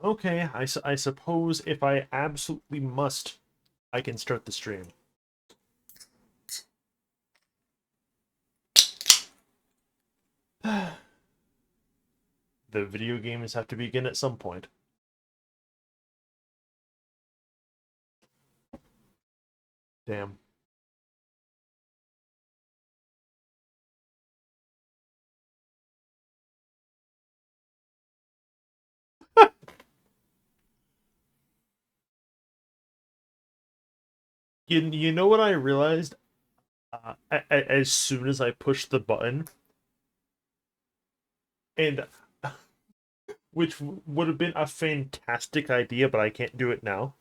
Okay, I suppose if I absolutely must, I can start the stream. The video games have to begin at some point. Damn. You know what I realized? As soon as I pushed the button, and which would have been a fantastic idea, but I can't do it now.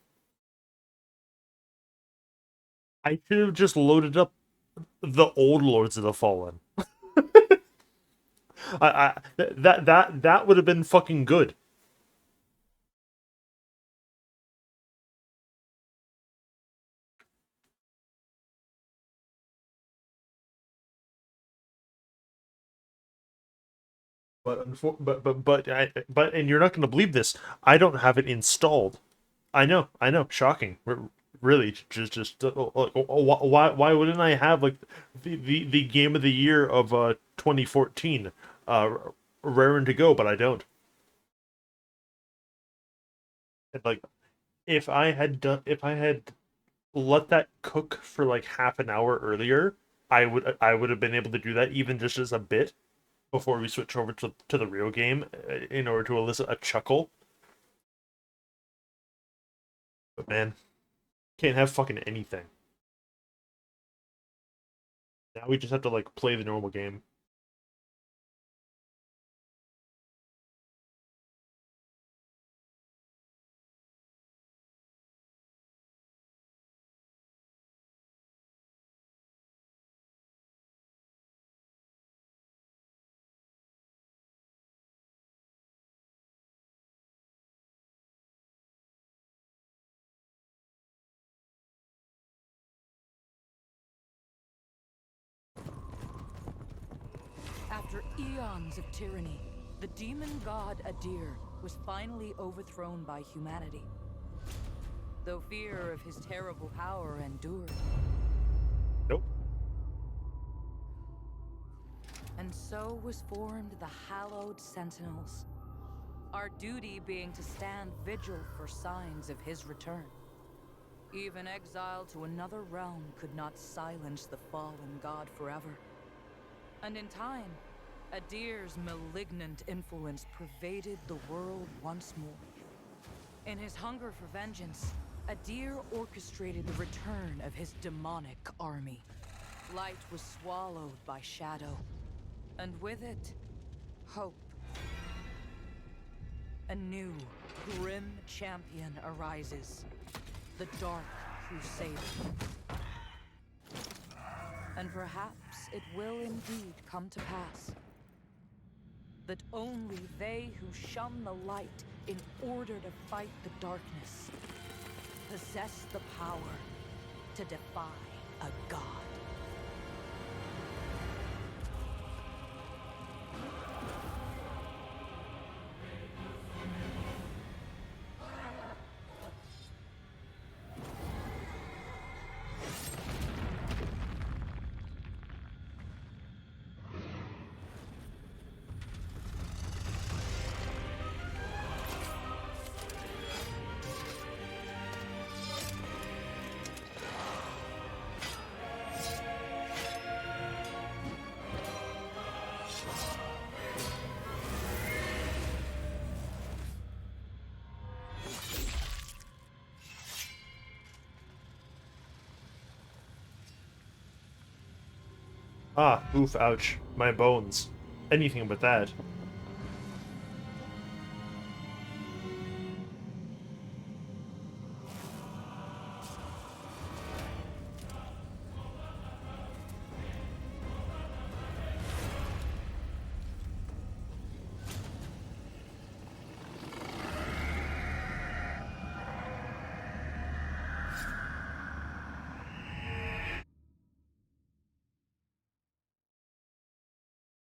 I should have just loaded up the old Lords of the Fallen. That would have been fucking good. But and you're not going to believe this. I don't have it installed. I know, shocking. Really, why wouldn't I have like the game of the year of 2014 raring to go? But I don't. And, like if I had let that cook for like half an hour earlier, I would have been able to do that even just as a bit before we switch over to the real game in order to elicit a chuckle. But man, can't have fucking anything. Now we just have to like play the normal game. After eons of tyranny, the demon god Adir was finally overthrown by humanity. Though fear of his terrible power endured. Nope. And so was formed the Hallowed Sentinels. Our duty being to stand vigil for signs of his return. Even exile to another realm could not silence the fallen god forever. And in time, Adir's malignant influence pervaded the world once more. In his hunger for vengeance, Adir orchestrated the return of his demonic army. Light was swallowed by shadow, and with it, hope. A new, grim champion arises, the Dark Crusader. And perhaps it will indeed come to pass that only they who shun the light in order to fight the darkness possess the power to defy a god. Ah, oof, ouch. My bones. Anything but that.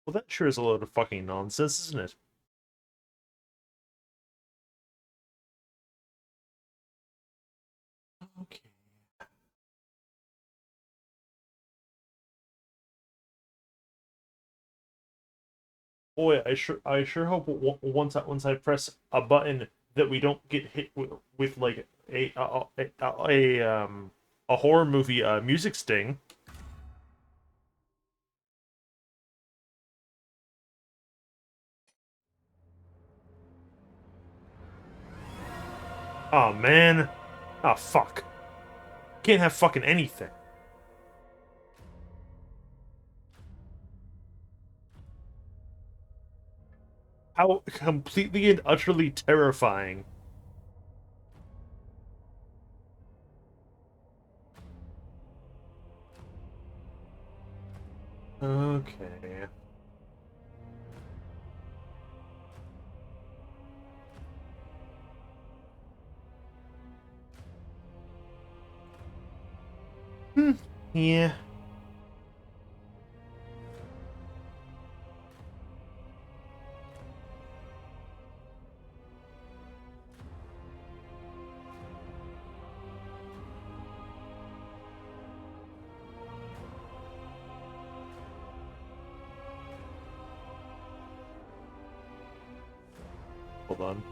Well, that sure is a load of fucking nonsense, isn't it? Boy, I sure hope once I press a button that we don't get hit with like a horror movie music sting. Oh man. Oh fuck. Can't have fucking anything. How completely and utterly terrifying. Okay. Hmm. Yeah. Hold on.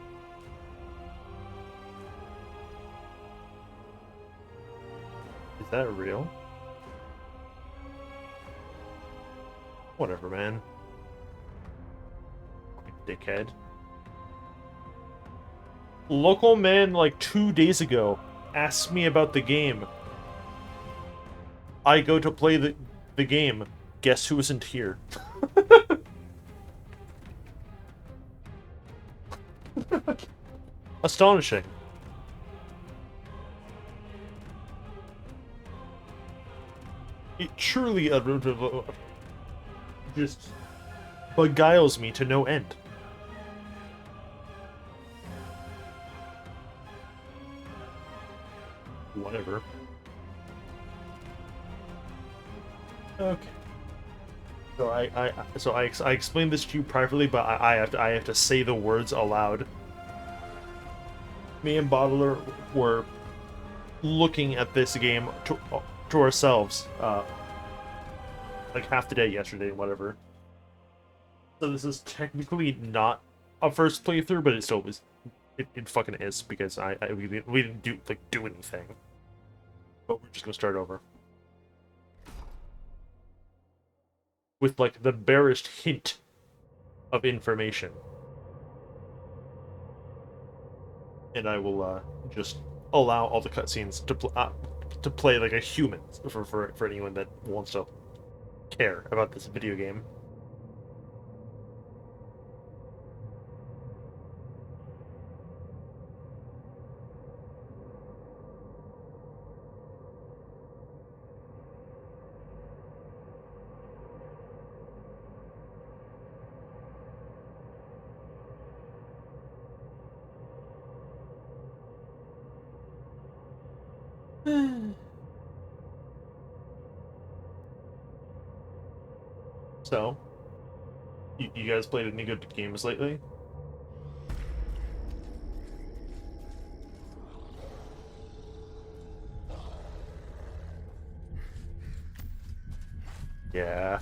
Is that real? Whatever, man. Dickhead. Local man like 2 days ago asked me about the game. I go to play the game. Guess who isn't here? Astonishing. It truly just beguiles me to no end. Whatever. Okay. So I explained this to you privately, but I have to say the words aloud. Me and Bottler were looking at this game to ourselves, like half the day yesterday, whatever. So this is technically not a first playthrough, but it still was. It fucking is because we didn't do anything, but we're just gonna start over with like the barest hint of information, and I will just allow all the cutscenes to play like a human for anyone that wants to care about this video game. So, you guys played any good games lately? Yeah.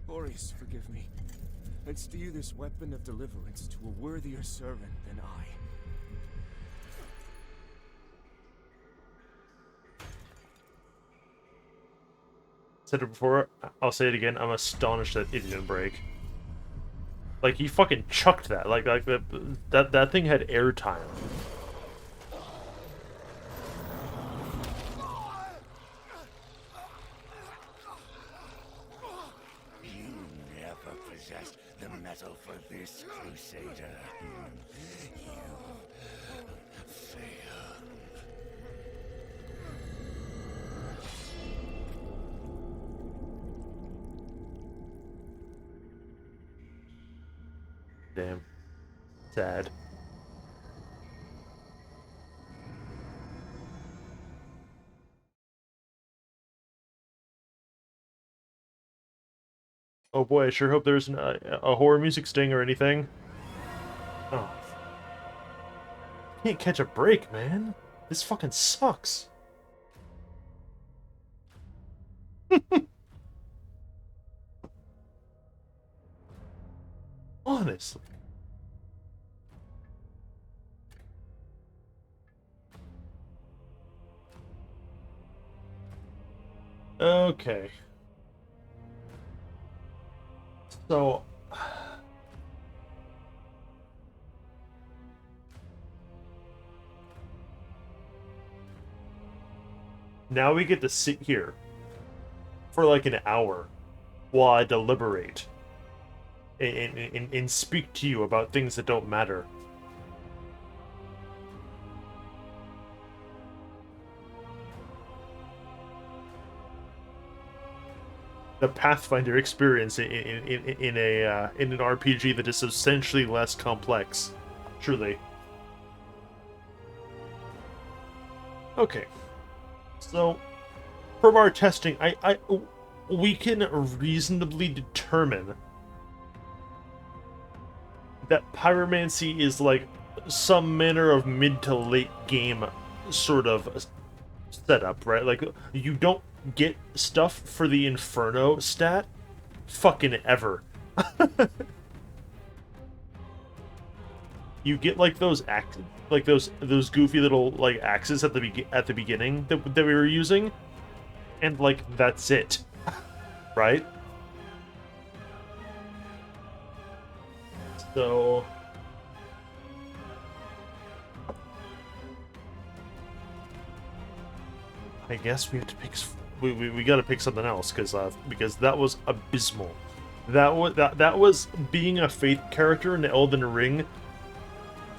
Boris, forgive me. Let's to you this weapon of deliverance to a worthier servant than I. Said it before, I'll say it again. I'm astonished that it didn't break. Like he fucking chucked that. Like that thing had airtime. You never possessed the metal for this, Crusader. You failed. Damn. Sad. Oh boy, I sure hope there's a horror music sting or anything. Can't catch a break, man. This fucking sucks. Honestly. Okay. So now we get to sit here for like an hour while I deliberate and speak to you about things that don't matter. The Pathfinder experience in an RPG that is substantially less complex, truly. Okay, so from our testing, we can reasonably determine that pyromancy is like some manner of mid to late game sort of setup, right? Like you don't get stuff for the Inferno stat fucking ever. You get like those goofy little like axes at the beginning that we were using, and like that's it, right? So I guess we have to pick. We got to pick something else because that was abysmal. That was being a Faith character in Elden Ring,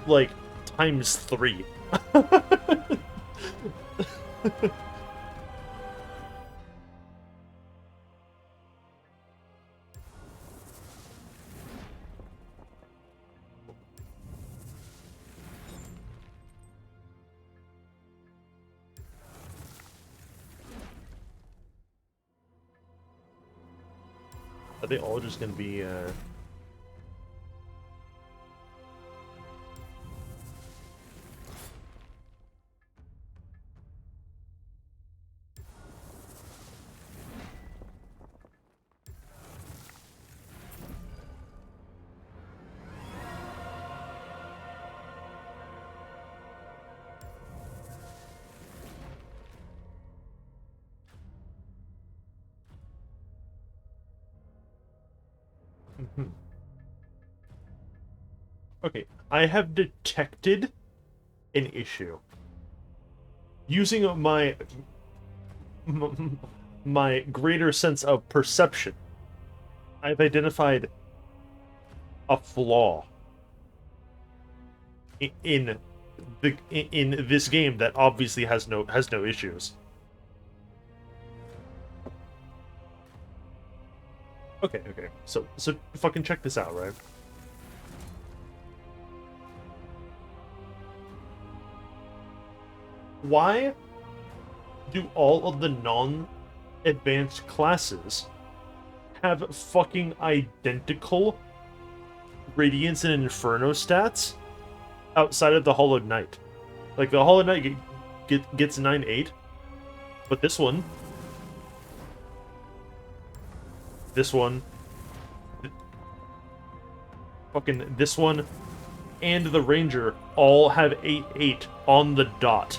like times 3. Are they all just gonna be? Okay, I have detected an issue using my greater sense of perception. I've identified a flaw in in this game that obviously has no issues. Okay. So fucking check this out, right? Why do all of the non-advanced classes have fucking identical Radiance and Inferno stats outside of the Hollowed Knight? Like, the Hollowed Knight gets 9-8, but this one, fucking this one, and the Ranger all have 8-8 on the dot.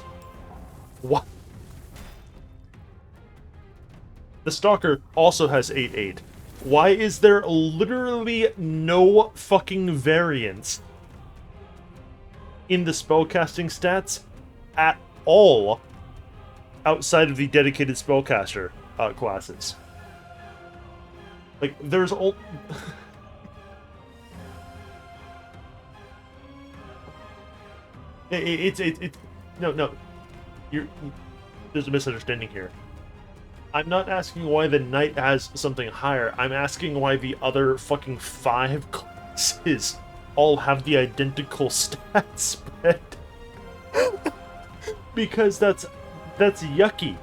What? The Stalker also has 8-8. Why is there literally no fucking variance in the spellcasting stats at all outside of the dedicated spellcaster classes? Like, there's all... it's no, there's a misunderstanding here. I'm not asking why the knight has something higher. I'm asking why the other fucking 5 classes all have the identical stat spread. Because that's yucky.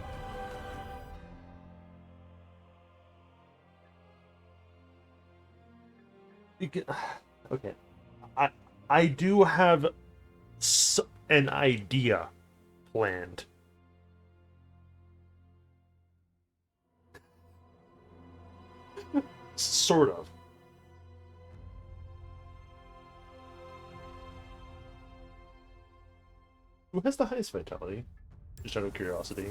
Okay, I do have an idea planned. Sort of. Who has the highest vitality? Just out of curiosity.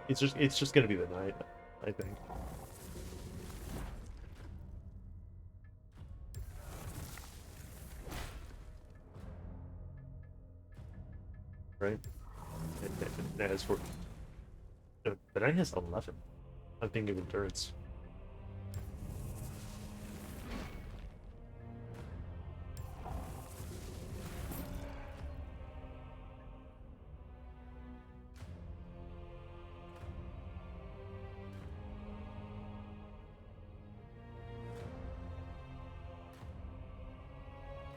It's just gonna be the knight, I think. Right? It has 4. The knight has 11. I'm thinking of endurance.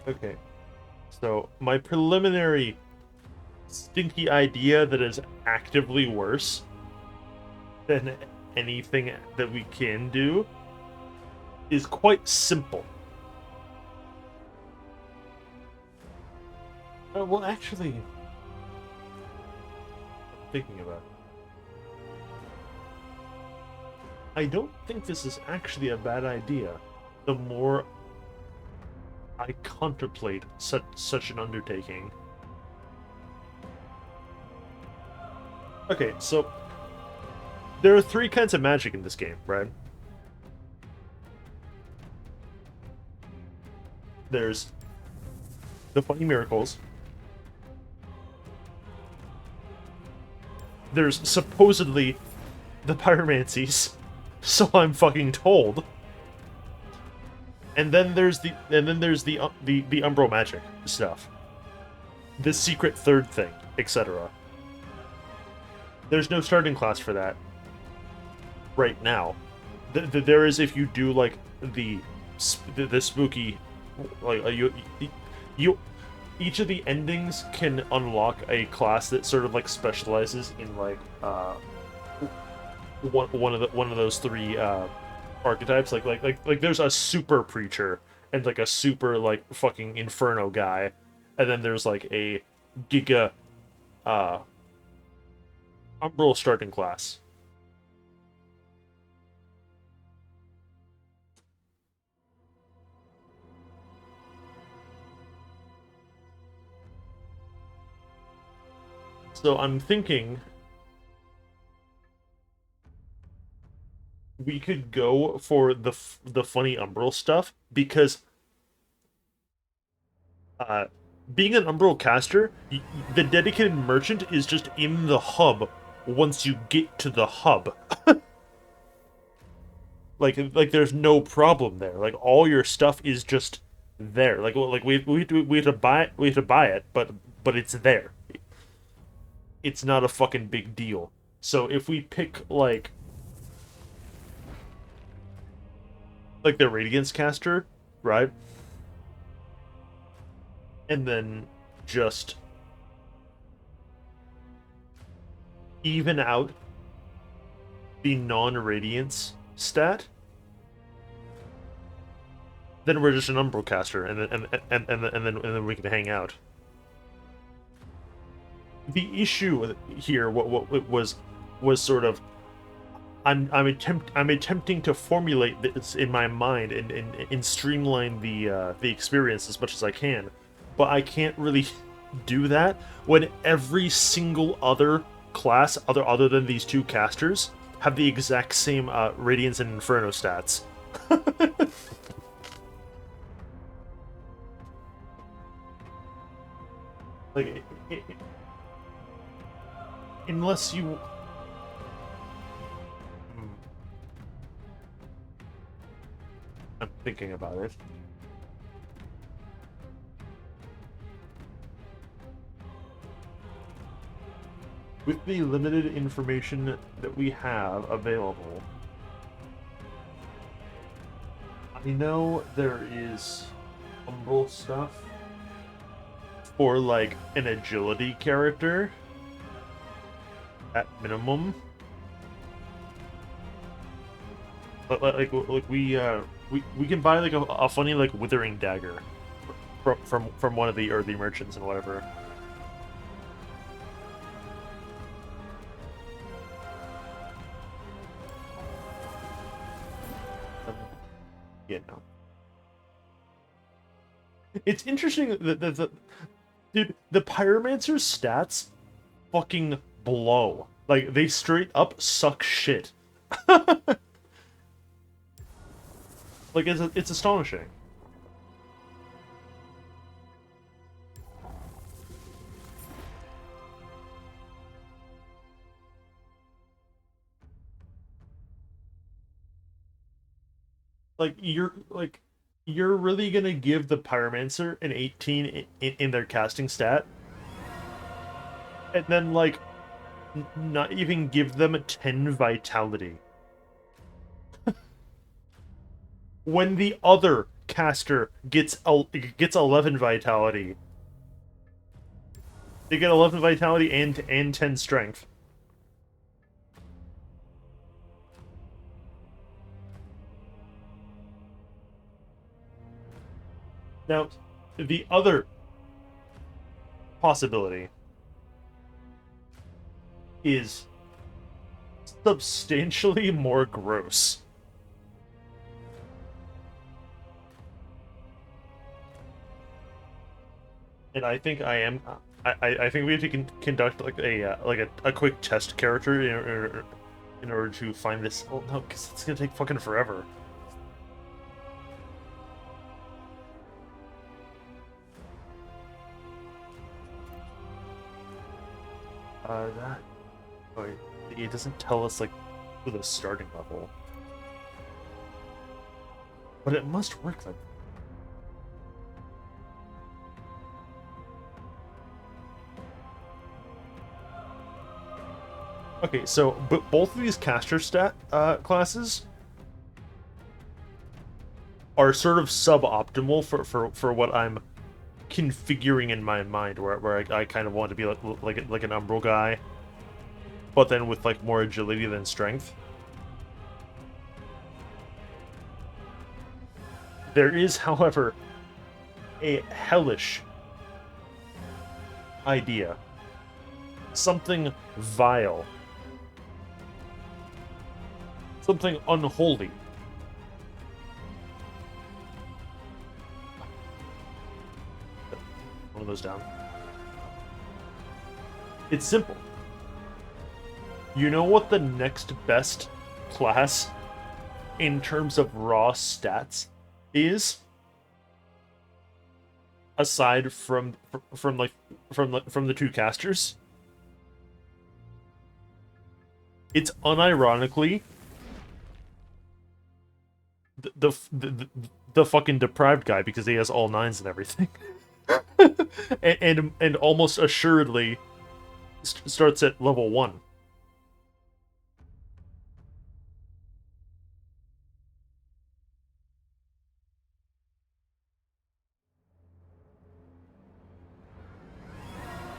Okay, so my preliminary stinky idea that is actively worse than anything that we can do is quite simple. Well, actually, I'm thinking about it. I don't think this is actually a bad idea. The more I contemplate such an undertaking. Okay, so there are 3 kinds of magic in this game, right? There's the funny miracles. There's supposedly the pyromancies, so I'm fucking told. And then there's the umbral magic stuff. The secret third thing, etc. There's no starting class for that right now. There is if you do like the spooky, like you each of the endings can unlock a class that sort of like specializes in like one of those 3 archetypes. Like there's a super preacher and like a super like fucking inferno guy, and then there's like a giga umbral starting class. So I'm thinking we could go for the funny umbral stuff, because being an umbral caster, the dedicated merchant is just in the hub once you get to the hub. like there's no problem there. Like all your stuff is just there. Like we have to buy it, but it's there. It's not a fucking big deal. So if we pick like the Radiance caster, right? And then just even out the non-Radiance stat, then we're just an Umbral caster, and then we can hang out. The issue here, what was sort of, I'm attempting to formulate this in my mind and streamline the experience as much as I can, but I can't really do that when every single other class other than these 2 casters have the exact same Radiance and Inferno stats. Like, unless you... I'm thinking about it. With the limited information that we have available, I know there is Umbral stuff for, like, an agility character, at minimum. Like we can buy like a funny like withering dagger from one of the earthy merchants and whatever. Yeah, no. It's interesting that dude, the pyromancer's stats fucking blow. Like they straight up suck shit. Like it's astonishing. You're really gonna give the pyromancer an 18 in their casting stat, and then like not even give them a 10 vitality when the other caster gets 11 vitality. They get 11 vitality and 10 strength. Now, the other possibility is substantially more gross. And I think I am. I think we have to conduct like a quick test character in order to find this. Oh no, because it's gonna take fucking forever. That. Oh, it doesn't tell us like the starting level, but it must work like. Okay, so but both of these caster stat classes are sort of suboptimal for what I'm configuring in my mind, where I kind of want to be like an umbral guy, but then with like more agility than strength. There is, however, a hellish idea, something vile, something unholy. One of those down. It's simple. You know what the next best class in terms of raw stats is? Aside from the two casters, it's unironically the fucking deprived guy, because he has all nines and everything. and almost assuredly starts at level 1.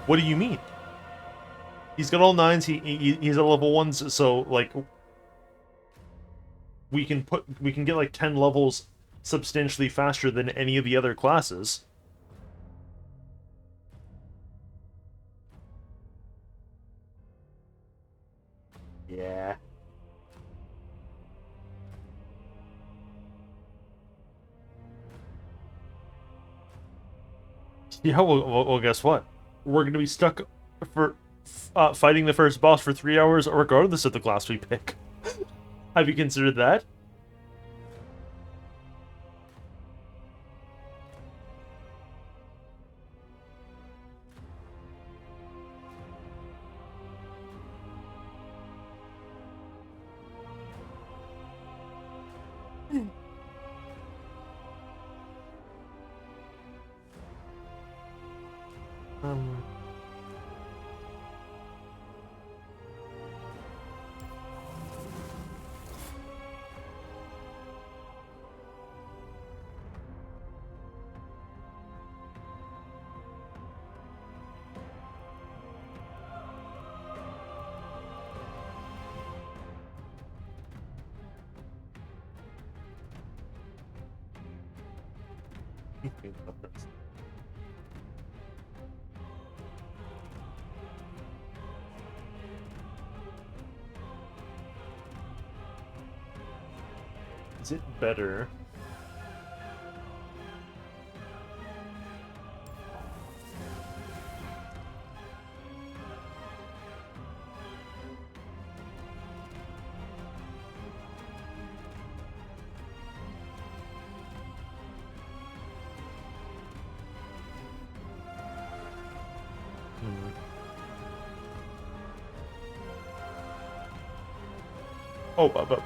What do you mean? He's got all nines. He's at level 1s. So like, we can get like 10 levels substantially faster than any of the other classes. Yeah. Yeah, well, guess what? We're gonna be stuck for fighting the first boss for 3 hours, regardless of the class we pick. Have you considered that? Um. Is it better? Oh, but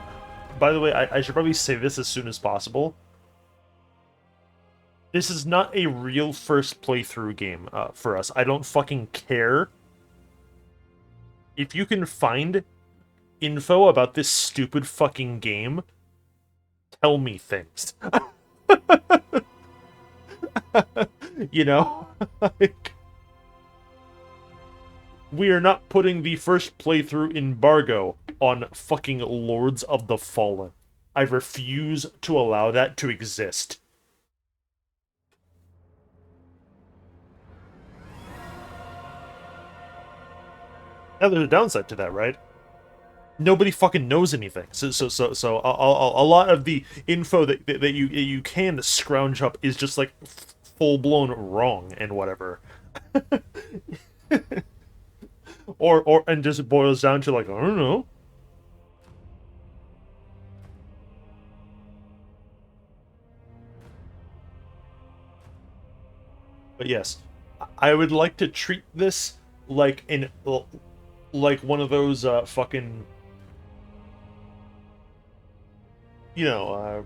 by the way, I should probably say this as soon as possible. This is not a real first playthrough game for us. I don't fucking care. If you can find info about this stupid fucking game, tell me things. You know? Like, we are not putting the first playthrough embargo on fucking Lords of the Fallen. I refuse to allow that to exist. Now there's a downside to that, right? Nobody fucking knows anything. So a lot of the info that you can scrounge up is just like full blown wrong and whatever. or and just boils down to like, I don't know. But yes, I would like to treat this like like one of those fucking, you know,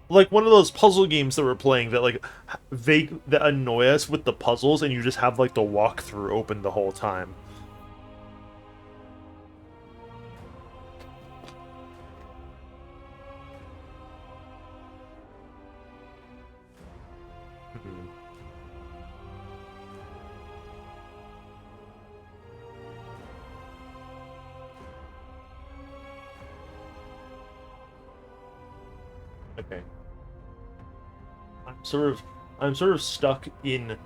like one of those puzzle games that we're playing that like that annoy us with the puzzles, and you just have like the walkthrough open the whole time. Okay. I'm sort of stuck in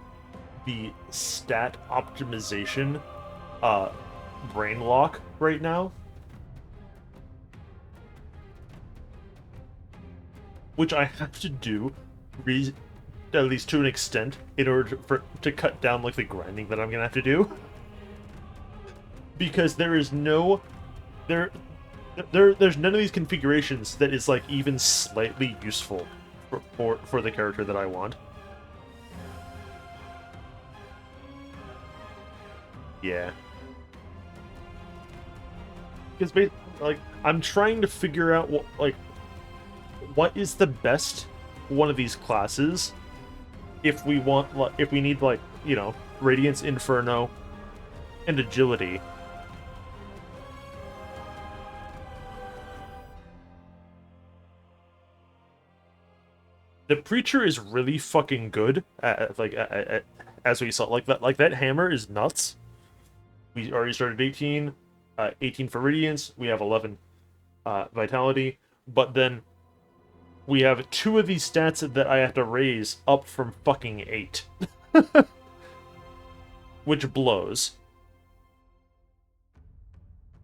the stat optimization brain lock right now. Which I have to do at least to an extent in order to cut down like the grinding that I'm gonna have to do. Because there is no there's none of these configurations that is like even slightly useful for the character that I want. Yeah. Because basically, like, I'm trying to figure out what is the best one of these classes if we want, like, if we need, like, you know, Radiance, Inferno, and Agility. The Preacher is really fucking good as we saw. Like that hammer is nuts. We already started 18, 18 for Radiance. We have 11 Vitality, but then we have 2 of these stats that I have to raise up from fucking 8, which blows.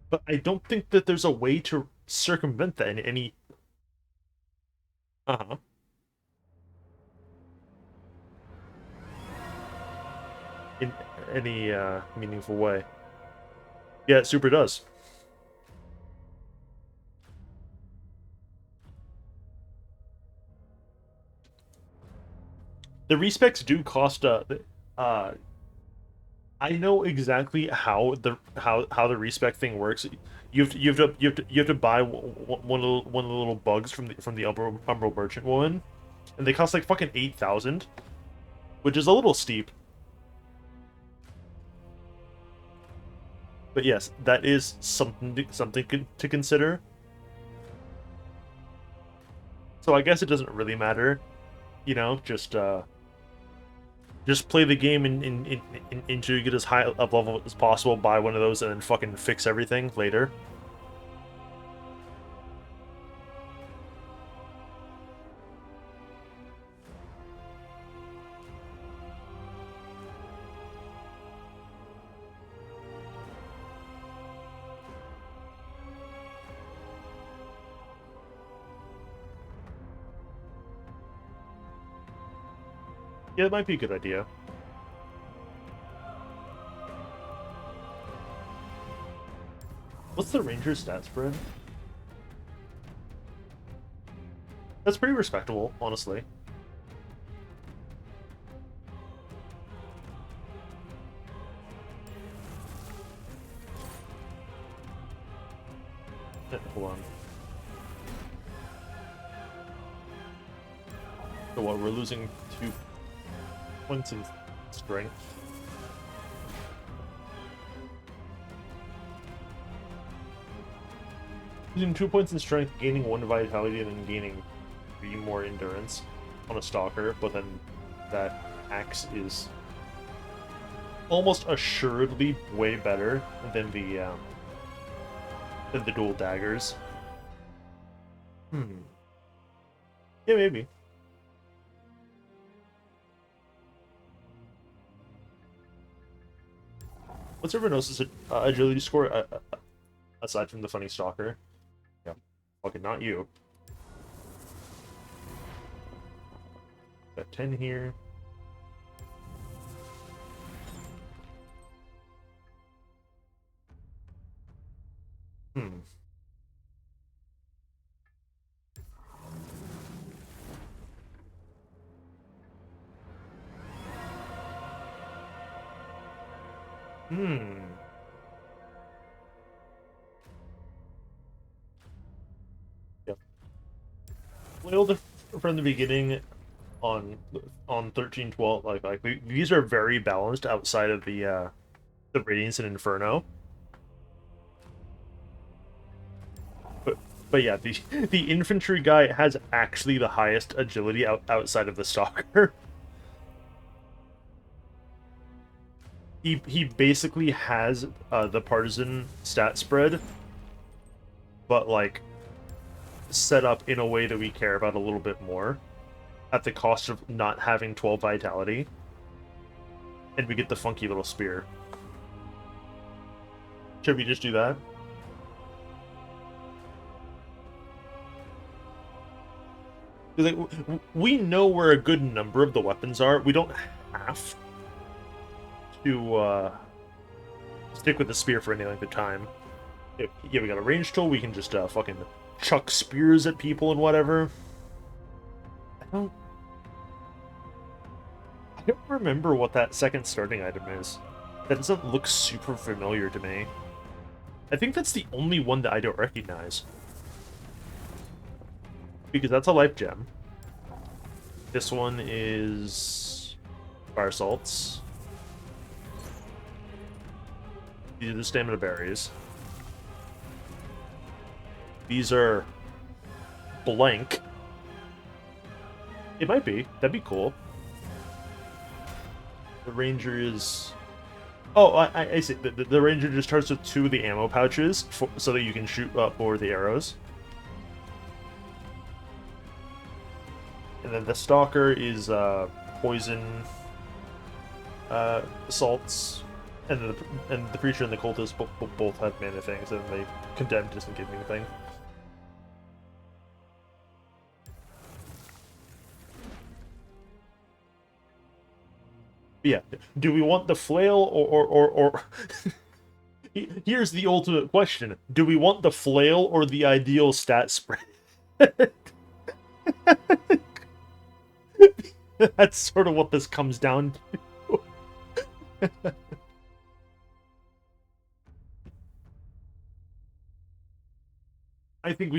But I don't think that there's a way to circumvent that in any. Uh huh. In any meaningful way. Yeah, it super does. The respecs do cost I know exactly how the respec thing works. You have to buy one of the little bugs from the Umbral Merchant woman, and they cost like fucking 8,000, which is a little steep. But yes, that is something to consider. So I guess it doesn't really matter, you know. Just play the game until you get as high of level as possible. Buy one of those and then fucking fix everything later. Yeah, it might be a good idea. What's the ranger stat spread? That's pretty respectable, honestly. Hold on. So what, we're losing 2 points in strength. Losing 2 points in strength, gaining 1 vitality, and then gaining 3 more endurance on a stalker, but then that axe is almost assuredly way better than the dual daggers. Yeah, maybe. What's everyone else's agility score aside from the funny stalker? Yeah, fucking not you. Got 10 here. Hmm. Hmm. Yep. Well, from the beginning on 13-12, like these are very balanced outside of the Radiance and Inferno. But yeah, the infantry guy has actually the highest agility outside of the stalker. He basically has the partisan stat spread, but like set up in a way that we care about a little bit more, at the cost of not having 12 vitality, and we get the funky little spear. Should we just do that? Like, we know where a good number of the weapons are. We don't have to stick with the spear for any length of time. Yeah, we got a range tool. We can just fucking chuck spears at people and whatever. I don't. I don't remember what that second starting item is. That doesn't look super familiar to me. I think that's the only one that I don't recognize. Because that's a life gem. This one is fire salts. These are the stamina berries. These are blank. It might be. That'd be cool. The ranger is... Oh, I see. The ranger just starts with 2 of the ammo pouches so that you can shoot up more of the arrows. And then the stalker is poison salts, and the preacher and the cultist both have mana things, and the condemned doesn't give anything. Yeah. Do we want the flail or Here's the ultimate question. Do we want the flail or the ideal stat spread? That's sort of what this comes down to. I think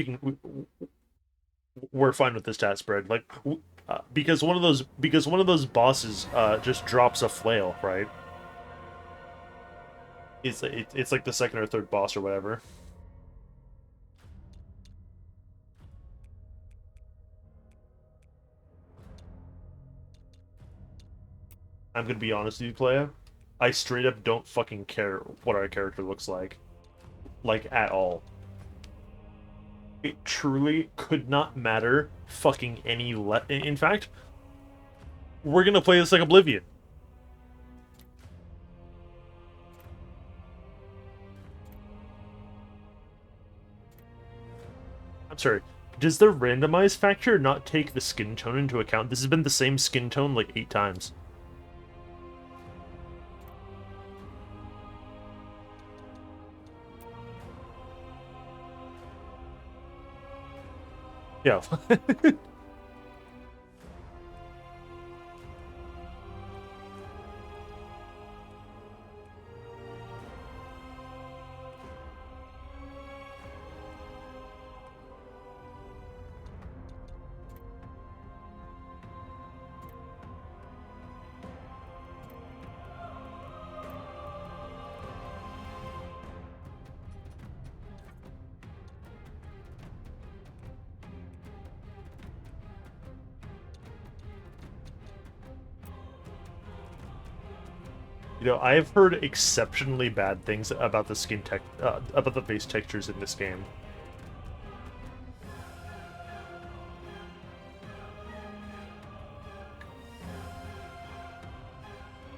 we're fine with the stat spread. Like, because one of those bosses just drops a flail, right? It's like the second or third boss or whatever. I'm gonna be honest with you, Playa. I straight up don't fucking care what our character looks like at all. It truly could not matter fucking any in fact, we're gonna play this like Oblivion. I'm sorry. Does the randomize factor not take the skin tone into account? This has been the same skin tone like 8 times. Yeah. You know, I've heard exceptionally bad things about the about the face textures in this game.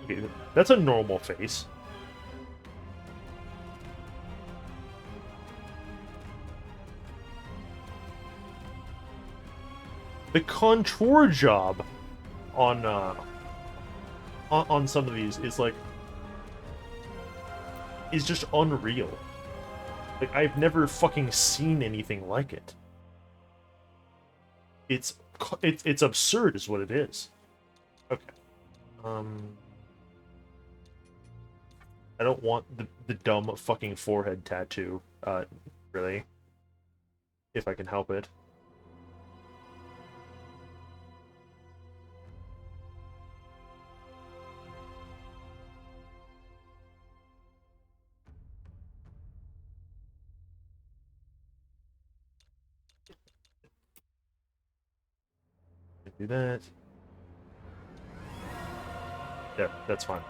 Okay, that's a normal face. The contour job on on some of these is just unreal. Like, I've never fucking seen anything like it. It's absurd is what it is. Okay. I don't want the dumb fucking forehead tattoo, really. If I can help it. Do that. Yeah, that's fine.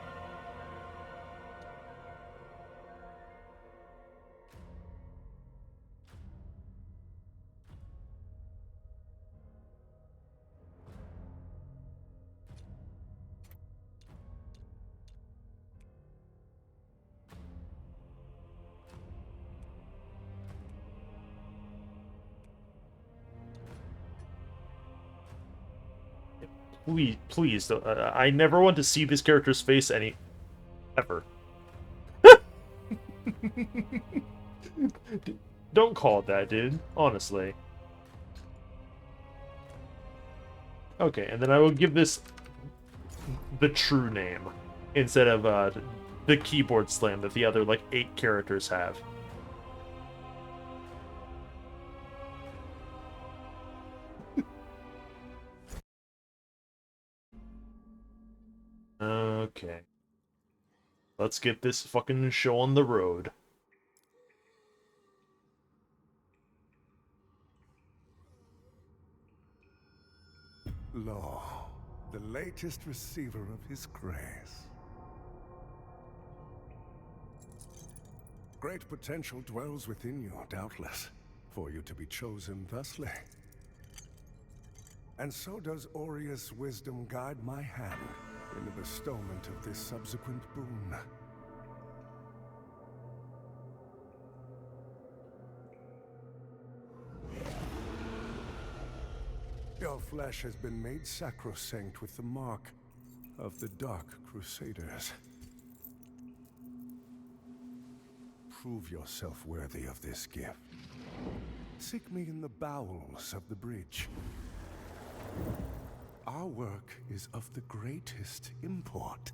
Please, please, I never want to see this character's face ever. Don't call it that, dude. Honestly. Okay, and then I will give this the true name instead of the keyboard slam that the other like 8 characters have. Okay. Let's get this fucking show on the road. Lo, the latest receiver of his grace. Great potential dwells within you, doubtless, for you to be chosen thusly. And so does Aureus' wisdom guide my hand in the bestowment of this subsequent boon. Your flesh has been made sacrosanct with the mark of the Dark Crusaders. Prove yourself worthy of this gift. Seek me in the bowels of the bridge. Our work is of the greatest import.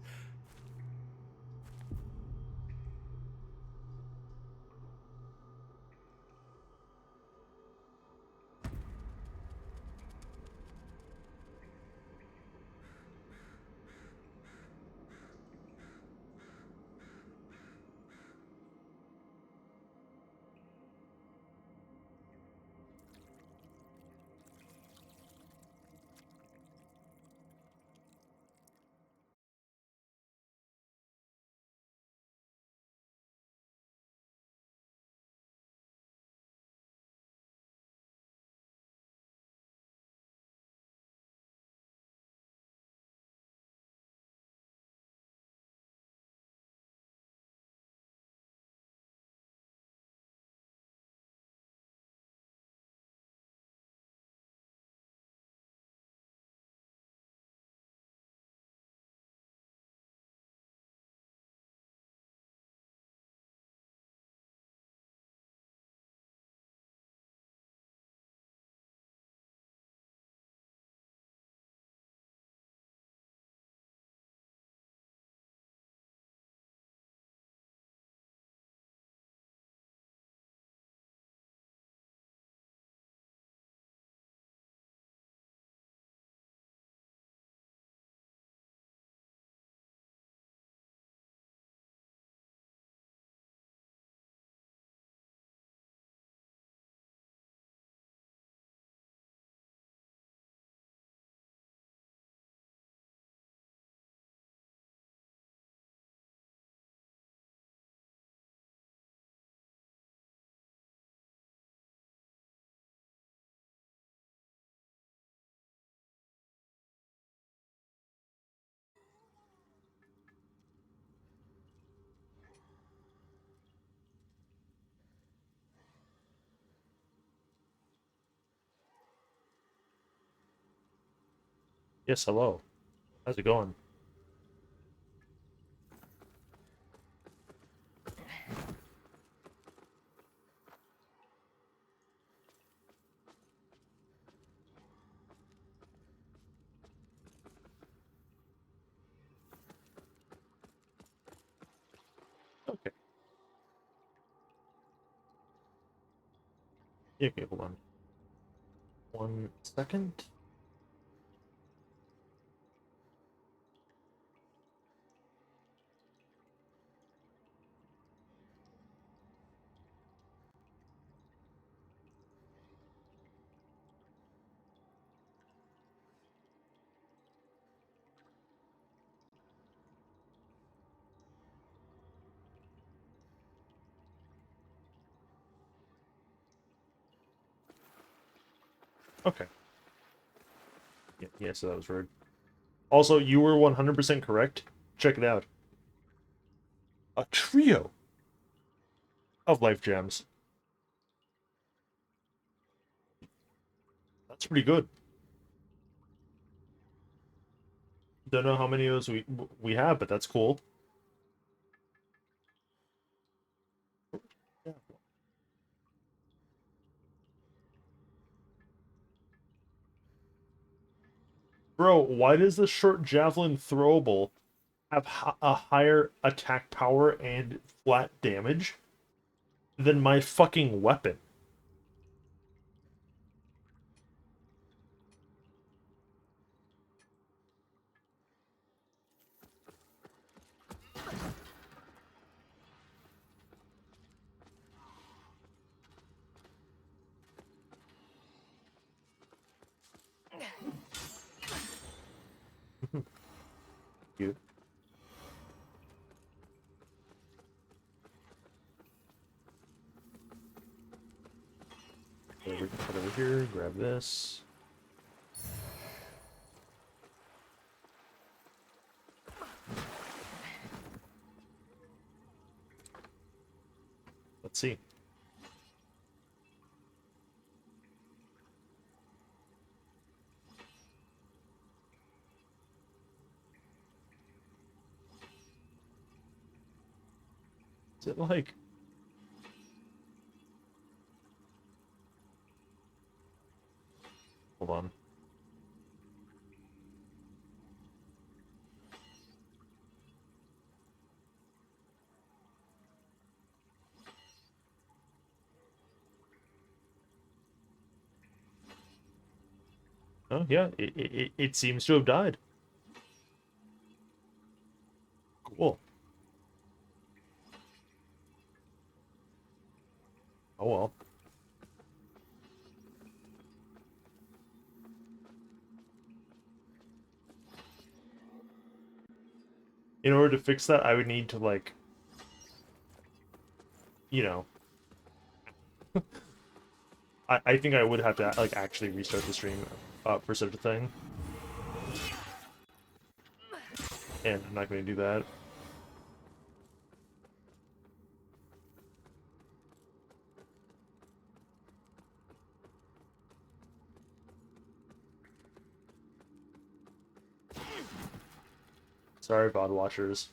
Yes, hello. How's it going? Okay. Yeah, okay, hold on. 1 second. Okay. Yeah, so that was rude. Also, you were 100% correct. Check it out. A trio of life gems. That's pretty good. Don't know how many of those we have, but that's cool. Yeah. Bro, why does the short javelin throwable have a higher attack power and flat damage than my fucking weapon? You put over here, grab this. Let's see. Is it like... Hold on. Oh, yeah, it seems to have died. Cool. Oh well. In order to fix that, I would need to, like, you know, I think I would have to, like, actually restart the stream for such a thing. And I'm not going to do that. Sorry, VOD watchers.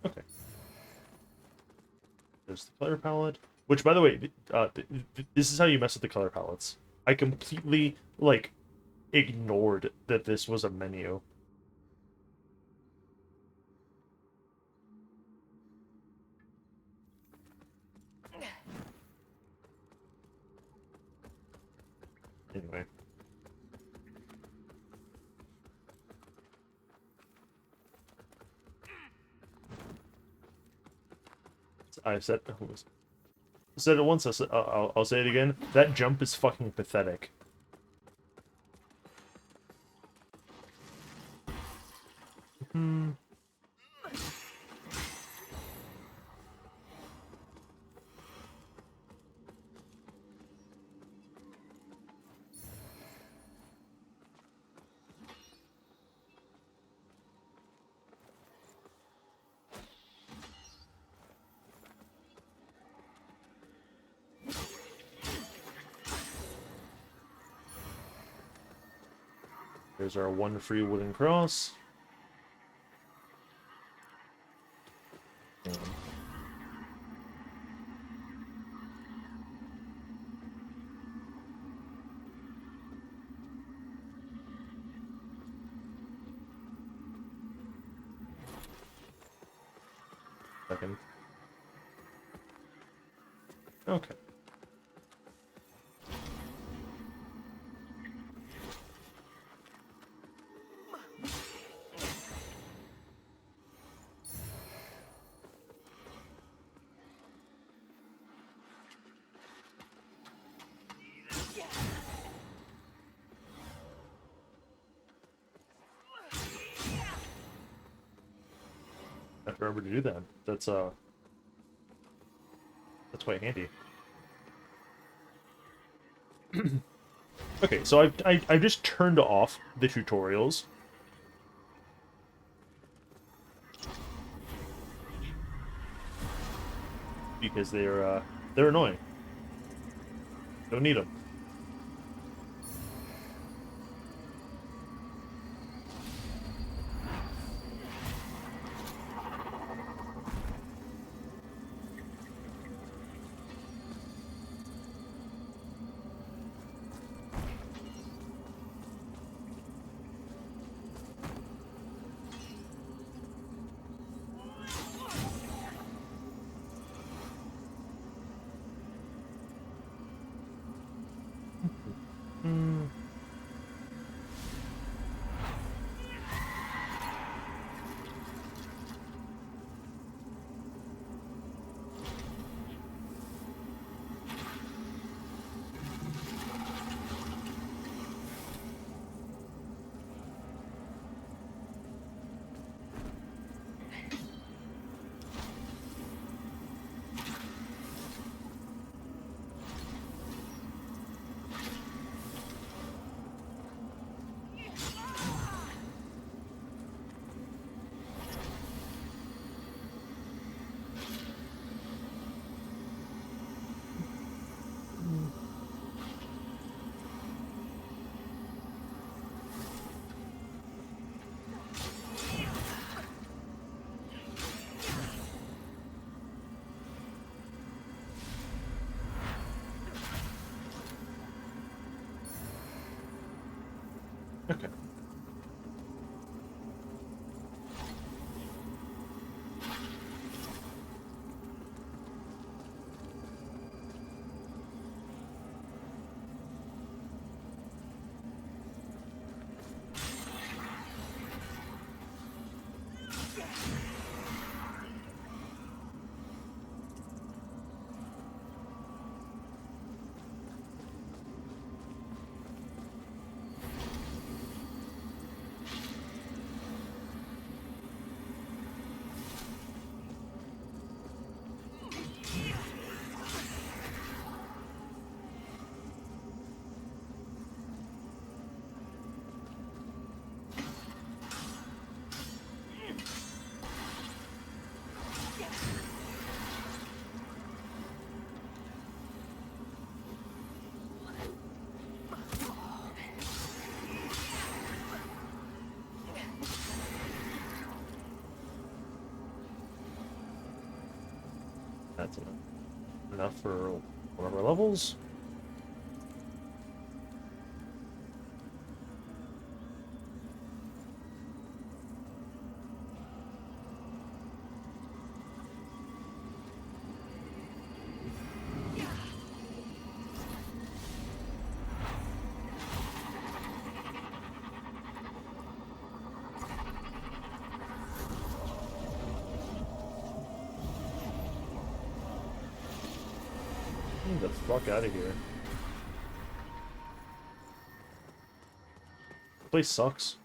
Okay. There's the color palette. Which, by the way, this is how you mess with the color palettes. I completely, like, ignored that this was a menu. Anyway. I said it once, I'll say it again. That jump is fucking pathetic. Hmm. There's our one free wooden cross. Second. Okay. I have to remember to do that. That's quite handy. Okay, so I've just turned off the tutorials. Because they're annoying. Don't need them. Okay. That's enough for one of our levels. Get the fuck out of here. The place sucks.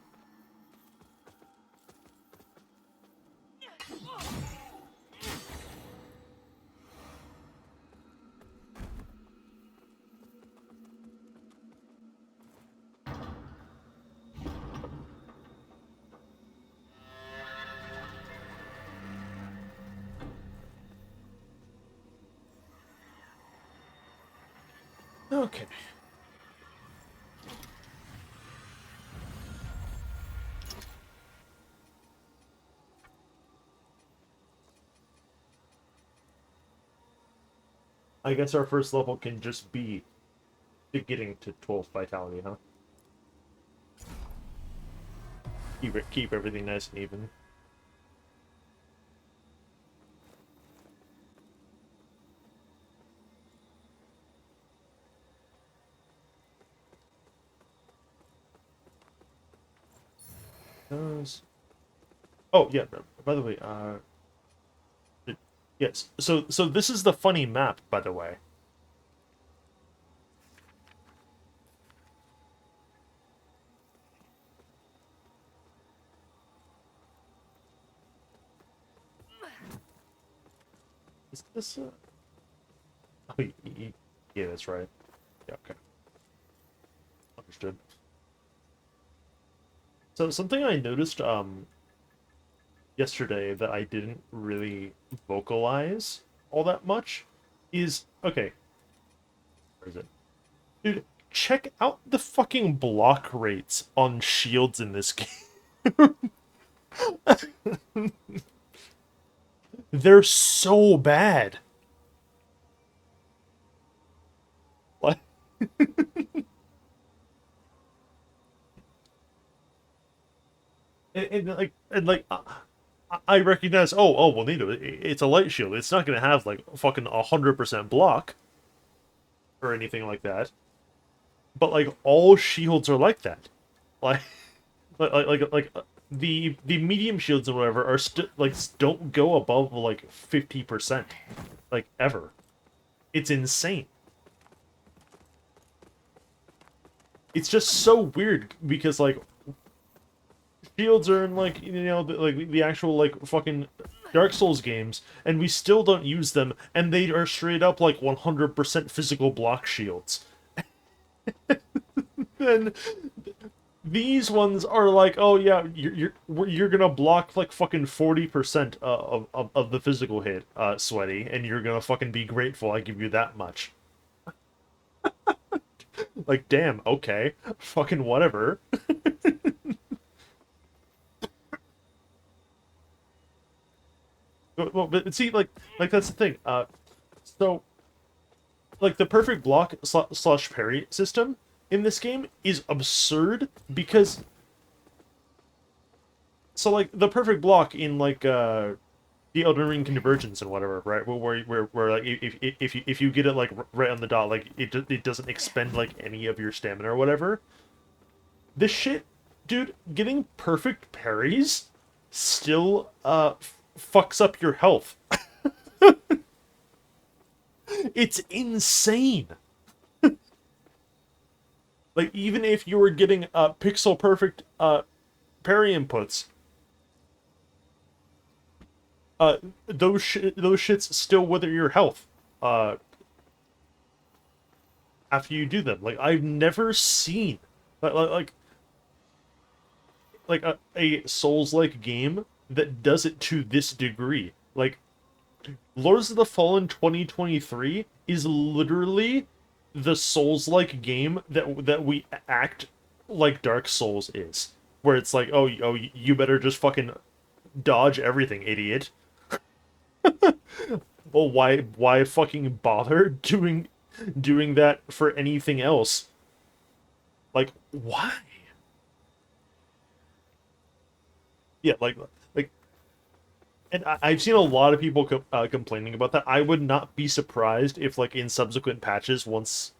Okay. I guess our first level can just be getting to 12 vitality, huh? Keep everything nice and even. Oh yeah. By the way, yes. So this is the funny map, by the way. Is this? Oh, yeah, that's right. Yeah, okay, understood. So something I noticed yesterday that I didn't really vocalize all that much is okay. Where is it? Dude, check out the fucking block rates on shields in this game. They're so bad. Like, I recognize. Oh, well, Nito, it's a light shield. It's not gonna have like fucking 100% block or anything like that. But like all shields are like that. Like, the medium shields and whatever are still like don't go above like 50%, like ever. It's insane. It's just so weird because like shields are in like the actual like fucking Dark Souls games, and we still don't use them, and they are straight up like 100% physical block shields. And these ones are like, oh yeah, you're gonna block like fucking 40% of the physical hit, sweaty, and you're gonna fucking be grateful I give you that much. Like, damn, okay, fucking whatever. Well, but see, like that's the thing. So like the perfect block slash parry system in this game is absurd because so like the perfect block in like the Elden Ring Convergence and whatever, right? Where like if you get it like right on the dot, like it doesn't expend like any of your stamina or whatever. This shit, dude, getting perfect parries still fucks up your health. It's insane. Like even if you were getting pixel perfect parry inputs, those shits still wither your health uh after you do them. Like I've never seen like a Souls-like game that does it to this degree. Like Lords of the Fallen 2023 is literally the Souls-like game that we act like Dark Souls is, where it's like, oh, you better just fucking dodge everything, idiot. Well, why fucking bother doing that for anything else? Like, why? Yeah, like, and I've seen a lot of people complaining about that. I would not be surprised if, like, in subsequent patches, once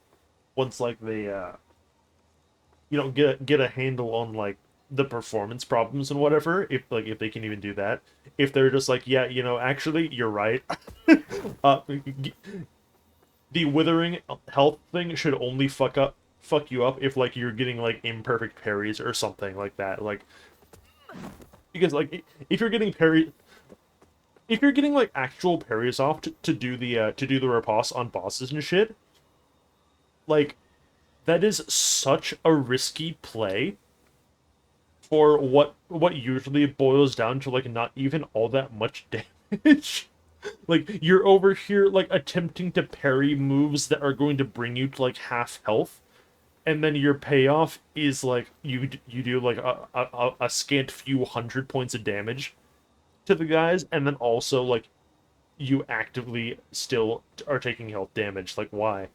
like they get a handle on like the performance problems and whatever, if they can even do that, if they're just like, yeah, actually, you're right. uh, the withering health thing should only fuck you up if like you're getting like imperfect parries or something like that. Like because like if you're getting parry if you're getting like actual parries off to do the riposte on bosses and shit, like that is such a risky play for what usually boils down to like not even all that much damage. Like you're over here like attempting to parry moves that are going to bring you to like half health, and then your payoff is like you do like a scant few hundred points of damage to the guys, and then also like you actively still are taking health damage. Like, why?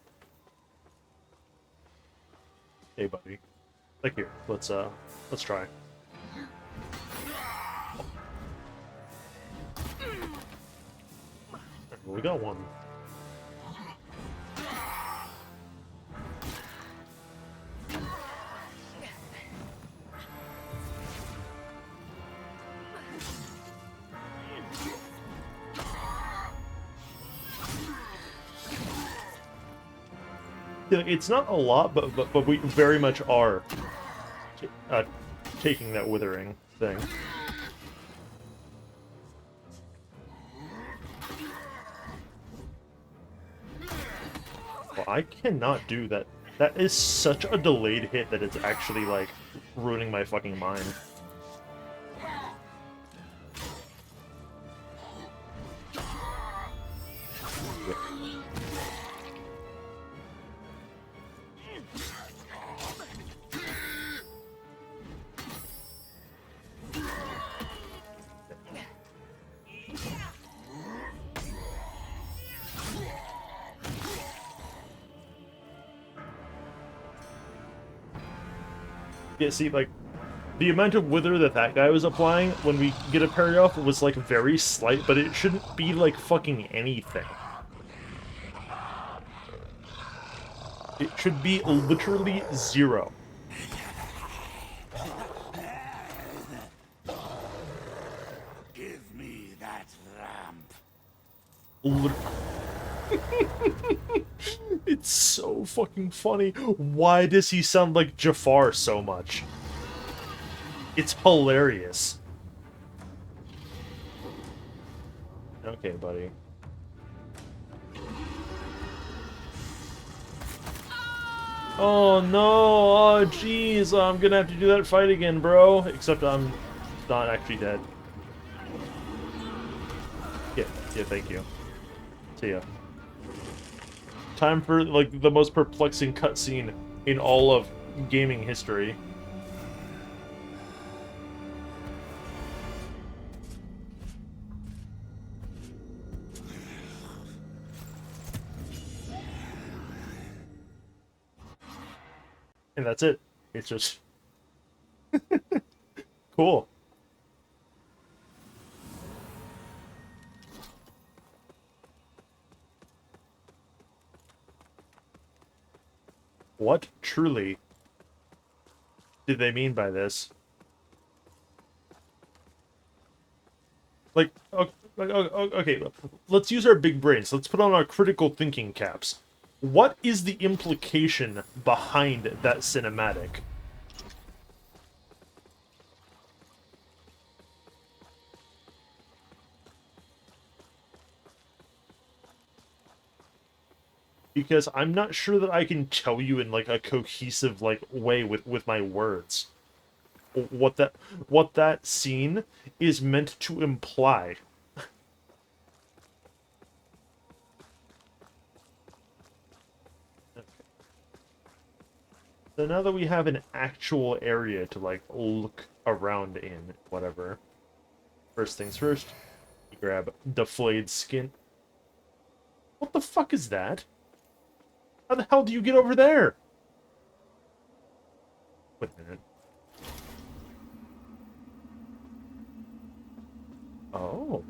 Hey, buddy. Like, here, let's try. We got one. Yeah, it's not a lot, but we very much are uh, taking that withering thing. Well, I cannot do that. That is such a delayed hit that it's actually, like, ruining my fucking mind. Yeah, see, like, the amount of wither that that guy was applying when we get a parry off was, like, very slight, but it shouldn't be, like, fucking anything. It should be literally 0. Give me that ramp. Lit- It's so fucking funny. Why does he sound like Jafar so much? It's hilarious. Okay, buddy. Oh no! Oh jeez, I'm gonna have to do that fight again, bro. Except I'm not actually dead. Yeah, thank you. See ya. Time for, like, the most perplexing cutscene in all of gaming history. And that's it. It's just... cool. What truly did they mean by this? Like, okay, let's use our big brains. Let's put on our critical thinking caps. What is the implication behind that cinematic? Because I'm not sure that I can tell you in, like, a cohesive, like, way with my words what that scene is meant to imply. So now that we have an actual area to, like, look around in, whatever. First things first, you grab deflated skin. What the fuck is that? How the hell do you get over there? Wait a minute. Oh.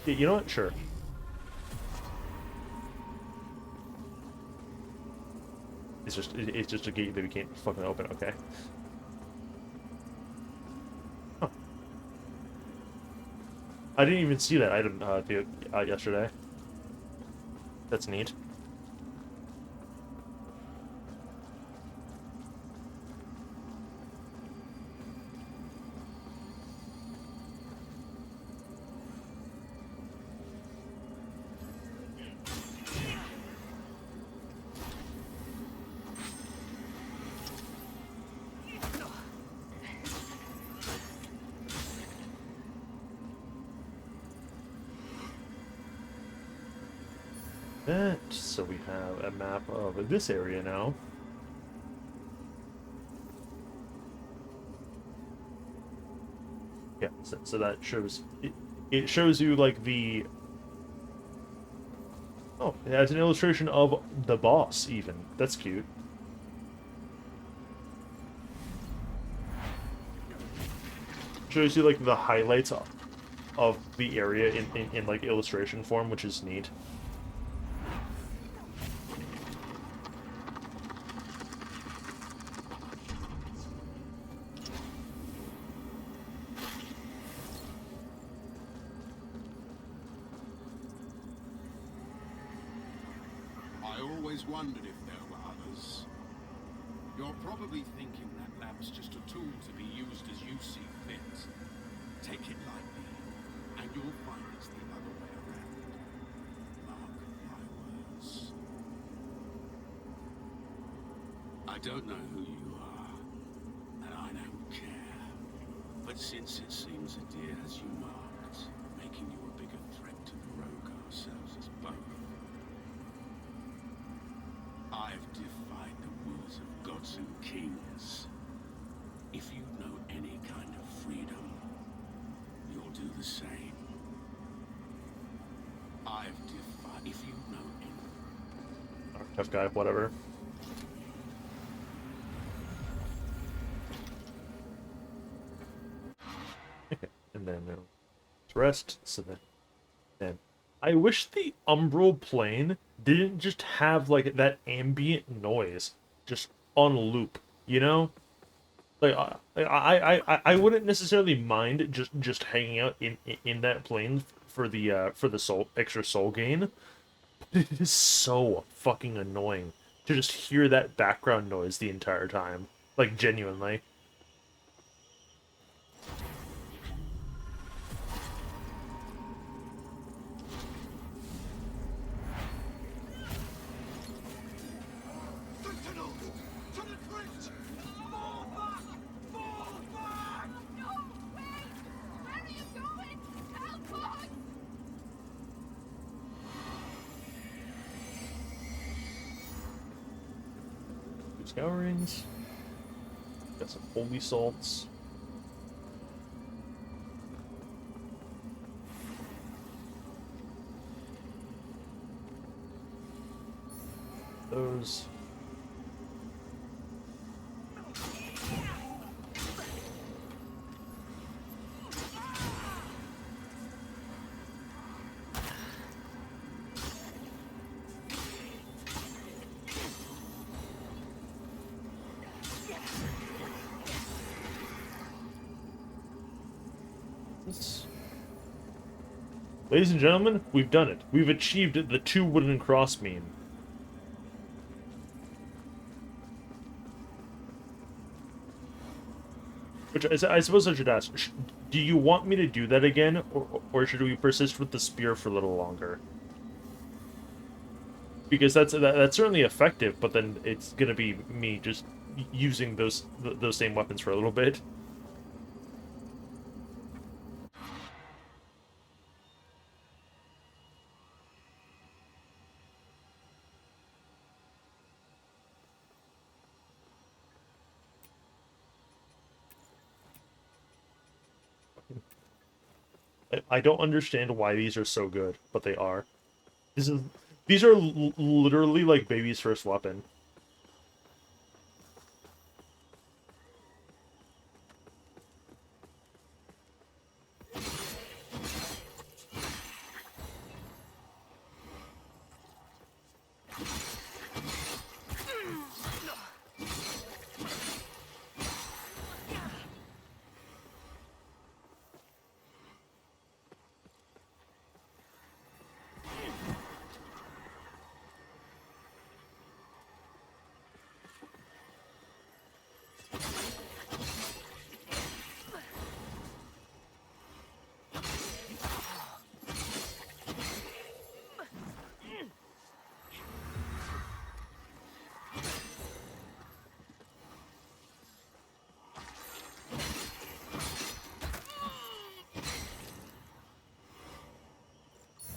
Yeah, you know what? Sure. It's just a gate that we can't fucking open. Okay. Huh. I didn't even see that item yesterday. That's neat. That, so we have a map of this area now. Yeah, so that shows it shows you like the oh, it has an illustration of the boss even. That's cute. Shows you like the highlights of the area in like illustration form, which is neat. I always wondered if there were others. You're probably thinking that lamp's just a tool to be used as you see fit. Take it lightly, and you'll find it's the other way around. Mark my words. I don't know who you are, and I don't care. But since it seems a deer has you marked, making you a bigger threat to the rogue ourselves as both, I've defied the wills of gods and kings. If you know any kind of freedom, you'll do the same. I've defied... If you know any... Tough guy, whatever. Okay, and then rest. So then I wish the umbral plane didn't just have like that ambient noise just on loop, you know? Like I wouldn't necessarily mind just hanging out in that plane for the soul extra soul gain. But it is so fucking annoying to just hear that background noise the entire time. Like genuinely. Sentinels! To the bridge! Fall back! Fall back! No! Wait! Where are you going? Help us! Two scourings. Got some holy salts. Those. Ladies and gentlemen, we've done it. We've achieved the 2 wooden cross meme. Which I suppose I should ask, do you want me to do that again, or should we persist with the spear for a little longer? Because that's certainly effective, but then it's gonna be me just using those same weapons for a little bit. I don't understand why these are so good, but they are. These are literally like baby's first weapon.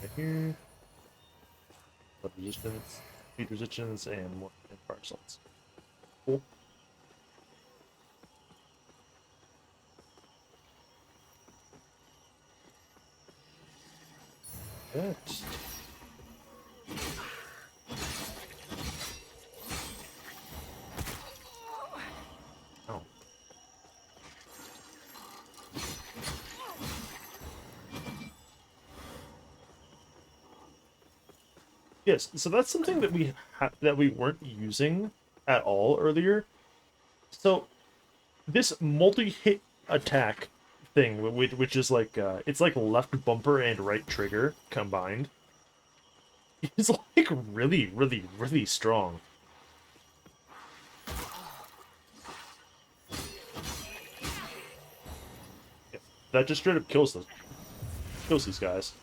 Right here. Blood resistance, speed resistance, and more fire salts. Cool. That. Oh. Yes, so that's something that we weren't using at all earlier. So this multi-hit attack thing, which is like it's like left bumper and right trigger combined, is like really, really, really strong. Yeah, that just straight up kills these guys.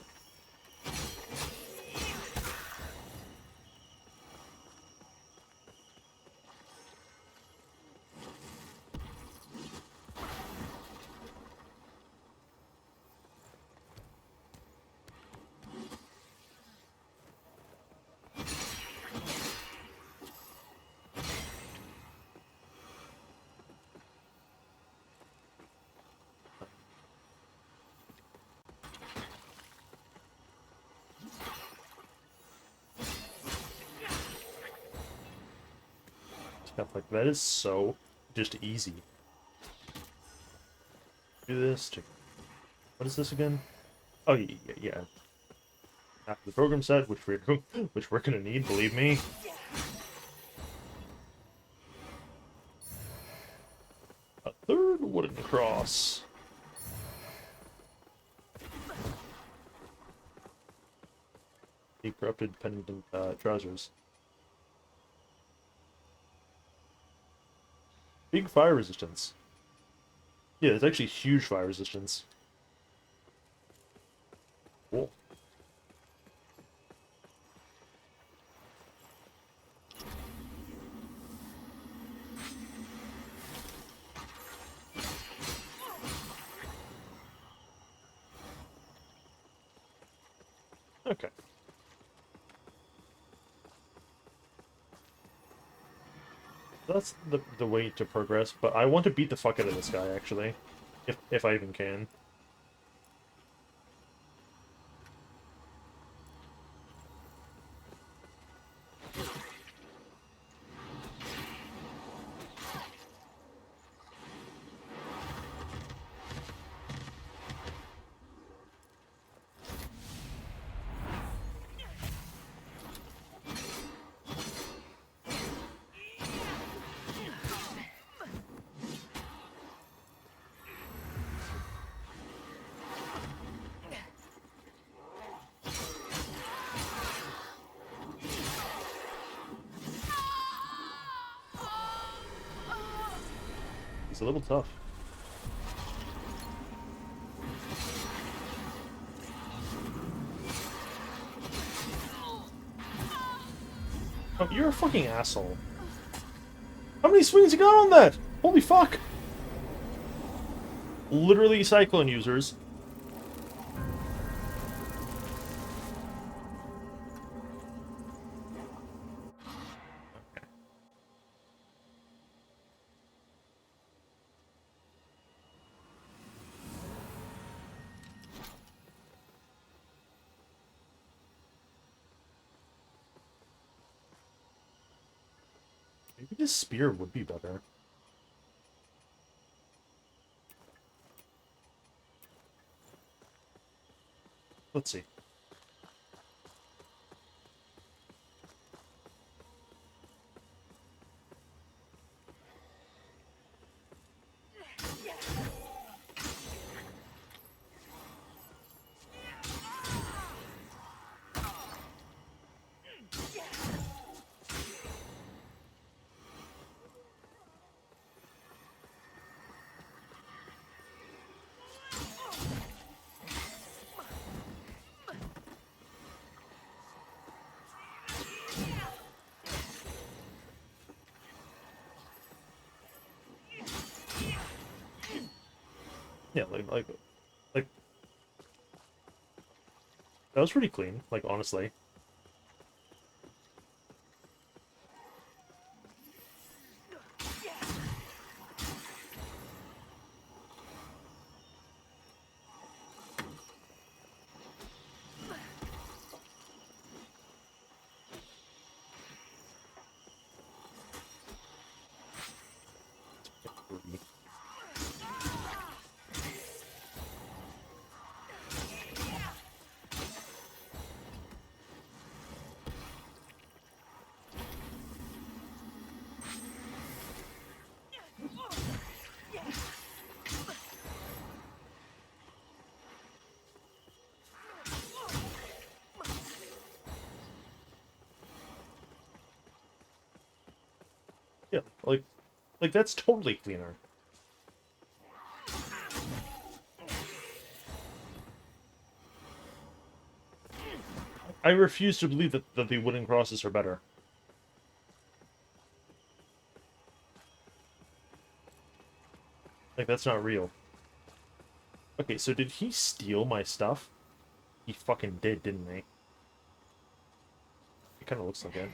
Stuff like that is so just easy. Do this. What is this again? Oh yeah. After the program set, which we're gonna need, believe me. A third wooden cross. The corrupted pendant trousers. Big fire resistance. Yeah, there's actually huge fire resistance. Cool. Okay. That's the way to progress, but I want to beat the fuck out of this guy, actually. If I even can. He's a little tough. Oh, you're a fucking asshole. How many swings you got on that? Holy fuck! Literally cyclone users. Maybe this spear would be better. Let's see. Yeah, like that was pretty clean. Like honestly. Yeah, like that's totally cleaner. I refuse to believe that the wooden crosses are better. Like, that's not real. Okay, so did he steal my stuff? He fucking did, didn't he? It kind of looks like it.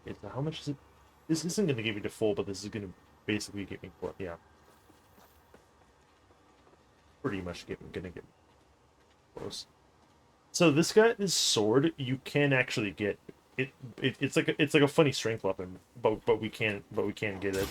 Okay, so how much is it? This isn't going to give me the full, but this is going to basically give me... Yeah. Pretty much gonna get close. So this guy's sword, you can actually get it. It's like a funny strength weapon, but we can't get it.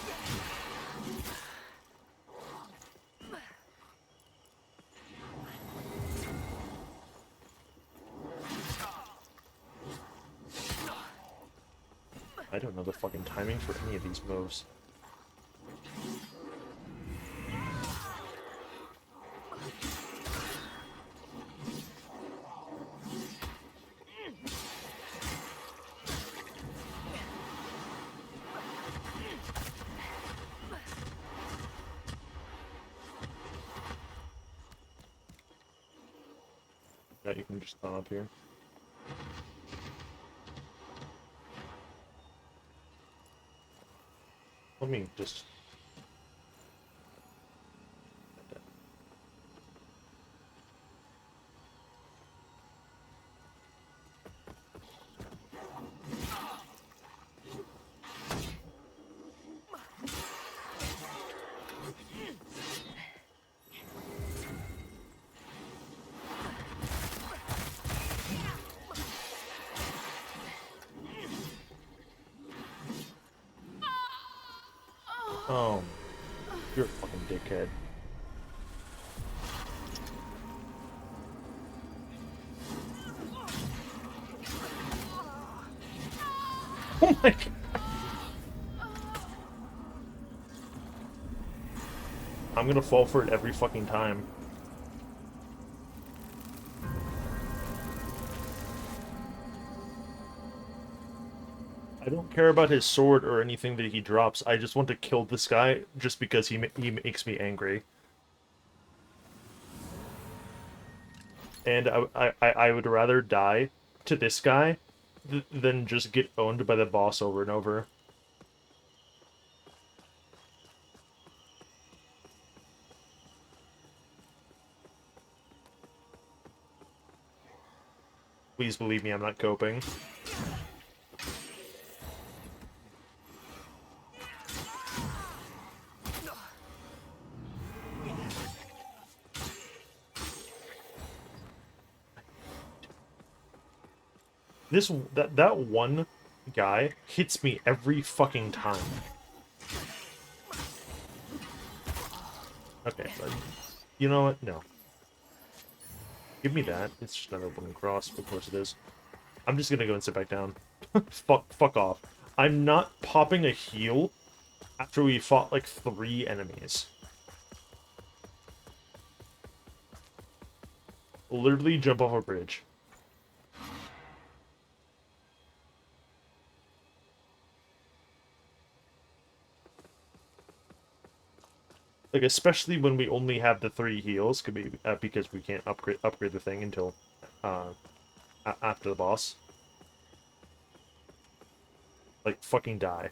I don't know the fucking timing for any of these moves. Yeah, you can just climb up here. Let me just... Oh, you're a fucking dickhead. Oh my god. I'm gonna fall for it every fucking time. I don't care about his sword or anything that he drops. I just want to kill this guy just because he makes me angry. And I would rather die to this guy than just get owned by the boss over and over. Please believe me, I'm not coping. That one guy hits me every fucking time. Okay, but you know what? No. Give me that. It's just another wooden cross. Of course it is. I'm just gonna go and sit back down. Fuck off. I'm not popping a heal after we fought like 3 enemies. Literally jump off a bridge. Like, especially when we only have the 3 heals, could be because we can't upgrade the thing until after the boss. Like, fucking die.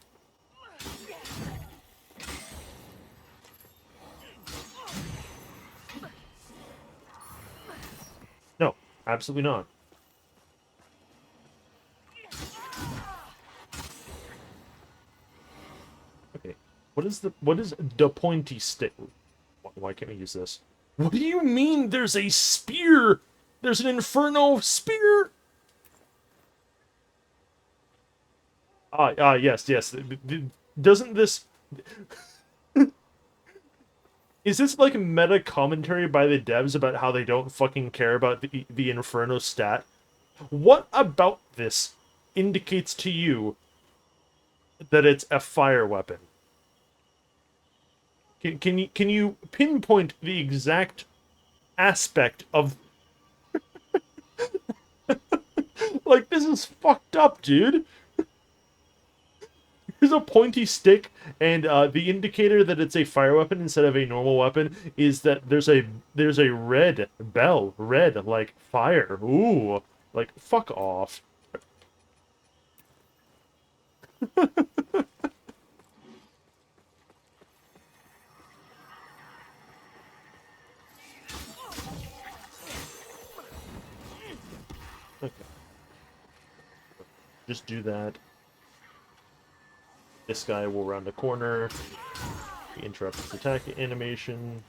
No, absolutely not. Okay, what is the pointy stick? Why can't we use this? What do you mean there's a spear? There's an inferno spear? Yes. Doesn't this... Is this like meta commentary by the devs about how they don't fucking care about the Inferno stat? What about this indicates to you that it's a fire weapon? Can you pinpoint the exact aspect of like this is fucked up, dude? There's a pointy stick, and the indicator that it's a fire weapon instead of a normal weapon is that there's a red bell, red like fire. Ooh, like fuck off. Okay, just do that. This guy will round the corner. He interrupts his attack animation.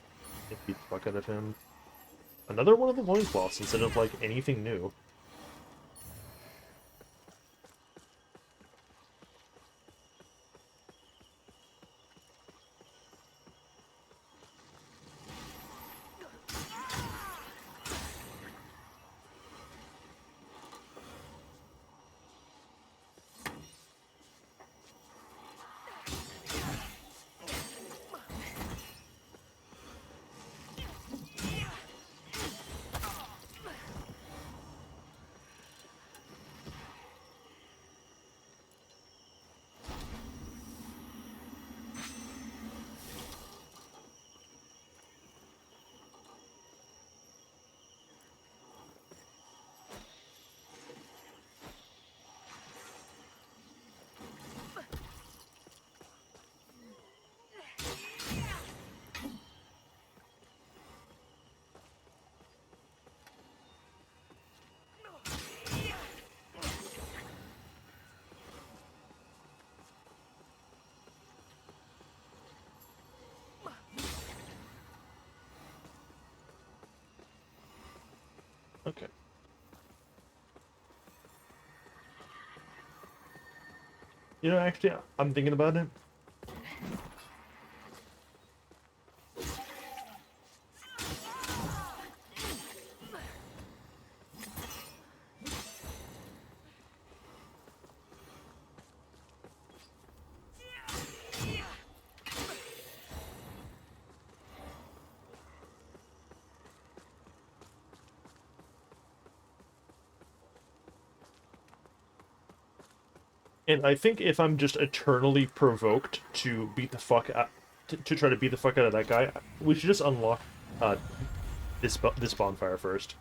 And beat the fuck out of him. Another one of the loincloths instead of like anything new. Okay. You know, actually, I'm thinking about it. And I think if I'm just eternally provoked to beat the fuck out, to try to beat the fuck out of that guy, we should just unlock uh, this bonfire first.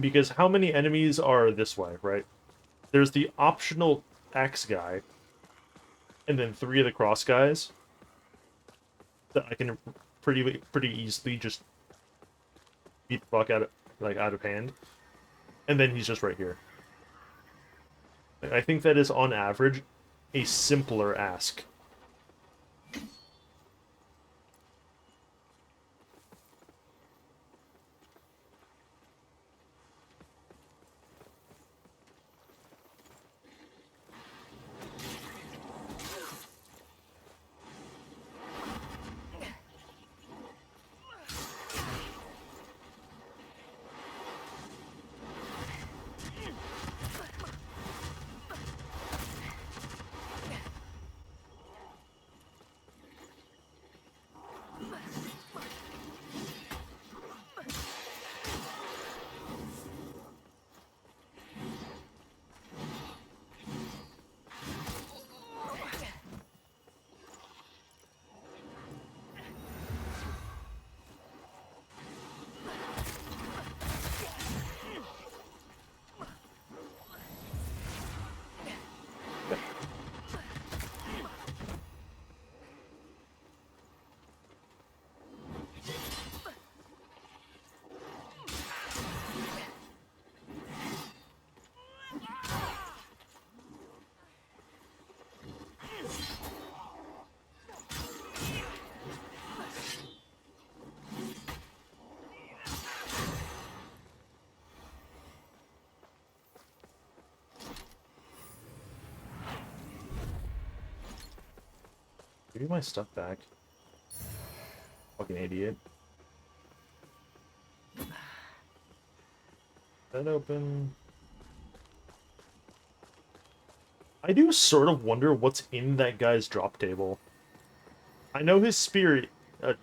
Because how many enemies are this way, right? There's the optional axe guy, and then 3 of the cross guys that I can pretty easily just beat the fuck out of, like, out of hand. And then he's just right here. I think that is, on average, a simpler ask. Give me my stuff back. Fucking idiot. That open. I do sort of wonder what's in that guy's drop table. I know his spear,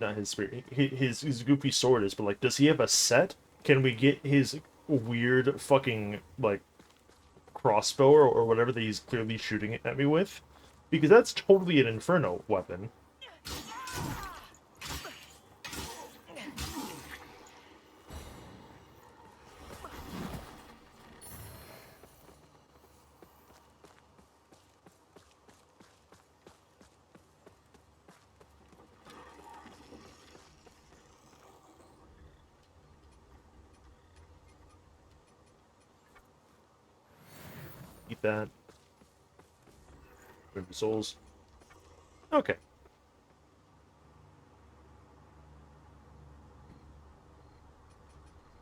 not his spear, his goofy sword is, but like, does he have a set? Can we get his weird fucking, like, crossbow or whatever that he's clearly shooting at me with? Because that's totally an Inferno weapon. Eat that. Bring the souls. Okay.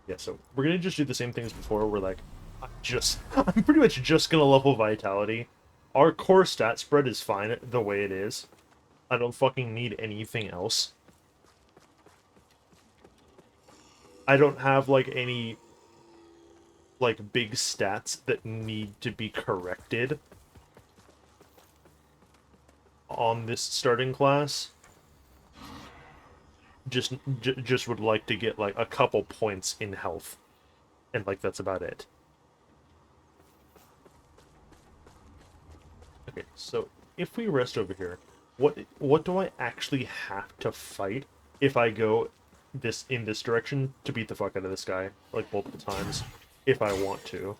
Yeah, so we're gonna just do the same thing as before. We're like, I'm pretty much just gonna level Vitality. Our core stat spread is fine the way it is. I don't fucking need anything else. I don't have, like, any, like, big stats that need to be corrected on this starting class. Just would like to get, like, a couple points in health. And, like, that's about it. Okay, so if we rest over here, what do I actually have to fight if I go in this direction to beat the fuck out of this guy, like, multiple times, if I want to?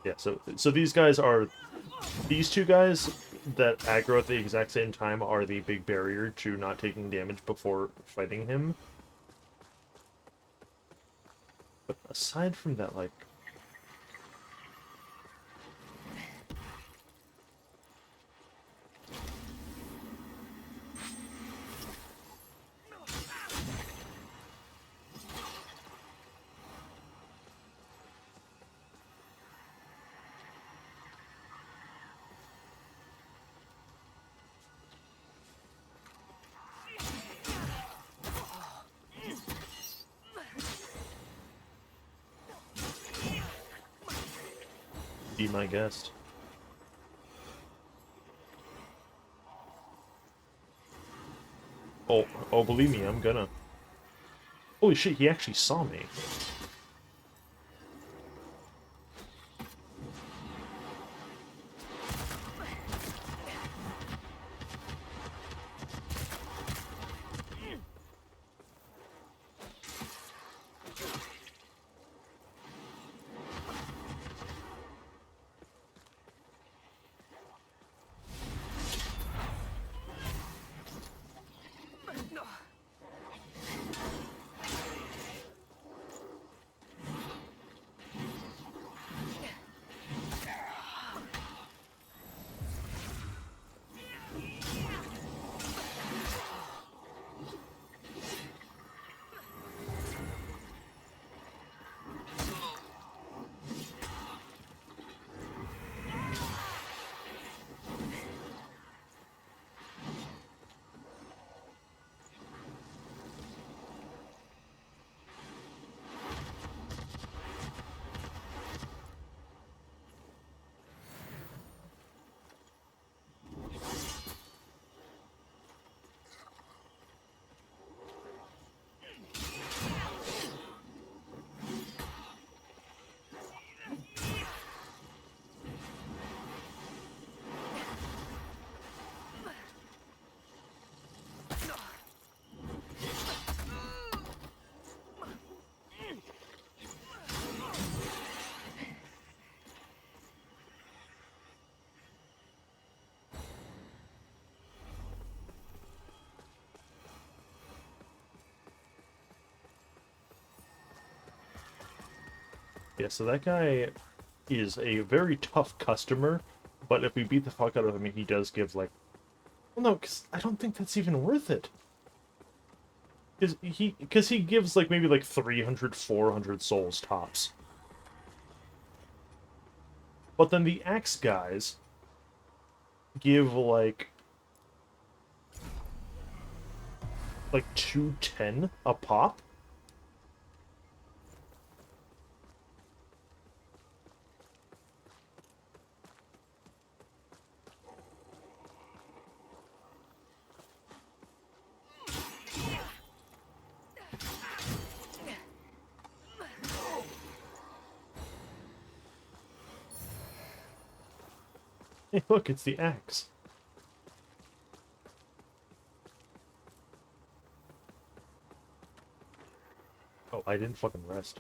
Yeah, so these guys are... These two guys that aggro at the exact same time are the big barrier to not taking damage before fighting him. But aside from that, like... Be my guest. Oh, believe me, I'm gonna. Holy shit, he actually saw me. Yeah, so that guy is a very tough customer, but if we beat the fuck out of him, he does give, like... Well, no, because I don't think that's even worth it. Because he gives like maybe like 300, 400 souls tops. But then the axe guys give like 210 a pop. Hey, look, it's the axe. Oh, I didn't fucking rest.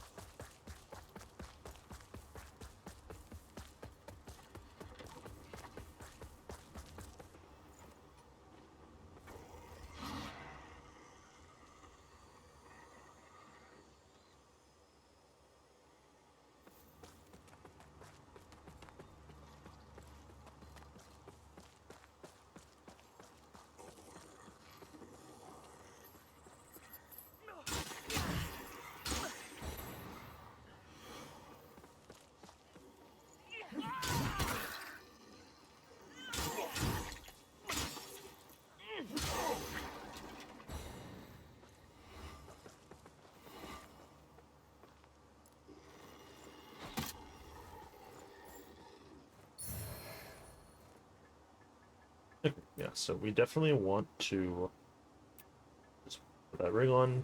Okay, yeah, so we definitely want to just put that ring on.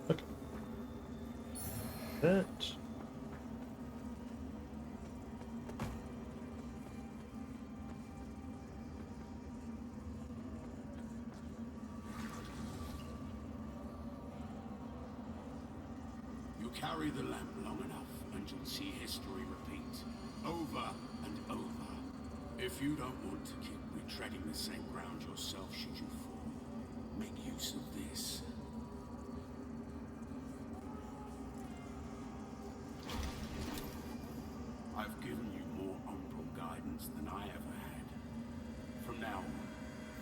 Okay. That. You carry the lamp long enough, and you'll see history repeat, over and over. If you don't want to keep retreading the same ground yourself should you fall, make use of this. I've given you more umbral guidance than I ever had. From now on,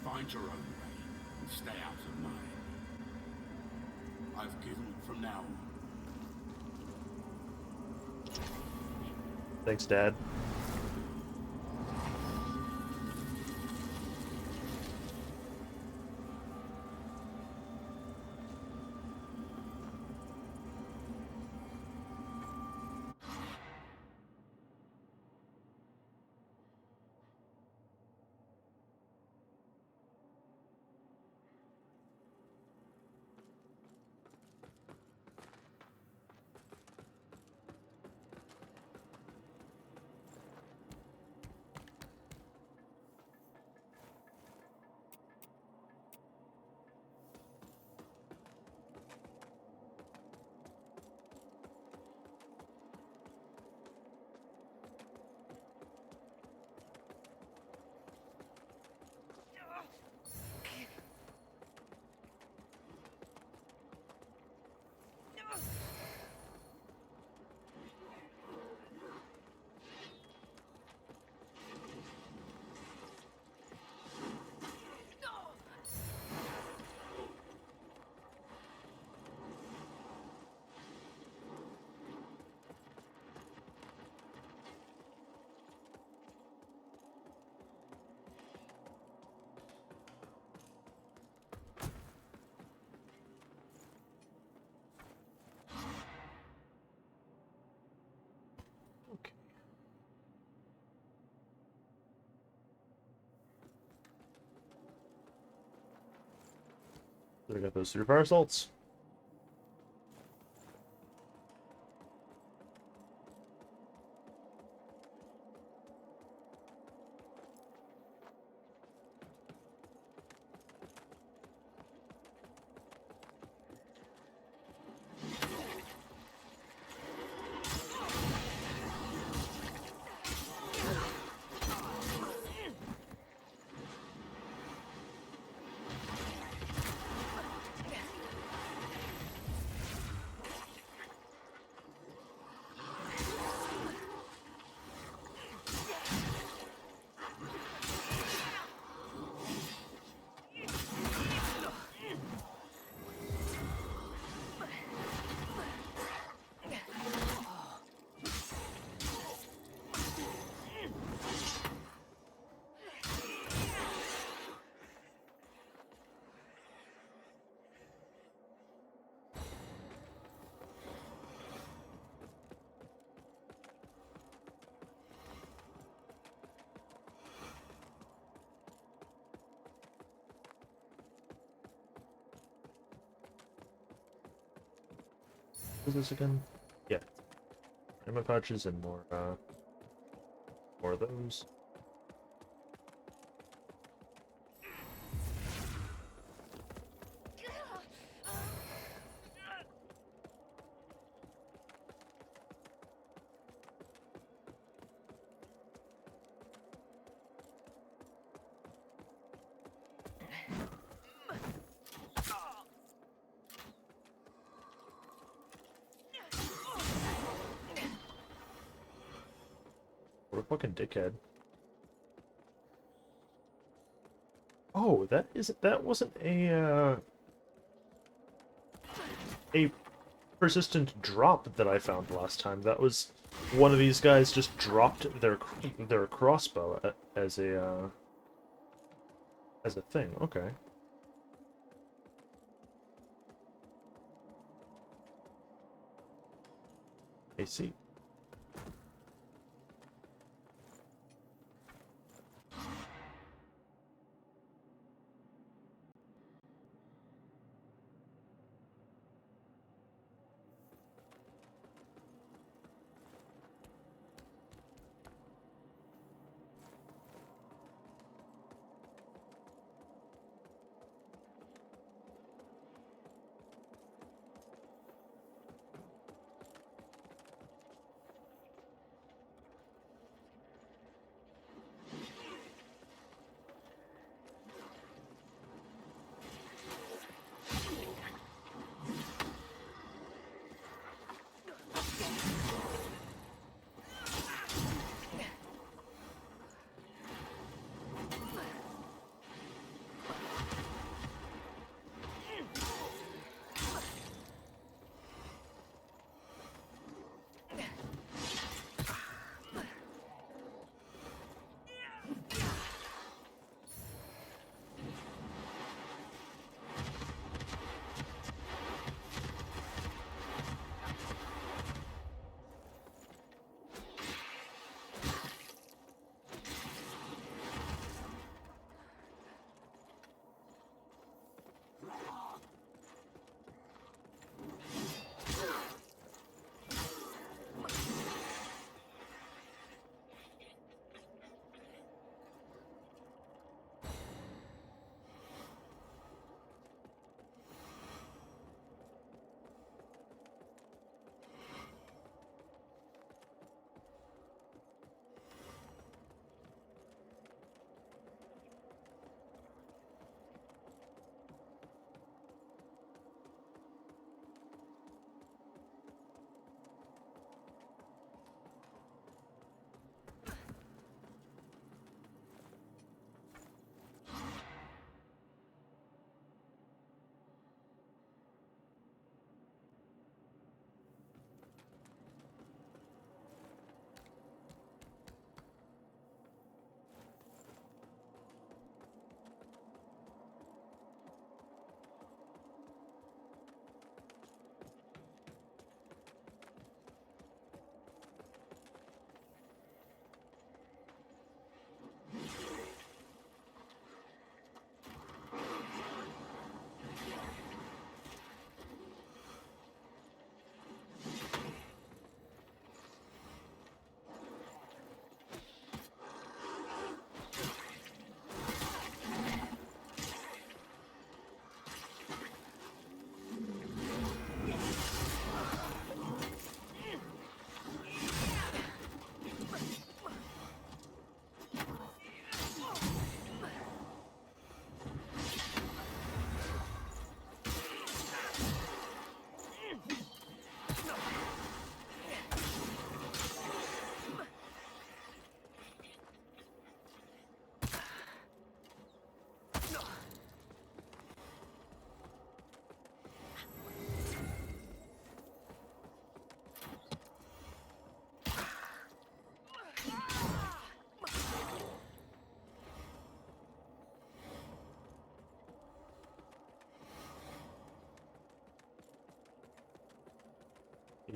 find your own way, and stay out of mine. I've given from now on, Thanks, Dad. Okay. So we got those 3 fire assaults. What is this again? Yeah. Ammo pouches and more of those. What a fucking dickhead. Oh, that wasn't a persistent drop that I found last time. That was one of these guys just dropped their crossbow as a thing. Okay. I see.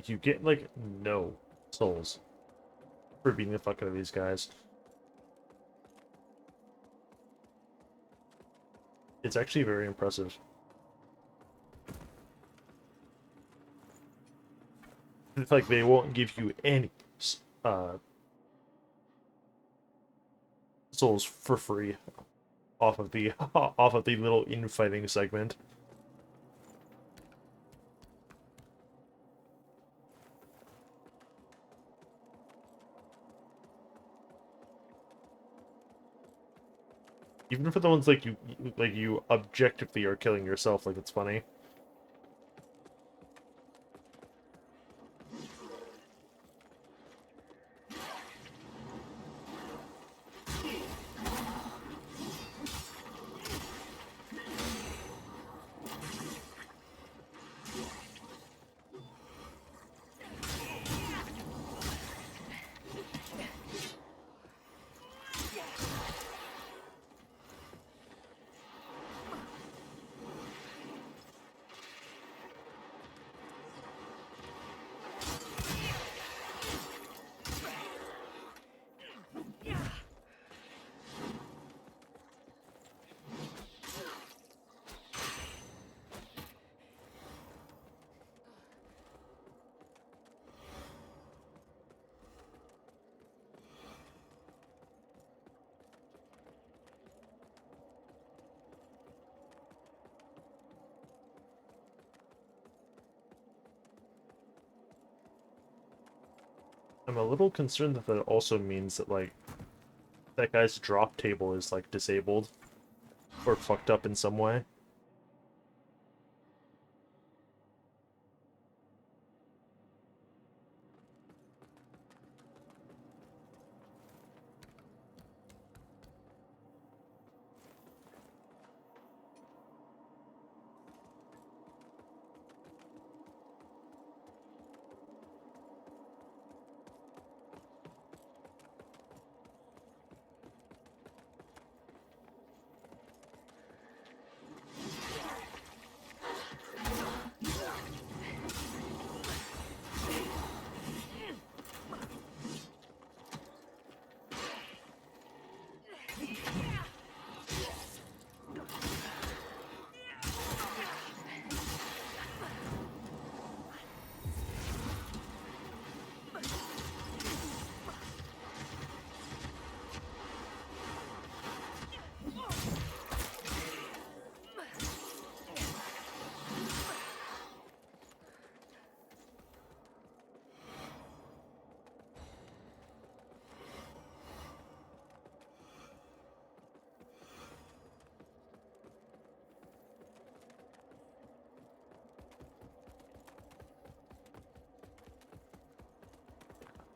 You get, like, no souls for beating the fuck out of these guys. It's actually very impressive. It's like they won't give you any uh, souls for free off of the off of the little infighting segment. Even for the ones like you objectively are killing yourself, like it's funny. I'm a little concerned that that also means that, like, that guy's drop table is, like, disabled or fucked up in some way.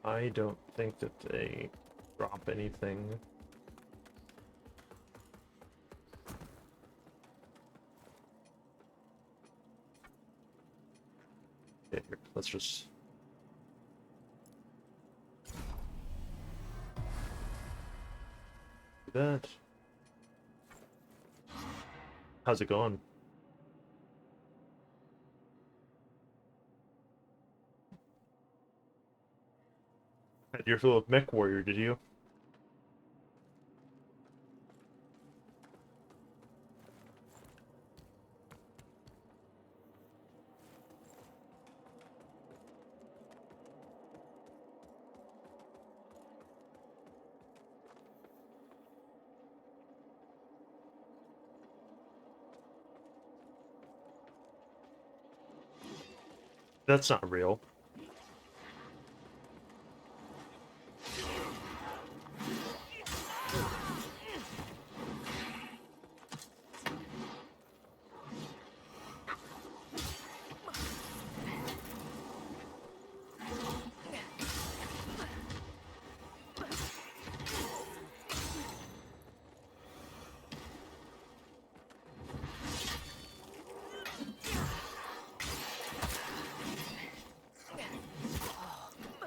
I don't think that they drop anything. Okay, here, let's just... do that. How's it going? Had your fill of Mech Warrior, did you? That's not real.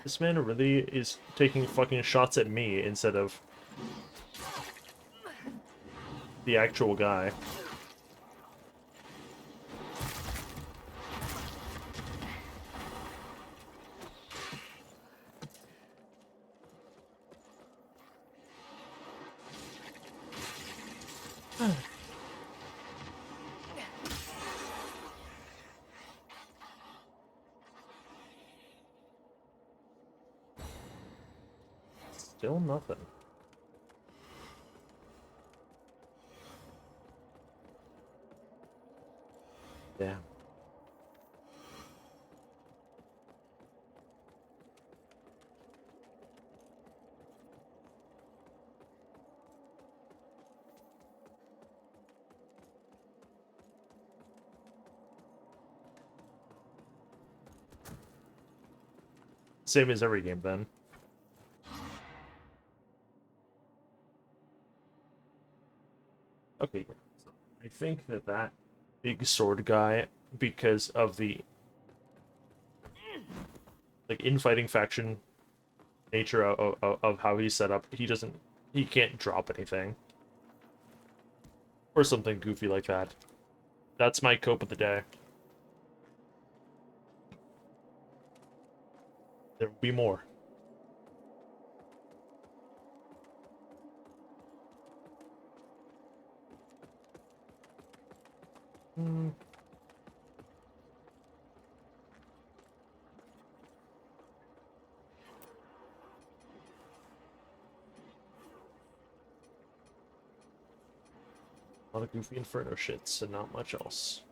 This man really is taking fucking shots at me instead of the actual guy. Still nothing. Damn. Same as every game, then. Okay, so I think that big sword guy, because of the like infighting faction nature of how he's set up, he can't drop anything or something goofy like that. That's my cope of the day. There will be more. Hmm. A lot of goofy inferno shits and not much else.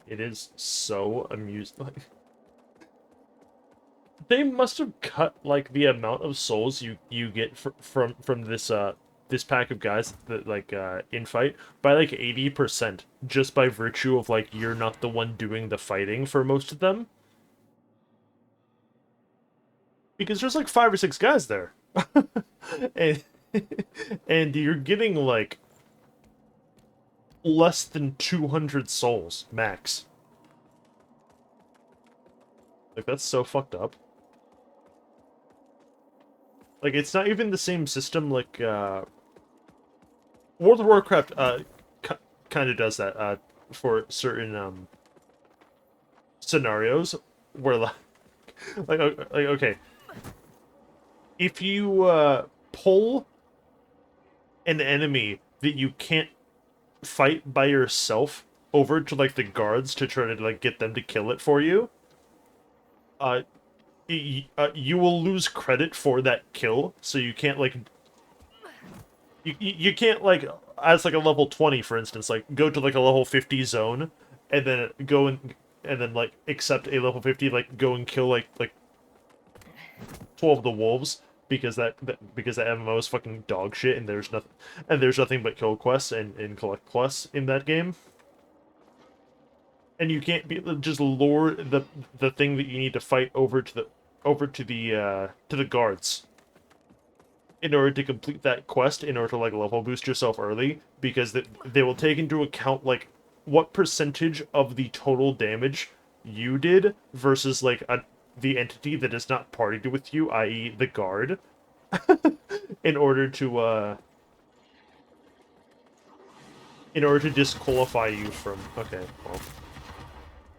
It is so amusing. They must have cut like the amount of souls you get from this pack of guys that like infight by like 80% just by virtue of like you're not the one doing the fighting for most of them. Because there's like 5 or 6 guys there. and and you're getting like less than 200 souls max. Like that's so fucked up. Like it's not even the same system like World of Warcraft kind of does that for certain scenarios where like okay, if you pull an enemy that you can't fight by yourself over to like the guards to try to like get them to kill it for you, uh you will lose credit for that kill, so you can't like you can't like as like a level 20 for instance like go to like a level 50 zone and then go and then like accept a level 50 like go and kill like 12 of the wolves because because that MMO is fucking dog shit and there's nothing but kill quests and collect quests in that game. And you can't just lure the thing that you need to fight over to the guards in order to complete that quest in order to like level boost yourself early because they will take into account like what percentage of the total damage you did versus like the entity that is not partied with you, i.e. the guard, in order to disqualify you from. Okay, well,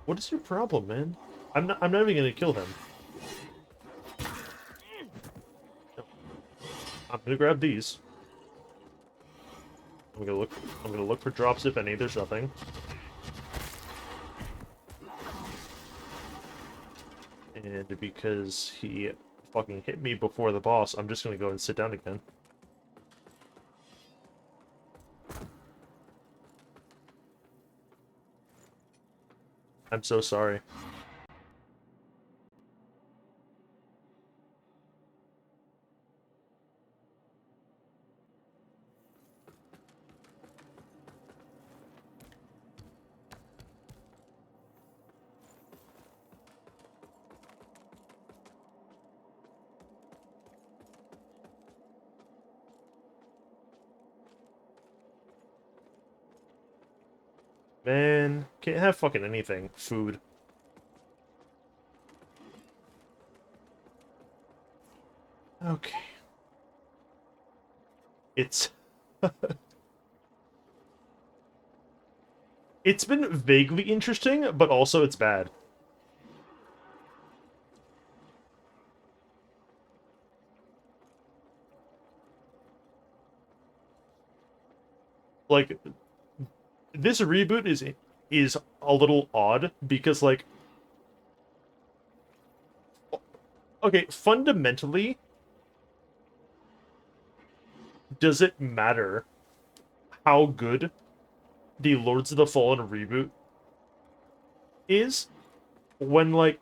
what is your problem, man? I'm not even gonna kill him. I'm gonna grab these. I'm gonna look. I'm gonna look for drops if any. There's nothing. And because he fucking hit me before the boss, I'm just gonna go and sit down again. I'm so sorry. Man, can't have fucking anything. Food. Okay. It's... it's been vaguely interesting, but also it's bad. Like, this reboot is a little odd, because, like... Okay, fundamentally, does it matter how good the Lords of the Fallen reboot is when, like,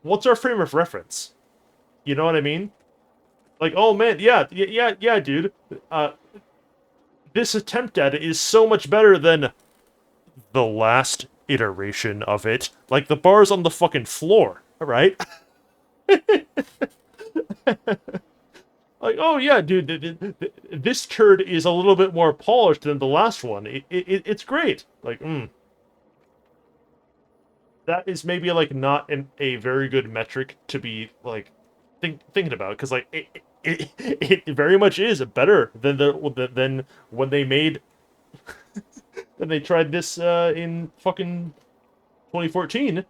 what's our frame of reference? You know what I mean? Like, oh man, yeah, dude. This attempt at it is so much better than the last iteration of it. Like, the bar's on the fucking floor, right? Like, oh yeah, dude, this turd is a little bit more polished than the last one. It's great. Like, that is maybe, like, not a very good metric to be, like, thinking about, because, like, it very much is better than than when they made when they tried this in fucking 2014.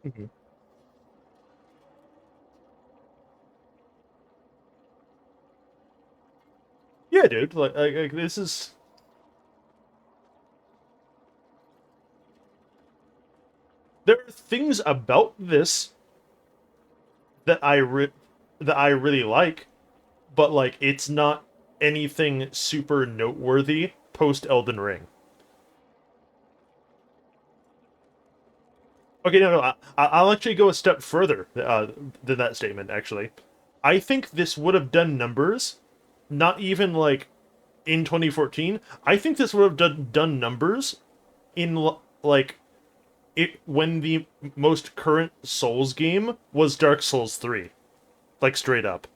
Mhm. Yeah, dude. Like, this is... there are things about this that that I really like, but, like, it's not anything super noteworthy post Elden Ring. Okay, no, I'll actually go a step further than that statement. Actually, I think this would have done numbers, not even like in 2014. I think this would have done numbers in like it when the most current Souls game was Dark Souls 3, like straight up.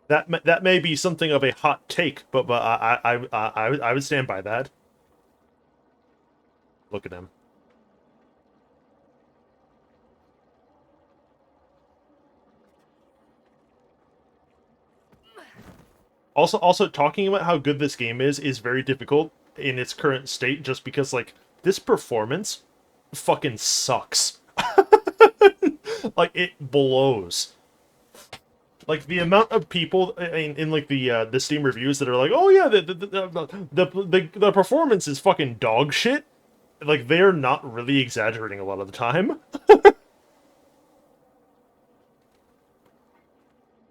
That may be something of a hot take, but I would stand by that. Look at him. Also, talking about how good this game is very difficult in its current state, just because, like, this performance fucking sucks. Like, it blows. Like, the amount of people in like the Steam reviews that are like, oh yeah, the performance is fucking dog shit. Like, they're not really exaggerating a lot of the time.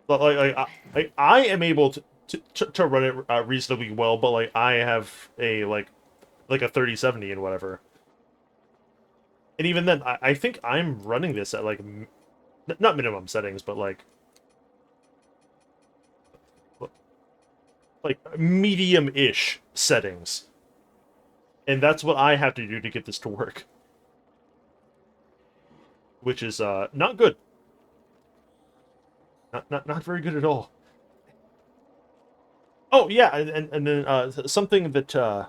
But I am able to run it reasonably well, but, like, I have a like a 3070 and whatever. And even then, I think I'm running this at, like, not minimum settings, but like medium-ish settings. And that's what I have to do to get this to work. Which is not good. Not very good at all. Oh yeah, and then something that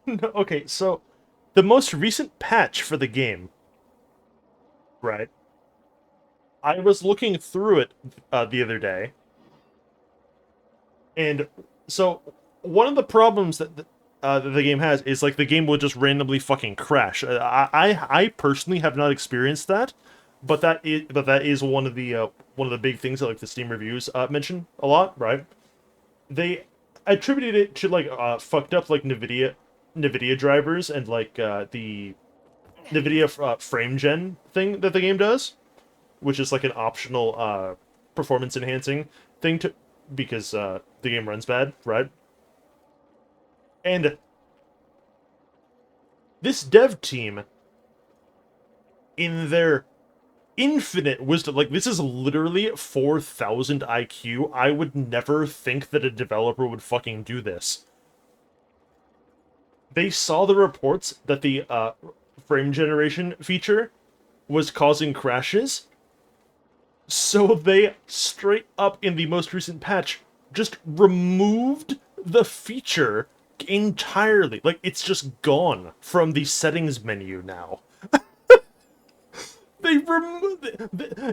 okay, so the most recent patch for the game, right? I was looking through it the other day, And so one of the problems that the game has is like the game will just randomly fucking crash. I personally have not experienced that, but that is one of the big things that like the Steam reviews mention a lot, right? They attributed it to like fucked up like NVIDIA drivers and like the NVIDIA frame gen thing that the game does, which is like an optional performance enhancing thing to because the game runs bad, right? And this dev team, in their infinite wisdom, like this is literally 4,000 IQ. I would never think that a developer would fucking do this. They saw the reports that the frame generation feature was causing crashes, so they straight up in the most recent patch just removed the feature entirely. Like it's just gone from the settings menu now. They removed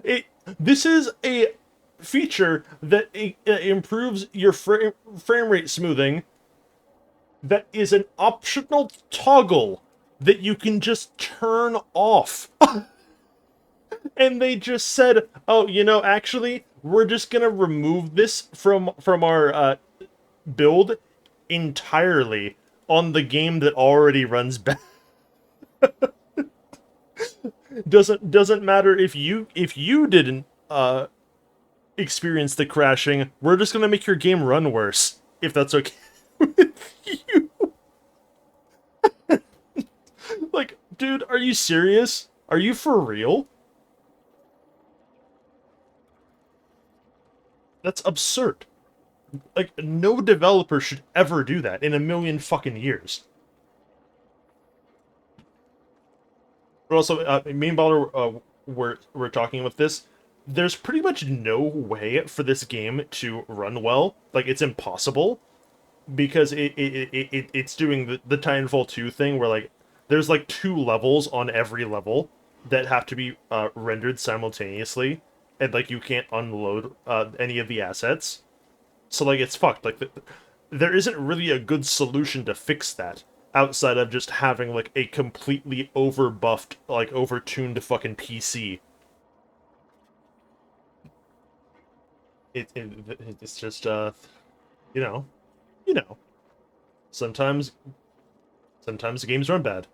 it. This is a feature that improves your frame rate smoothing. That is an optional toggle that you can just turn off. And they just said, "Oh, actually, we're just gonna remove this from our build entirely on the game that already runs bad." Doesn't matter if you didn't experience the crashing. We're just gonna make your game run worse if that's okay with you. Like, dude, are you serious? Are you for real? That's absurd. Like, no developer should ever do that in a million fucking years. But also, me and Baller we're talking with this. There's pretty much no way for this game to run well. Like, it's impossible because it's doing the Titanfall 2 thing where like there's like two levels on every level that have to be rendered simultaneously, and like you can't unload any of the assets. So like it's fucked. Like there isn't really a good solution to fix that outside of just having like a completely overbuffed, like overtuned fucking PC. It's just you know you know sometimes sometimes the games run bad.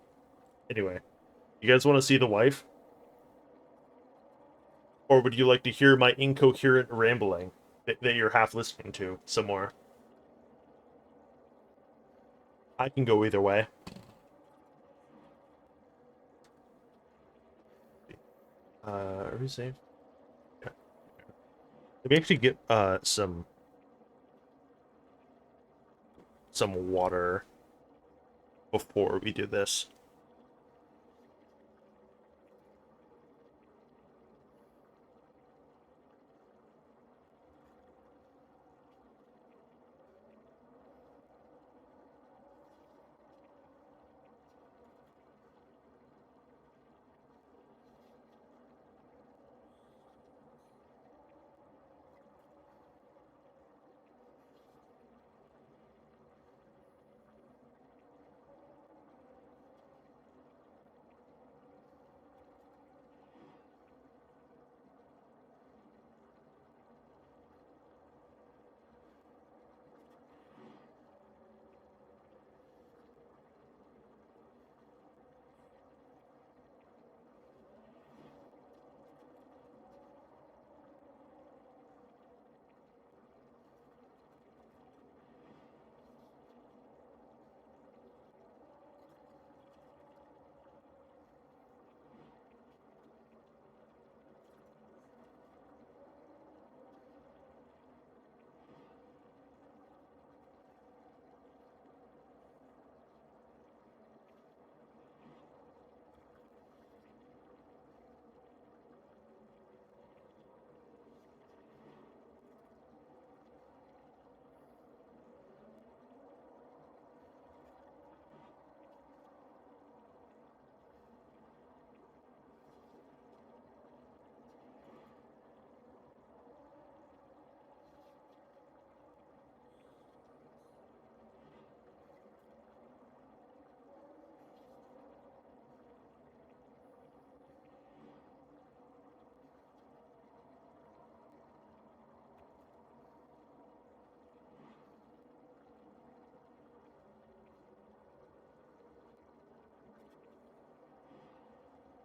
Anyway, you guys want to see the wife, or would you like to hear my incoherent rambling that you're half listening to some more? I can go either way. Are we safe? Yeah. Let me actually get some water before we do this.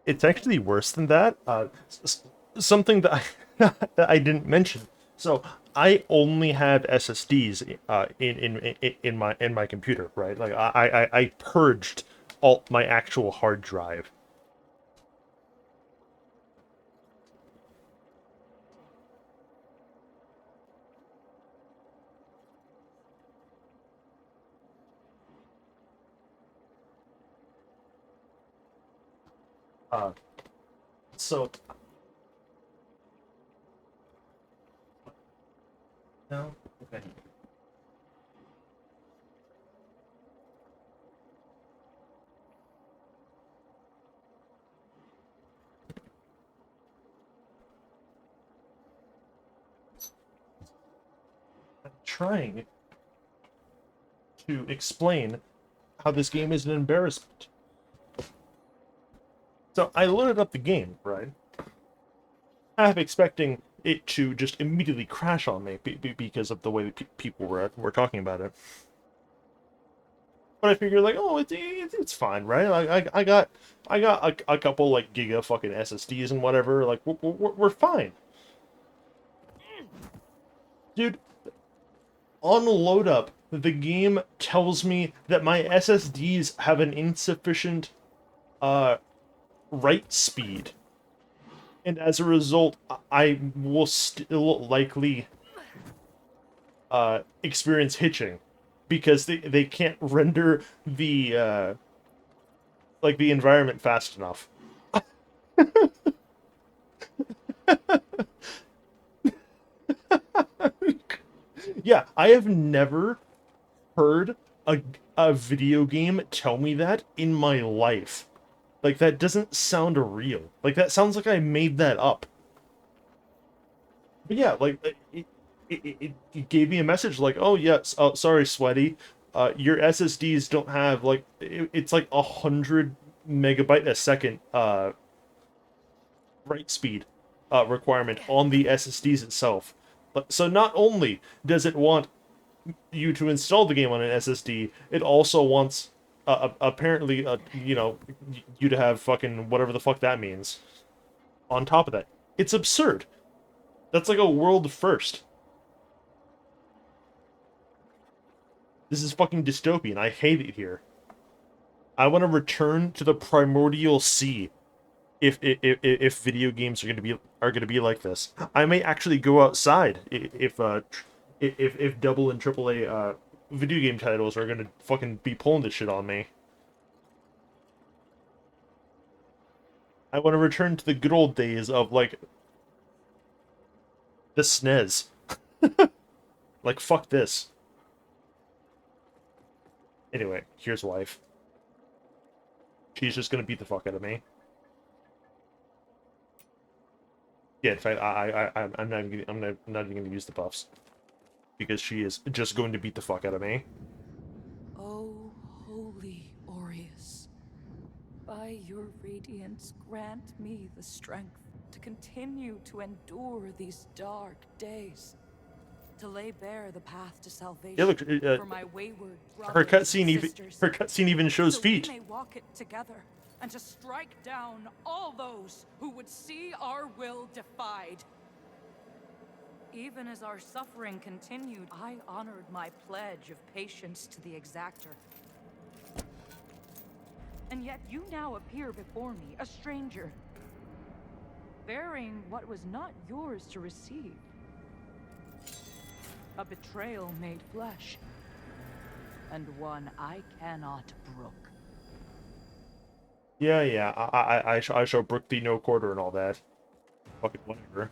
It's actually worse than that. Something that that I didn't mention. So I only have SSDs in my computer, right? Like I purged all my actual hard drive. Uh, so no, okay. I'm trying to explain how this game is an embarrassment. So I loaded up the game, right? Half expecting it to just immediately crash on me because of the way that people were talking about it. But I figured like, oh, it's fine, right? Like I got a couple like giga fucking SSDs and whatever. Like we're fine, dude. On load up, the game tells me that my SSDs have an insufficient write speed, and as a result, I will still likely experience hitching because they can't render the like the environment fast enough. Yeah, I have never heard a video game tell me that in my life. Like that doesn't sound real. Like that sounds like I made that up. But yeah, like it gave me a message like, "Oh yes, oh sorry, sweaty, your SSDs don't have like it's like 100 megabyte a second write speed requirement on the SSDs itself. So not only does it want you to install the game on an SSD, it also wants apparently you know you to have fucking whatever the fuck that means on top of that. It's absurd. That's like a world first. This is fucking dystopian. I hate it here. I want to return to the primordial sea. If video games are gonna be like this, I may actually go outside if double and triple A video game titles are gonna fucking be pulling this shit on me. I want to return to the good old days of like the SNES. Like fuck this. Anyway, here's wife. She's just gonna beat the fuck out of me. Yeah, in fact, I'm not even gonna use the buffs because she is just going to beat the fuck out of me. O holy Aureus, by your radiance grant me the strength to continue to endure these dark days, to lay bare the path to salvation Yeah, look, for my wayward her brothers and sisters. her cutscene even shows So feet. we may walk it together, and to strike down all those who would see our will defied. Even as our suffering continued, I honored my pledge of patience to the exactor. And yet you now appear before me, a stranger, bearing what was not yours to receive. A betrayal made flesh, and one I cannot brook. Yeah. I shall brook thee no quarter and all that. Fucking whatever.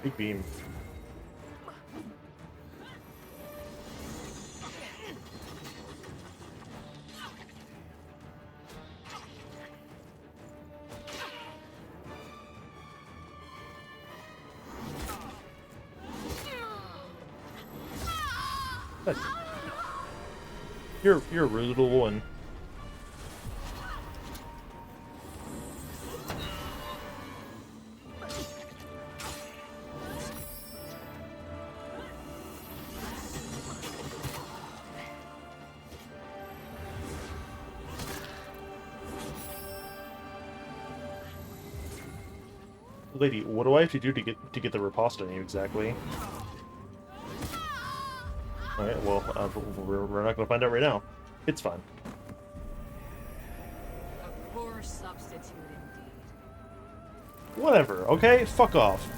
Big beam. You're a rude little one. Lady, what do I have to do to get the riposte on you exactly? Alright, well, we're not gonna find out right now. It's fine. A poor substitute indeed. Whatever, okay? Fuck off.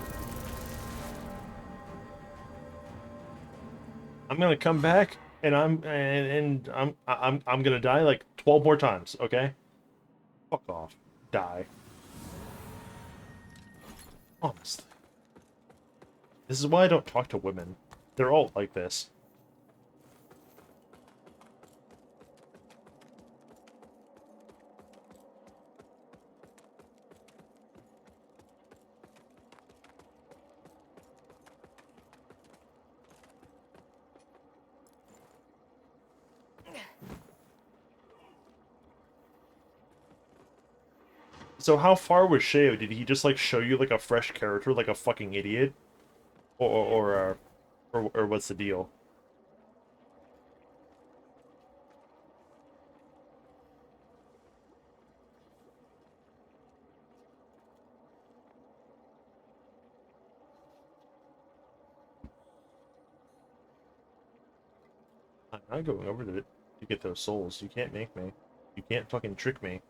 I'm gonna come back and I'm gonna die like 12 more times, okay? Fuck off. Die. Honestly. This is why I don't talk to women. They're all like this. So how far was Sheo? Did he just like show you like a fresh character like a fucking idiot? Or what's the deal? I'm not going over to get those souls. You can't make me. You can't fucking trick me.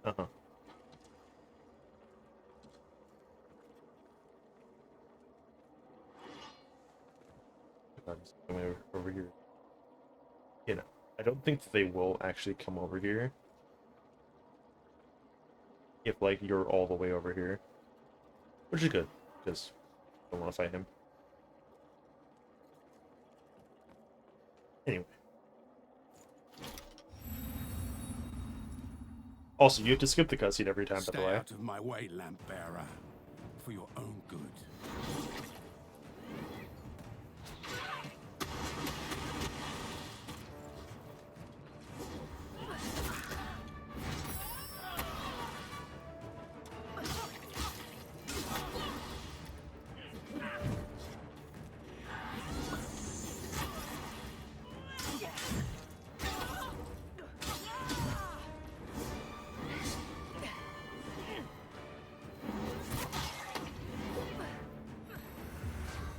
Uh-huh. I'm just coming over here. You know, I don't think that they will actually come over here. If, like, you're all the way over here. Which is good, because I don't want to fight him. Anyway. Also, you have to skip the cutscene every time, by the Stay way. out of my way, lamp bearer, for your own good.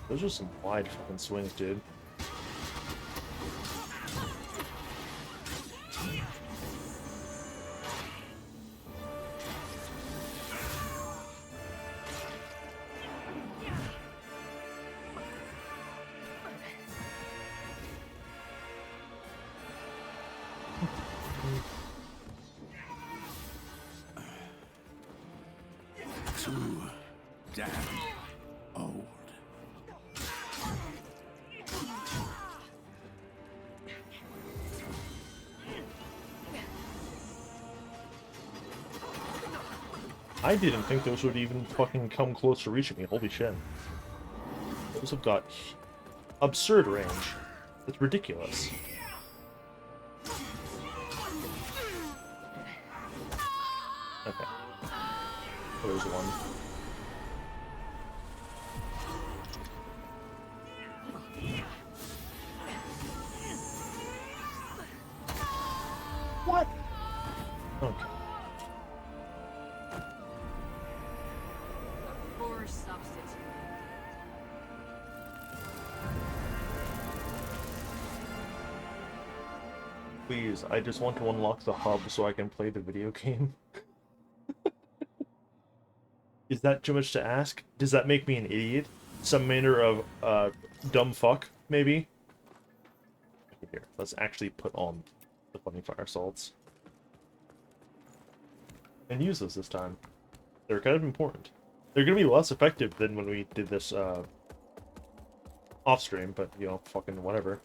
Those are some wide fucking swings, dude. Too damn old. I didn't think those would even fucking come close to reaching me. Holy shit. Those have got absurd range. It's ridiculous. Okay. Oh, there's one. What? Okay. A poor substitute. Please, I just want to unlock the hub so I can play the video game. Is that too much to ask? Does that make me an idiot? Some manner of, dumb fuck, maybe? Here, let's actually put on the fucking fire salts. And use those this time. They're kind of important. They're gonna be less effective than when we did this, off-stream, but, you know, fucking whatever.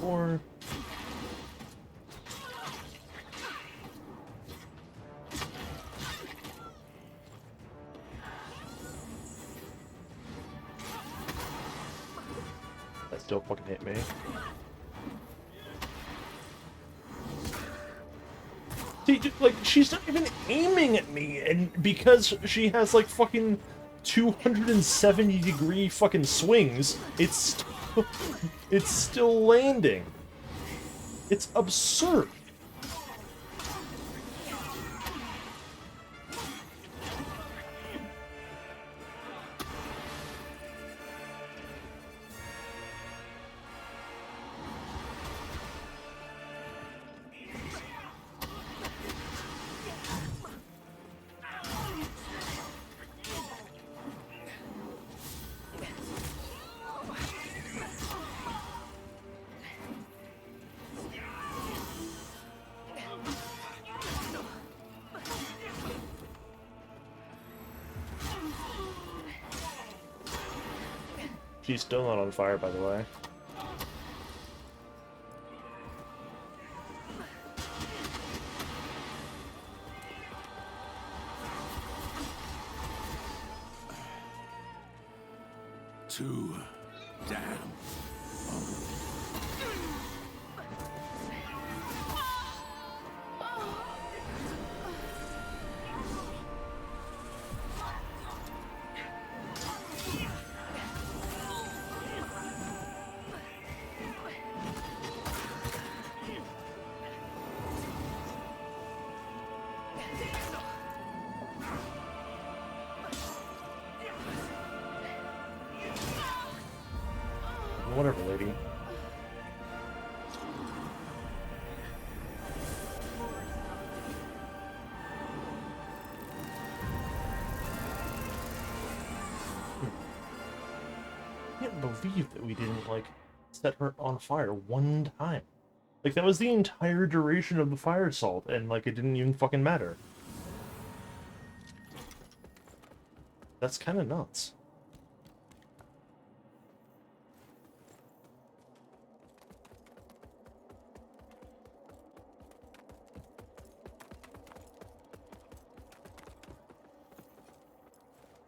Or... That still fucking hit me. See, like, she's not even aiming at me, and because she has, like, fucking 270-degree fucking swings, it's still landing. It's absurd. She's still not on fire, by the way. Too damn. Whatever, lady. I can't believe that we didn't, like, set her on fire one time. Like, that was the entire duration of the fire assault, and, like, it didn't even fucking matter. That's kind of nuts.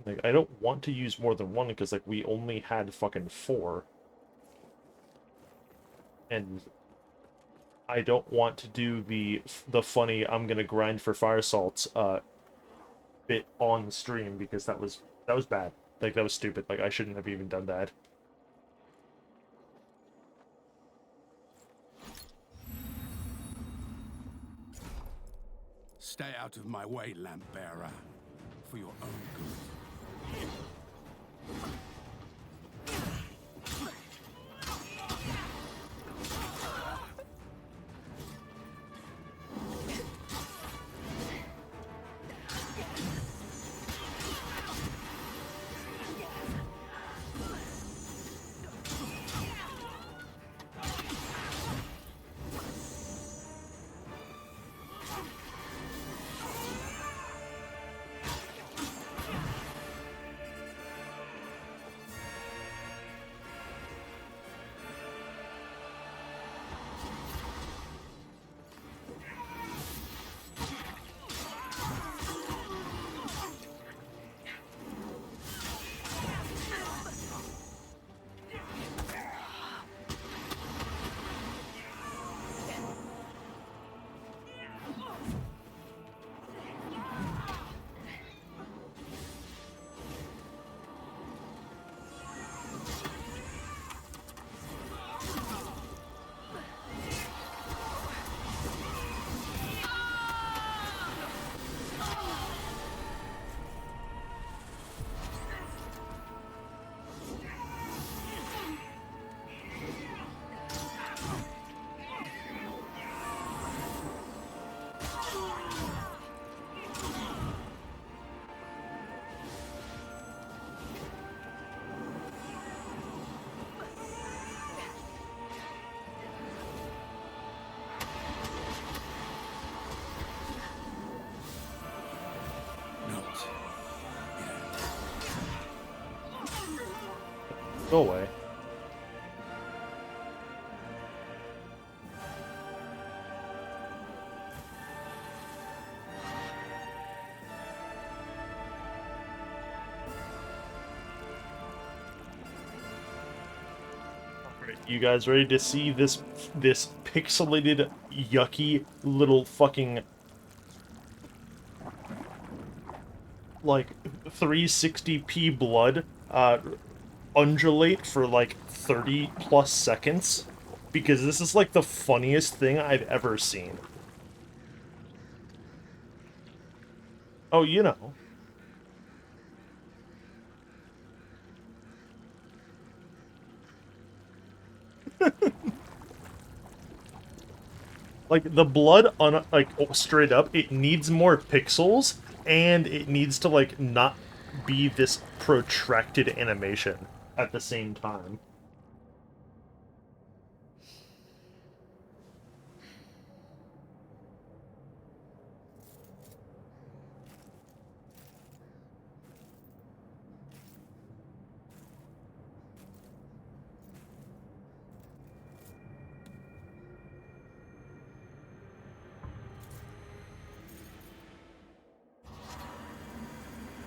Like, I don't want to use more than one because, like, we only had fucking 4. And I don't want to do the funny I'm gonna grind for fire salts bit on stream because that was bad. Like, that was stupid. Like, I shouldn't have even done that. Stay out of my way, lamp bearer, for your own good. Go away. You guys ready to see this pixelated, yucky little fucking like 360p blood undulate for like 30 plus seconds? Because this is like the funniest thing I've ever seen. Oh, you know. Like the blood on like straight up, it needs more pixels and it needs to like not be this protracted animation at the same time.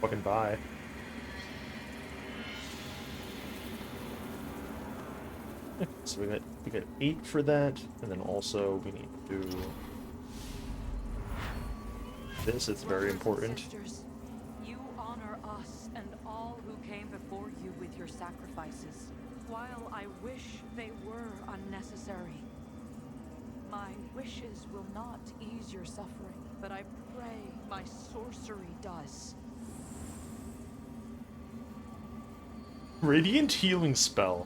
Fucking bye. So we got 8 for that, and then also we need to do this. It's very Brothers and important. sisters, you honor us and all who came before you with your sacrifices. While I wish they were unnecessary, my wishes will not ease your suffering, but I pray my sorcery does. Radiant healing spell.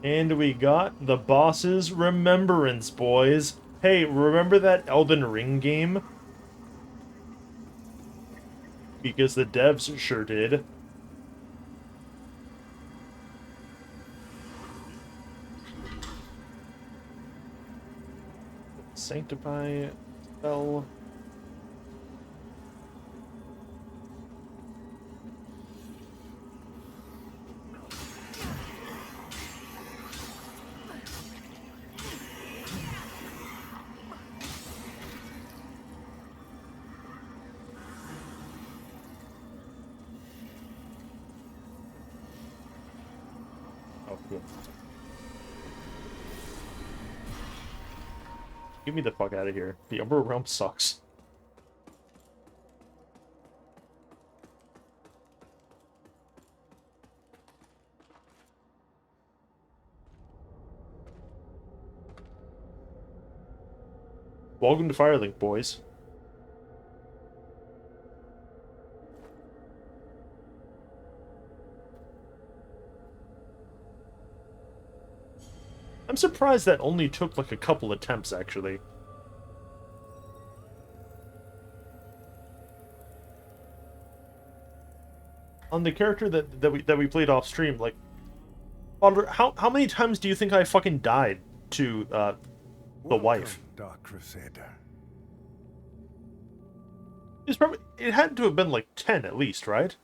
And we got the boss's remembrance, boys. Hey, remember that Elden Ring game? Because the devs sure did. Sanctify spell. Oh, cool. Get me the fuck out of here. The Umbral Realm sucks. Welcome to Firelink, boys. I'm surprised that only took like a couple attempts, actually. On the character that we played off stream, like, Oliver, how many times do you think I fucking died to the Welcome, wife? Dark Crusader. It had to have been like 10 at least, right?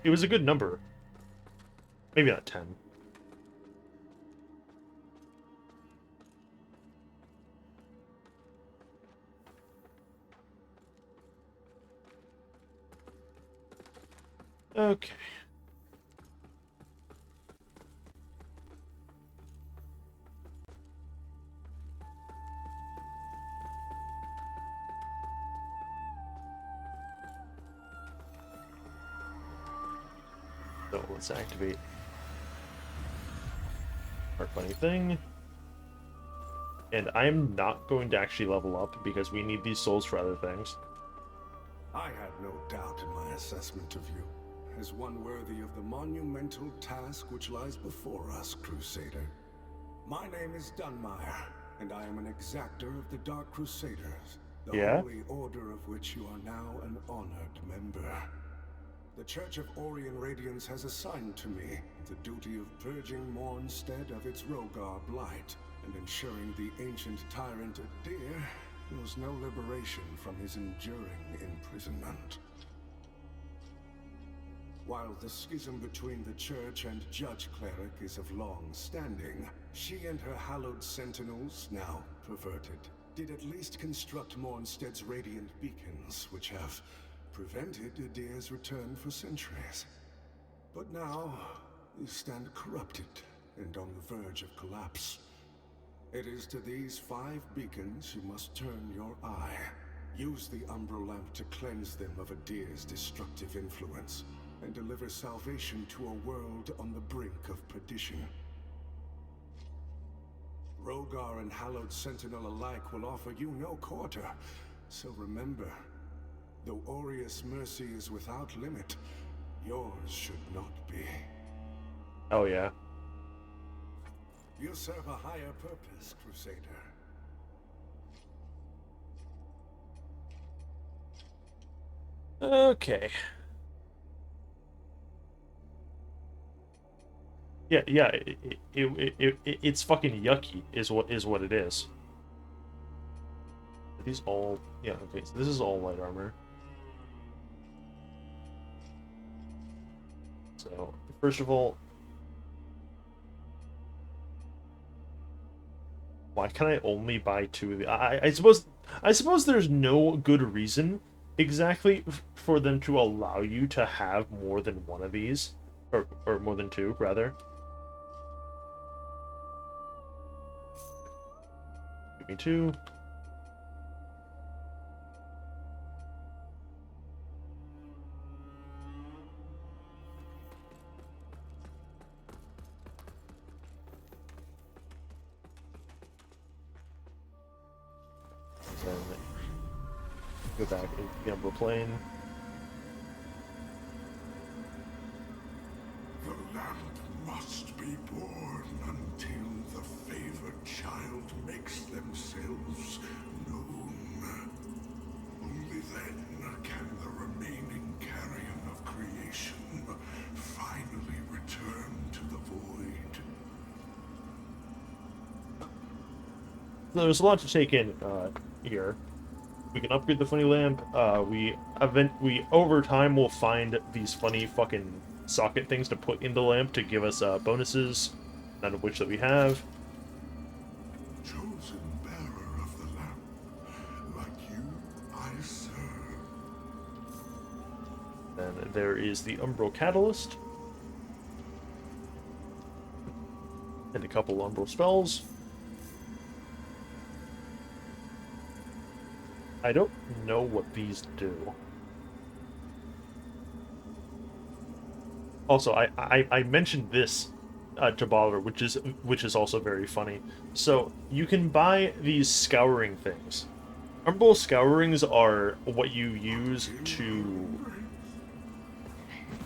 It was a good number. Maybe not 10. Okay. So let's activate our funny thing. And I'm not going to actually level up because we need these souls for other things. I had no doubt in my assessment of you as one worthy of the monumental task which lies before us, Crusader. My name is Dunmire, and I am an exactor of the Dark Crusaders, the Yeah? holy order of which you are now an honored member. The Church of Orien Radiance has assigned to me the duty of purging Mornstead of its Rogar blight, and ensuring the ancient tyrant Adir knows no liberation from his enduring imprisonment. While the schism between the Church and Judge Cleric is of long standing, she and her hallowed sentinels, now perverted, did at least construct Mornstead's radiant beacons, which have prevented Adir's return for centuries. But now, you stand corrupted and on the verge of collapse. It is to these 5 beacons you must turn your eye. Use the Umbral Lamp to cleanse them of Adir's destructive influence, and deliver salvation to a world on the brink of perdition. Rogar and Hallowed Sentinel alike will offer you no quarter, so remember, though Aureus' mercy is without limit, yours should not be. Oh yeah. You serve a higher purpose, Crusader. Okay. Yeah. It's fucking yucky, is what it is. Are these all? Yeah. Okay. So this is all light armor. So first of all, why can I only buy 2 of the? I suppose there's no good reason exactly for them to allow you to have more than one of these, or more than 2 rather. Give me 2. Then go back into the Umbral Plane. The lamp must be born until the favored child makes themselves known. Only then can the remaining carrion of creation finally return to the void. There's a lot to take in here. We can upgrade the funny lamp. We over time will find these funny fucking socket things to put in the lamp to give us bonuses, none of which that we have. Chosen bearer of the lamp, like you, I serve. Then there is the Umbral Catalyst, and a couple Umbral spells. I don't know what these do. Also, I mentioned this to Bolivar, which is also very funny. So you can buy these scouring things. Umbral scourings are what you use to.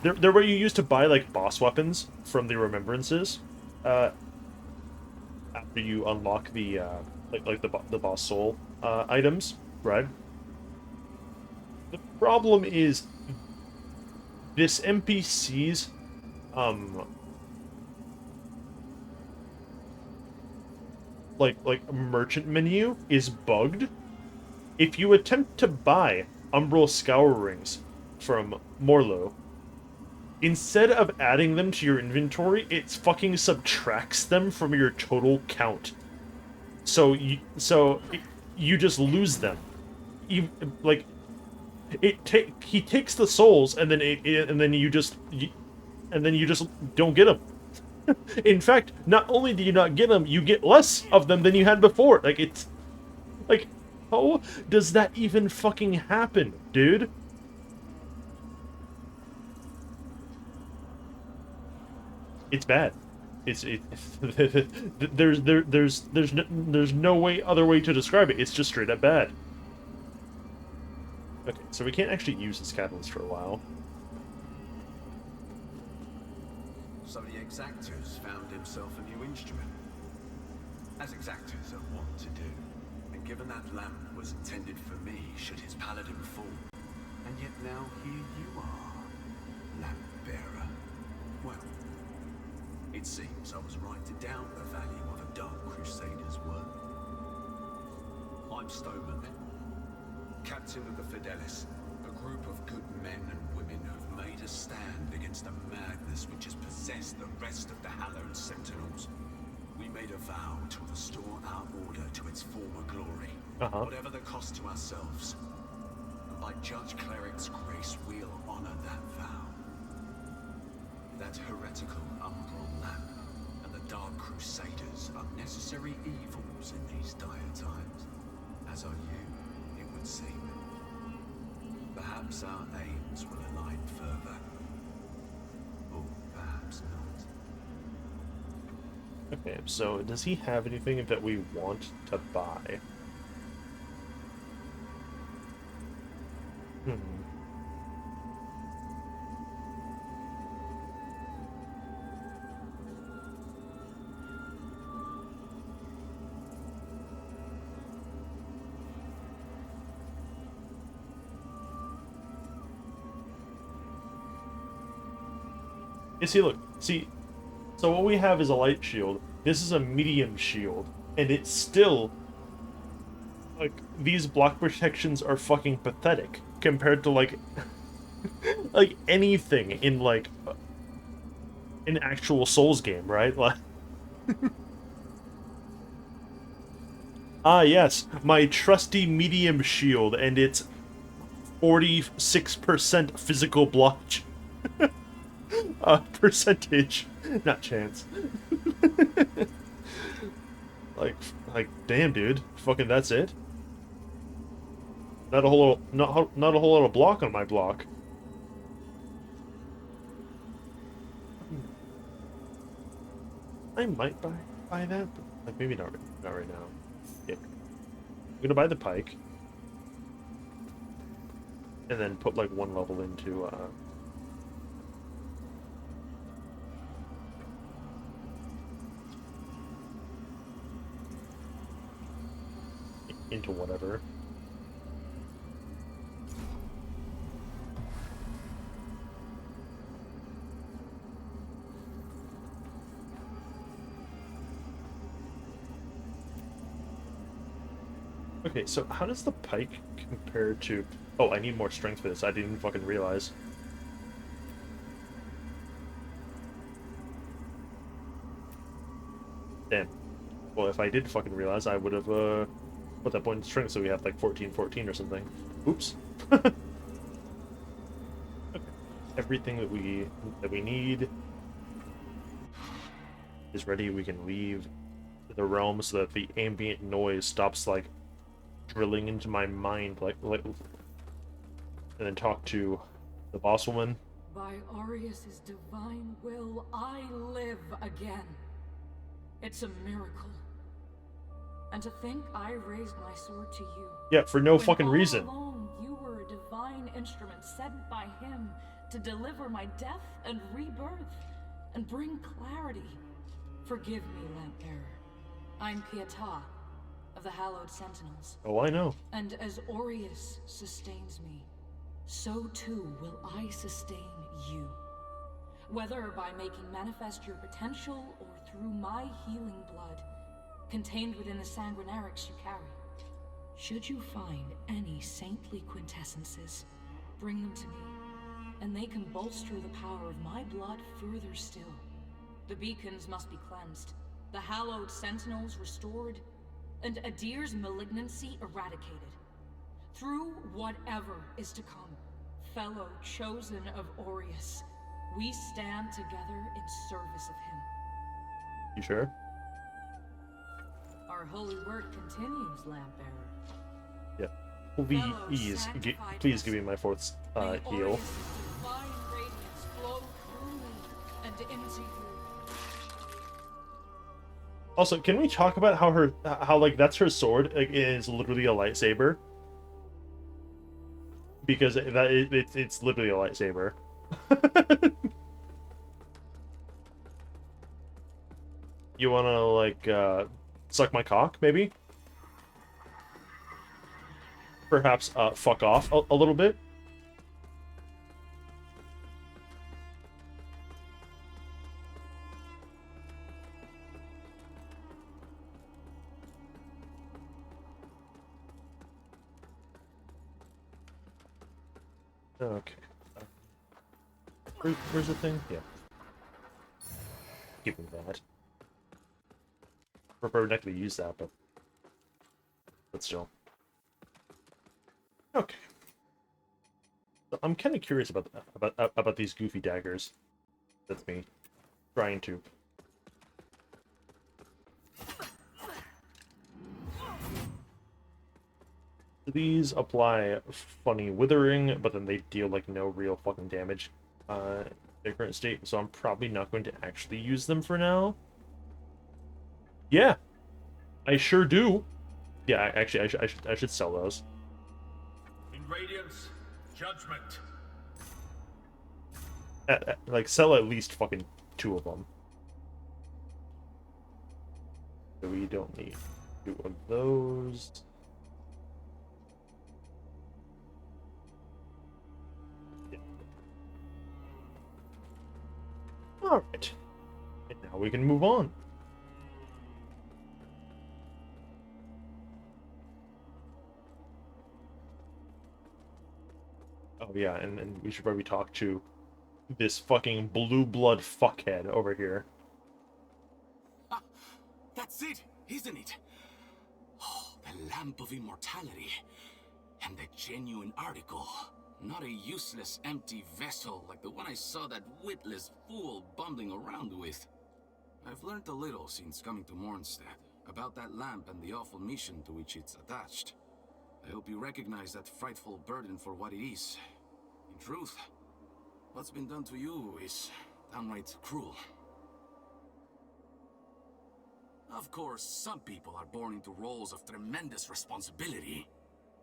They're what you use to buy like boss weapons from the remembrances. After you unlock the the boss soul items. Right. The problem is this NPC's like merchant menu is bugged. If you attempt to buy Umbral Scourings from Morlo, instead of adding them to your inventory, it fucking subtracts them from your total count. So you just lose them. Like he takes the souls and then you just don't get them. In fact, not only do you not get them, you get less of them than you had before. Like it's like, how does that even fucking happen, dude? It's bad. There's no other way to describe it. It's just straight up bad. Okay, so we can't actually use this catalyst for a while. So the Exactors found himself a new instrument, as Exactors are wont to do. And given that lamp was intended for me, should his paladin fall, and yet now here you are, lamp bearer. Well, it seems I was right to doubt the value of a Dark Crusader's work. I'm Stoneman, captain of the Fidelis, a group of good men and women who've made a stand against the madness which has possessed the rest of the Hallowed Sentinels. We made a vow to restore our order to its former glory. whatever the cost to ourselves. And by Judge Cleric's grace, we'll honor that vow. That heretical umbral lamp and the Dark Crusaders are necessary evils in these dire times, as are you, it would seem. Perhaps our aims will align further. Or perhaps not. Okay, so does he have anything that we want to buy? Hmm. You see, look, see, so what we have is a light shield. This is a medium shield, and it's still, like, these block protections are fucking pathetic compared to, like, like, anything in, like, an actual Souls game, right? Like, ah, yes, my trusty medium shield, and its 46% physical block percentage, not chance. like, damn, dude, fucking, that's it. Not a whole, not a whole lot of block on my block. I might buy that, but like maybe not right now. Yeah, I'm gonna buy the pike, and then put like one level into whatever. Okay, so how does the pike compare to... Oh, I need more strength for this. I didn't fucking realize. Damn. Well, if I did fucking realize, I would have put that point in strength so we have like 14-14 or something. Oops. Okay. Everything that we need is ready. We can leave the realm so that the ambient noise stops like drilling into my mind, like, and then talk to the boss woman. By Aureus' divine will, I live again. It's a miracle. And to think I raised my sword to you. Yeah, for no when fucking all reason. along you were a divine instrument sent by him to deliver my death and rebirth and bring clarity. Forgive me, Lampbearer. I'm Pietà of the Hallowed Sentinels. Oh, I know. And as Aureus sustains me, so too will I sustain you. Whether by making manifest your potential or through my healing blood, contained within the sanguinarics you carry. Should you find any saintly quintessences, bring them to me, and they can bolster the power of my blood further still. The beacons must be cleansed, the hallowed sentinels restored, and Adir's malignancy eradicated. Through whatever is to come, fellow chosen of Aureus, we stand together in service of him. You sure? Our holy work continues, Lampbearer. Yeah. Please, please give me my fourth heal. Divine radiance flow through me and into you. Also, can we talk about how like that's her sword, like, is literally a lightsaber? Because it's literally a lightsaber. You wanna like suck my cock, maybe? Perhaps fuck off a little bit. Okay. Where's the thing? Yeah. Give me that. Prefer not to use that, but still. Okay. So I'm kind of curious about these goofy daggers. That's me trying to. These apply funny withering, but then they deal like no real fucking damage in their current state, so I'm probably not going to actually use them for now. Yeah, I sure do. Yeah, actually, I should sell those. In Radiance, judgment. Like, sell at least fucking 2 of them. So we don't need 2 of those. Yeah. All right, and now we can move on. Oh yeah, and we should probably talk to this fucking blue blood fuckhead over here. Ah, that's it, isn't it? Oh, the Lamp of Immortality. And the genuine article. Not a useless, empty vessel like the one I saw that witless fool bumbling around with. I've learned a little since coming to Mornstead about that lamp and the awful mission to which it's attached. I hope you recognize that frightful burden for what it is. In truth, what's been done to you is downright cruel. Of course, some people are born into roles of tremendous responsibility.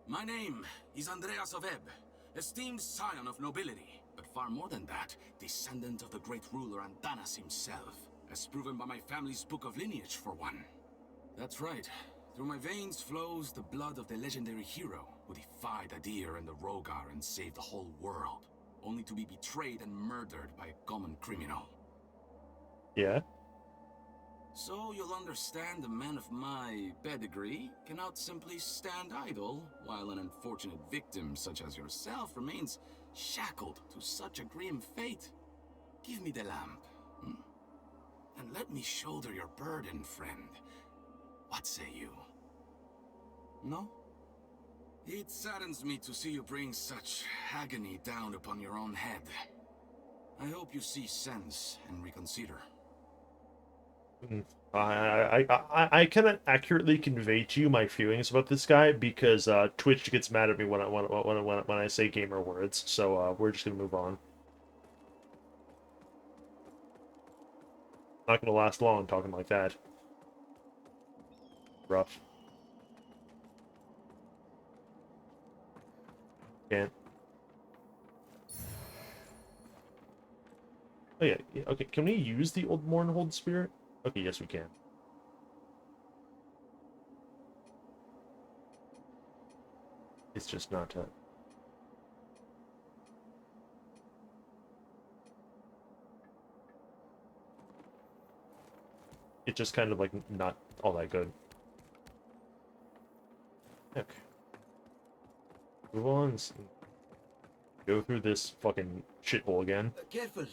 My name is Andreas of Ebb, esteemed scion of nobility, but far more than that, descendant of the great ruler Andanas himself, as proven by my family's book of lineage, for one. That's right. Through my veins flows the blood of the legendary hero who defied Adir and the Rogar and saved the whole world, only to be betrayed and murdered by a common criminal. Yeah. So you'll understand a man of my pedigree cannot simply stand idle while an unfortunate victim such as yourself remains shackled to such a grim fate. Give me the lamp, and let me shoulder your burden, friend. What say you? No? It saddens me to see you bring such agony down upon your own head. I hope you see sense and reconsider. I cannot accurately convey to you my feelings about this guy because Twitch gets mad at me when I say gamer words. So we're just gonna move on. Not gonna last long talking like that. Rough. Can't. Oh yeah. Okay. Can we use the old Mournhold spirit? Okay. Yes, we can. It's just not. It's just kind of like not all that good. Okay. Move on. Go through this fucking shithole again. Careful!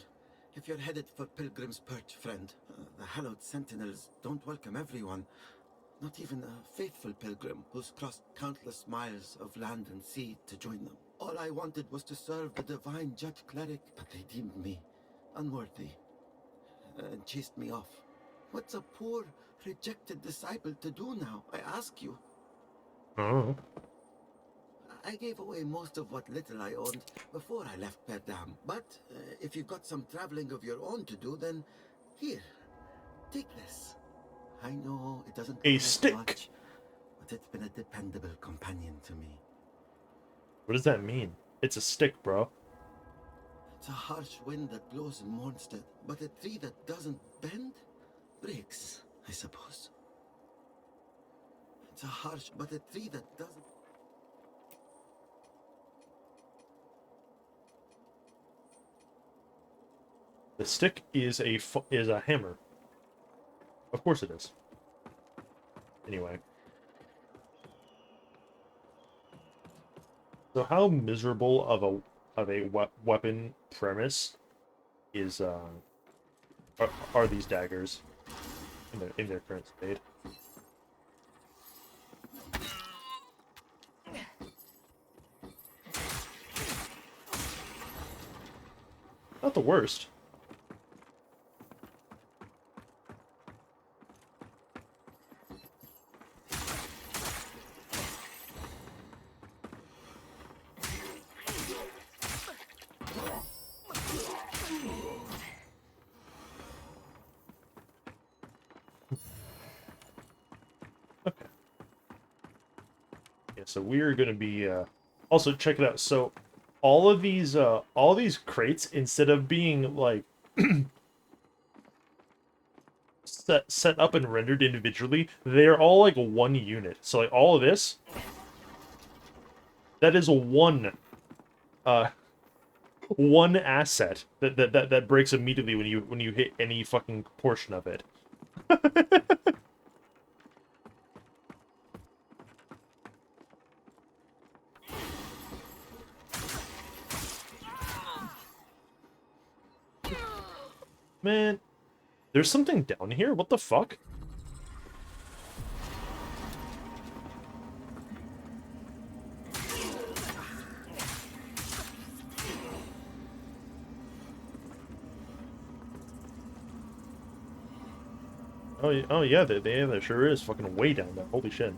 If you're headed for Pilgrim's Perch, friend. The hallowed sentinels don't welcome everyone. Not even a faithful pilgrim who's crossed countless miles of land and sea to join them. All I wanted was to serve the divine judge cleric, but they deemed me unworthy and chased me off. What's a poor, rejected disciple to do now, I ask you? Oh. I gave away most of what little I owned before I left Perdam, but if you've got some traveling of your own to do, then here, take this. I know it doesn't A cost stick. much, but it's been a dependable companion to me. What does that mean? It's a stick, bro. It's a harsh wind that blows in Mornstead, but a tree that doesn't bend breaks, I suppose. It's a harsh, but a tree that doesn't... The stick is a hammer. Of course it is. Anyway. So how miserable of a weapon premise is are these daggers in their current state? Not the worst. Okay. Yeah, so we're gonna be also check it out. So all of these crates, instead of being like set up and rendered individually, they're all like one unit. So like all of this, that is uh one asset that breaks immediately when you hit any fucking portion of it. Man, there's something down here? What the fuck? Oh yeah, there sure is fucking way down there. Holy shit.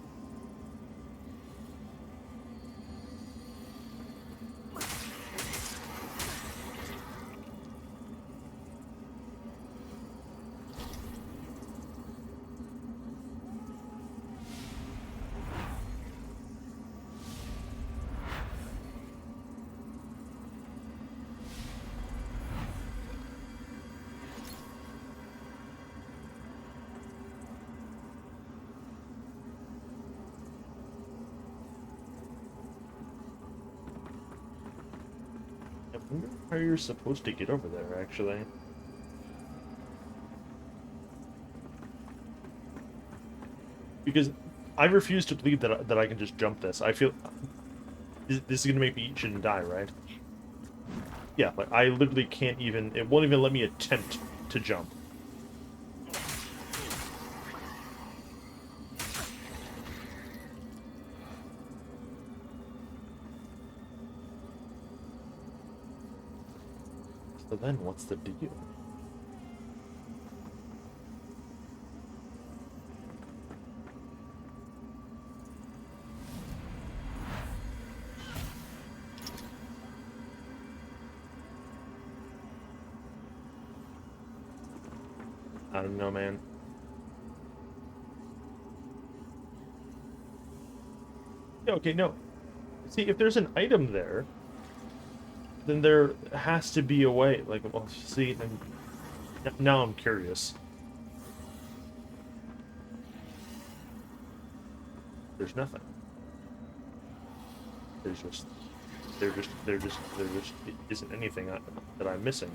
I wonder how you're supposed to get over there, actually. Because I refuse to believe that I can just jump this. I feel this is gonna make me eat shit and die, right? Yeah, like I literally can't even. It won't even let me attempt to jump. So then, what's the deal? I don't know, man. Yeah, okay, no. See, if there's an item there, then there has to be a way. Like, well, see, now I'm curious. There's nothing. There's just, there just isn't anything that I'm missing.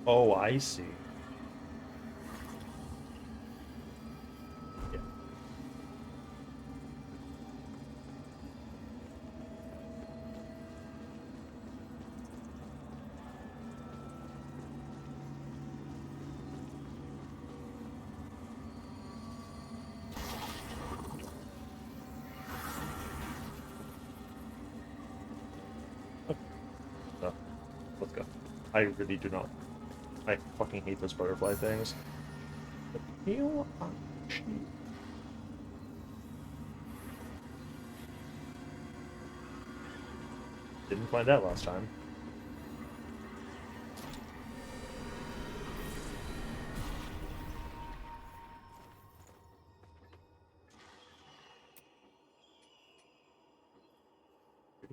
Oh, I see. Yeah. Okay. So, let's go. I really do not. I fucking hate those butterfly things. But heal on cheap. Didn't find that last time.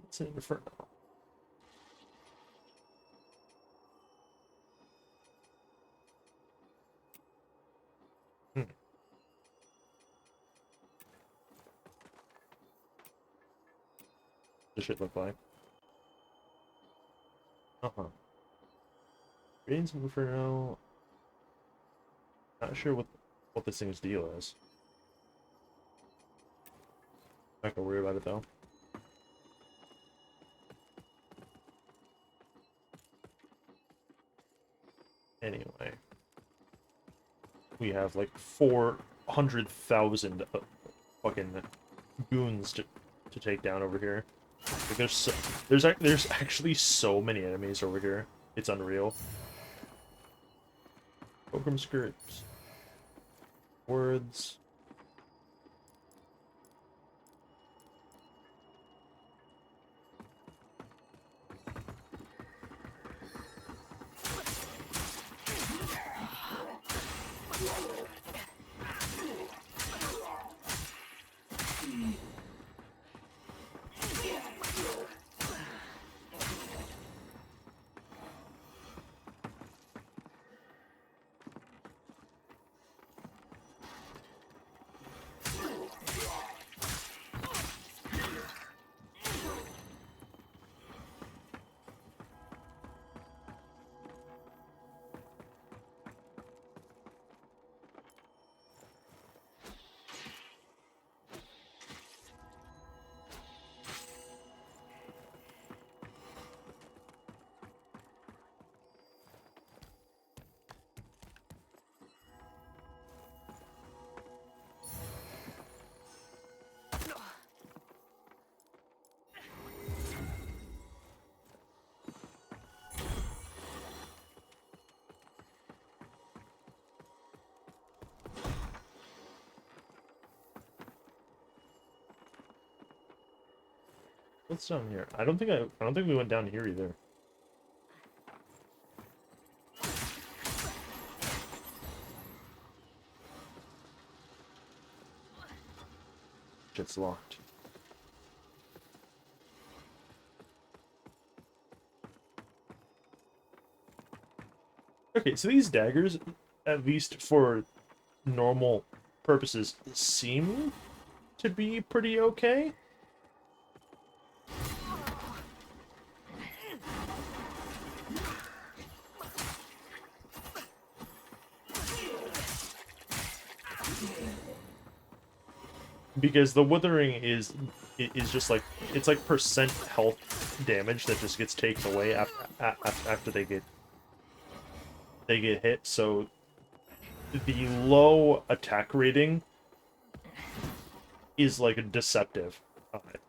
It's an inferno. Hmm. the shit look like. Uh-huh. Ratings for now. Not sure what this thing's deal is. Not gonna worry about it though. Anyway, we have like 400,000 fucking goons to take down over here. Like there's actually so many enemies over here. It's unreal. Program scripts. Words. What's down here? I don't think we went down here either. Shit's locked. Okay, so these daggers, at least for normal purposes, seem to be pretty okay. Because the withering is just like, it's like percent health damage that just gets taken away after they get hit. So the low attack rating is like deceptive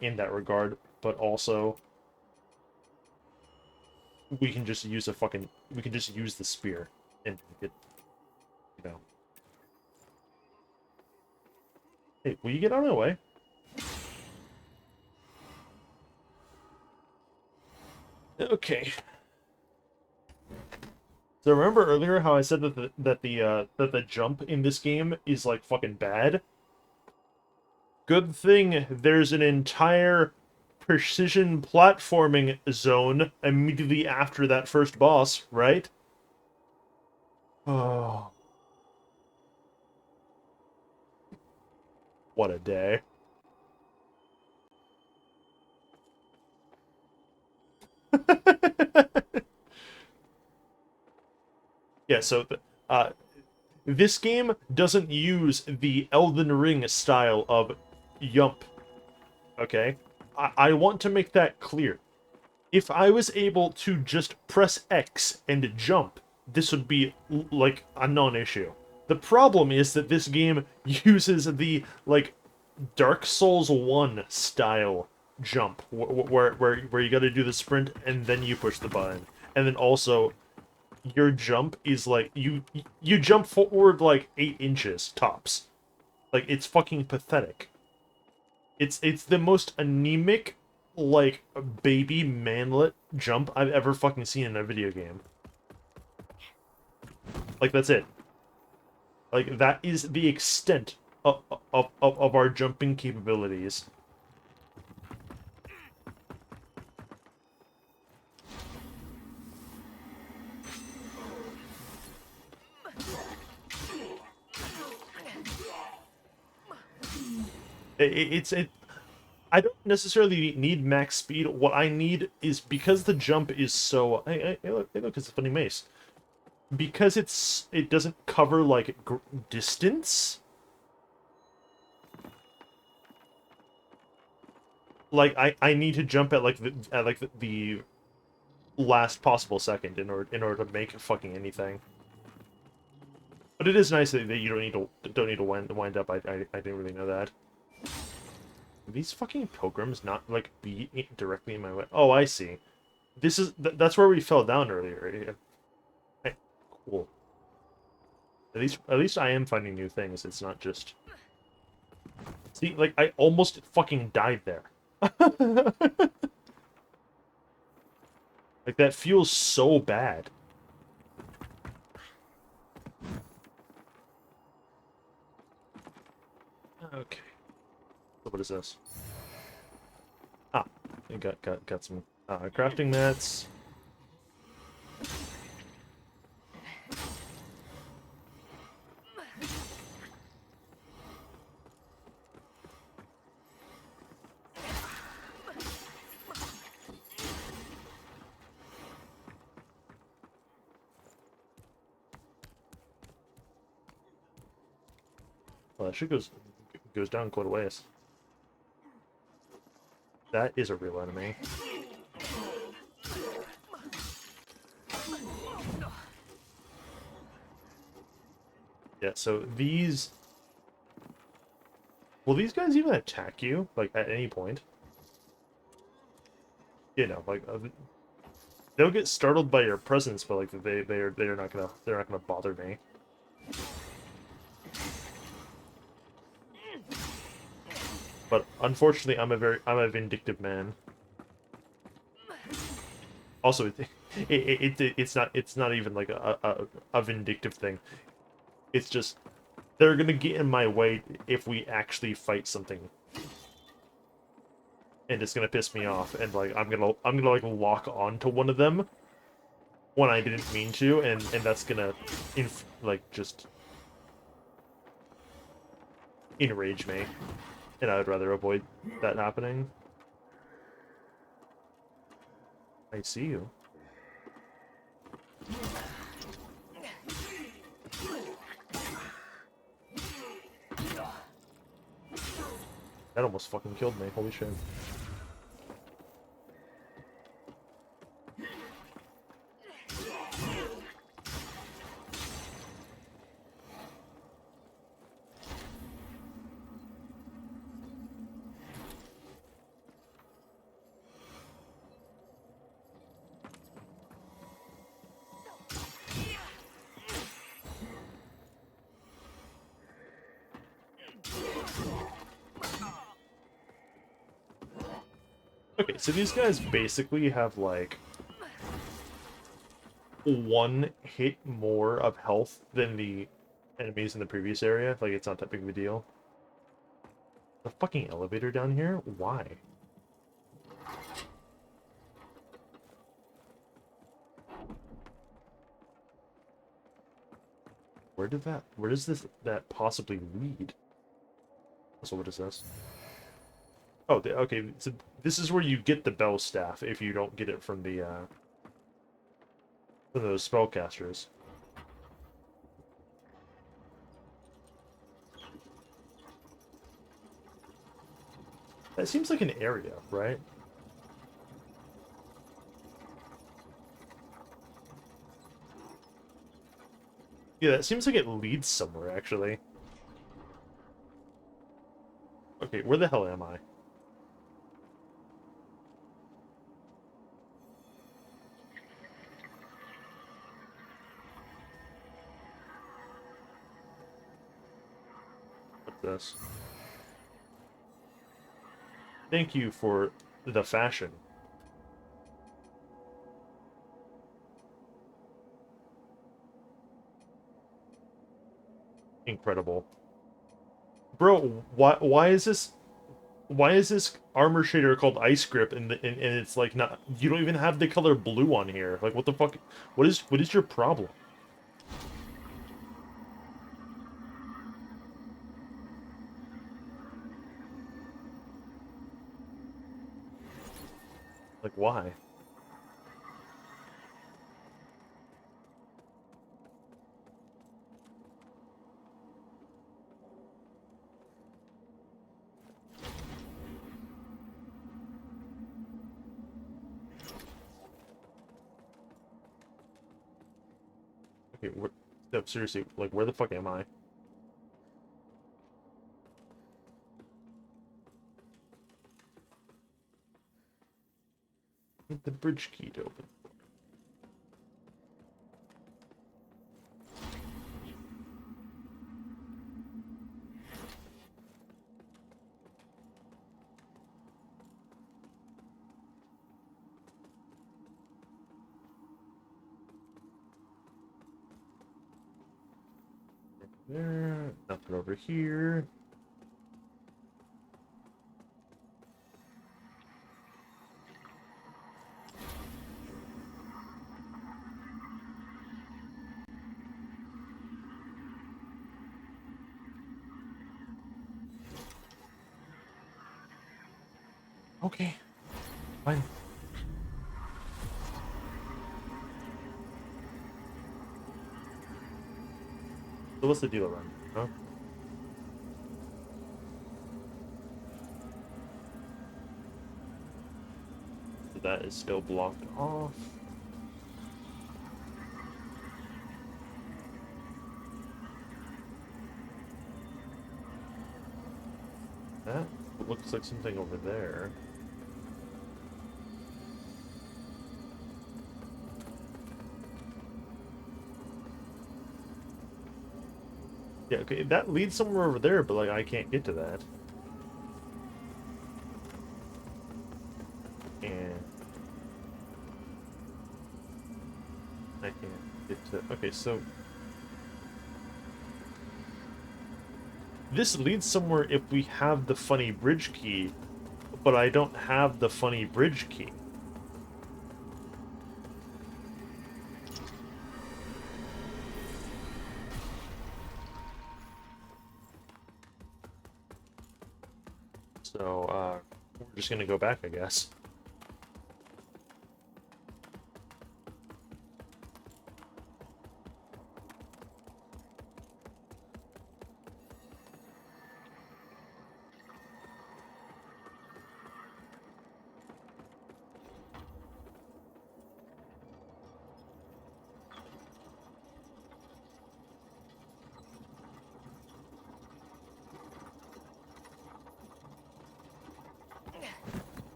in that regard, but also we can just use the spear and get, you know. Hey, will you get out of my way? Okay. So remember earlier how I said that the jump in this game is like fucking bad? Good thing there's an entire precision platforming zone immediately after that first boss, right? Oh. What a day. Yeah, so this game doesn't use the Elden Ring style of jump. Okay? I want to make that clear. If I was able to just press X and jump, this would be like a non-issue. The problem is that this game uses the like Dark Souls 1 style jump where you got to do the sprint and then you push the button. And then also your jump is like you jump forward like 8 inches tops. Like it's fucking pathetic. It's the most anemic like baby manlet jump I've ever fucking seen in a video game. Like that's it. Like that is the extent of our jumping capabilities. I don't necessarily need max speed. What I need is, because the jump is so... Hey, look, it's a funny mace. Because it doesn't cover, like, distance. Like, I need to jump at, like, the last possible second in order to make fucking anything. But it is nice that you don't need to wind up. I didn't really know that. These fucking pilgrims not, like, be directly in my way. Oh, I see. This is that's where we fell down earlier. Cool. At least I am finding new things. It's not just... See, like, I almost fucking died there. Like, that feels so bad. Okay. So what is this? Ah, I got some crafting mats. Well, that shit goes down quite a ways. That is a real enemy. Yeah, so these... Will these guys even attack you, like, at any point? You know, like, they'll get startled by your presence, but, like, they're not gonna bother me. But unfortunately, I'm a vindictive man. Also, it's not even like a vindictive thing. It's just they're gonna get in my way if we actually fight something, and it's gonna piss me off. And like I'm gonna like lock onto one of them when I didn't mean to, and that's gonna like just enrage me, and I would rather avoid that happening. I see you. That almost fucking killed me. Holy shit. Okay, so these guys basically have, like, one hit more of health than the enemies in the previous area. Like, it's not that big of a deal. The fucking elevator down here? Why? Where does that possibly lead? So what is this? Oh, okay, so this is where you get the bell staff if you don't get it from the, from those spellcasters. That seems like an area, right? Yeah, that seems like it leads somewhere, actually. Okay, where the hell am I? What's this? Thank you for the fashion. Incredible. Bro, why is this... Why is this armor shader called Ice Grip and it's like not... You don't even have the color blue on here. Like, what the fuck? What is your problem? Like, why? Okay, no, seriously, like, where the fuck am I? Need the bridge key to open. There, nothing over here. Okay, fine. So what's the deal around here, huh? So that is still blocked off. That looks like something over there. Yeah, okay, that leads somewhere over there, but like I can't get to that. And I can't get to. Okay, so this leads somewhere if we have the funny bridge key, but I don't have the funny bridge key. So, we're just gonna go back, I guess.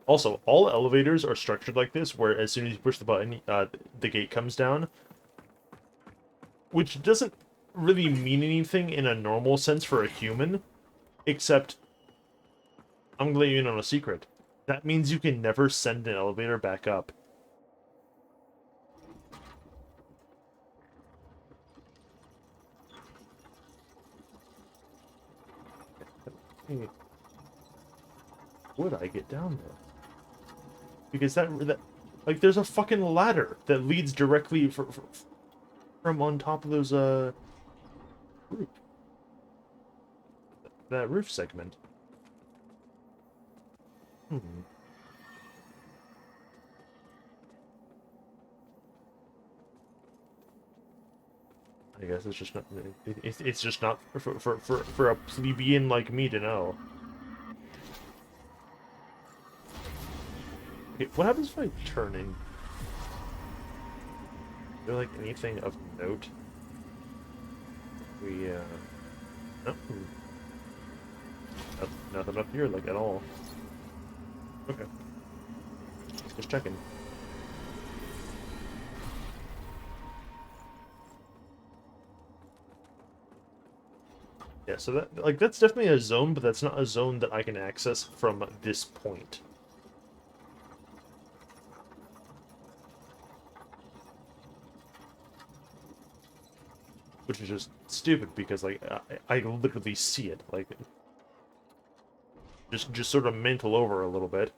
Also, all elevators are structured like this, where as soon as you push the button, the gate comes down. Which doesn't really mean anything in a normal sense for a human, except, I'm gonna let you in on a secret. That means you can never send an elevator back up. Hey, would I get down there? Because that like there's a fucking ladder that leads directly from on top of those roof that roof segment. Hmm. I guess it's just not. It's just not for a plebeian like me to know. Okay, what happens if I turn in? Is there like anything of note? We no, nothing up here like at all. Okay, just checking. Yeah, so that's definitely a zone, but that's not a zone that I can access from this point. Which is just stupid because like I literally see it, like just sort of mental over a little bit.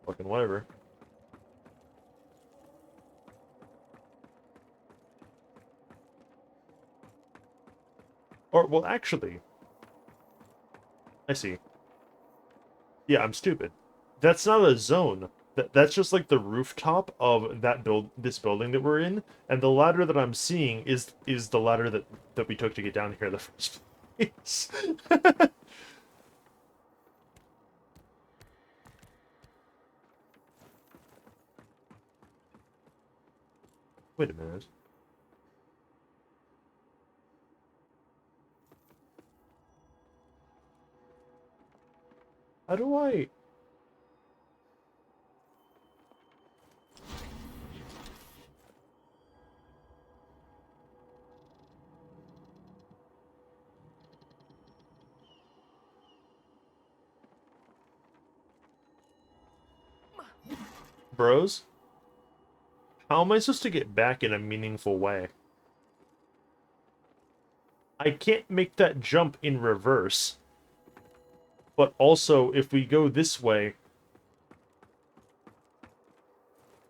Fucking whatever. Or, well, actually, I see. Yeah, I'm stupid. That's not a zone. That's just like the rooftop of this building that we're in, and the ladder that I'm seeing is the ladder that we took to get down here in the first place. Wait a minute. How do I... Bros? How am I supposed to get back in a meaningful way? I can't make that jump in reverse. But also, if we go this way,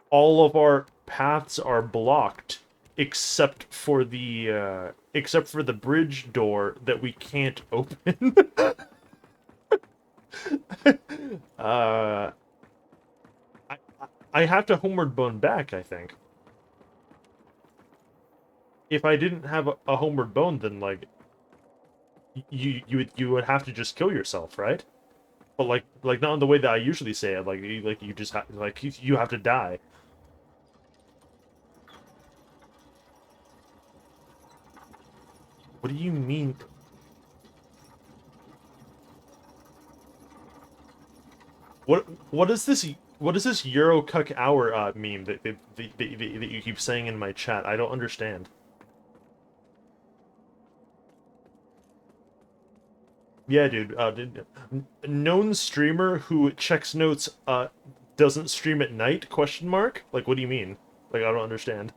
all of our paths are blocked except for the bridge door that we can't open. uh I I have to homeward bone back, I think. If I didn't have a homeward bone, then like you would have to just kill yourself, right? But like not in the way that I usually say it. Like you just you have to die. What do you mean? What is this? What is this Euro cuck hour meme that you keep saying in my chat? I don't understand. Yeah, dude. Known streamer who checks notes doesn't stream at night? Question mark? Like, what do you mean? Like, I don't understand.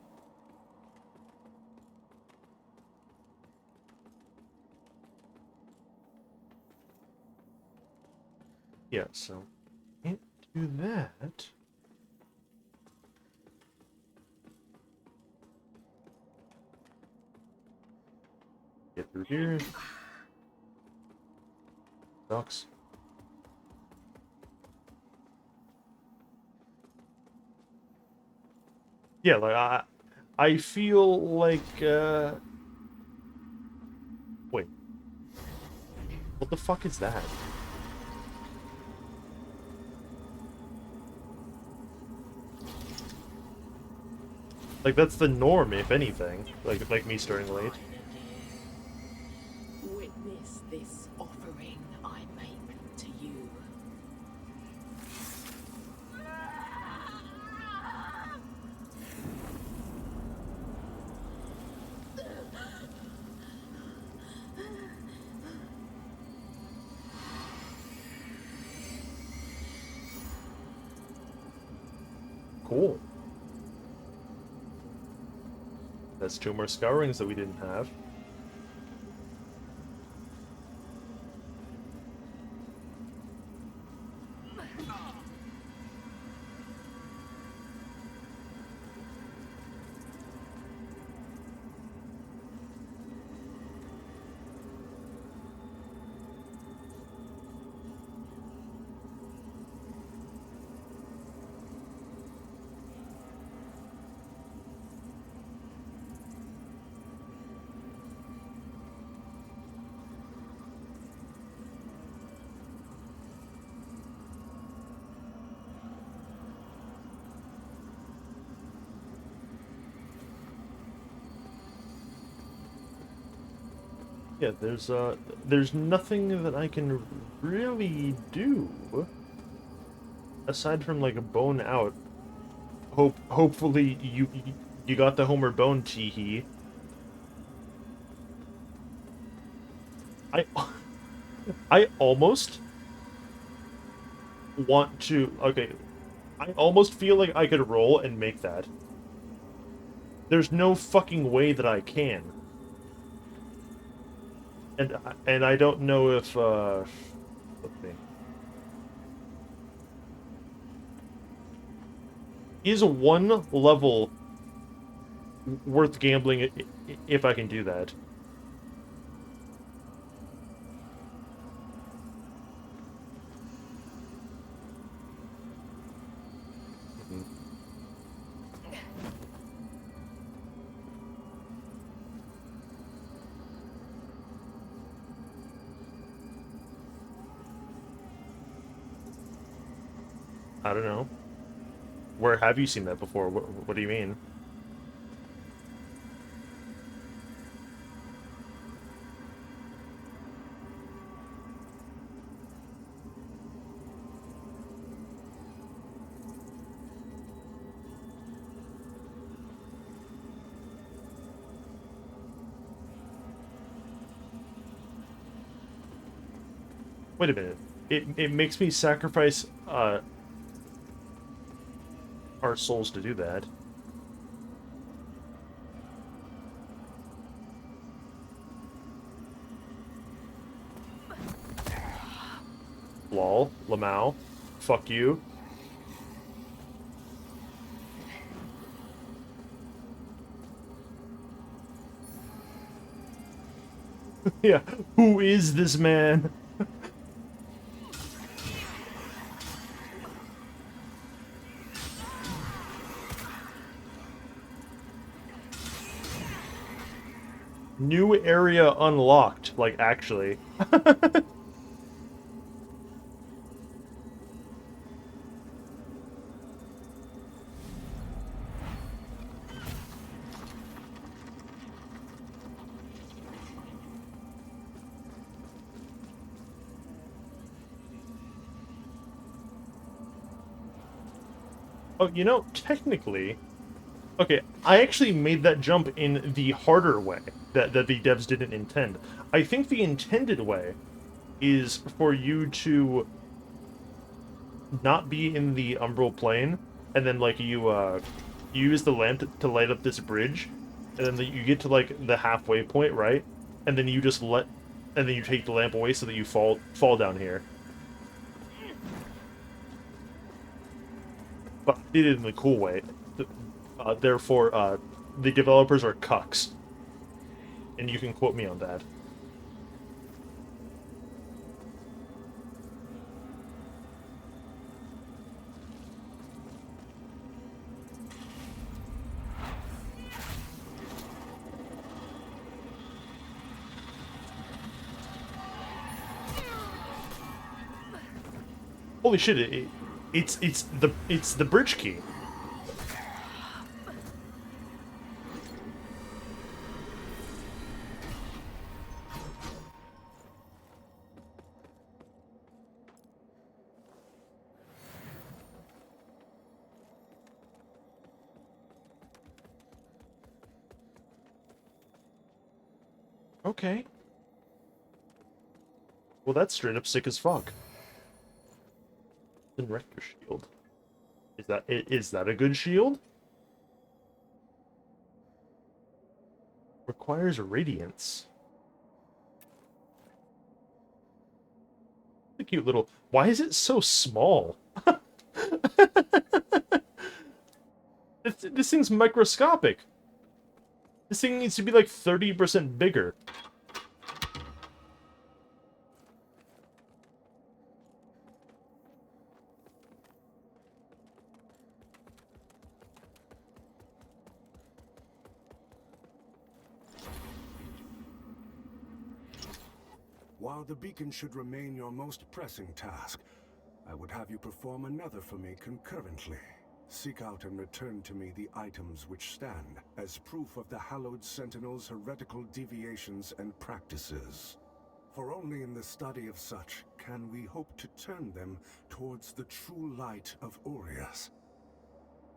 Yeah, so can't do that. Get through here. Ducks. Yeah, like I feel like wait. What the fuck is that? Like that's the norm, if anything. Like me starting late. Witness this offering I make to you. Cool. That's 2 more scourings that we didn't have. Yeah, there's nothing that I can really do aside from like a bone out. Hopefully you got the homeward bone, teehee. I I almost want to okay. I almost feel like I could roll and make that. There's no fucking way that I can. And I don't know if let's see. Is one level worth gambling if I can do that? I don't know. Where have you seen that before? What do you mean? Wait a minute. It makes me sacrifice our souls to do that. Lol, Lamau. Fuck you. Yeah, who is this man? New area unlocked, like, actually. Oh, you know, technically... Okay, I actually made that jump in the harder way, that the devs didn't intend. I think the intended way is for you to not be in the umbral plane, and then, like, you use the lamp to light up this bridge, and then you get to, like, the halfway point, right? And then you just and then you take the lamp away so that you fall down here. But I did it in the cool way. Therefore, the developers are cucks. And you can quote me on that. Holy shit! It's the bridge key. Okay. Well, that's straight up sick as fuck. Then wreck your shield. Is that a good shield? Requires radiance. A cute little. Why is it so small? This thing's microscopic. This thing needs to be like 30% bigger. While the beacon should remain your most pressing task, I would have you perform another for me concurrently. Seek out and return to me the items which stand as proof of the Hallowed Sentinel's heretical deviations and practices. For only in the study of such can we hope to turn them towards the true light of Aureus.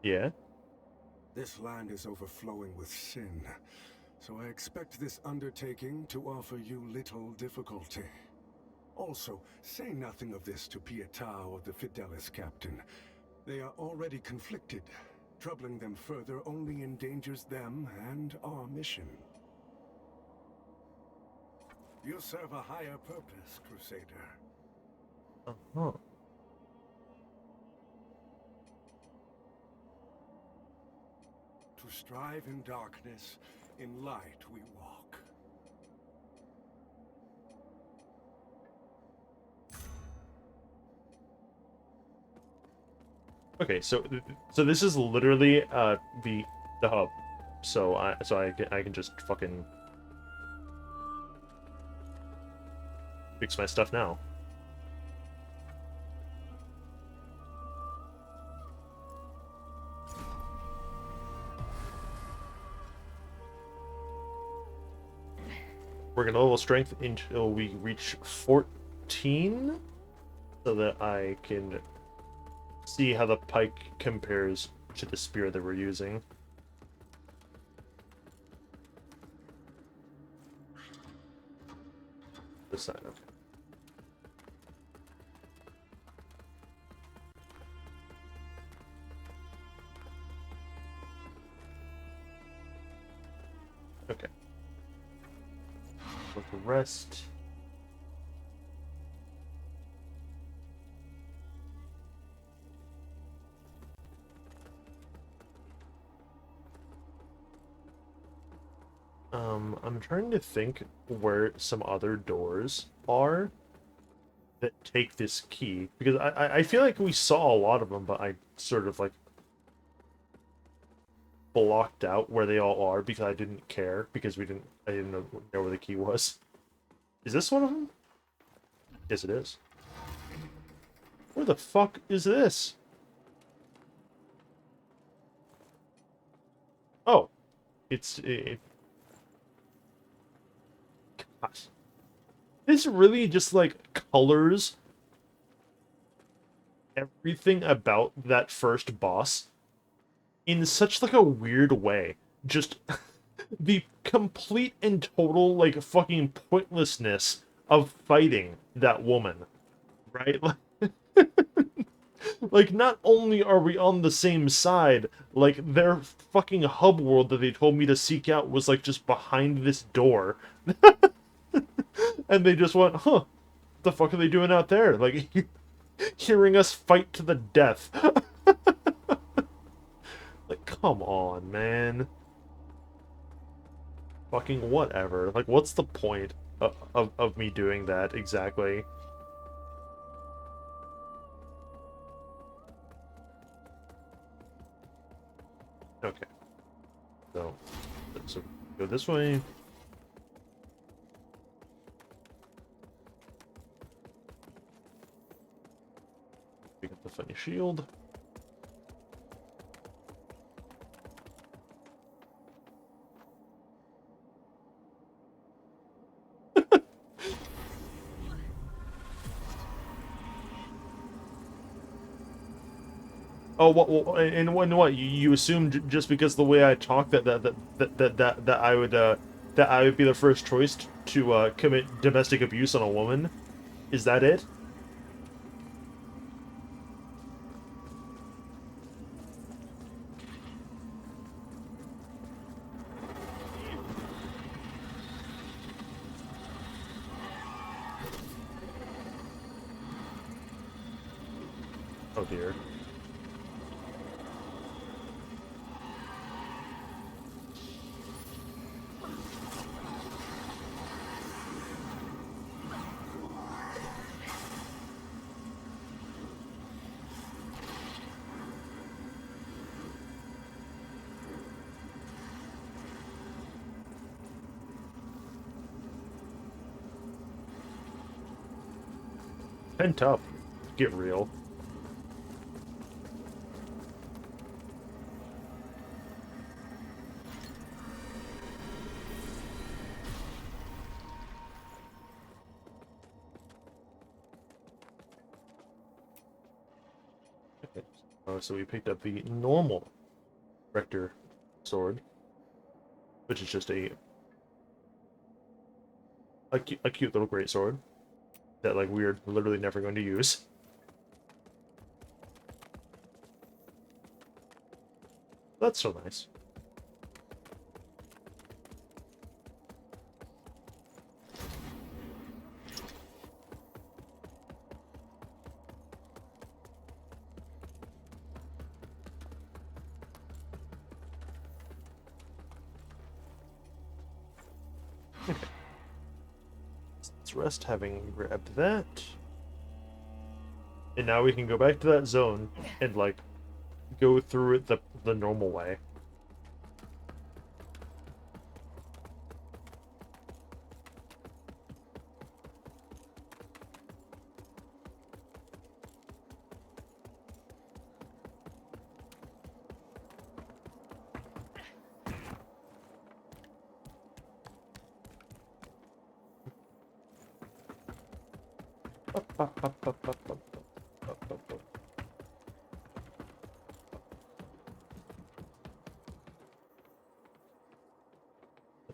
Yeah? This land is overflowing with sin, so I expect this undertaking to offer you little difficulty. Also, say nothing of this to Pietà or the Fidelis captain. They are already conflicted. Troubling them further only endangers them and our mission. You serve a higher purpose, Crusader. Uh-huh. To strive in darkness, in light we walk. Okay, so this is literally the hub. So I can just fucking fix my stuff now. We're gonna level strength until we reach 14, so that I can see how the pike compares to the spear that we're using. This side, okay. Okay. With the rest. I'm trying to think where some other doors are that take this key, because I feel like we saw a lot of them, but I sort of like blocked out where they all are because I didn't care, because I didn't know where the key was. Is this one of them? Yes, it is. Where the fuck is this? Oh, it. Gosh. This really just like colors everything about that first boss in such like a weird way. Just the complete and total like fucking pointlessness of fighting that woman, right? Like not only are we on the same side, like their fucking hub world that they told me to seek out was like just behind this door. And they just went, huh, what the fuck are they doing out there? Like hearing us fight to the death. Like, come on, man. Fucking whatever. Like, what's the point of me doing that exactly? Okay. So go this way. Pick up the funny shield. Oh, what? You assumed just because the way I talk that I would be the first choice to commit domestic abuse on a woman? Is that it? Oh dear. Pent up. Get real. Okay. So we picked up the normal Rector sword, which is just a cute little great sword that like we're literally never going to use. That's so nice. Okay. Let's rest having grabbed that. And now we can go back to that zone and like go through it the normal way. The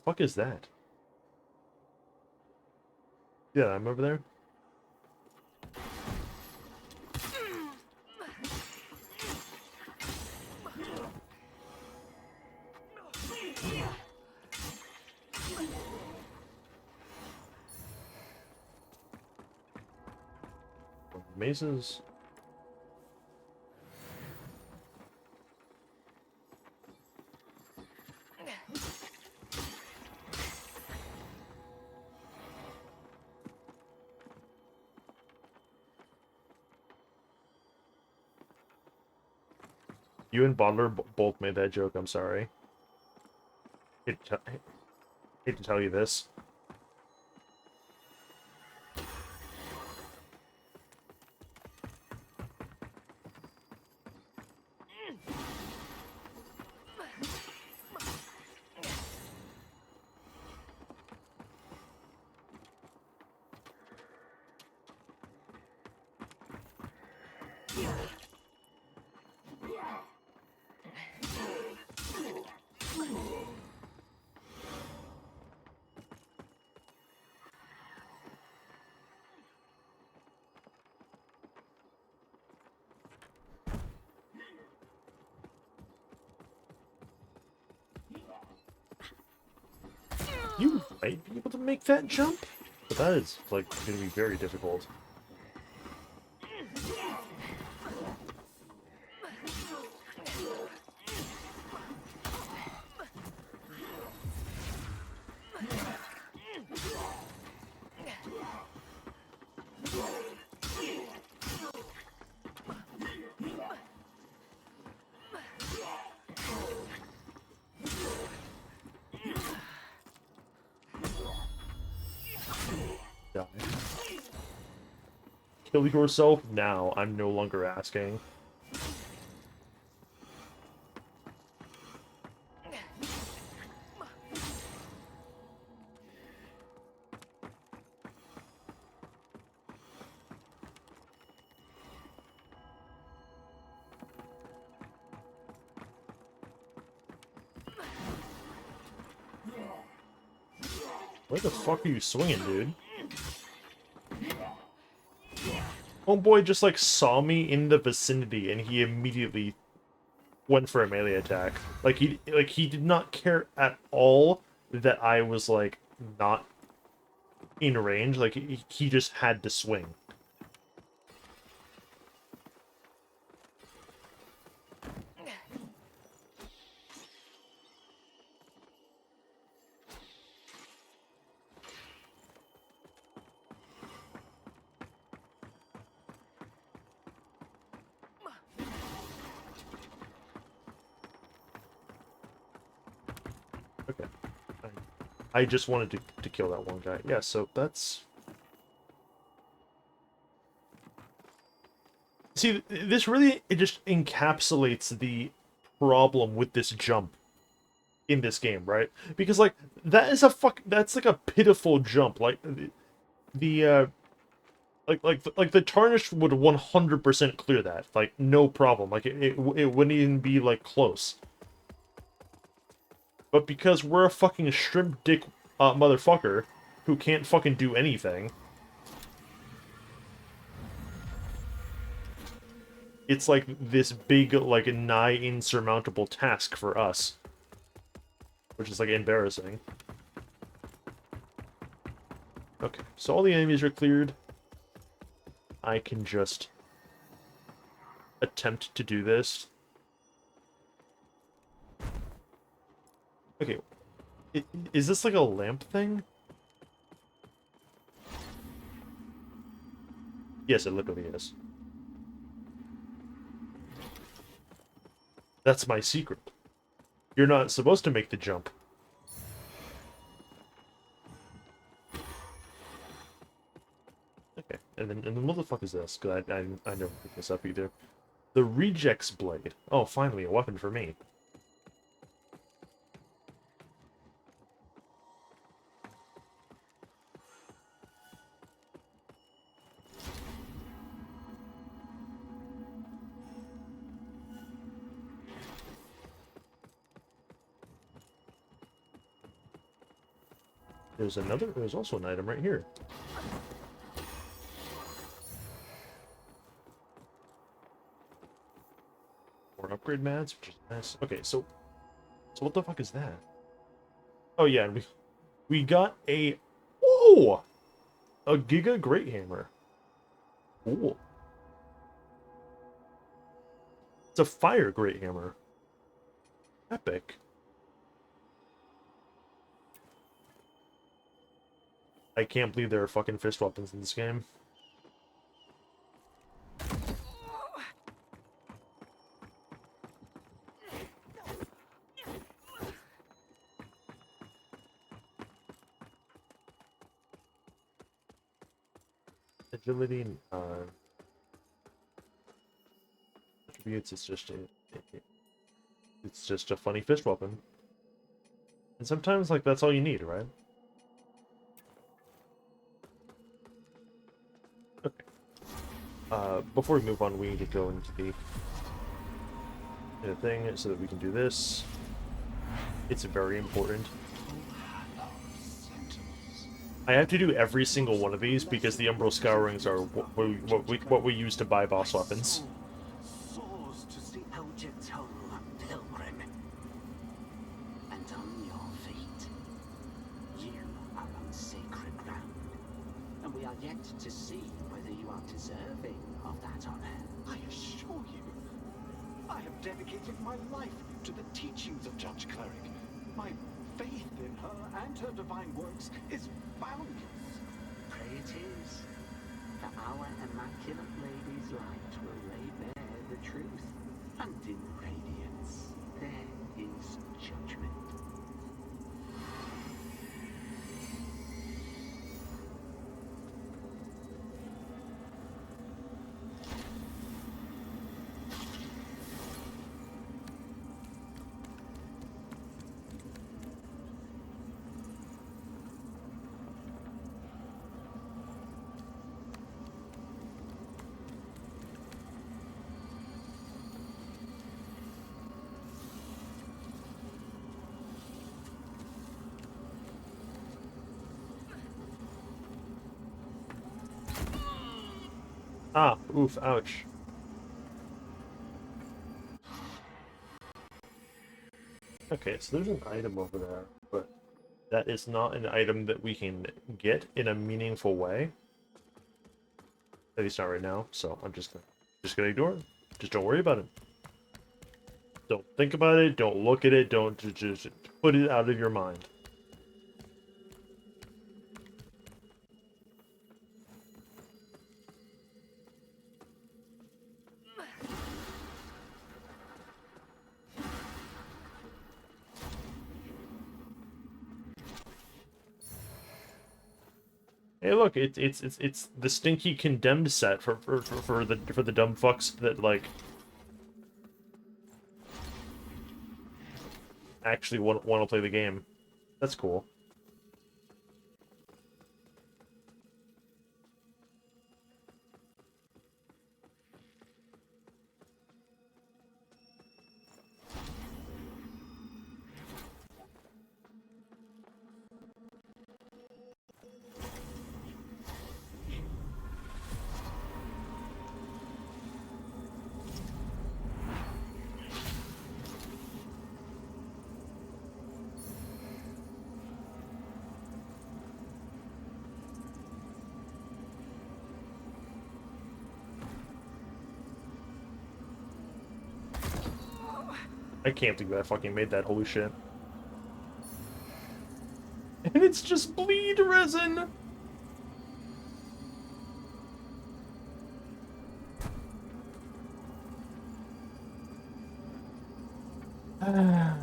fuck is that? Yeah, I'm over there. Mazes. You and Bottler both made that joke. I'm sorry. Hate to tell you this. You might be able to make that jump, but that is, like, going to be very difficult. Die. Kill yourself now. I'm no longer asking. Where the fuck are you swinging, dude? Homeboy just, like, saw me in the vicinity, and he immediately went for a melee attack. He did not care at all that I was, like, not in range. Like, he just had to swing. Okay. I just wanted to kill that one guy. Yeah, so that's... See, this really, it just encapsulates the problem with this jump in this game, right? Because, like, that is that's like a pitiful jump. Like, like the Tarnished would 100% clear that. Like, no problem. Like, it wouldn't even be, like, close. But because we're a fucking shrimp dick motherfucker who can't fucking do anything, it's like this big, like, nigh insurmountable task for us. Which is, like, embarrassing. Okay, so all the enemies are cleared. I can just attempt to do this. Okay, is this like a lamp thing? Yes, it literally is. That's my secret. You're not supposed to make the jump. Okay, and then what the fuck is this? Because I never picked this up either. The Rejects Blade. Oh, finally, a weapon for me. There's also an item right here. More upgrade mats, which is nice. Okay, so what the fuck is that? Oh yeah, and we got a Giga Great Hammer. Cool. It's a fire Great Hammer. Epic. I can't believe there are fucking fist weapons in this game. Agility, attributes. It's just a funny fist weapon. And sometimes, like, that's all you need, right? Okay. Before we move on, we need to go into the thing so that we can do this. It's very important. I have to do every single one of these because the Umbral Scourings are what we use to buy boss weapons. Soars to the Eldritch Hole, pilgrim. And on your feet, you are on sacred ground. And we are yet to see whether you are deserving of that honor. I assure you, I have dedicated my life to the teachings of Judge Cleric. My faith in her and her divine works is boundless. Pray it is, for our immaculate lady's light will lay bare the truth, and in radiance there is judgment. Ah, oof, ouch. Okay, so there's an item over there, but that is not an item that we can get in a meaningful way. At least not right now, so I'm just gonna ignore it. Just don't worry about it. Don't think about it, don't look at it, don't just put it out of your mind. Hey, look, it's the stinky condemned set for the dumb fucks that like actually want to play the game. That's cool. I can't think that I fucking made that, holy shit. And it's just bleed resin! Can't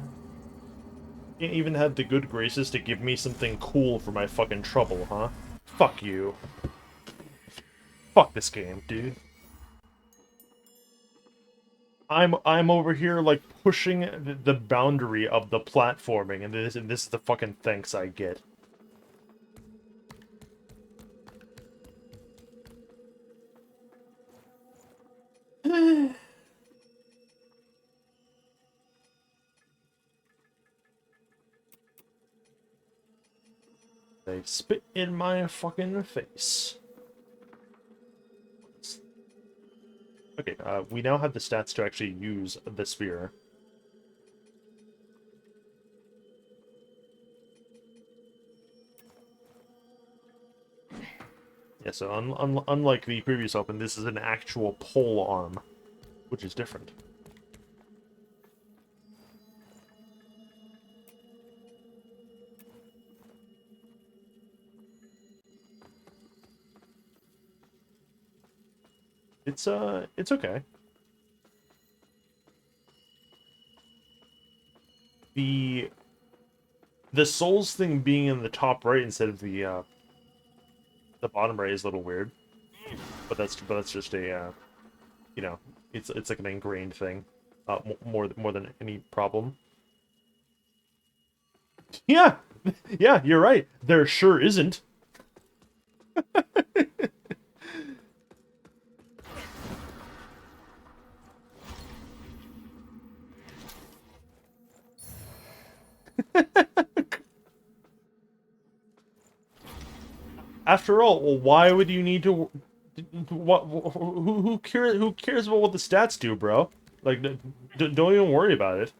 even have the good graces to give me something cool for my fucking trouble, huh? Fuck you. Fuck this game, dude. I'm over here like pushing the boundary of the platforming, and this is the fucking thanks I get. They spit in my fucking face. Okay, we now have the stats to actually use the spear. Yeah, so unlike the previous open, this is an actual pole arm, which is different. It's okay. The souls thing being in the top right instead of the bottom right is a little weird, but that's just a you know, it's like an ingrained thing, more than any problem. Yeah, yeah, you're right. There sure isn't. After all, well, why would you need to? What? Who cares about what the stats do, bro? Like, don't even worry about it.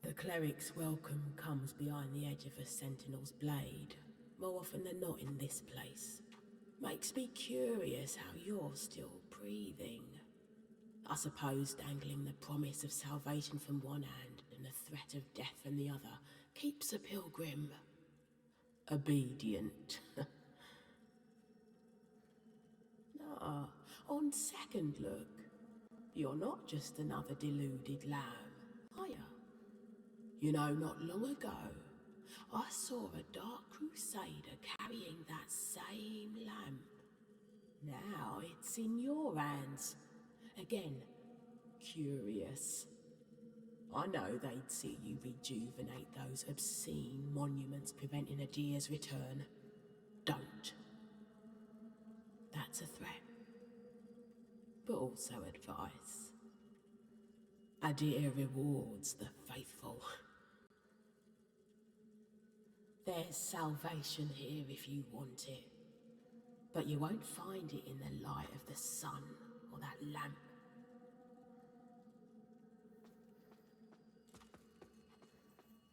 The cleric's welcome comes behind the edge of a sentinel's blade, more often than not in this place. Makes me curious how you're still breathing. I suppose dangling the promise of salvation from one hand and the threat of death from the other keeps a pilgrim obedient. Ah, on second look, you're not just another deluded lamb, are you? You know, not long ago, I saw a dark crusader carrying that same lamp. Now it's in your hands. Again, curious. I know they'd see you rejuvenate those obscene monuments preventing a deer's return. Don't. That's a threat. But also advice. A deer rewards the faithful. There's salvation here if you want it. But you won't find it in the light of the sun or that lamp.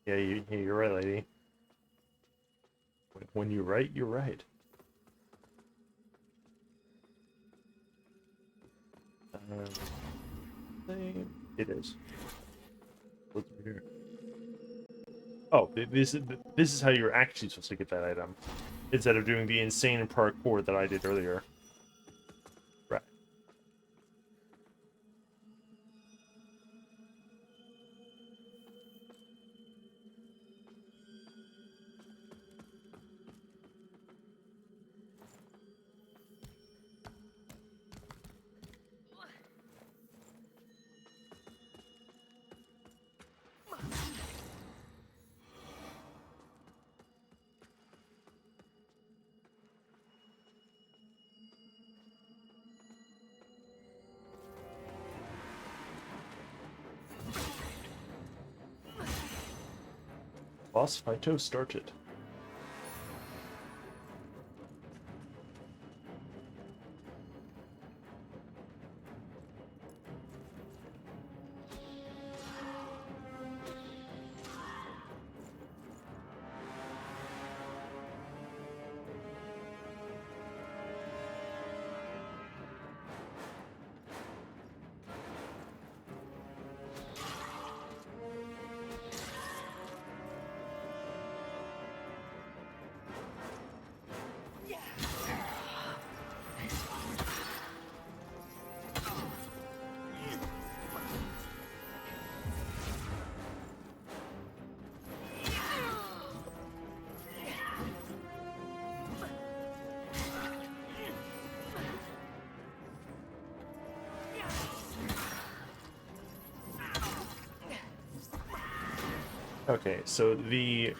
Yeah, you're right, lady. When you're right, you're right. It is. What's over here? Oh, this is how you're actually supposed to get that item, instead of doing the insane parkour that I did earlier. Right. Boss fight started. Okay, so the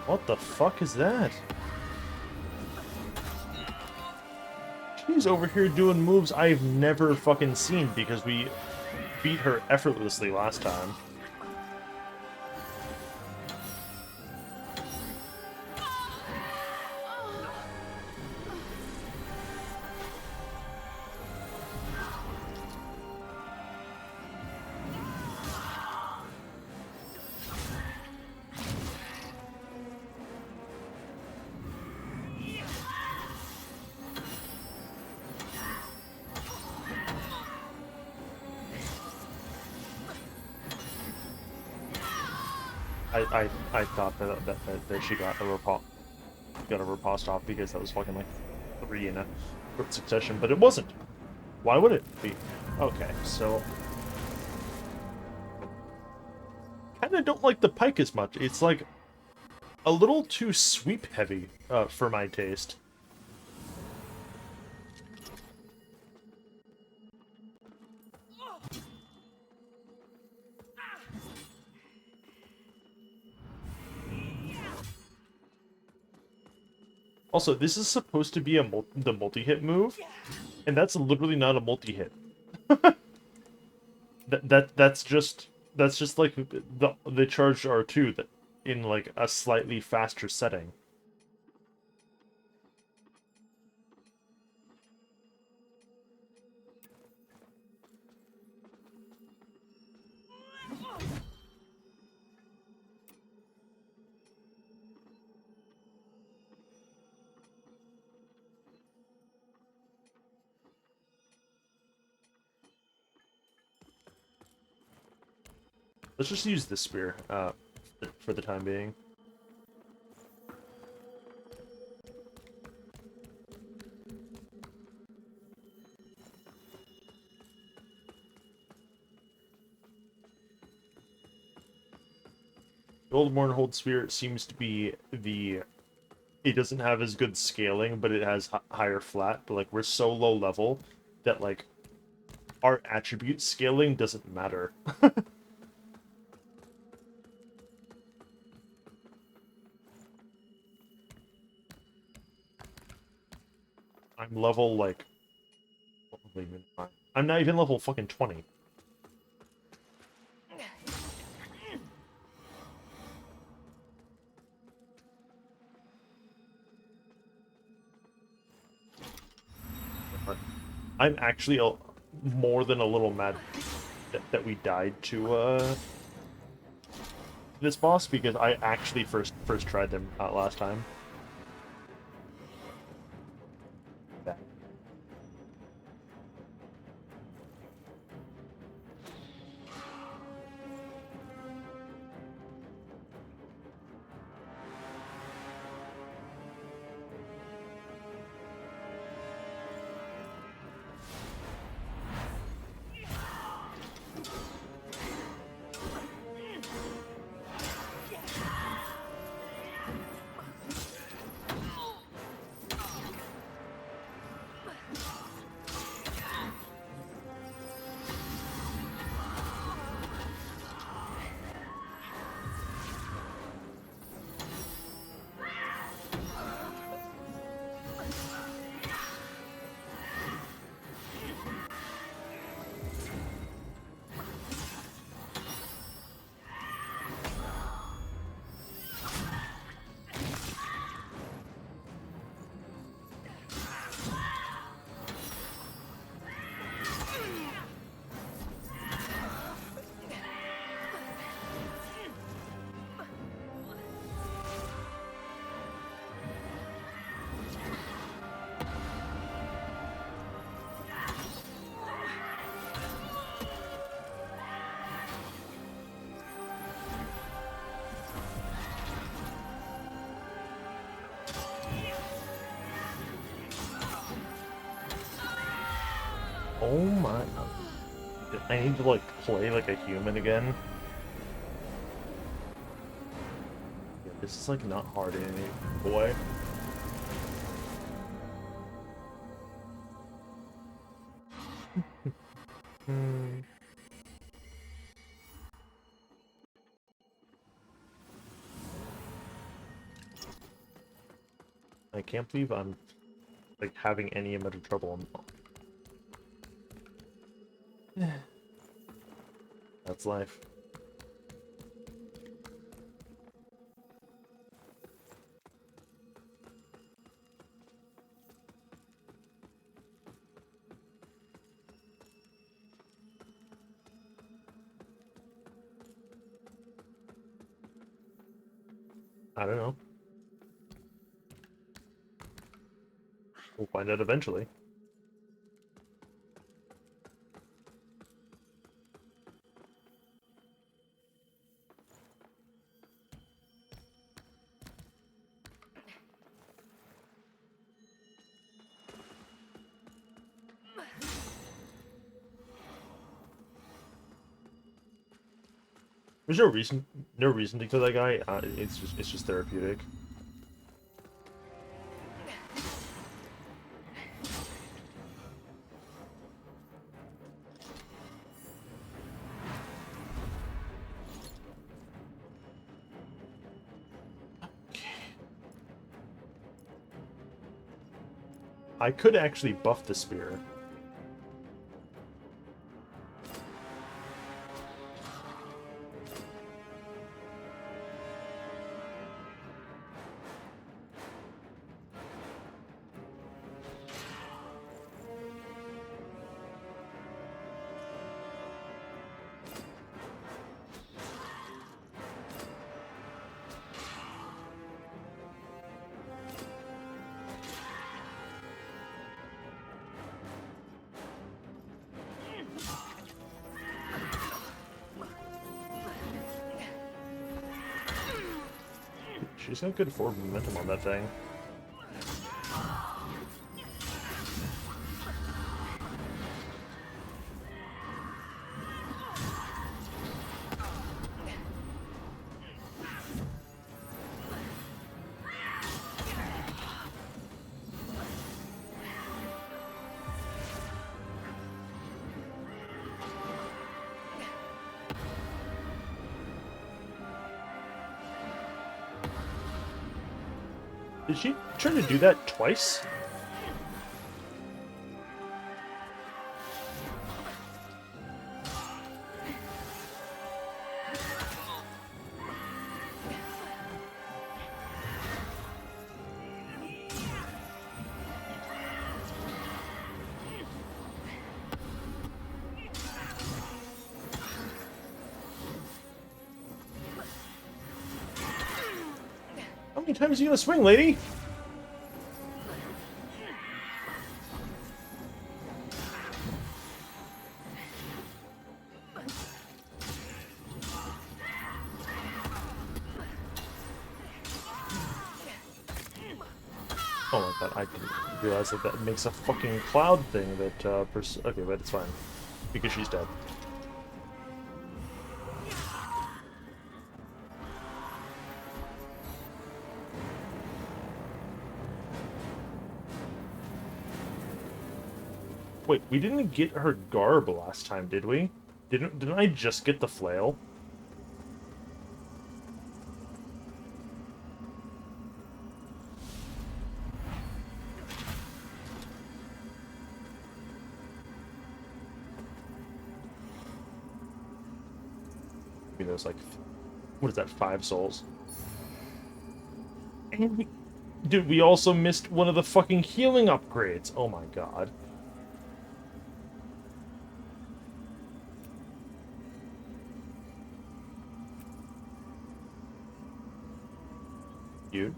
What the fuck is that? She's over here doing moves I've never fucking seen because we beat her effortlessly last time. I thought that she got a riposte off because that was fucking like 3 in a quick succession, but it wasn't. Why would it be? Okay, so kind of don't like the pike as much. It's like a little too sweep heavy for my taste. Also, this is supposed to be the multi-hit move, and that's literally not a multi-hit. That's just like the charged R2 that in like a slightly faster setting. Let's just use this spear for the time being. The Old Mournhold Spear seems to be it doesn't have as good scaling, but it has higher flat. But like we're so low level that like our attribute scaling doesn't matter. I'm level like I'm not even level fucking 20. I'm actually more than a little mad that we died to this boss because I actually first tried them last time. Oh my... I need to, like, play like a human again. Yeah, this is, like, not hard in any way. can't believe I'm like having any amount of trouble. That's life. I don't know. We'll find out eventually. There's no reason to kill that guy. It's just therapeutic. I could actually buff the spear. She's got good forward momentum on that thing. Did she try to do that twice? How many times are you gonna swing, lady? Oh my god, I didn't realize that that makes a fucking cloud thing that, okay, but it's fine. Because she's dead. Wait, we didn't get her garb last time, did we? Didn't I just get the flail? Maybe there's like, what is that, 5 souls? And dude, we also missed one of the fucking healing upgrades. Oh my god. Dude.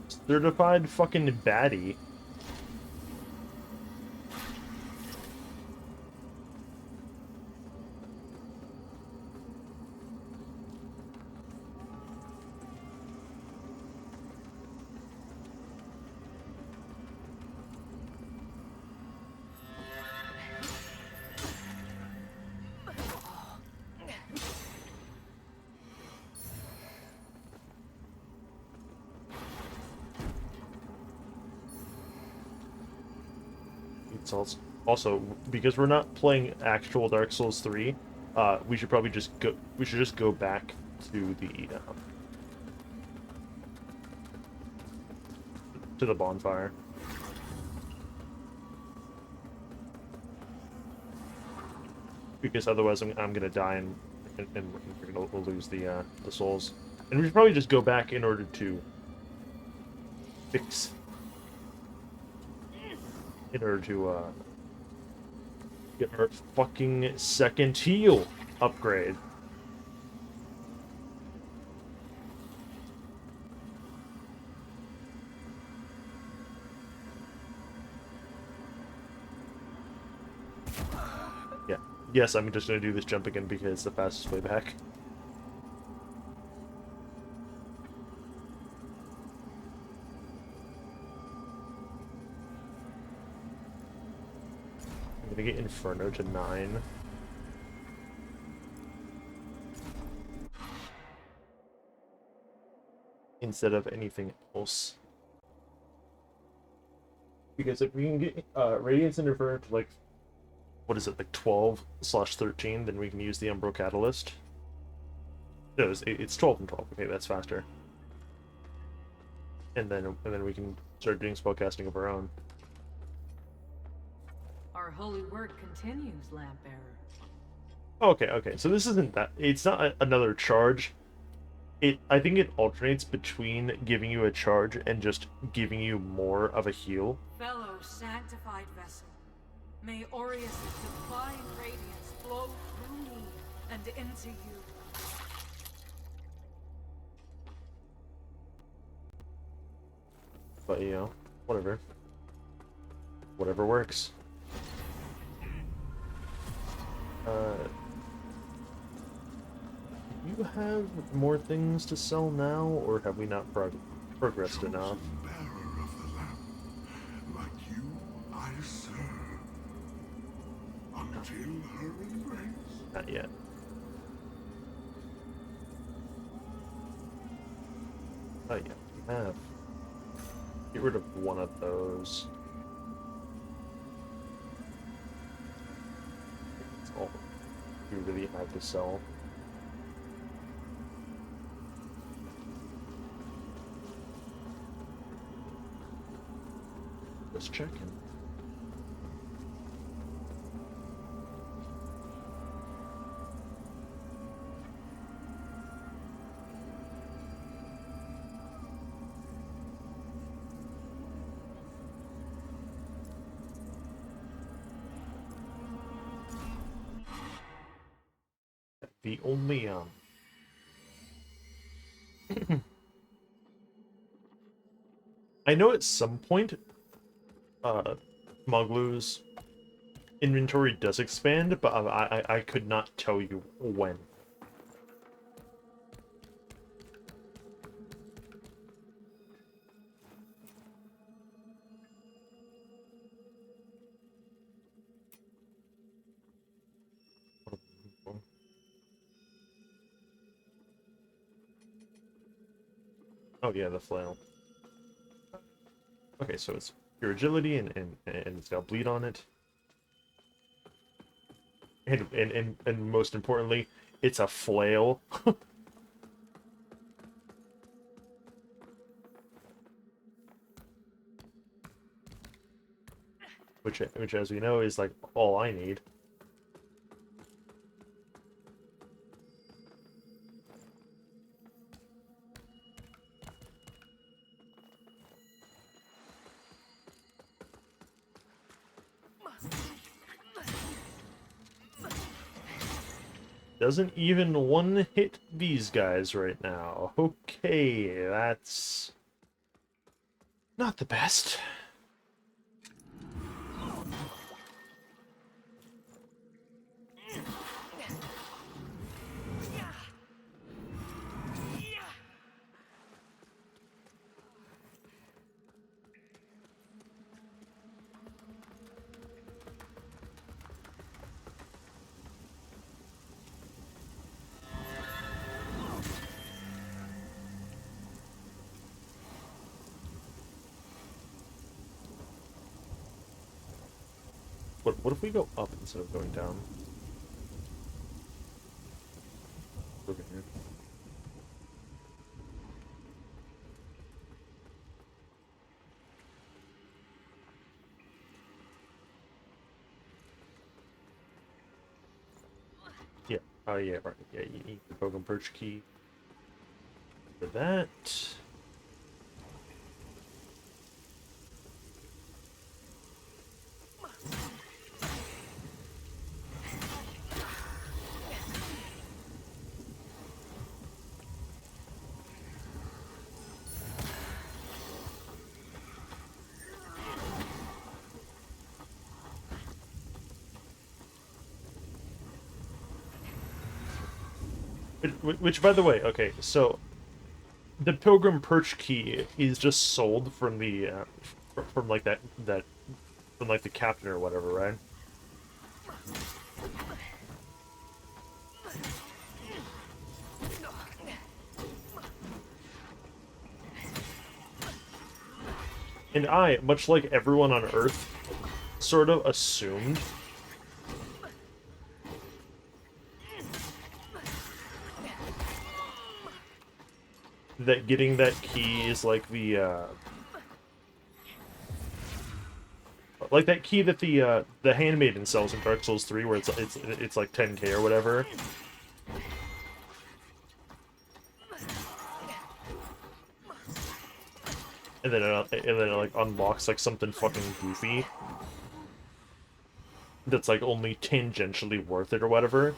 Certified fucking baddie. It's also, because we're not playing actual Dark Souls 3, we should probably just go. We should just go back to the bonfire. Because otherwise I'm gonna die and we're gonna we'll lose the souls. And we should probably just go back in order to fix in order to get our fucking second heal upgrade. Yeah. Yes, I'm just gonna do this jump again because it's the fastest way back. I'm gonna get Inferno to 9. Instead of anything else. Because if we can get Radiance and Inferno to like, what is it, like 12/13, then we can use the Umbral Catalyst. No, it's 12 and 12. Okay, that's faster. And then we can start doing spellcasting of our own. Our holy work continues, Lamp Bearer. Okay. So this isn't that. It's not another charge. I think it alternates between giving you a charge and just giving you more of a heal. Fellow sanctified vessel, may Aureus' divine radiance flow through me and into you. But, you know, whatever. Whatever works. Do you have more things to sell now, or have we not progressed enough? Bearer of the lamp, like you, I serve. Until her embrace. Not yet. Oh yeah, we have. Get rid of one of those. That's all we really have to sell. Just checking. The only I know at some point Muglu's inventory does expand, but I could not tell you when. Oh yeah, the flail. Okay, so it's your agility and it's got bleed on it. And most importantly, it's a flail. which as we know is like all I need. Doesn't even one hit these guys right now. Okay, that's not the best. What if we go up instead of going down? over here. Yeah. Oh yeah, right. Yeah, you need the Pokemon Perch key for that. Which, by the way, okay, so the Pilgrim Perch key is just sold from the from like that from like the captain or whatever, right? And I, much like everyone on Earth, sort of assumed that getting that key is like that key that the handmaiden sells in Dark Souls 3, where it's like 10k or whatever. And then it like unlocks like something fucking goofy that's like only tangentially worth it or whatever.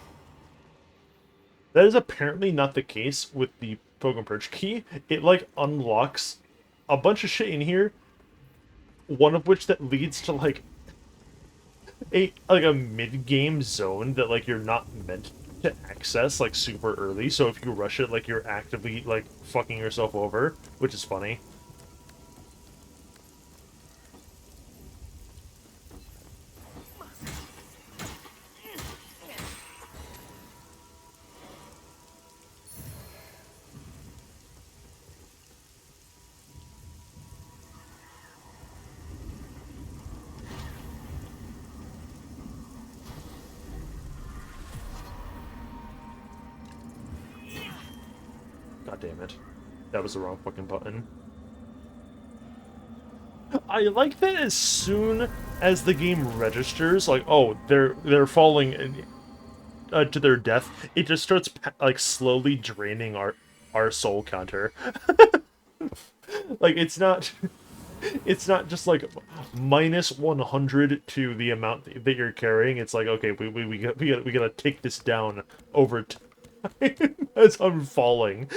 That is apparently not the case with the Pokemon Perch key. It like unlocks a bunch of shit in here, one of which that leads to like a mid-game zone that like you're not meant to access like super early. So if you rush it, like you're actively like fucking yourself over, which is funny. God damn it. That was the wrong fucking button. I like that as soon as the game registers, like, oh, they're falling to their death, it just starts like slowly draining our soul counter. Like it's not just like minus 100 to the amount that you're carrying. It's like, okay, we gotta take this down over time as I'm falling.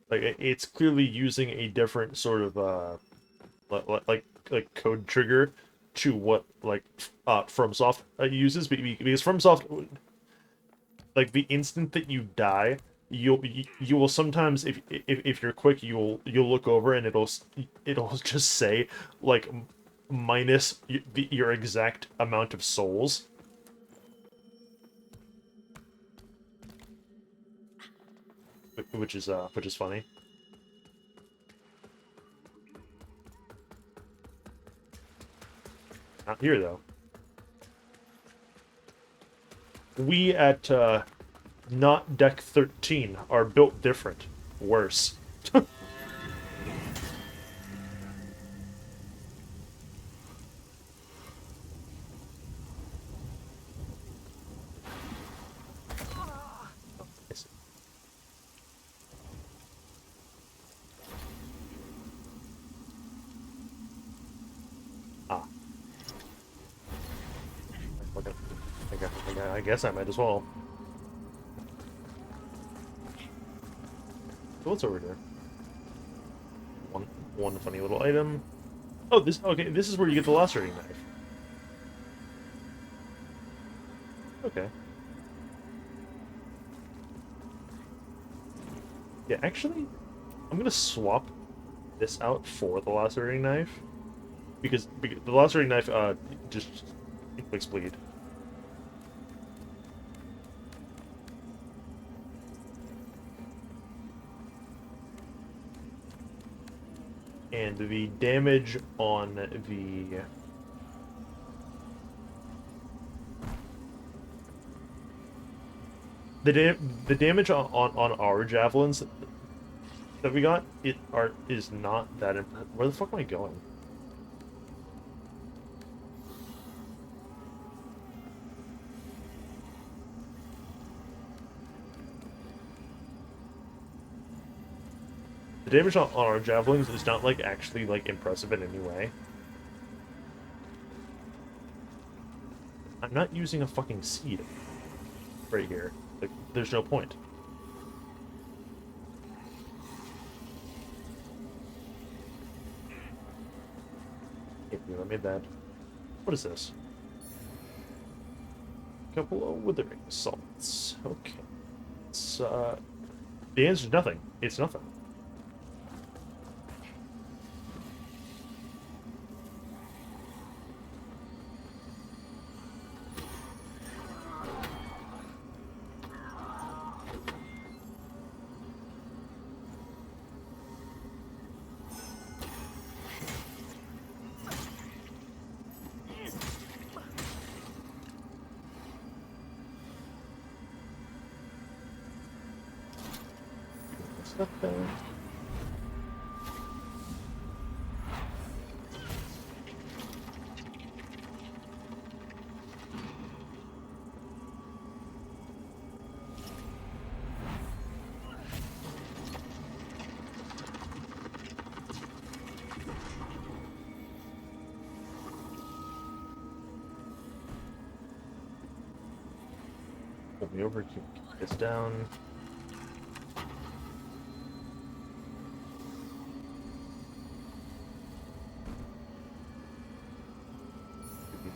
Like it's clearly using a different sort of like code trigger to what like FromSoft uses, because FromSoft, like the instant that you die, you will sometimes, if you're quick, you'll look over and it'll just say like minus your exact amount of souls, which is funny. Not here though. We at not deck 13 are built different. Worse. Ah. Okay. I guess I might as well. So what's over here? One funny little item. Oh, this is where you get the lacerating knife. Okay. Yeah, actually, I'm gonna swap this out for the lacerating knife because the lacerating knife just inflicts bleed. And the damage on the... The damage on our javelins that we got is not that impressive. Where the fuck am I going? The damage on our javelins is not like actually like impressive in any way. I'm not using a fucking seed right here. Like, there's no point. Can't believe I made that. What is this? Couple of withering salts. Okay. It's the answer is nothing. It's nothing. Stuff there. Pull me over, keep this down.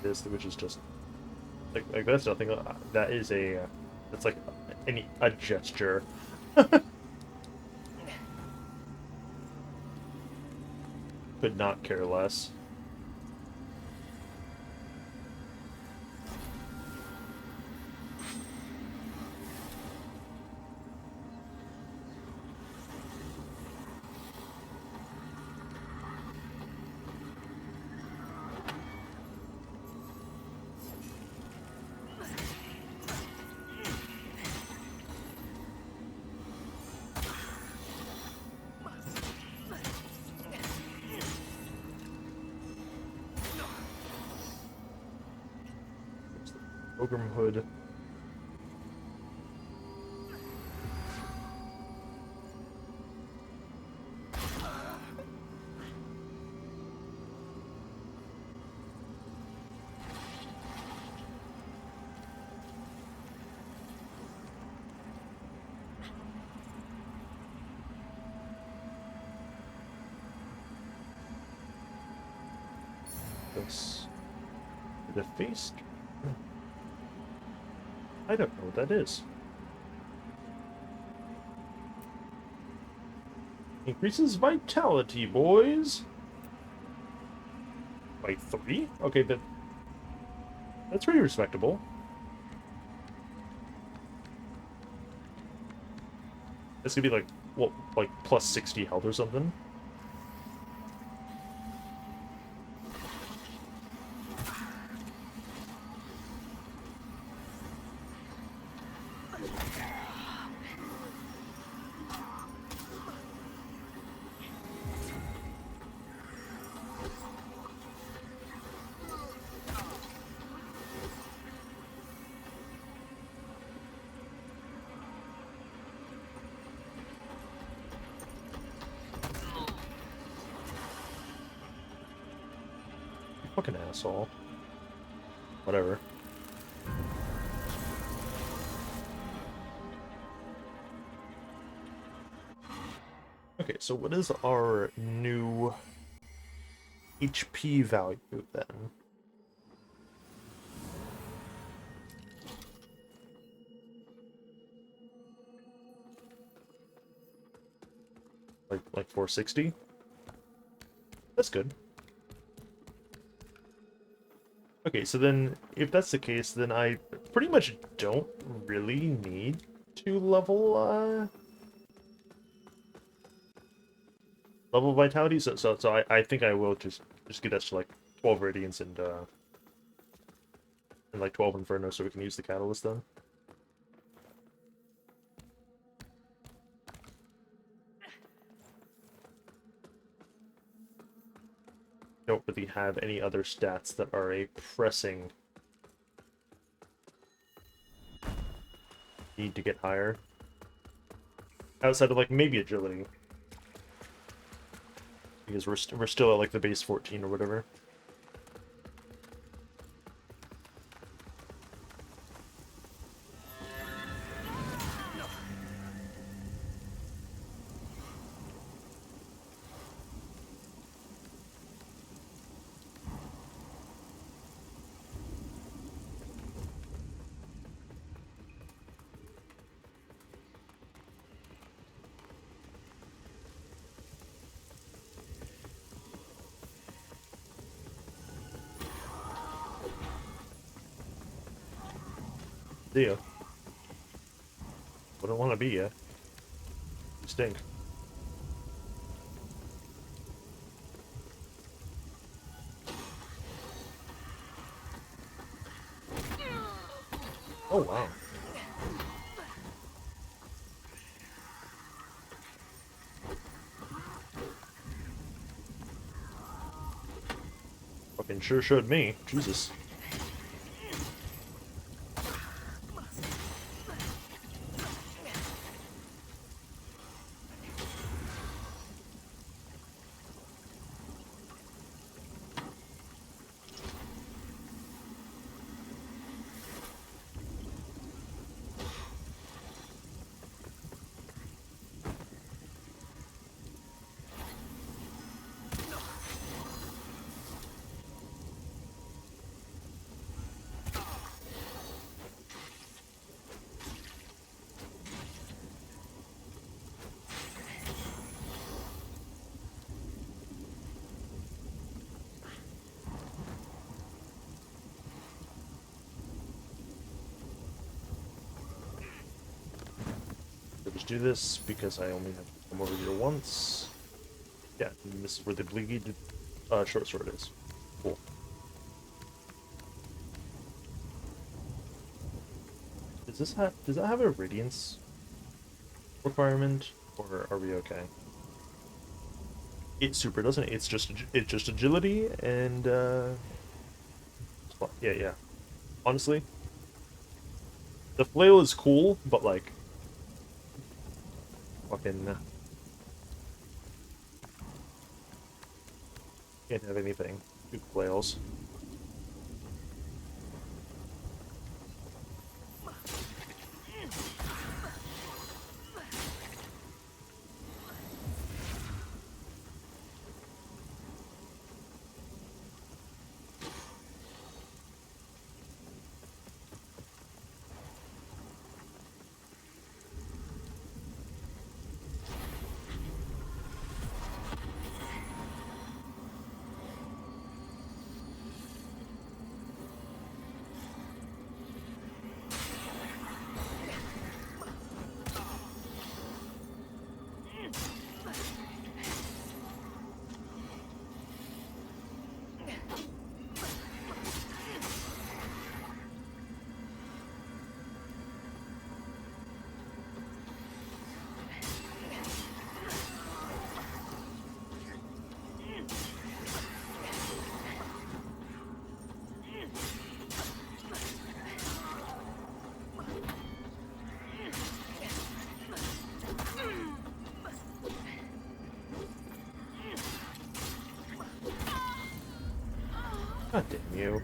This, which is just like that's nothing. That is a that's like a gesture. Could not care less. Pilgrim hood. This the face. I don't know what that is. Increases vitality, boys. By 3? Okay, that's pretty respectable. This could be like, what, like plus 60 health or something? Fucking asshole. Whatever. Okay, so what is our new HP value then? Like 460? That's good. Okay, so then, if that's the case, then I pretty much don't really need to level level of vitality. So I think I will just get us to like 12 radiance and like 12 inferno, so we can use the catalyst then. Don't really have any other stats that are a pressing need to get higher. Outside of like maybe agility. Because we're still at like the base 14 or whatever. See ya. Wouldn't want to be ya. You stink. Oh wow. Fucking sure showed me. Jesus. So just do this because I only have to come over here once. Yeah, and this is where the bleed short sword is. Cool. Does that have a radiance requirement, or are we okay? It super doesn't. It's just agility and yeah. Honestly, the flail is cool, but like fucking can't have anything. Two flails. God damn you.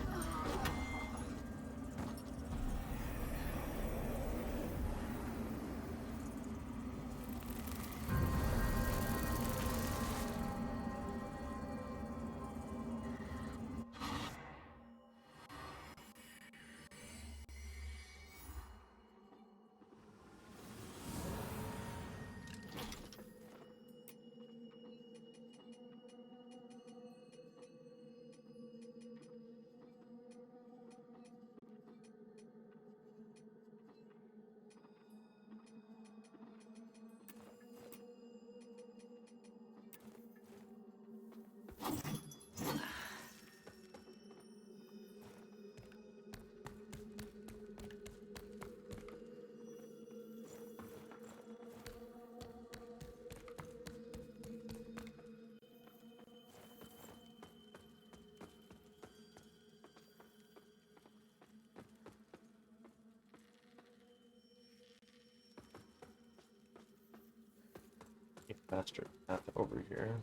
faster path over here.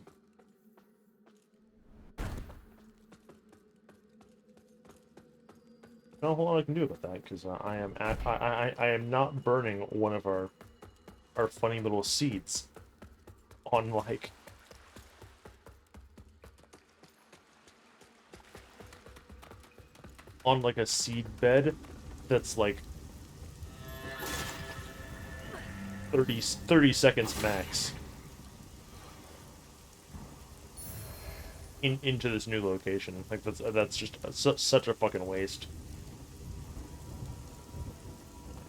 Not a whole lot I can do about that because I am not burning one of our funny little seeds on like a seed bed that's like 30 seconds max into this new location. Like that's just such a fucking waste.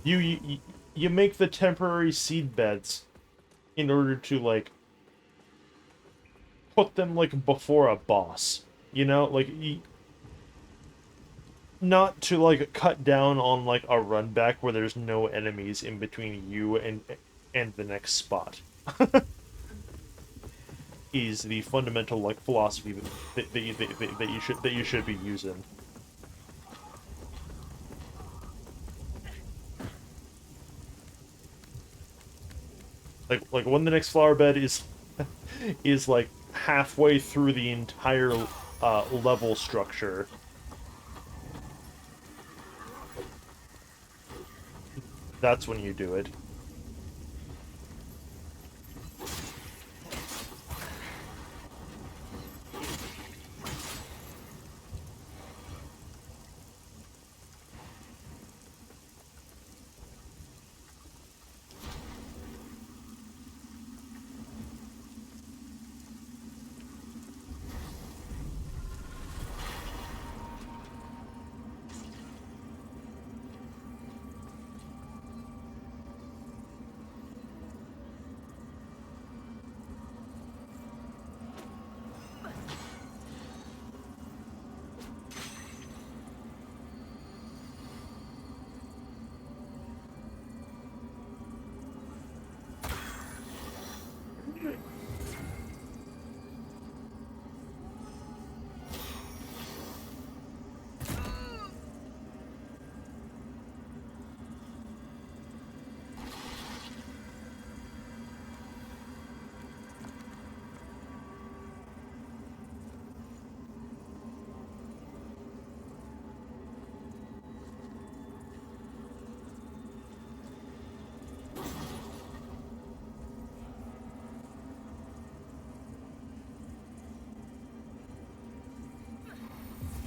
You make the temporary seed beds in order to like put them like before a boss, you know, like not to like cut down on like a run back where there's no enemies in between you and the next spot. Is the fundamental like philosophy that you should be using. Like when the next flower bed is is like halfway through the entire level structure. That's when you do it.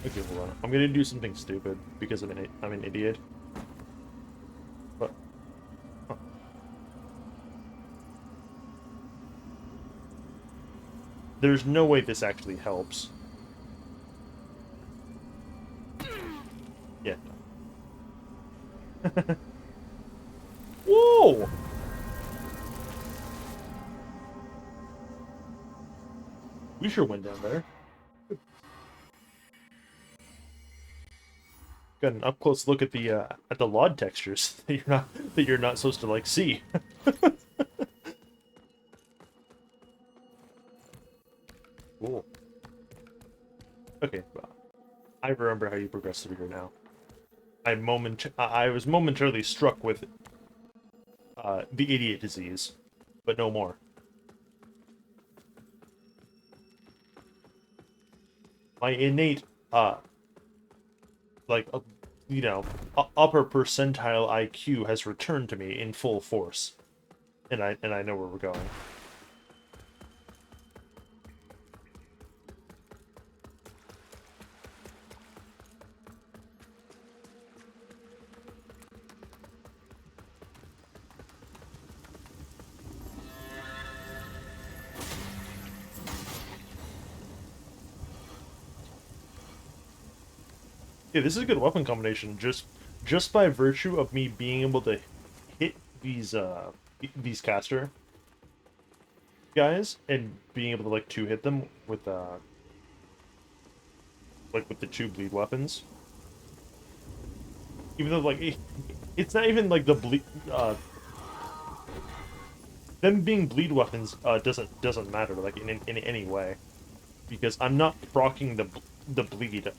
Okay, hold on. I'm gonna do something stupid because I'm an idiot. But huh. There's no way this actually helps. Yeah. Whoa! We sure went down there. Got an up close look at the LOD textures that you're not supposed to like see. Cool. Okay, well, I remember how you progress through here now. I was momentarily struck with the idiot disease, but no more. My innate like you know, upper percentile IQ has returned to me in full force, and I know where we're going. Yeah, this is a good weapon combination, just by virtue of me being able to hit these caster guys and being able to like two hit them with like with the two bleed weapons. Even though like it's not even like the bleed them being bleed weapons doesn't matter like in any way, because I'm not proccing the bleed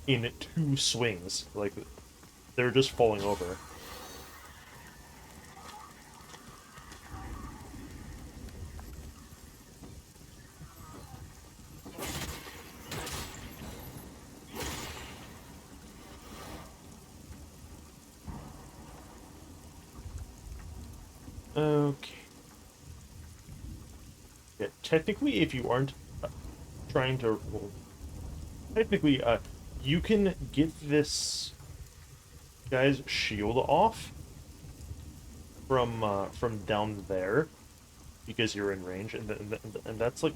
in two swings. Like they're just falling over. Okay. Yeah, technically, if you aren't trying to, well, technically, you can get this guy's shield off from down there because you're in range, and that's like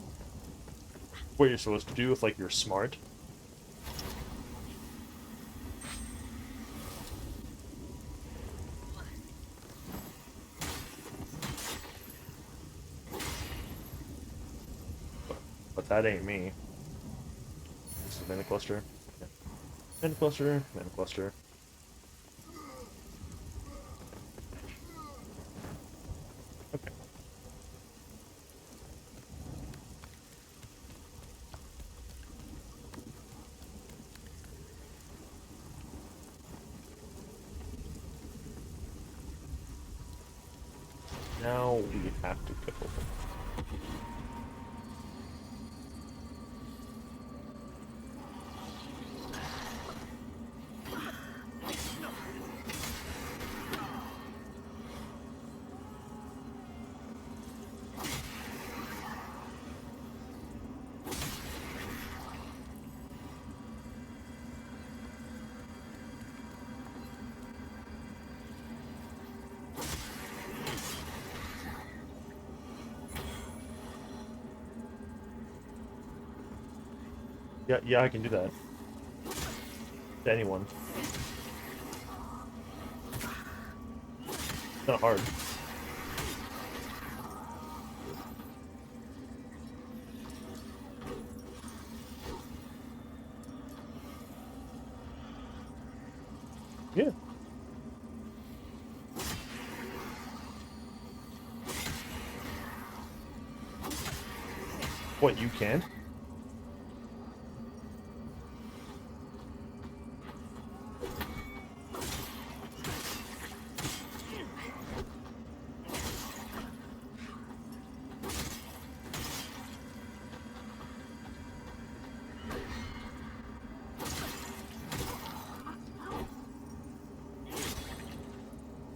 what you're supposed to do if like you're smart. But that ain't me. This is mana cluster. Yeah. Mana cluster. Mana cluster. Okay. Now we have to go. Yeah, yeah, I can do that. To anyone. It's not hard. Yeah. What, you can't?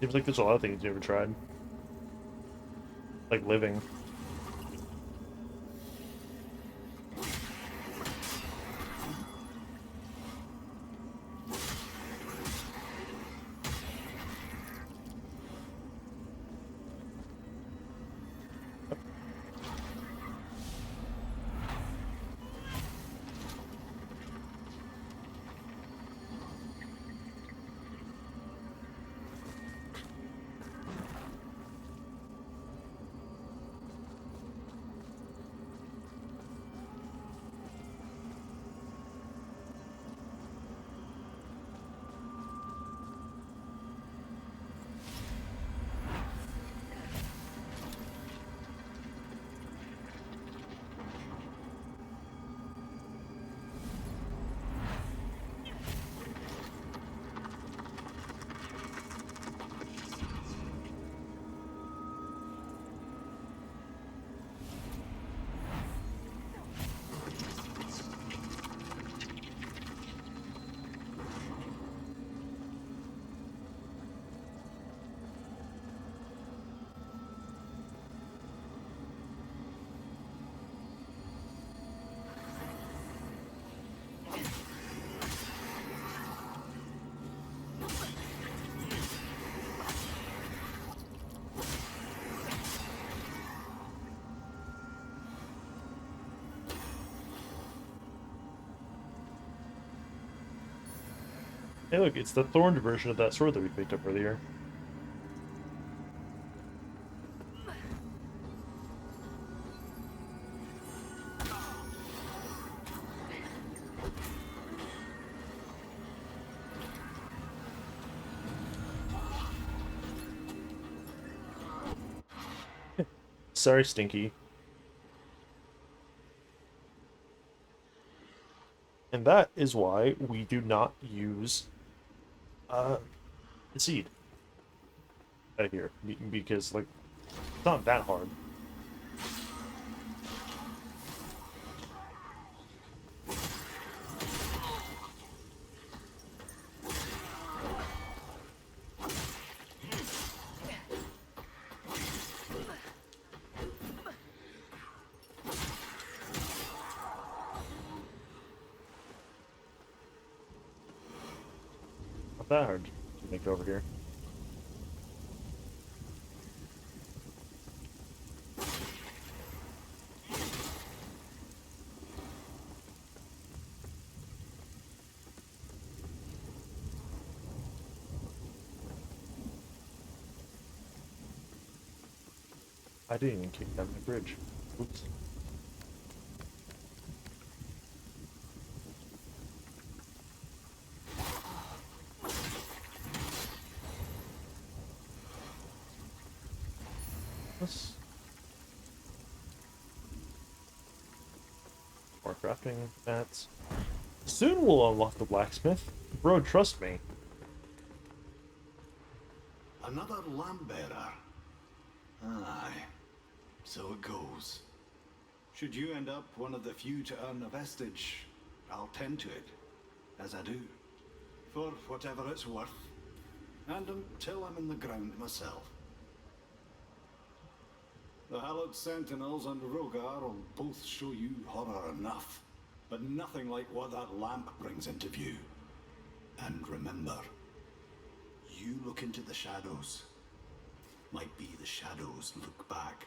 Seems like there's a lot of things you never tried. Like living. Hey look, it's the thorned version of that sword that we picked up earlier. Sorry, Stinky. And that is why we do not use the seed out here. Because, like, it's not that hard. Not that hard to make it over here. I didn't even kick down the bridge. Oops. More crafting mats. Soon we'll unlock the blacksmith. Bro, trust me. Another lamp bearer. Aye, so it goes. Should you end up one of the few to earn a vestige, I'll tend to it, as I do, for whatever it's worth, and until I'm in the ground myself. The hallowed sentinels and Rogar will both show you horror enough, but nothing like what that lamp brings into view. And remember, you look into the shadows, might be the shadows look back.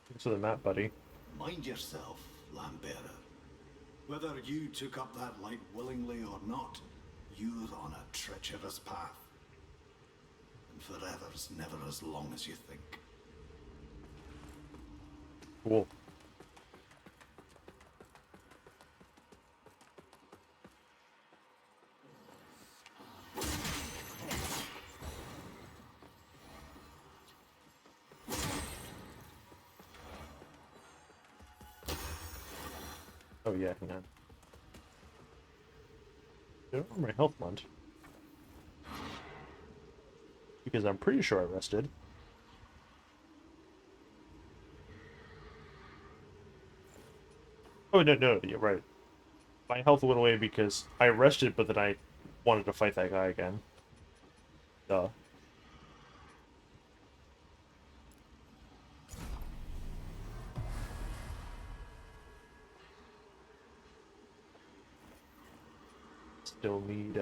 Thanks for the map, buddy. Mind yourself, lamp bearer. Whether you took up that light willingly or not, you're on a treacherous path. And forever's never as long as you think. Cool. Oh yeah, hang on. I don't remember my health month. Because I'm pretty sure I rested. Oh, no, you're right. My health went away because I rested, but then I wanted to fight that guy again. Duh. Still need,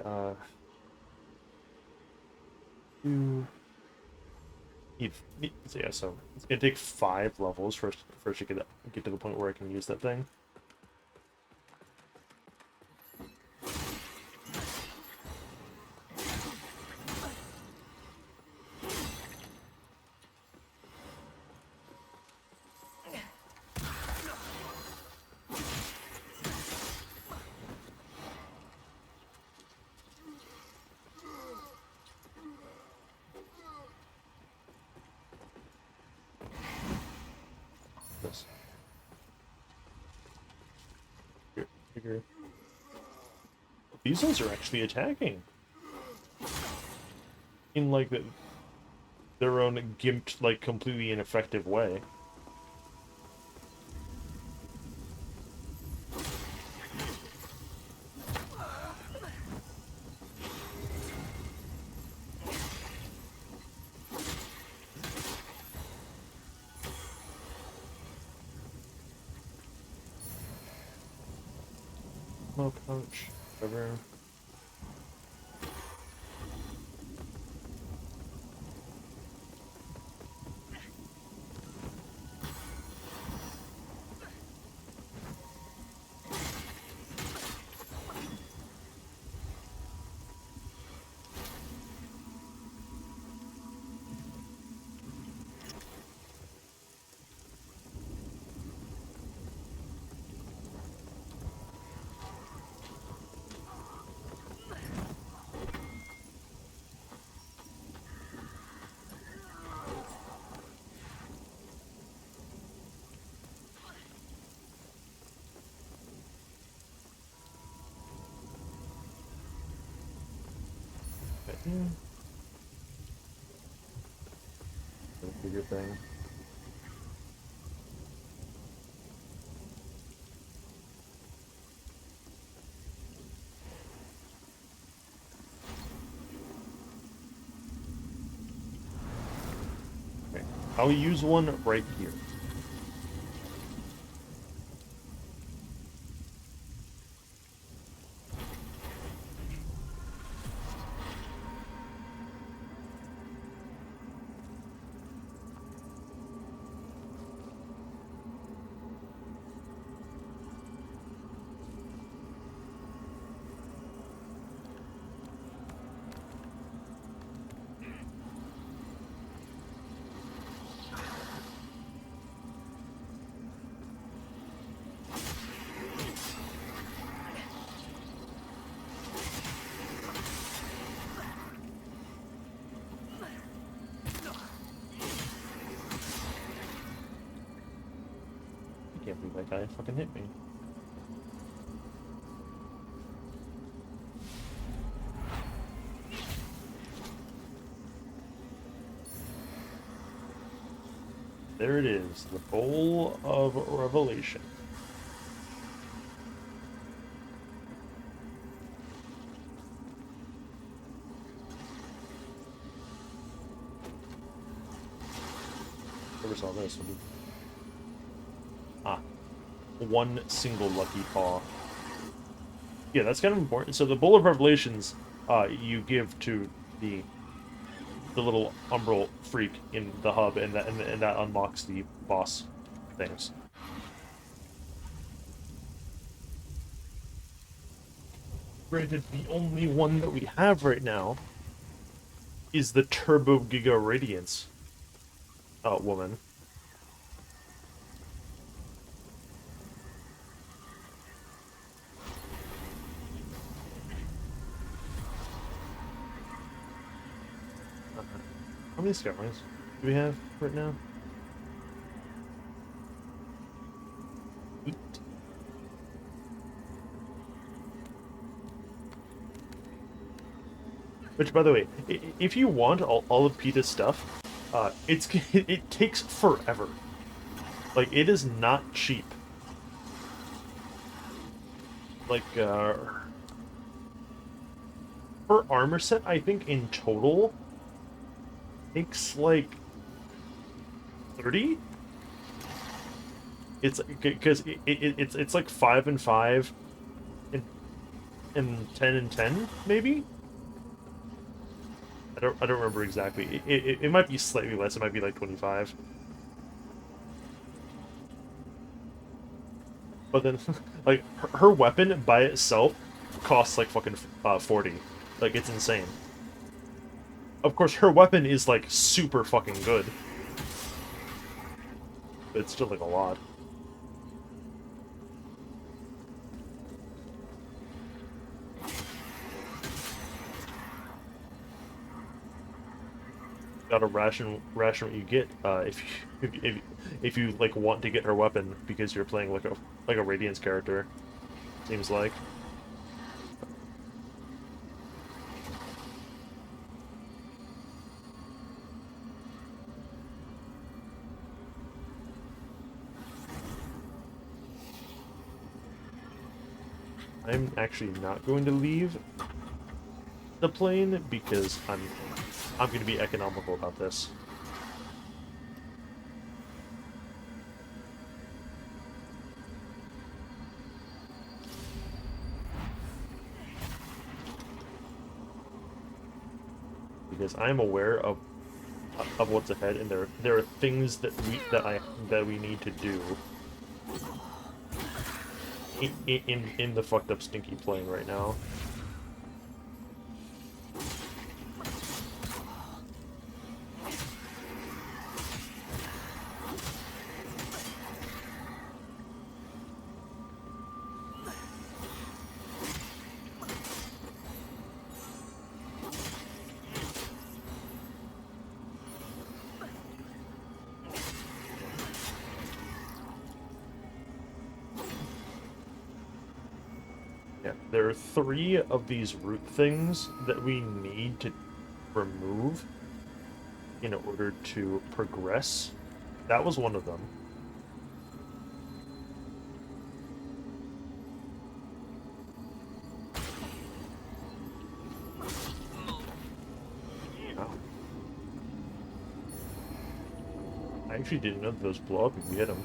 so yeah, so it's gonna take 5 levels first to get to the point where I can use that thing. This. Here. These ones are actually attacking in like their own gimped, like completely ineffective way. Smoke punch, whatever. Bigger thing. Okay, I'll use one right here. that guy fucking hit me. There it is, the Bowl of Revelation. Never saw this one. Ah, one single lucky paw. Yeah, that's kind of important. So the Bowl of Revelations, you give to the little umbral freak in the hub, and that unlocks the boss things. Granted, the only one that we have right now is the Turbo Giga Radiance woman. How many scout rings do we have right now? 8. Which, by the way, if you want all of Peta's stuff, it takes forever. Like, it is not cheap. Like, her armor set, I think, in total, takes, like, 30? It's, because it's like 5 and 5, and 10 and 10, maybe? I don't remember exactly. It might be slightly less. It might be like 25. But then, like, her weapon by itself costs like fucking 40. Like, it's insane. Of course, her weapon is like super fucking good. But it's still like a lot. Gotta ration what you get if you like want to get her weapon because you're playing like a Radiance character. Seems like. I'm actually not going to leave the plane because I'm going to be economical about this. Because I am aware of what's ahead, and there are things that we need to do in the fucked up stinky plane right now. Yeah, there are 3 of these root things that we need to remove in order to progress. That was one of them. Ow. I actually didn't know that those blow up if you hit them.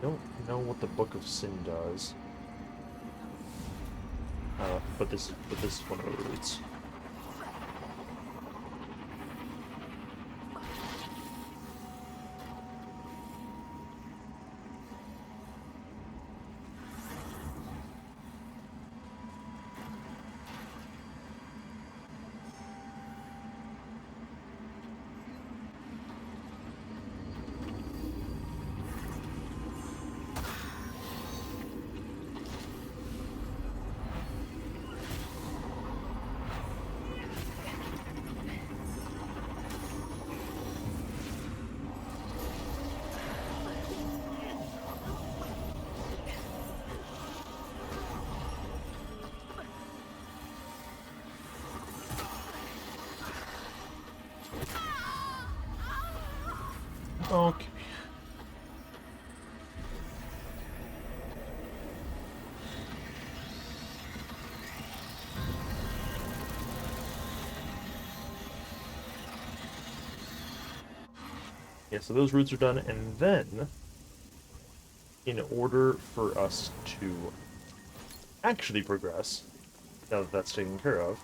Don't know what the Book of Sin does. But this is one of the roots. Okay. Yeah, so those routes are done, and then, in order for us to actually progress, now that that's taken care of,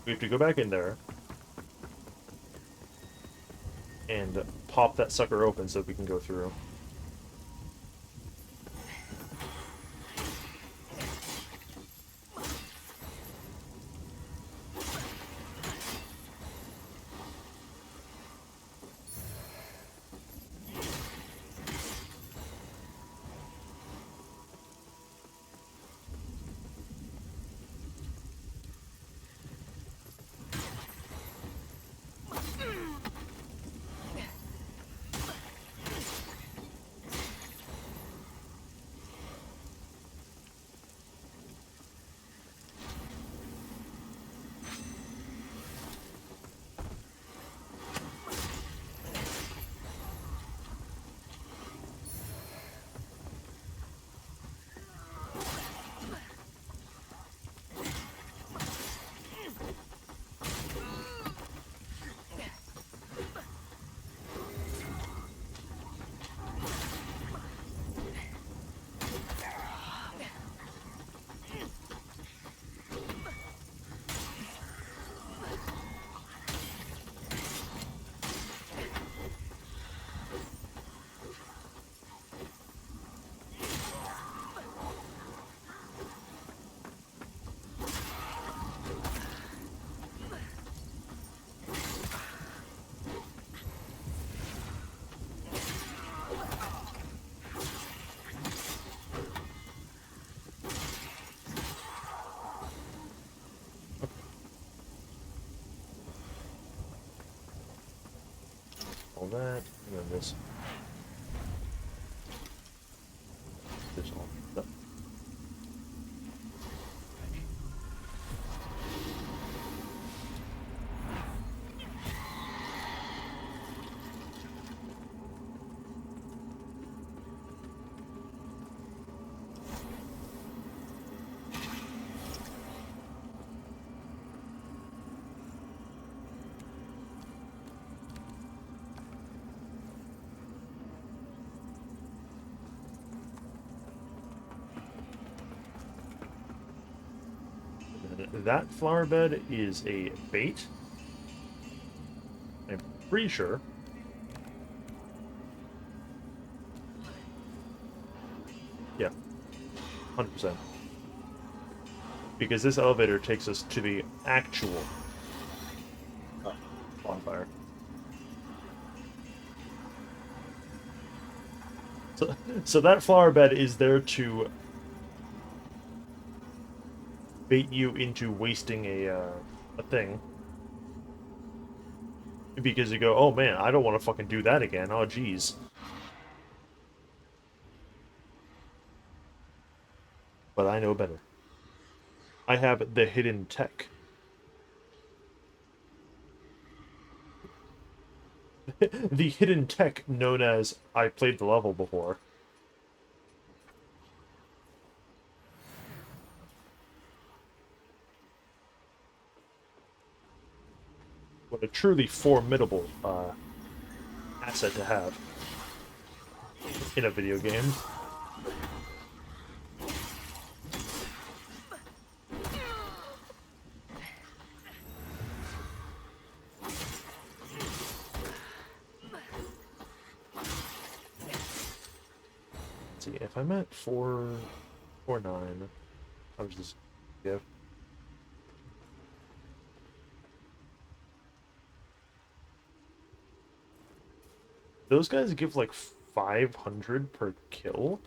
we have to go back in there and pop that sucker open so we can go through. All that, and then this. There's all that. That flower bed is a bait. I'm pretty sure. Yeah, 100%. Because this elevator takes us to the actual bonfire. So that flower bed is there to bait you into wasting a thing. Because you go, oh man, I don't want to fucking do that again. Oh geez. But I know better. I have the hidden tech. The hidden tech known as I played the level before. What a truly formidable asset to have. in a video game. Let's see, if I'm at 449, I was just give. Those guys give like 500 per kill.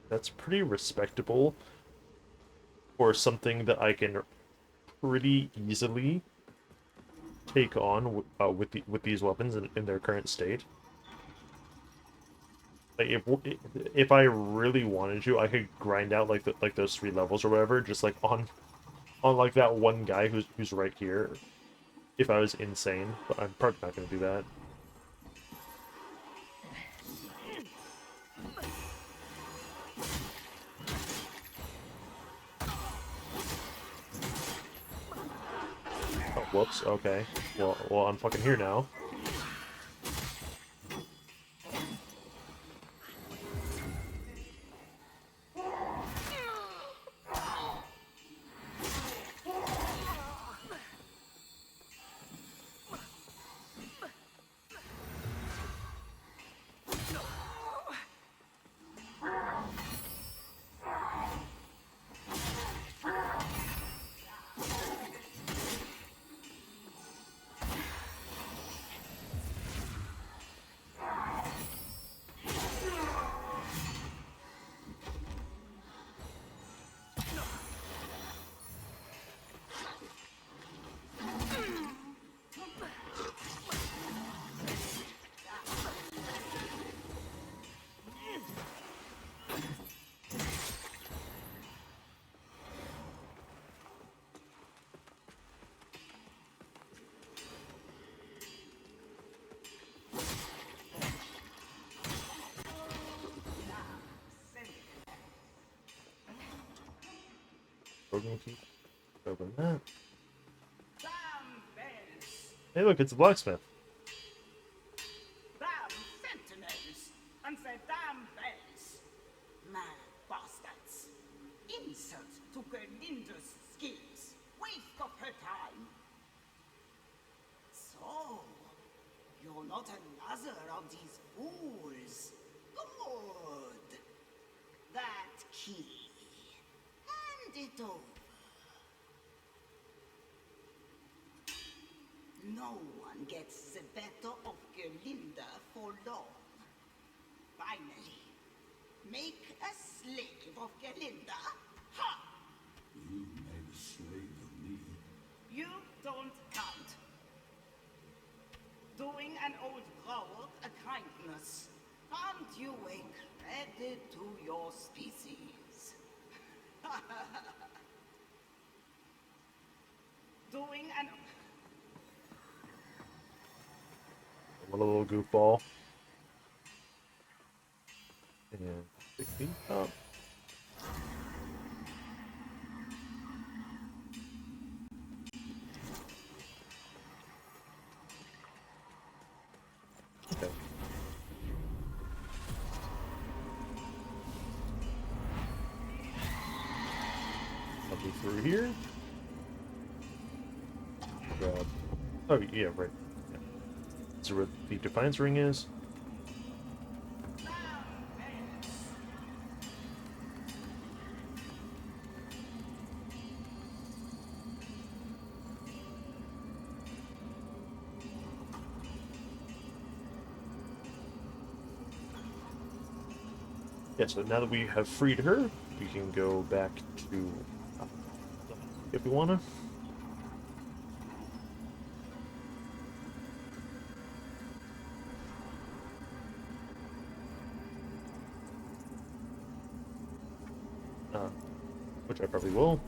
That's pretty respectable for something that I can pretty easily take on with these weapons in their current state. Like if I really wanted to, I could grind out like those 3 levels or whatever, just like on like that one guy who's right here. If I was insane, but I'm probably not gonna do that. Oh, whoops. Okay. Well, I'm fucking here now. We're gonna keep open that. Hey, look, it's a blacksmith. Damn sentinels and their damn bells. Mad bastards. Insult to Gerlinda's skills. Waste of her time. So, you're not another of these fools. Good. That key. Hand it over. No one gets the better of Gerlinda for long. Finally, make a slave of Gerlinda. Ha! You made a slave of me. You don't count. Doing an old coward a kindness. Aren't you a credit to your species? Doing an... I'm a little goofball. And 16 up. Okay. I'll be through here. Grab. Oh, yeah, right. Yeah. So where the Defiance Ring is. Yeah, so now that we have freed her, we can go back to if we wanna. Which I probably will.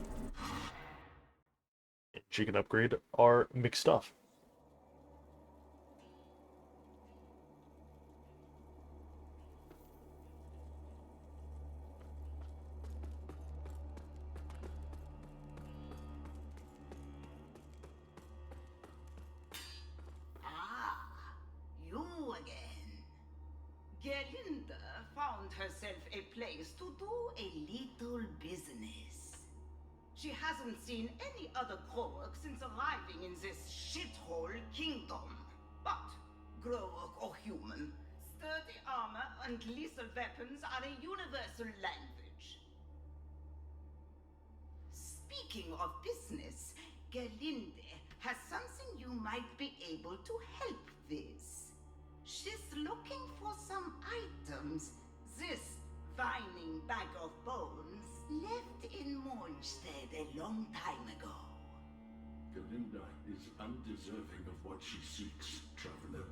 And she can upgrade our mixed stuff. place to do a little business. She hasn't seen any other Growwork since arriving in this shithole kingdom. But, Growwork or human, sturdy armor and lethal weapons are a universal language. Speaking of business, Gerlinde has something you might be able to help with. She's looking for some items this vining bag of bones left in Mornstead a long time ago. Galinda is undeserving of what she seeks, traveler.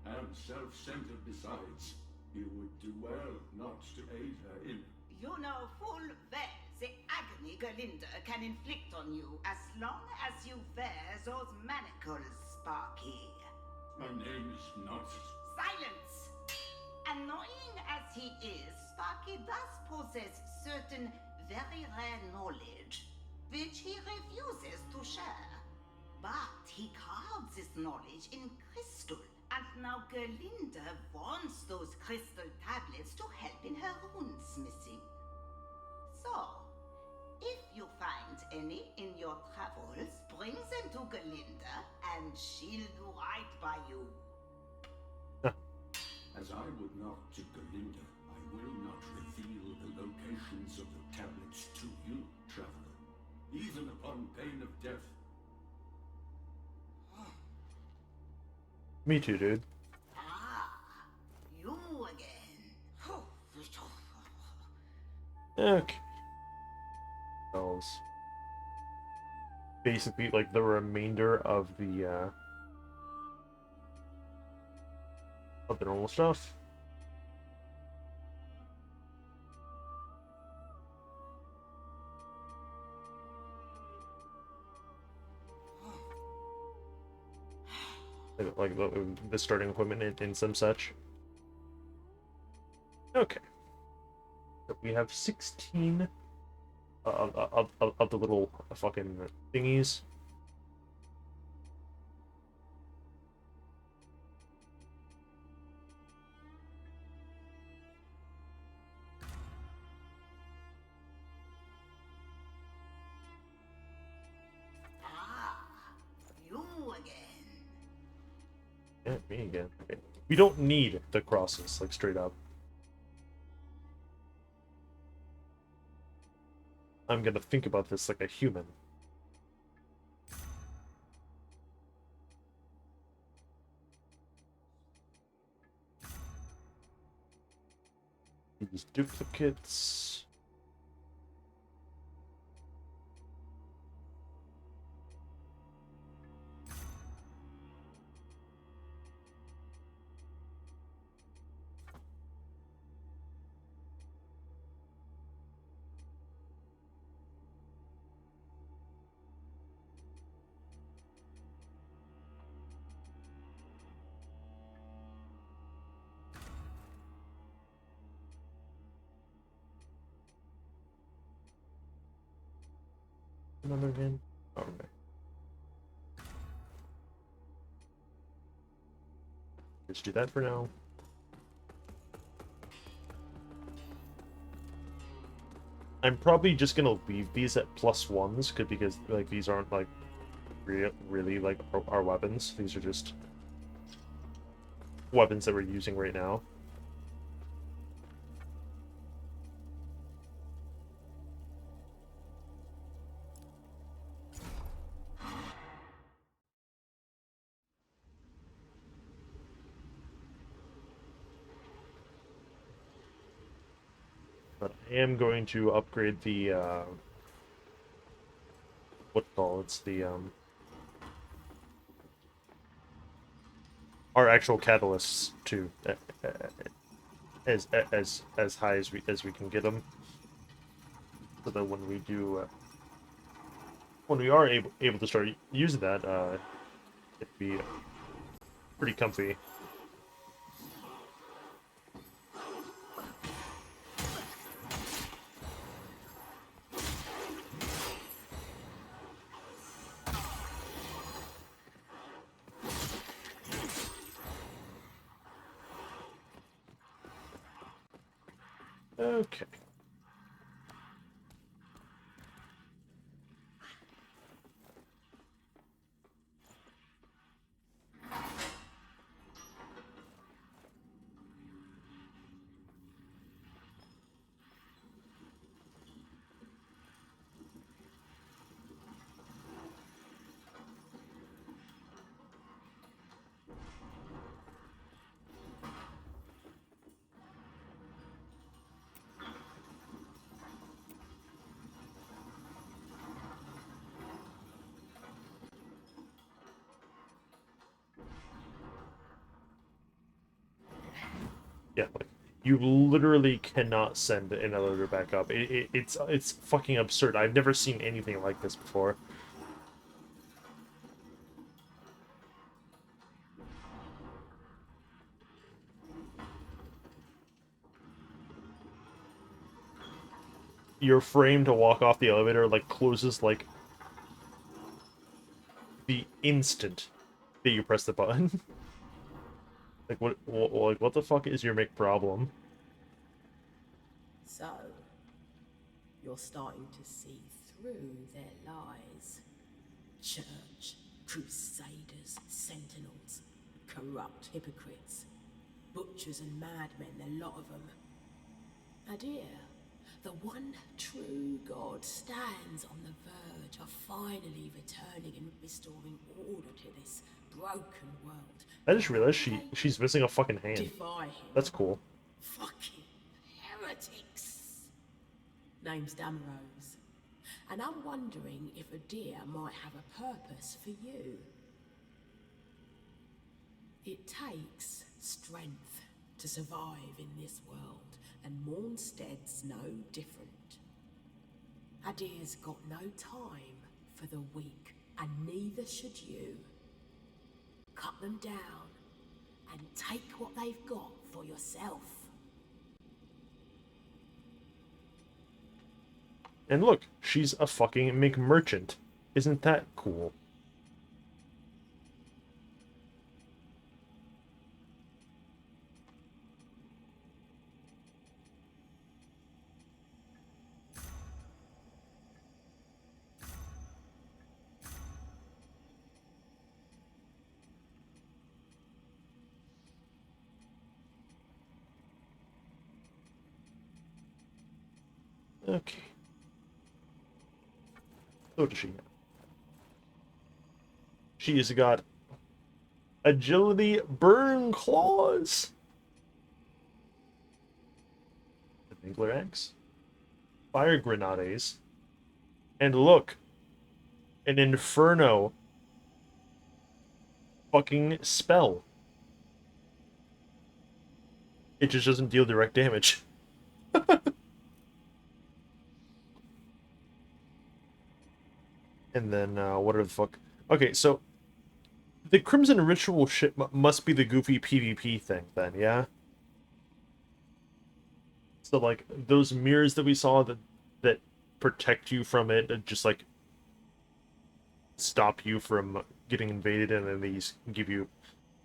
And self-centered besides. You would do well not to aid her in... You know full well the agony Galinda can inflict on you as long as you wear those manacles, Sparky. My name is not... Silence! Annoying as he is, Sparky does possess certain very rare knowledge, which he refuses to share. But he carves this knowledge in crystal, and now Gerlinde wants those crystal tablets to help in her runesmithing. So, if you find any in your travels, bring them to Gerlinde, and she'll do right by you. As I would not to Galinda, I will not reveal the locations of the tablets to you, traveler, even upon pain of death. Me too, dude. Ah, you again. Okay. Those. Basically, like the remainder of the normal stuff. Like the starting equipment and some such. Okay. So we have 16 of the little fucking thingies. Yeah, me again. Okay. We don't need the crosses, like, straight up. I'm gonna think about this like a human. These duplicates. Number again. Alright. Let's do that for now. I'm probably just gonna leave these at +1s because like these aren't like really like our weapons. These are just weapons that we're using right now. But I am going to upgrade the it's the our actual catalysts to as high as we can get them, so that when we do when we are able to start using that, it'd be pretty comfy. Okay. Yeah, like you literally cannot send an elevator back up. It's fucking absurd. I've never seen anything like this before. Your frame to walk off the elevator like closes like the instant that you press the button. Like what the fuck is your make problem? So, you're starting to see through their lies. Church, crusaders, sentinels, corrupt hypocrites, butchers and madmen, the lot of them. Adir, the one true God stands on the verge of finally returning and restoring order to this broken world. I just realized she's missing a fucking hand. Defy him. That's cool. Fucking heretics. Name's Damarose. And I'm wondering if Adir might have a purpose for you. It takes strength to survive in this world, and Mornstead's no different. Adir's got no time for the weak, and neither should you. Cut them down, and take what they've got for yourself. And look, she's a fucking McMerchant. Isn't that cool? Okay. What does she have? She's got agility, burn claws, Angler axe, fire grenades, and look, an inferno fucking spell. It just doesn't deal direct damage. And then, what are the fuck? Okay, so the Crimson Ritual shit must be the goofy PvP thing, then, yeah? So, like, those mirrors that we saw that protect you from it, just, like, stop you from getting invaded, and then these give you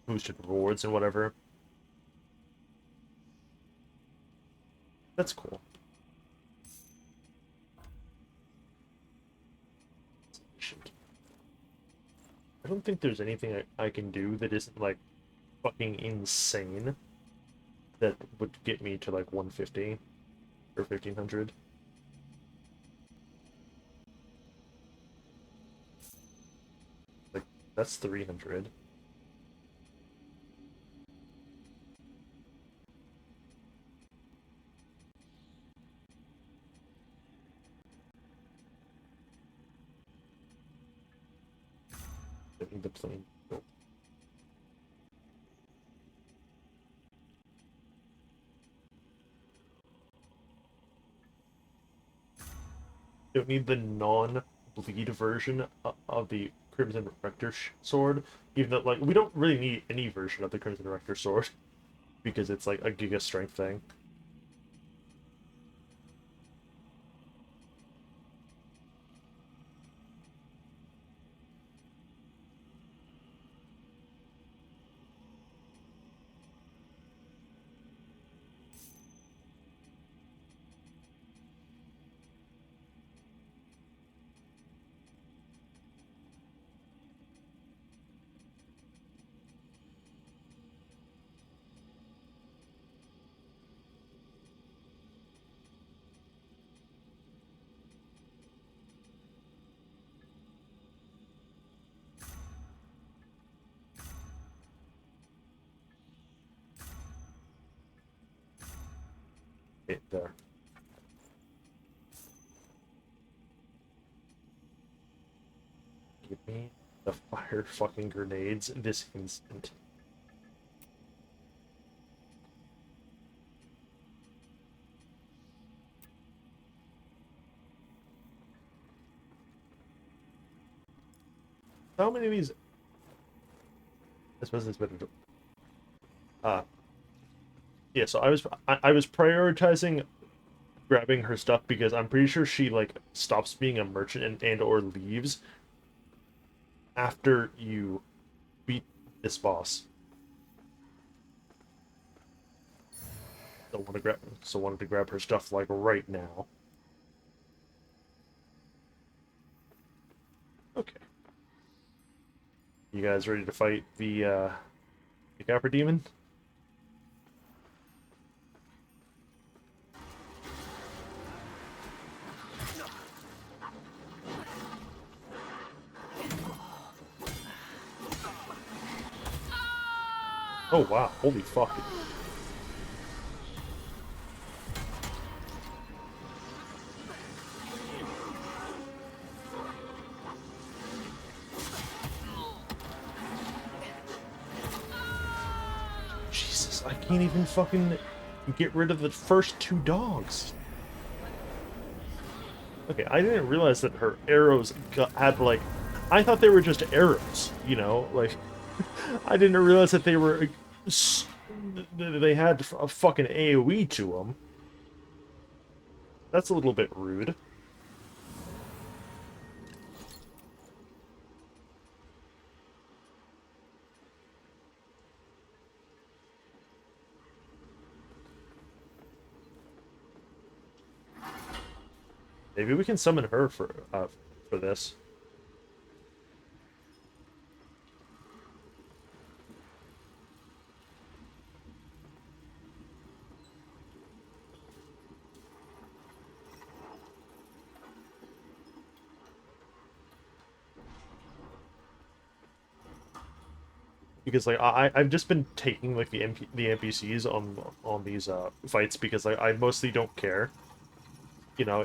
boosted rewards and whatever. That's cool. I don't think there's anything I can do that isn't, like, fucking insane that would get me to, like, 150 or 1500. Like, that's 300. I think the plane. Nope. Don't need the non-bleed version of the Crimson Rector sword, even though, like, we don't really need any version of the Crimson Rector sword because it's like a giga strength thing. Okay, there. Give me the fire fucking grenades this instant. How many of these? I suppose it's better to. Yeah. So I was prioritizing grabbing her stuff because I'm pretty sure she like stops being a merchant and or leaves after you beat this boss. So wanted to grab her stuff like right now. Okay. You guys ready to fight the Capra Demon? Oh wow, holy fuck. Jesus, I can't even fucking get rid of the first two dogs. Okay, I didn't realize that her arrows had like... I thought they were just arrows, you know? Like, I didn't realize that they were... They had a fucking AoE to them. That's a little bit rude. Maybe we can summon her for this. Because like I've just been taking like the NPCs on these fights because like I mostly don't care. You know,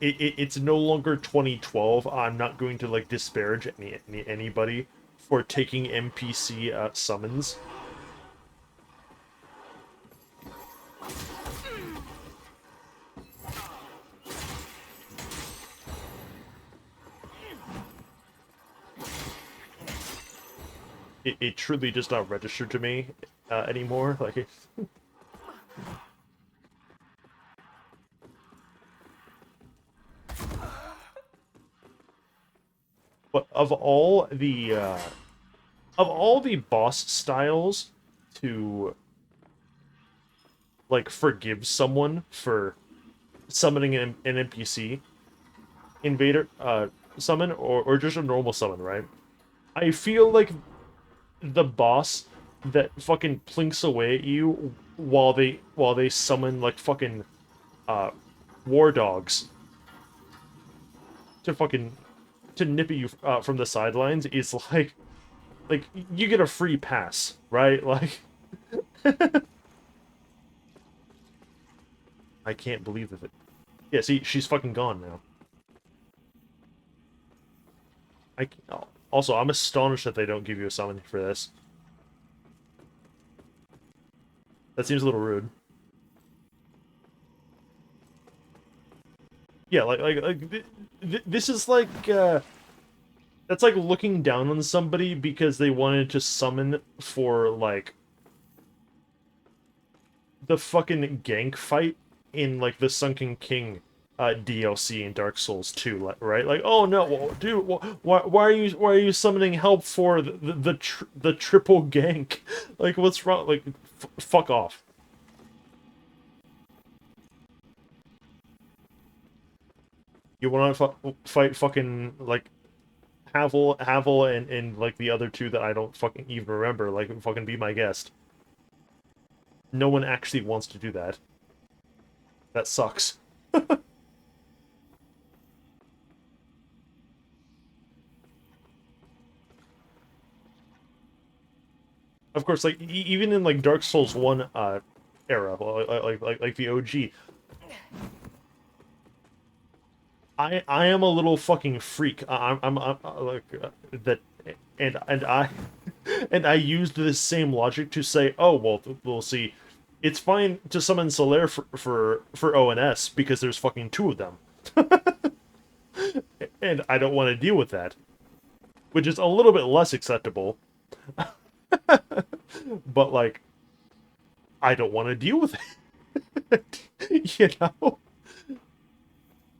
it's no longer 2012. I'm not going to like disparage anybody for taking NPC summons. It truly does not register to me anymore. Like, but of all the boss styles to like forgive someone for summoning an NPC invader summon or just a normal summon, right? I feel like the boss that fucking plinks away at you while they summon like fucking war dogs to nip at you from the sidelines is like you get a free pass, right? Like I can't believe that. Yeah, see, she's fucking gone now. Also, I'm astonished that they don't give you a summon for this. That seems a little rude. Yeah, this is like that's like looking down on somebody because they wanted to summon for like the fucking gank fight in like the Sunken King DLC in Dark Souls 2, right? Like, oh no, dude, why are you summoning help for the triple gank? Like, what's wrong? Like, fuck off. You want to fight fucking like Havel and like the other two that I don't fucking even remember? Like, fucking be my guest. No one actually wants to do that. That sucks. Of course, like even in like Dark Souls 1 era, like the OG, I am a little fucking freak. I'm like that, and I and I used this same logic to say, oh well, we'll see. It's fine to summon Solaire for ONS because there's fucking two of them, and I don't want to deal with that. which is a little bit less acceptable. But like, I don't want to deal with it. You know,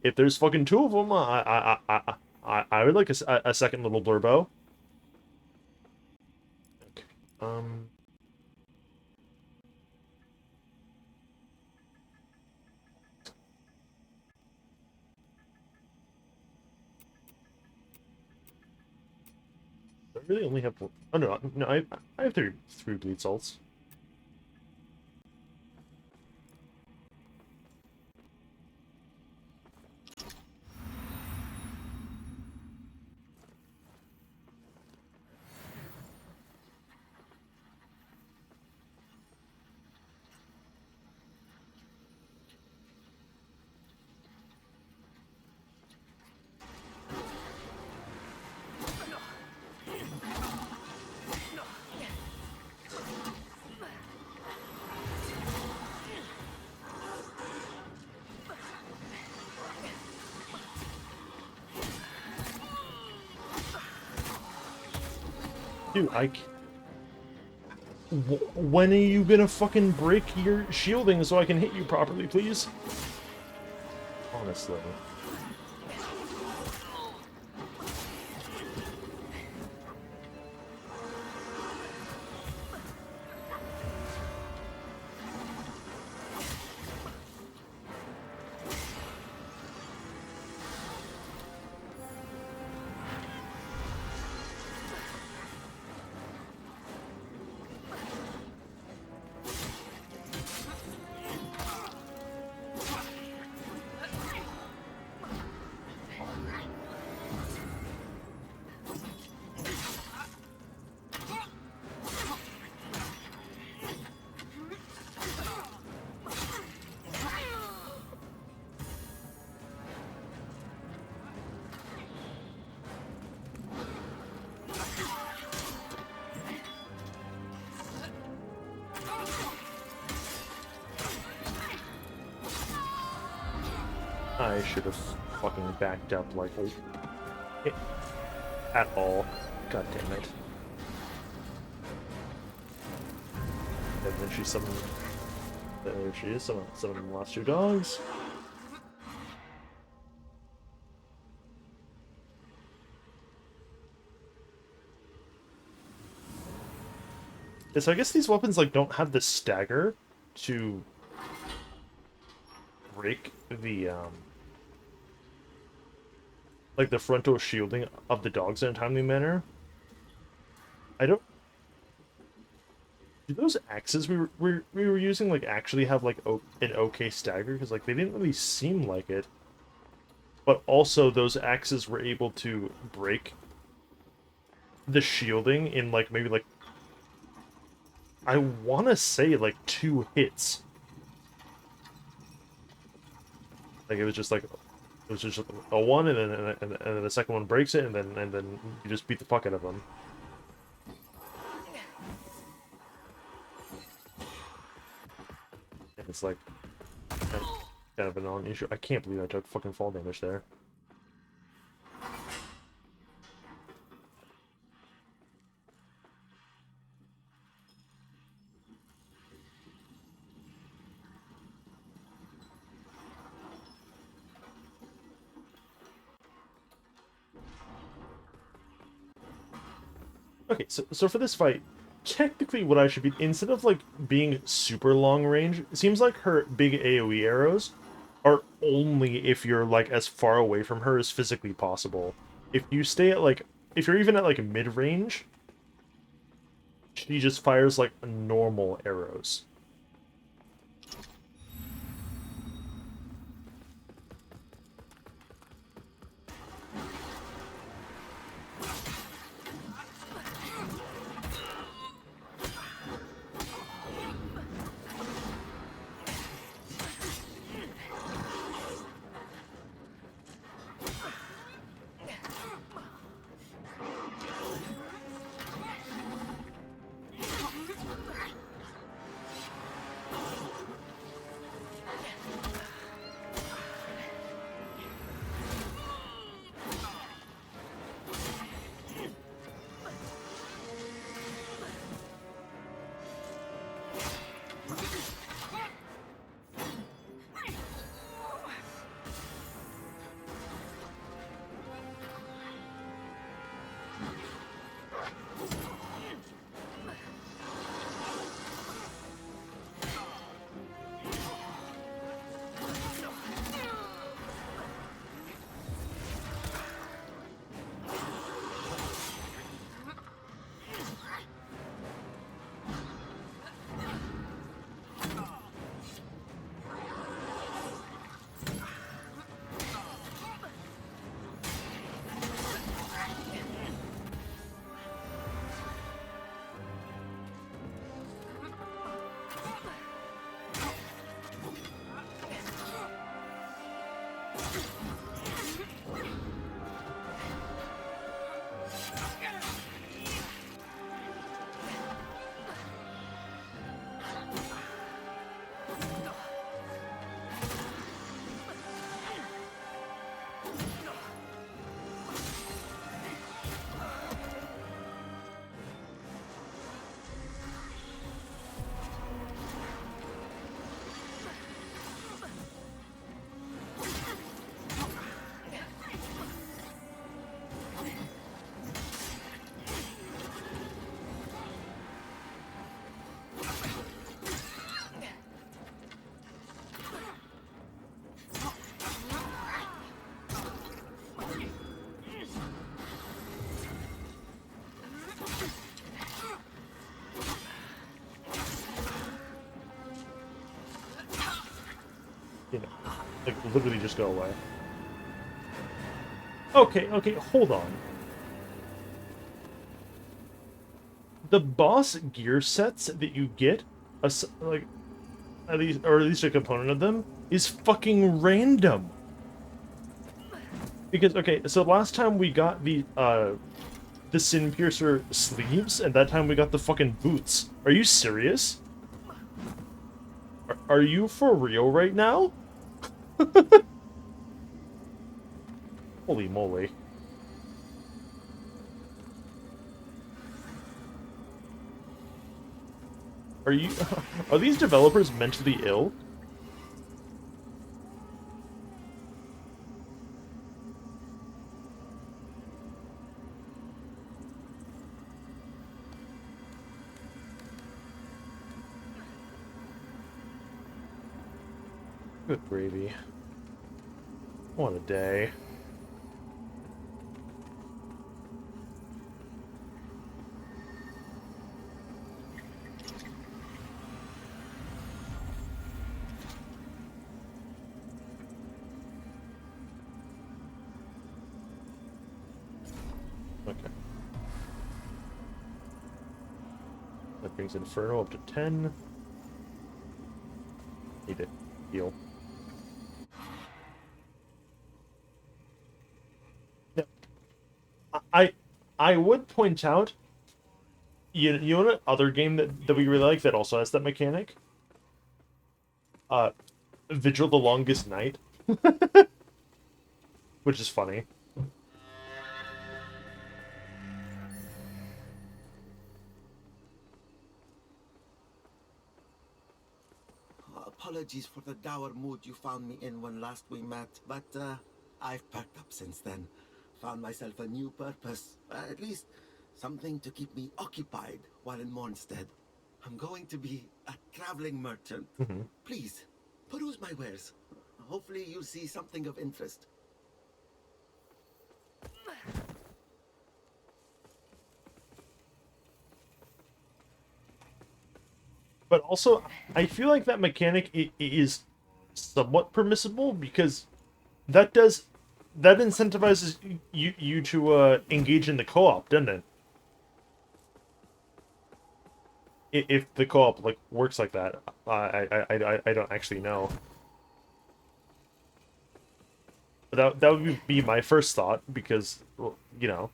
if there's fucking two of them, I would like a second little blurbo. Okay. I really only have. Oh no, no, I have three bleed salts. Dude, when are you gonna fucking break your shielding so I can hit you properly, please? Honestly. I should have fucking backed up like at all. God damn it. And then she summoned. There she is, summoned the last two dogs. Yeah, so I guess these weapons like don't have the stagger to break the like the frontal shielding of the dogs in a timely manner. I don't. Do those axes we were using like actually have like an okay stagger? Because like they didn't really seem like it. But also those axes were able to break the shielding in like maybe like I want to say like 2 hits. Like it was just a one, and then the second one breaks it, and then you just beat the fuck out of them. And it's like kind of a non-issue. I can't believe I took fucking fall damage there. Okay, so for this fight, technically what I should be, instead of like being super long range, it seems like her big AoE arrows are only if you're like as far away from her as physically possible. If you stay at like, if you're even at like mid range, she just fires like normal arrows. You know, like literally just go away. Okay, okay, hold on. The boss gear sets that you get, like at least a component of them, is fucking random. Because okay, so last time we got the Sin Piercer sleeves, and that time we got the fucking boots. Are you serious? Are you for real right now? Holy moly. Are you... Are these developers mentally ill? Good gravy. What a day. Okay. That brings Inferno up to 10. Need to heal. Yep. I would point out, you know another game that we really like that also has that mechanic? Vigil the Longest Night. Which is funny. Apologies for the dour mood you found me in when last we met, but I've perked up since then. Found myself a new purpose, at least something to keep me occupied while in Mornstead. I'm going to be a traveling merchant. Please, peruse my wares. Hopefully you'll see something of interest. But also, I feel like that mechanic is somewhat permissible because that incentivizes you to engage in the co-op, doesn't it? If the co-op like works like that, I don't actually know. But that would be my first thought because, well, you know,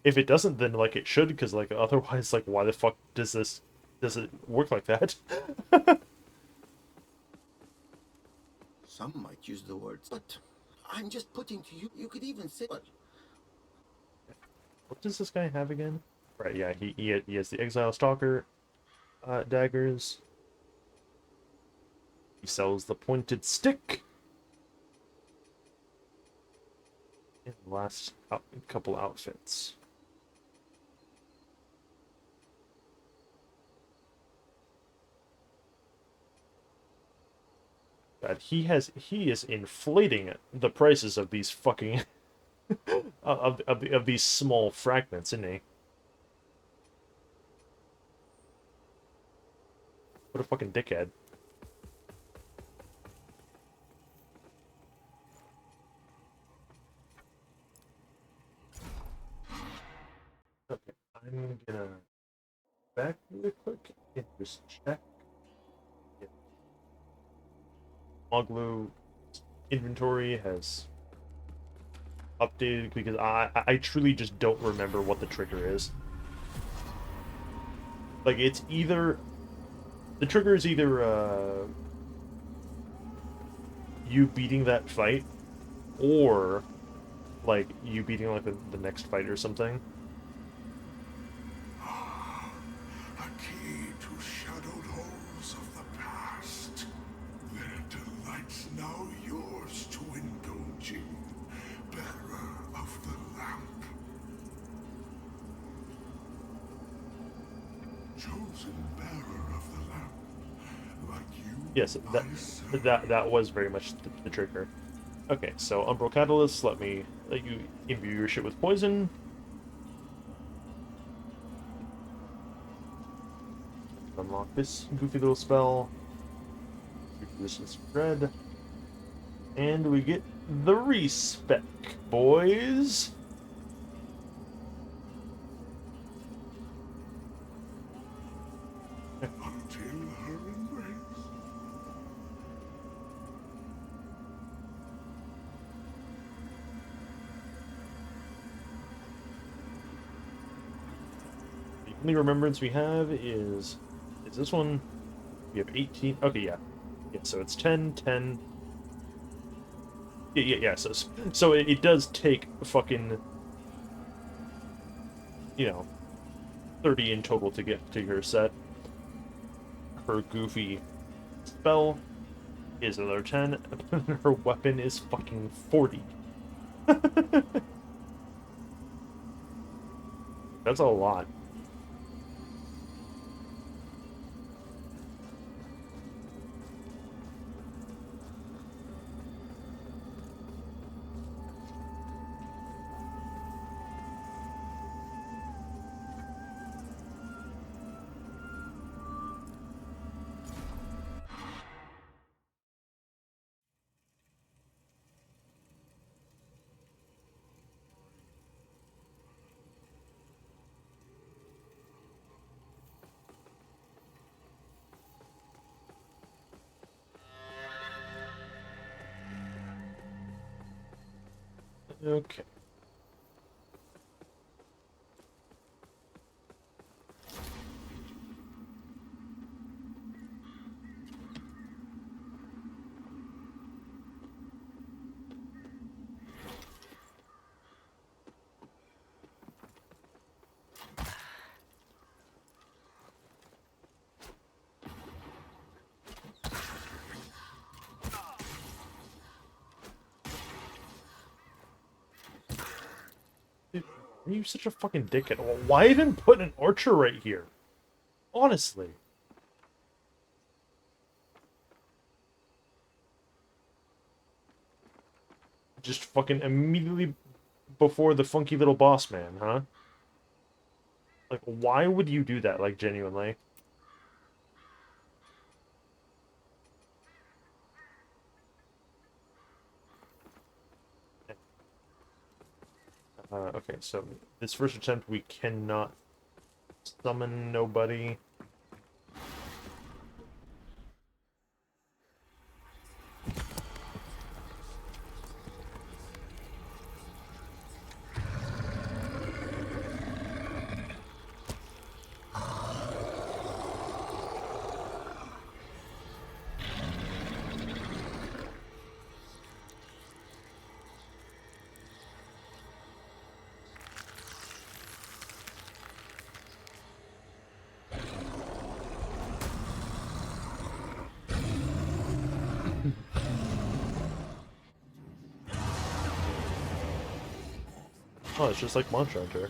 if it doesn't, then like it should, because like otherwise, like why the fuck does it work like that? Some might use the words, but I'm just putting to you. You could even say, but What does this guy have again? Right, yeah, he has the Exile Stalker daggers. He sells the pointed stick. And the last couple outfits. God, he is inflating the prices of these fucking of these small fragments, isn't he? What a fucking dickhead. Okay, I'm gonna back really quick and just check if Moglu inventory has updated, because I truly just don't remember what the trigger is. Like, it's either... The trigger is either, you beating that fight, or, like, you beating, like, the next fight or something. A key to shadowed halls of the past. Their delights now yours to indulge in, bearer of the lamp. Chosen bearer of the lamp, like you. Yes, that was very much the trigger. Okay, so Umbral Catalyst, let you imbue your shit with poison. Unlock this goofy little spell. This is red. And we get the respec, boys. Until her embrace. The only remembrance we have is this one. We have 18. Okay, yeah. Yeah, so it's 10, 10. Yeah. So it does take fucking, 30 in total to get to her set. Her goofy spell is another 10. Her weapon is fucking 40. That's a lot. Okay. Dude, are you such a fucking dickhead? Why even put an archer right here? Honestly. Just fucking immediately before the funky little boss man, huh? Like, why would you do that, like, genuinely? Okay, so this first attempt we cannot summon nobody. Oh, it's just like Monster Hunter.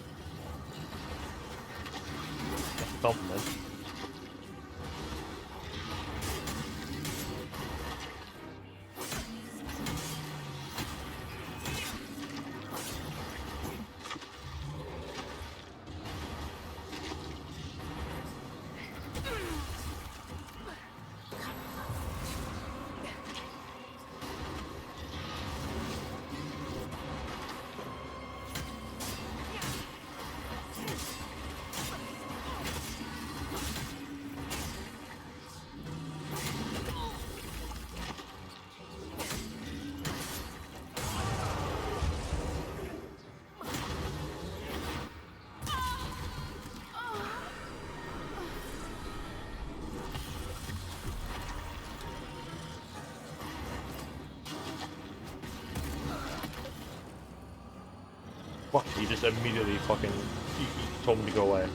Compliment. Fuck, he just immediately fucking he told me to go away.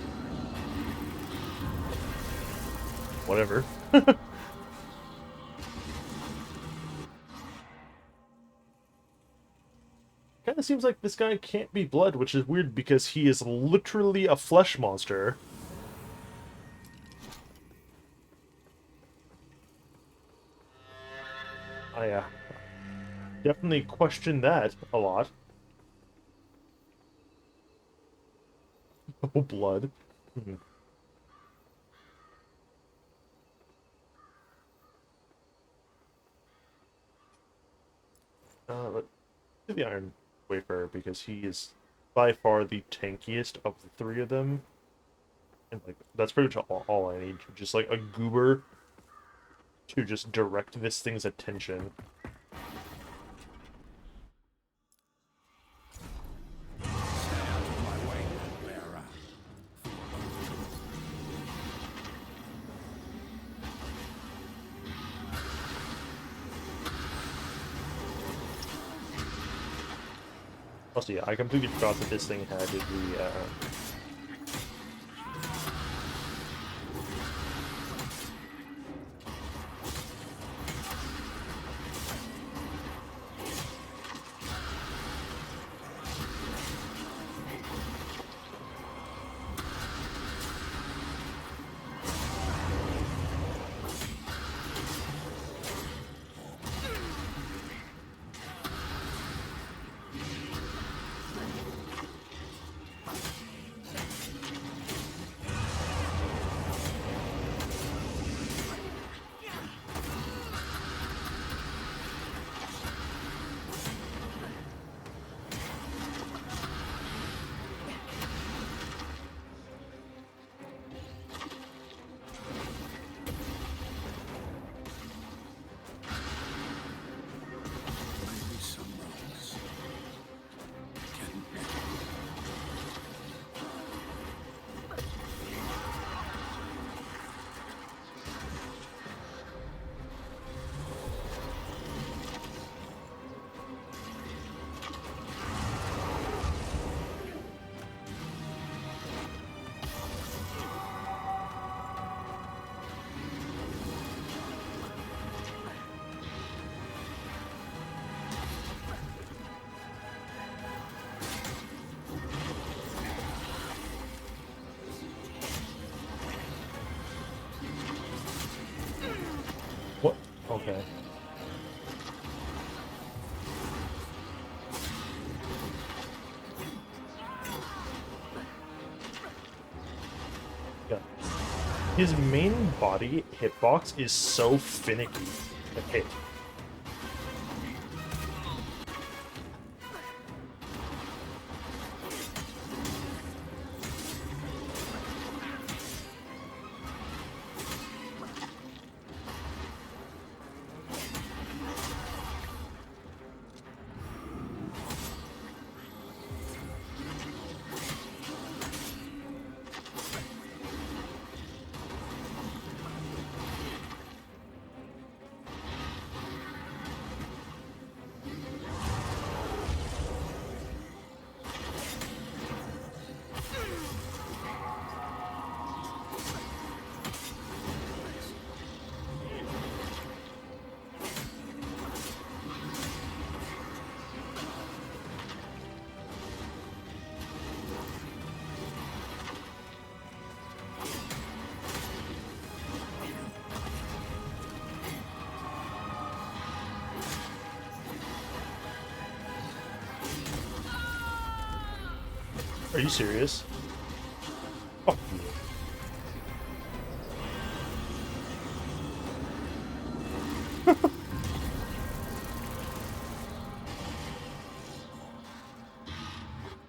Whatever. Kind of seems like this guy can't be blood, which is weird because he is literally a flesh monster. I definitely question that a lot. Oh, blood. Hmm. Let's do the Iron Wayfarer because he is by far the tankiest of the three of them. And like that's pretty much all I need. Just like a goober to just direct this thing's attention. Also, yeah, I completely forgot that this thing had the what? Okay. Yeah. His main body hitbox is so finicky to hit. Are you serious? Fuck you.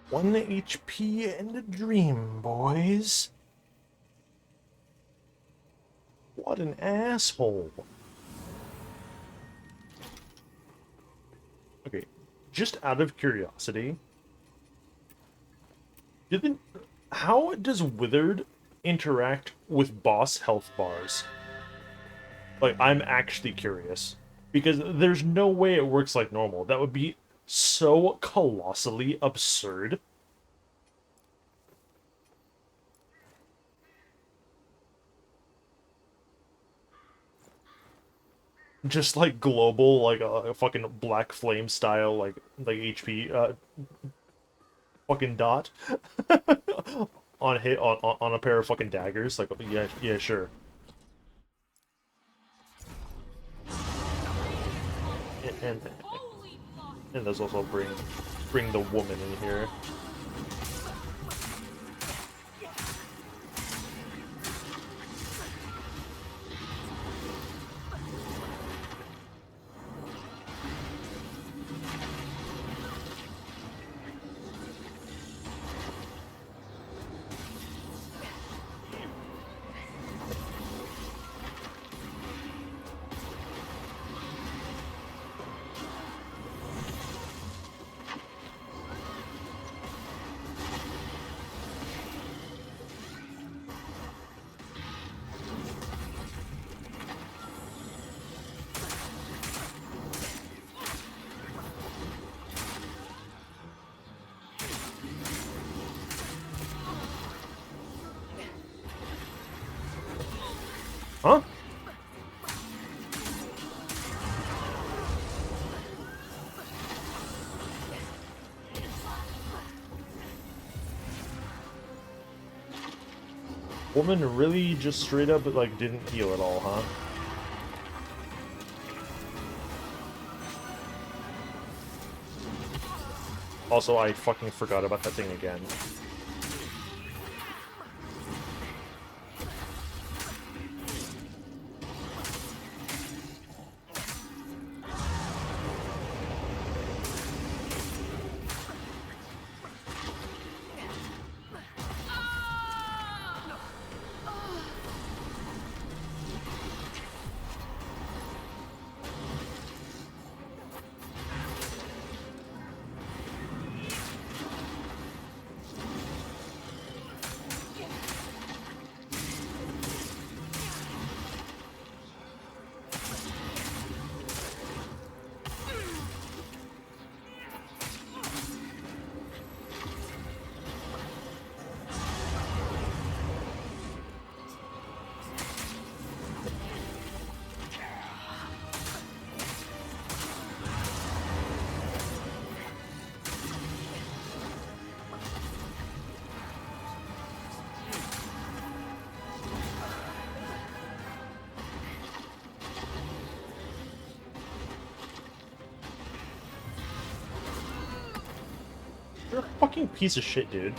One HP and a dream, boys. What an asshole. Okay, just out of curiosity, how does Withered interact with boss health bars? Like, I'm actually curious. Because there's no way it works like normal. That would be so colossally absurd. Just like global, like a fucking Black Flame style, like HP, fucking dot on hit on a pair of fucking daggers. Like, yeah, sure. And there's also bring the woman in here. Huh? Woman really just straight up, like, didn't heal at all, huh? Also, I fucking forgot about that thing again. You're a fucking piece of shit, dude.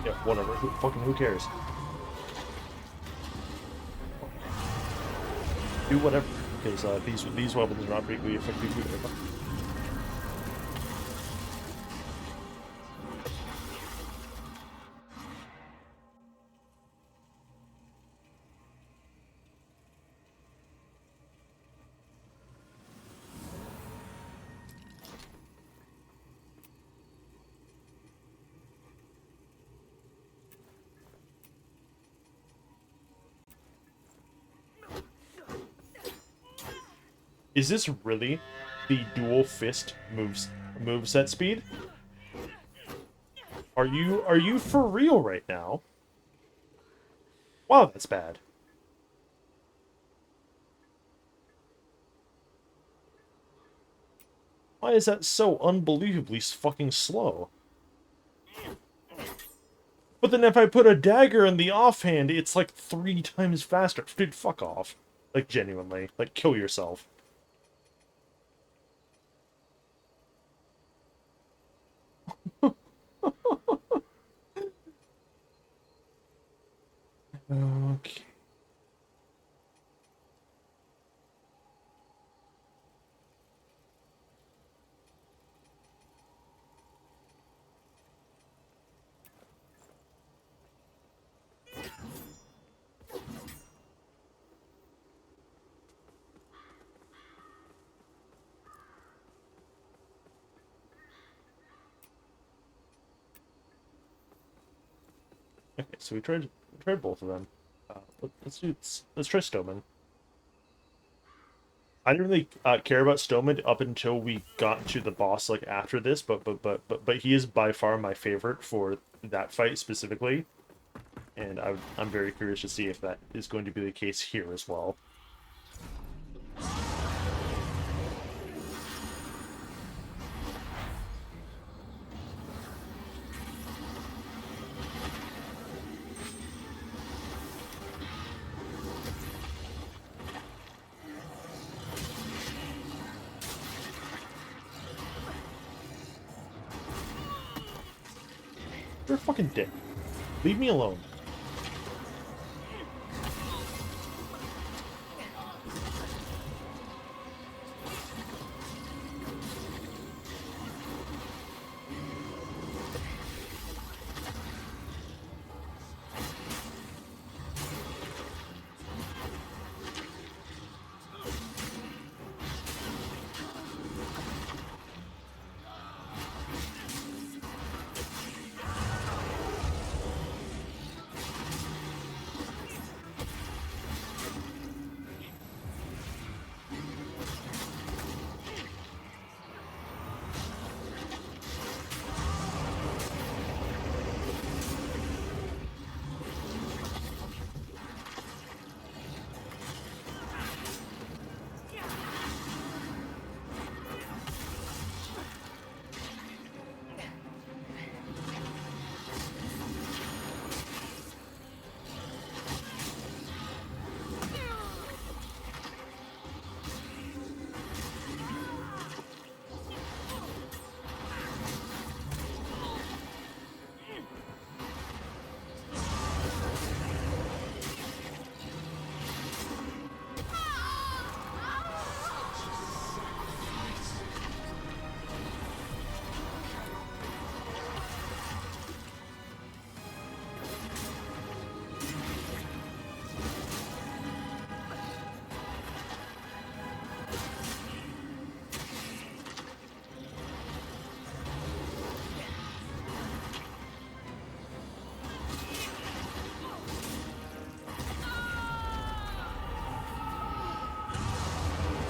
Yeah, whatever. Who cares? Do whatever, because these weapons are not particularly effective. Is this really the dual fist moveset speed? Are you for real right now? Wow, that's bad. Why is that so unbelievably fucking slow? But then if I put a dagger in the offhand, it's like 3 times faster. Dude, fuck off. Like, genuinely. Like, kill yourself. Okay. Okay, so we tried both of them. Let's try Stoneman. I didn't really care about Stoneman up until we got to the boss like after this, but he is by far my favorite for that fight specifically, and I'm very curious to see if that is going to be the case here as well. You're a fucking dick. Leave me alone.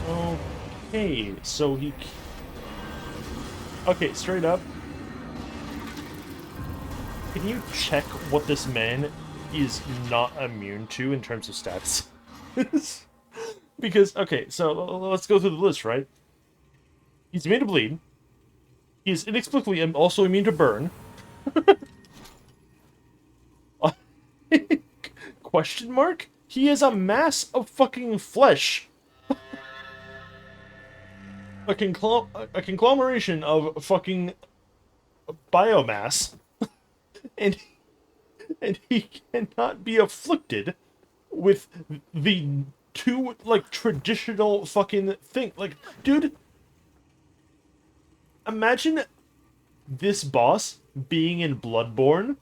Okay, so he... Okay, straight up. Can you check what this man is not immune to in terms of stats? Because, okay, so let's go through the list, right? He's immune to bleed. He is inexplicably also immune to burn. Question mark? He is a mass of fucking flesh. A conglomeration of fucking biomass. And he cannot be afflicted with the two, like, traditional fucking thing. Like, dude, imagine this boss being in Bloodborne,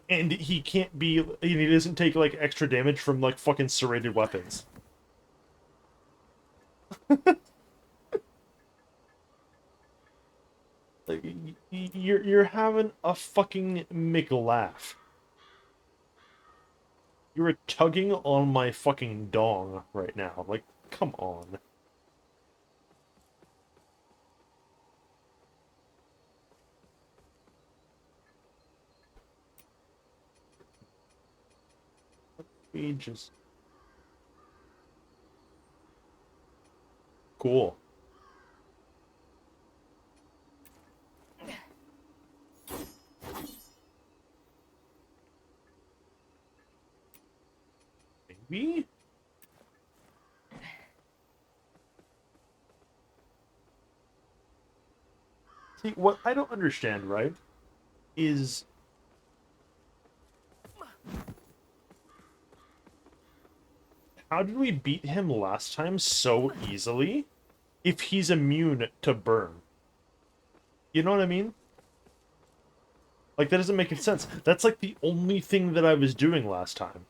and he can't be, and he doesn't take, like, extra damage from, like, fucking serrated weapons. Like, you're having a fucking McLaugh. You're tugging on my fucking dong right now. Like, come on. We just... Cool. Maybe? See, what I don't understand, right, is... How did we beat him last time so easily if he's immune to burn? You know what I mean? Like, that doesn't make any sense. That's like the only thing that I was doing last time.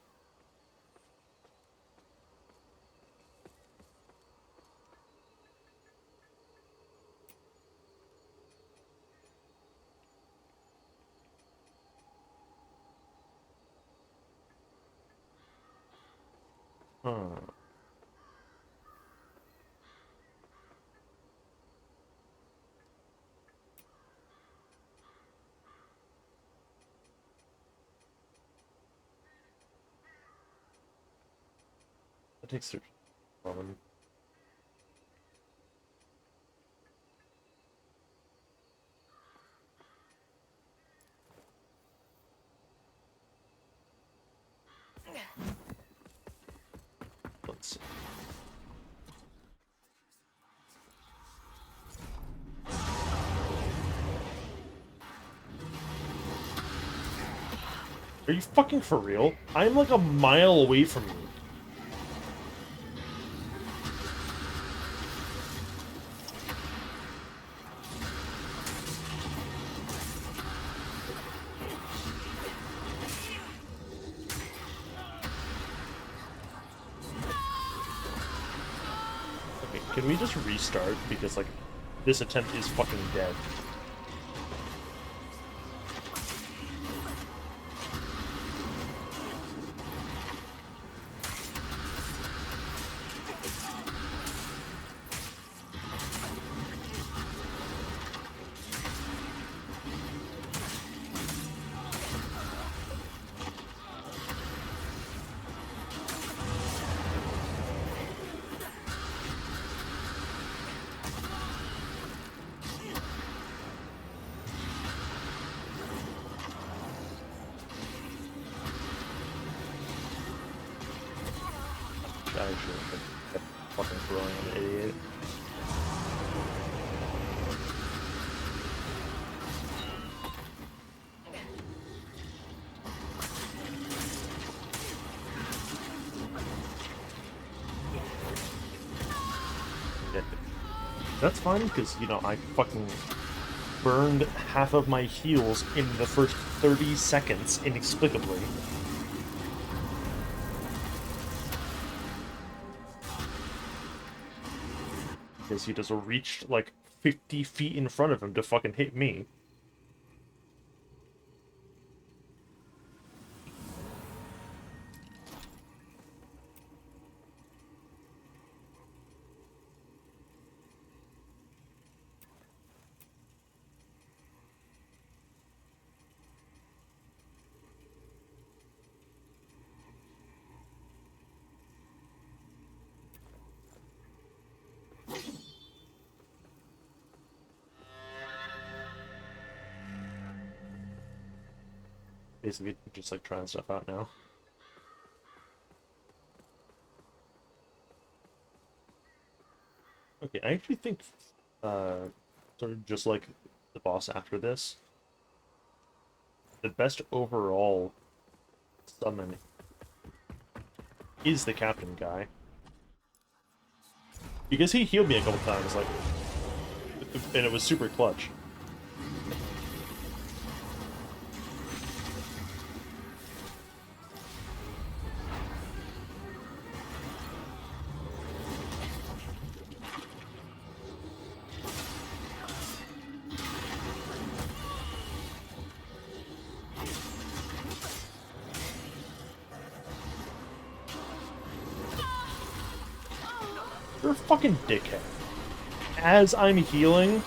Huh. That takes 30. Let's see. Are you fucking for real? I'm like a mile away from you. Okay, can we just restart? Because, like, this attempt is fucking dead. I should have kept fucking throwing an idiot. Yeah. That's fine, because, you know, I fucking burned half of my heals in the first 30 seconds, inexplicably. Because he just reached, like, 50 feet in front of him to fucking hit me. basically just like trying stuff out now. Okay, I actually think, sort of just like the boss after this, the best overall summon is the captain guy. Because he healed me a couple times, like, and it was super clutch. You're a fucking dickhead. As I'm healing...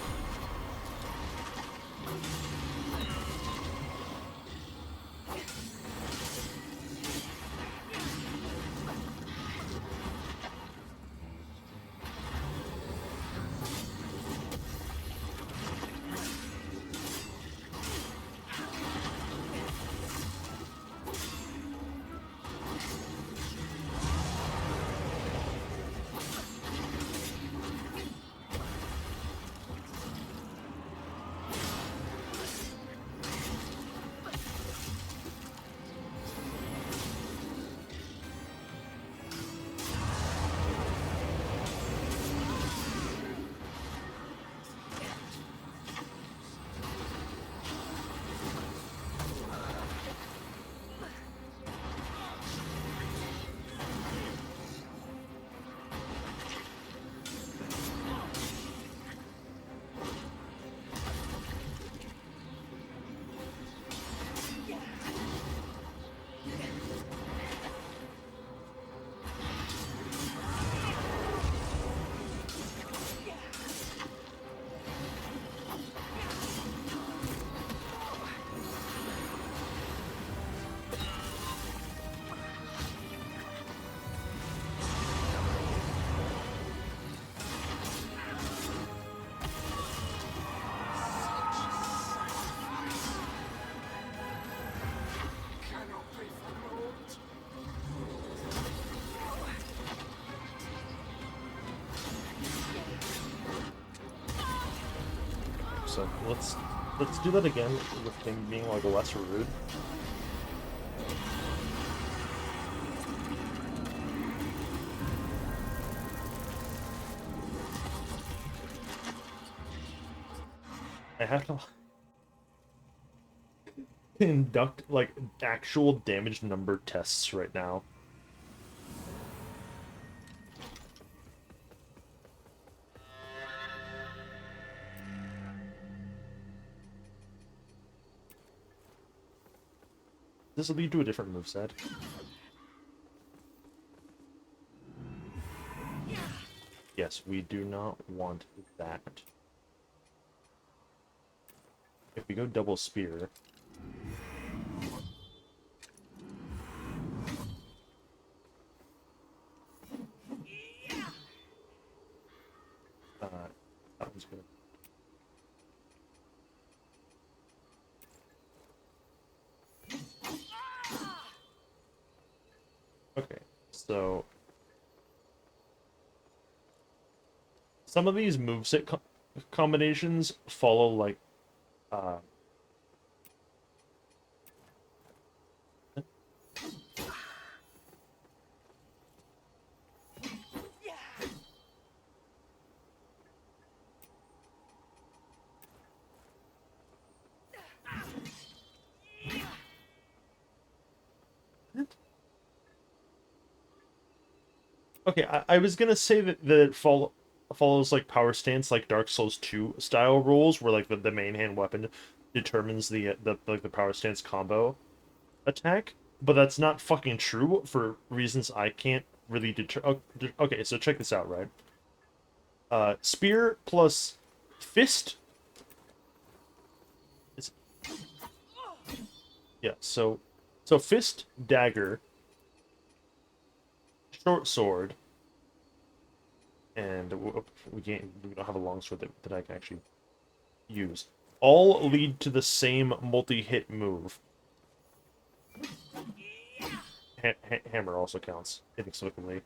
So let's do that again with him being like less rude. I have to conduct like actual damage number tests right now. This will lead to a different moveset. Yes, we do not want that. If we go double spear... that one's good. Okay, so... some of these moveset combinations follow, like, okay, I was gonna say that it follows like power stance, like Dark Souls 2 style rules, where like the main hand weapon determines the power stance combo attack, but that's not fucking true for reasons I can't really deter. Okay, so check this out, right? Spear plus fist. Is... yeah, so fist, dagger, short sword, and we don't have a long sword that I can actually use. All lead to the same multi-hit move. Hammer also counts inexplicably.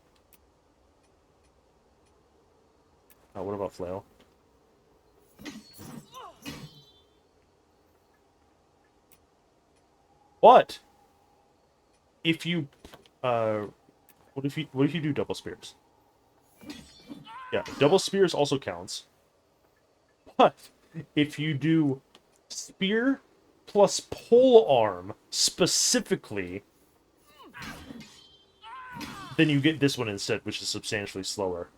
What about flail? What if you what if you do double spears? Yeah, double spears also counts. But if you do spear plus pole arm specifically, then you get this one instead, which is substantially slower.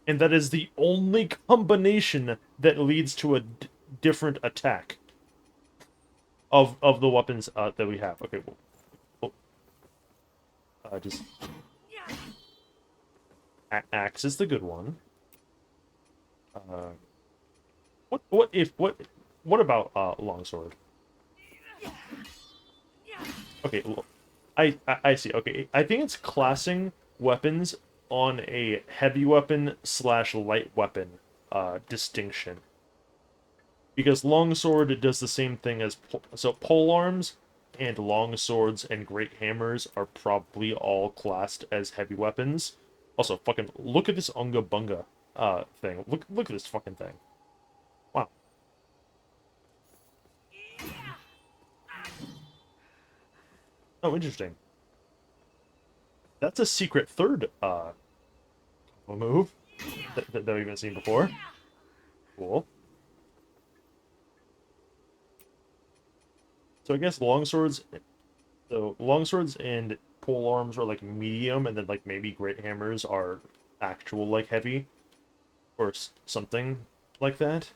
And that is the only combination that leads to a different attack of the weapons that we have. Okay, well just axe is the good one. What about longsword? Okay, well, I see. Okay, I think it's classing weapons on a heavy weapon / light weapon distinction. Because longsword does the same thing as so pole arms and long swords and great hammers are probably all classed as heavy weapons. Also, fucking look at this Unga Bunga thing. Look at this fucking thing. Wow. Oh, interesting. That's a secret third move that we haven't seen before. Cool. So I guess longswords and pole arms are like medium, and then like maybe great hammers are actual like heavy or something like that.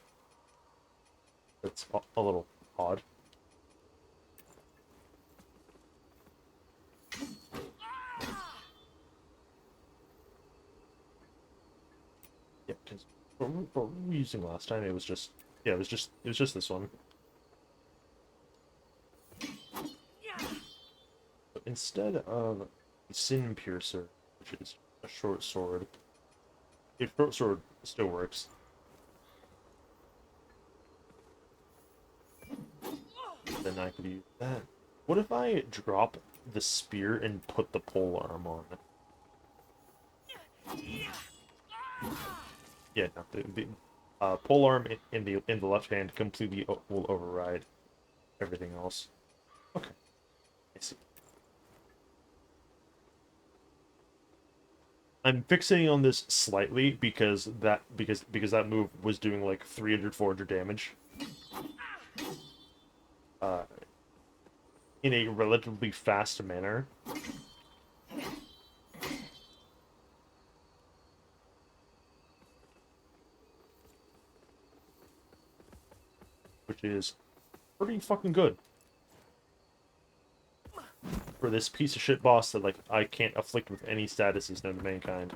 That's a little odd. Yeah, because what were we using last time? It was just this one. But instead of Sin Piercer, which is a short sword, a short sword still works. Then I could use that. What if I drop the spear and put the pole arm on? Yeah, no, the pole arm in the left hand completely will override everything else. Okay, I see. I'm fixating on this slightly because that move was doing like 300-400 damage. In a relatively fast manner. Which is pretty fucking good. For this piece of shit boss that, like, I can't afflict with any statuses known to mankind.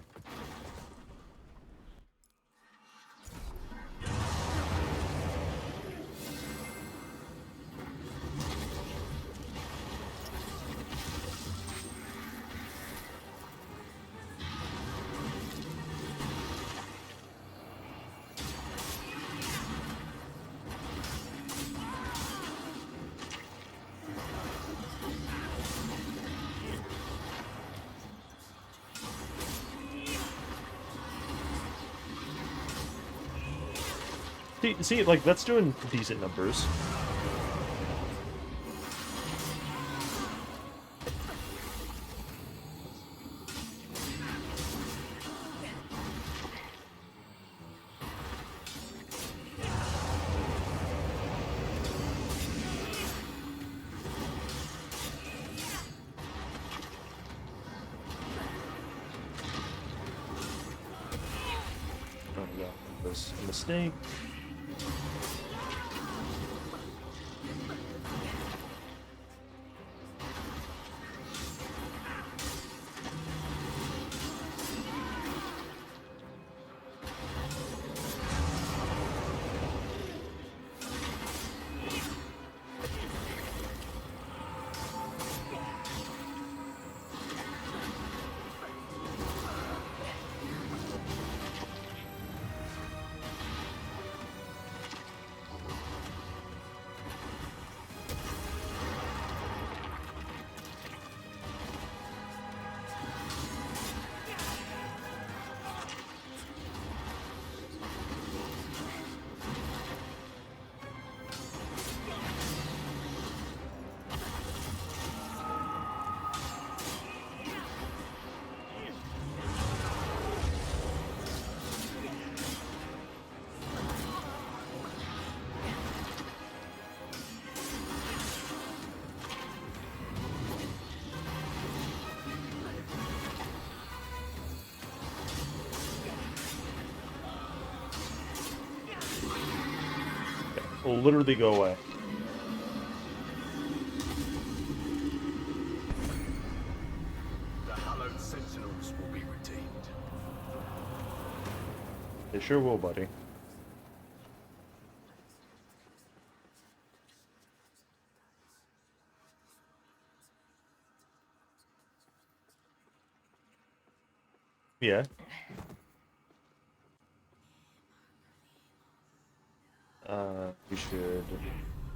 See, like, that's doing decent numbers. Oh, yeah, that was a mistake. literally go away. The hallowed sentinels will be redeemed. They sure will, buddy. Yeah. We should do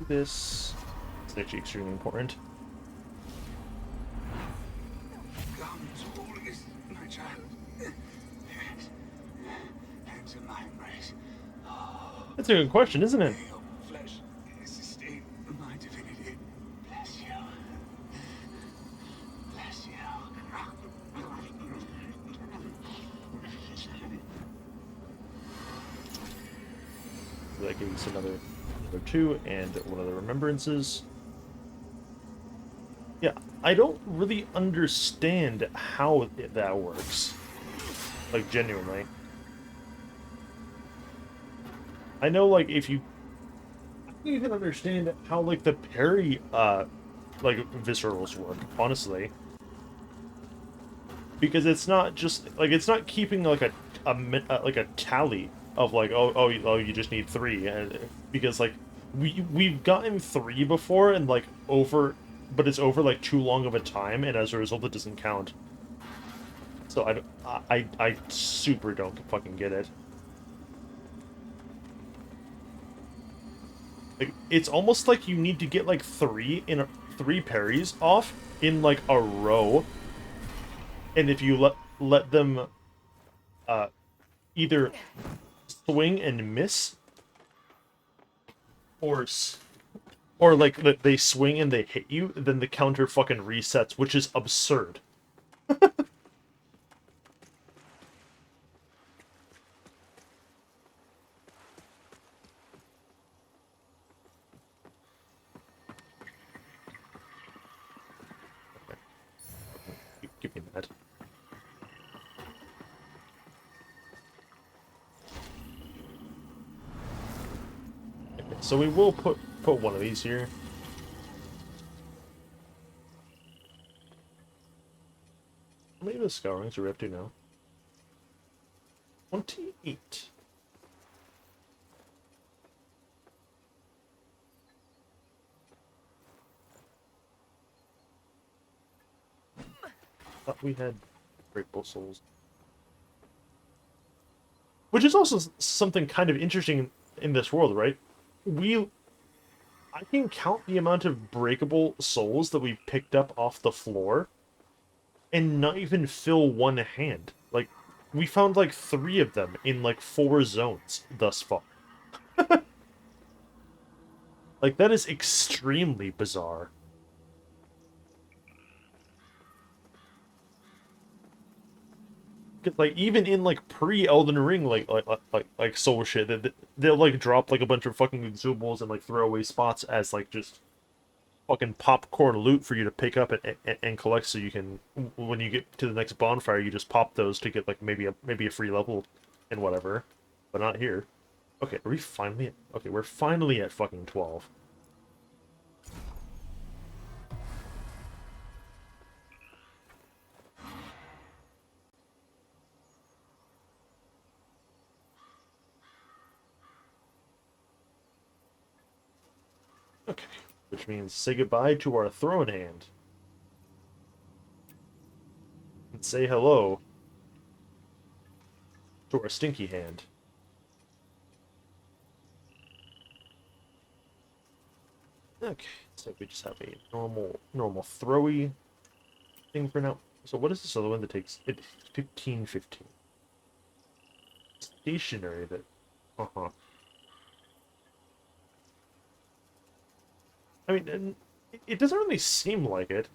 this. It's actually extremely important. Come to August, my child. Yes. Into my embrace. That's a good question, isn't it? May your flesh sustain my divinity. Bless you. Bless you. That gives us another two and one of the remembrances. Yeah, I don't really understand how that works. Like, genuinely. I know, like, if you... I don't even understand how, like, the parry, like, viscerals work, honestly. Because it's not just... Like, it's not keeping, like, a tally of, like, oh, you just need 3. And because, like, we've gotten 3 before, and, like, over... But it's over, like, too long of a time, and as a result, it doesn't count. So I super don't fucking get it. Like, it's almost like you need to get like 3 parries off in like a row, and if you let them either swing and miss, or like they swing and they hit you, then the counter fucking resets, which is absurd. Give me that. Okay, so we will put one of these here. How many of the scourings are we up to now? 28. Thought we had Grateful Souls. Which is also something kind of interesting in this world, right? I can count the amount of breakable souls that we picked up off the floor and not even fill one hand. Like, we found like 3 of them in like 4 zones thus far. Like, that is extremely bizarre. Like, even in like pre-Elden Ring, like soul shit, they'll like drop like a bunch of fucking exumables and like throwaway spots as like just fucking popcorn loot for you to pick up and collect, so you can, when you get to the next bonfire, you just pop those to get like maybe a free level and whatever. But not here. Okay, are we finally at, okay, we're finally at fucking 12. Okay, which means say goodbye to our throne hand. And say hello to our stinky hand. Okay, so we just have a normal throwy thing for now. So what is this other one that takes it? 15. Stationary that, uh-huh. I mean, it doesn't really seem like it.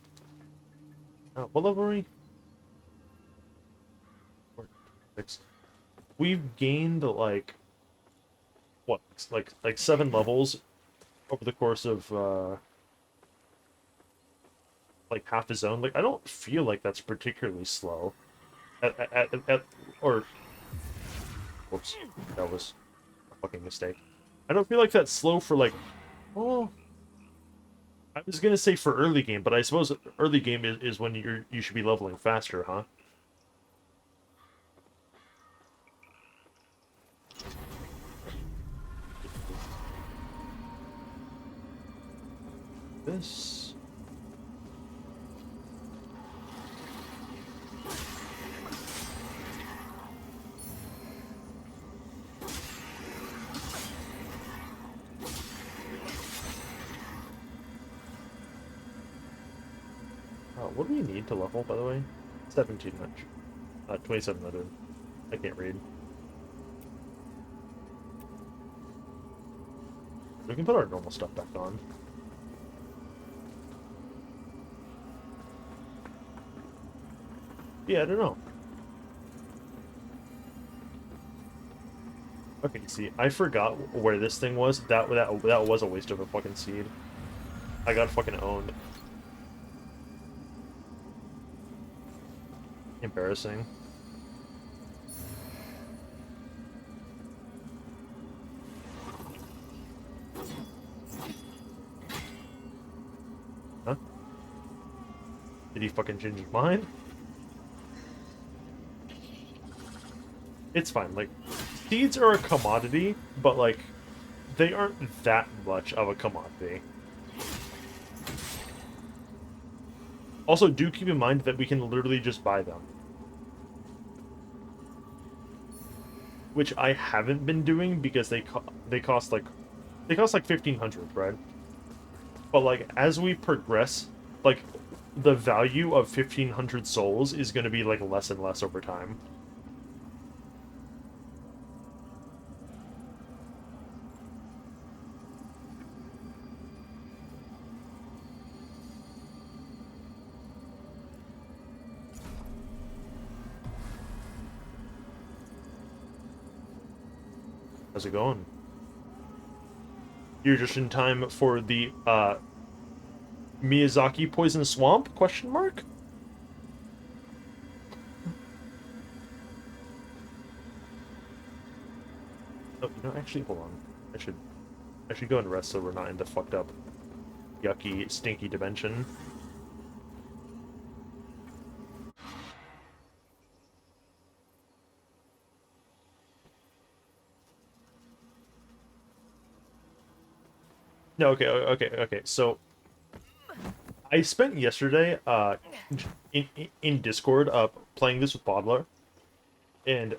What level are we? 6. We've gained like what, like 7 levels over the course of like half a zone. Like, I don't feel like that's particularly slow. Or whoops, that was a fucking mistake. I don't feel like that's slow for like, oh, I was gonna say for early game, but I suppose early game is when you should be leveling faster, huh? This. What do we need to level, by the way? 1700. 2700. I can't read. We can put our normal stuff back on. Yeah, I don't know. Okay, see, I forgot where this thing was. That was a waste of a fucking seed. I got fucking owned. Embarrassing. Huh? Did he fucking change his mind? It's fine. Like, seeds are a commodity, but like, they aren't that much of a commodity. Also, do keep in mind that we can literally just buy them. Which I haven't been doing because they cost like 1,500, right? But like as we progress, like the value of 1,500 souls is going to be like less and less over time. How's it going? You're just in time for the Miyazaki Poison Swamp? Question mark? Oh, you know, actually, hold on. I should go and rest so we're not in the fucked up, yucky, stinky dimension. No, okay. So I spent yesterday in Discord playing this with Bodler, and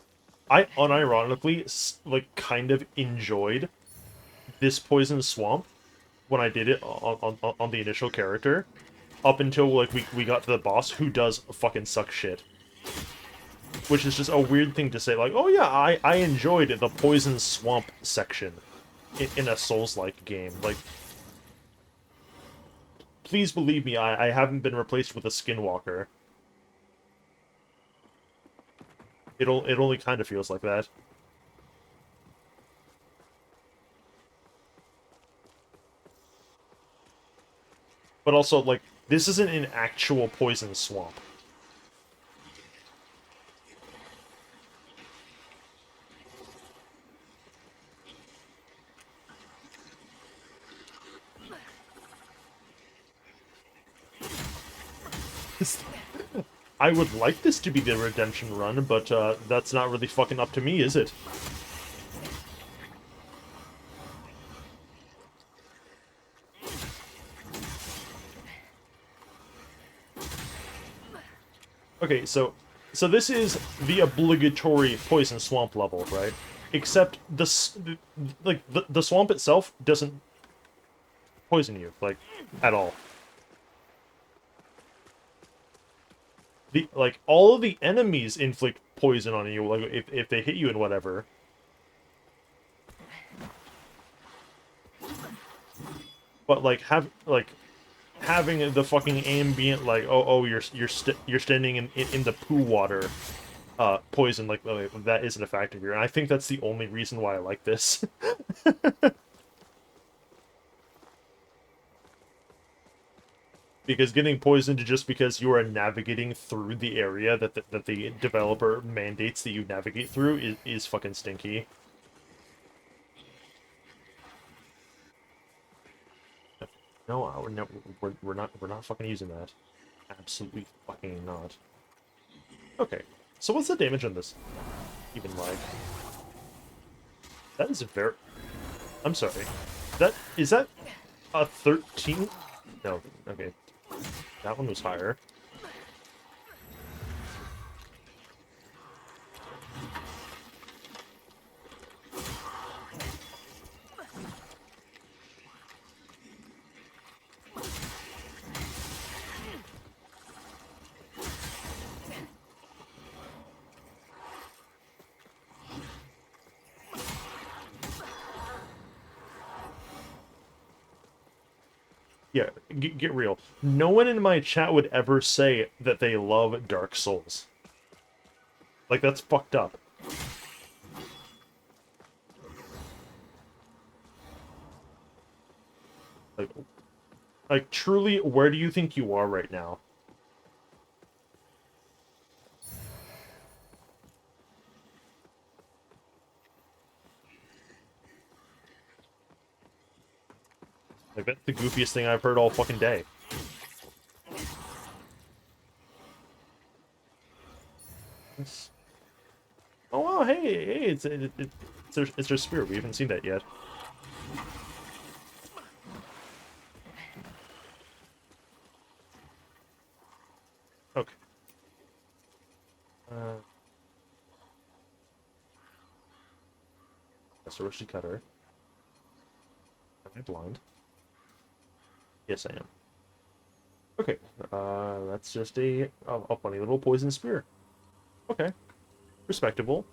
I unironically like kind of enjoyed this Poison Swamp when I did it on the initial character, up until like we got to the boss who does fucking suck shit. Which is just a weird thing to say, like, oh yeah, I enjoyed the Poison Swamp section in a Souls-like game. Like, please believe me, I haven't been replaced with a Skinwalker. It only kind of feels like that. But also, like, this isn't an actual Poison Swamp. I would like this to be the redemption run, but that's not really fucking up to me, is it? Okay, so this is the obligatory Poison Swamp level, right? Except the swamp itself doesn't poison you, like, at all. All of the enemies inflict poison on you, like if they hit you and whatever. But like having the fucking ambient, like, you're standing in the poo water poison, like, that isn't a factor here, and I think that's the only reason why I like this. Because getting poisoned just because you are navigating through the area that the developer mandates that you navigate through is fucking stinky. No, we're not fucking using that. Absolutely fucking not. Okay, so what's the damage on this? Even like that is a very. I'm sorry. Is that a 13? No. Okay, that one was higher. Yeah, get real. No one in my chat would ever say that they love Dark Souls. Like, that's fucked up. Like, truly, where do you think you are right now? Like, that's the goofiest thing I've heard all fucking day. Oh, wow, hey, it's their spirit. We haven't seen that yet. Okay. That's a rusty cutter. Am I blind? Yes, I am. Okay. That's just a funny little poison spear. Okay. Respectable.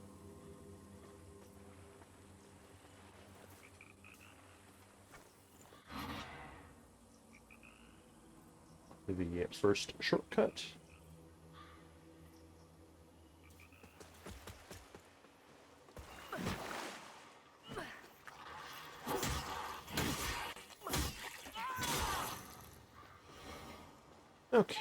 The first shortcut. Okay.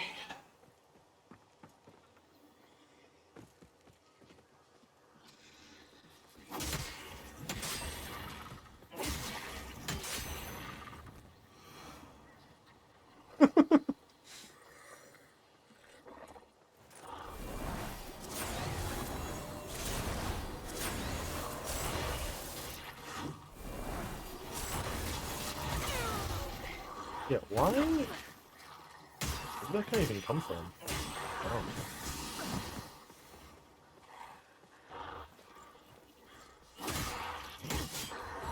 Yeah, why? Where did that guy even come from? I don't know.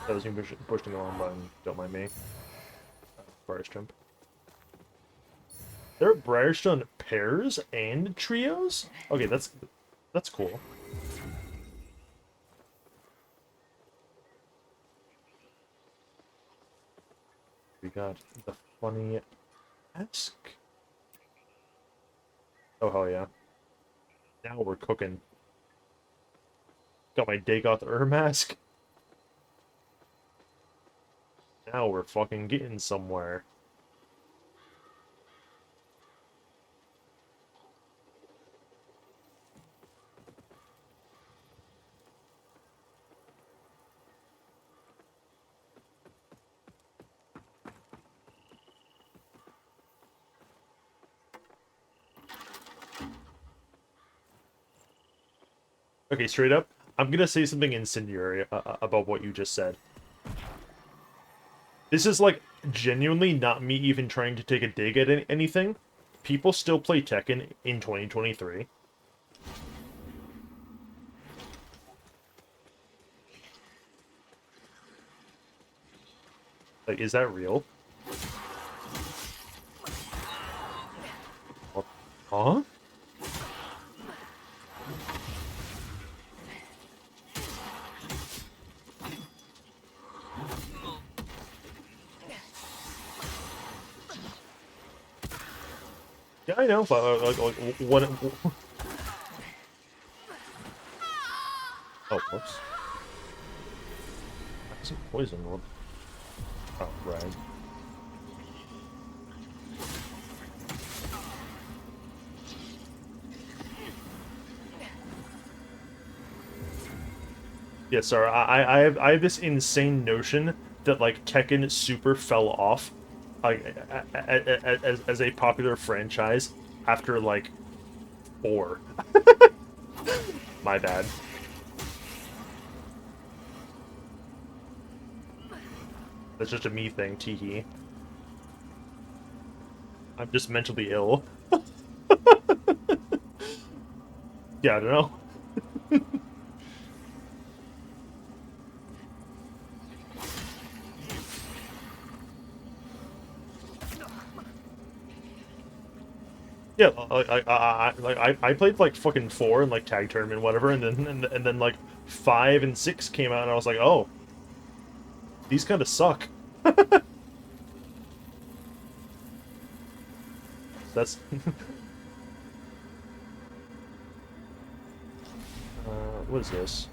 That was me pushing the wrong button. Don't mind me. Forest jump. There are Briarstone pairs and trios? Okay, that's cool. We got the funny mask. Oh hell yeah. Now we're cooking. Got my Dagoth mask. Now we're fucking getting somewhere. Okay, straight up, I'm gonna say something incendiary about what you just said. This is like genuinely not me even trying to take a dig at anything. People still play Tekken in 2023. Like, is that real? What? Huh? Yeah, I know, but like what? Oh, whoops. That's a poison one. Oh, right. Yeah, sorry. I have this insane notion that like Tekken super fell off like as a popular franchise after like 4. My bad. That's just a me thing, teehee. I'm just mentally ill. Yeah, I don't know. Yeah, I played like fucking 4 and like tag tournament whatever, and then like 5 and 6 came out, and I was like, oh, these kind of suck. That's what is this?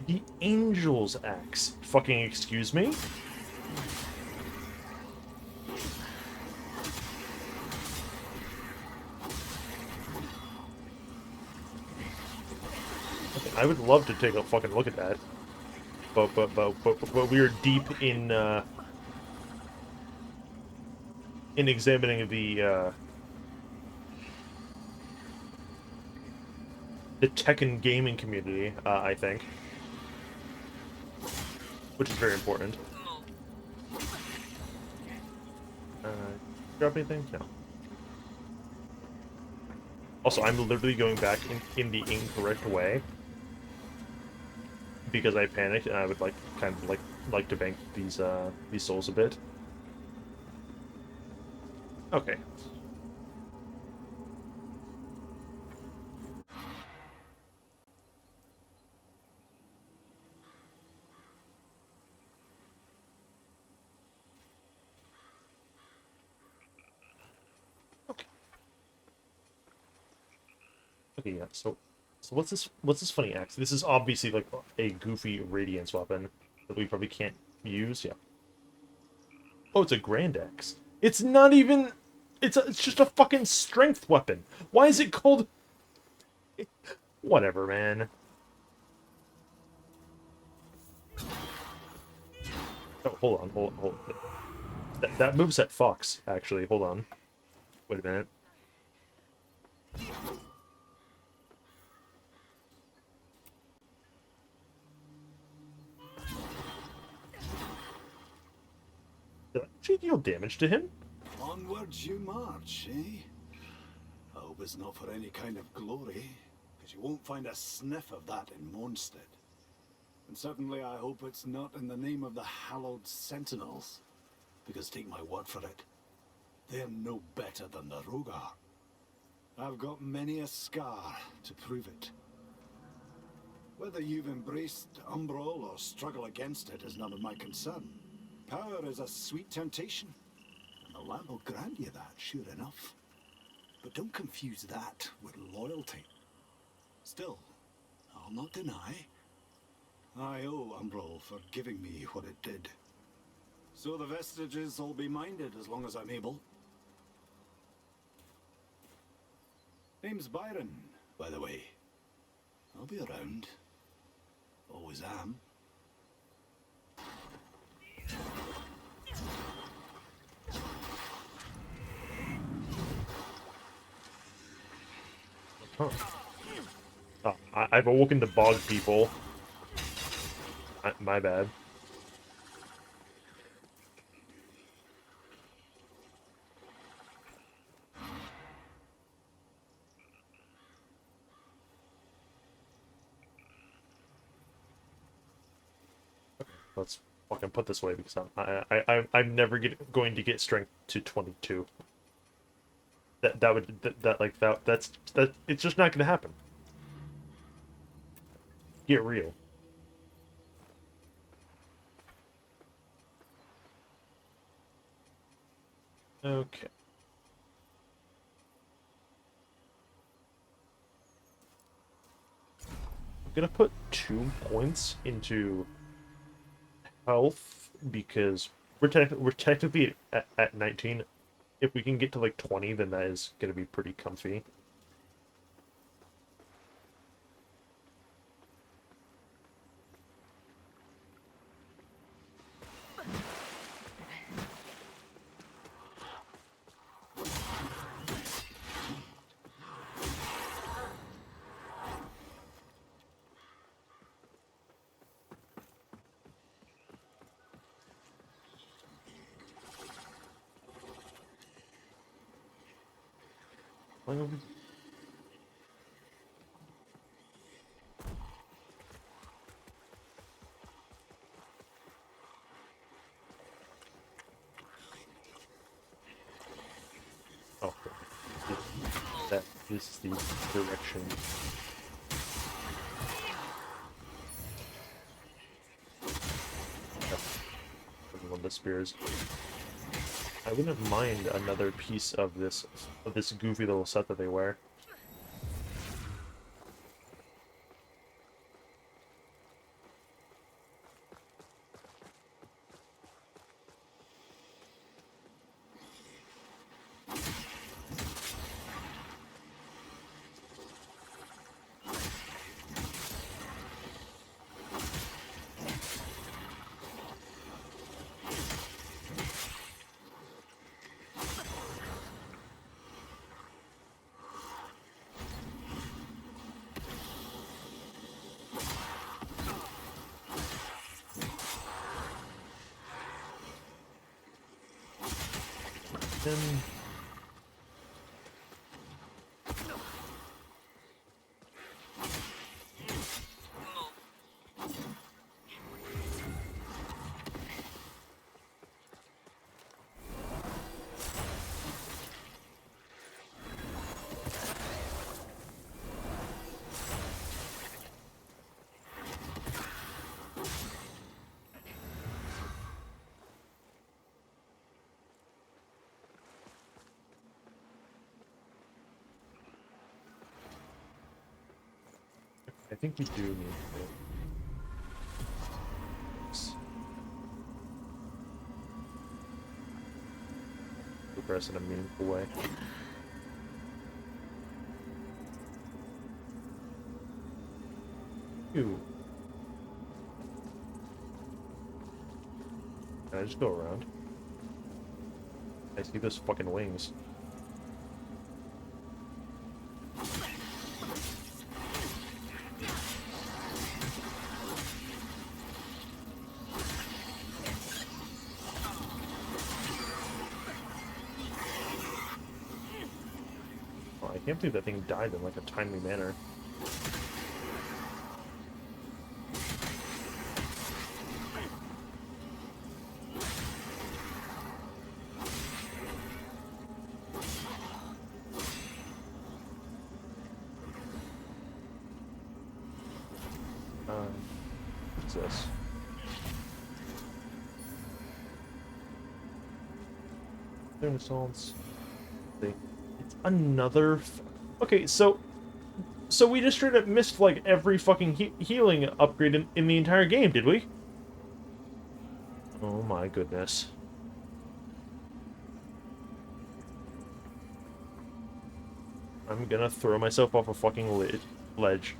The Angel's Axe. Fucking excuse me? I would love to take a fucking look at that. But we are deep in examining the tech and gaming community, I think. Which is very important. Uh, drop anything? No. Also, I'm literally going back in the incorrect way because I panicked, and I would like kind of like to bank these souls a bit. Okay. Okay, yeah. So what's this funny axe? This is obviously like a goofy radiance weapon that we probably can't use. Yeah. Oh, it's a grand axe. It's not even. It's just a fucking strength weapon. Why is it called? Whatever, man. Oh, hold on. That moveset fucks. Actually, hold on. Wait a minute. Did I actually deal damage to him? Onwards you march, eh? I hope it's not for any kind of glory, because you won't find a sniff of that in Mondstadt. And certainly I hope it's not in the name of the hallowed sentinels, because take my word for it, they're no better than the Rogar. I've got many a scar to prove it. Whether you've embraced Umbrol or struggle against it is none of my concern. Power is a sweet temptation, and the lamp will grant you that, sure enough. But don't confuse that with loyalty. Still, I'll not deny, I owe Umbrol for giving me what it did. So the vestiges will be minded as long as I'm able. Name's Byron, by the way. I'll be around. Always am. Huh. Oh, I've awoken the bog people. My bad. Let's fucking put this away because I'm never going to get strength to 22. That it's just not gonna happen. Get real. Okay. I'm gonna put 2 points into health because we're technically at 19. If we can get to like 20, then that is gonna be pretty comfy. Flying over. Oh, that is the direction. One of the spears. I wouldn't mind another piece of this goofy little set that they wear. Then I think we do need to progress in a meaningful way. Ew. Can I just go around? I see those fucking wings. Oh, I can't believe that thing died in like a timely manner. What's this? Clear assaults. It's another. Okay, so we just straight up missed like every fucking healing upgrade in the entire game, did we? Oh my goodness. I'm gonna throw myself off a fucking ledge.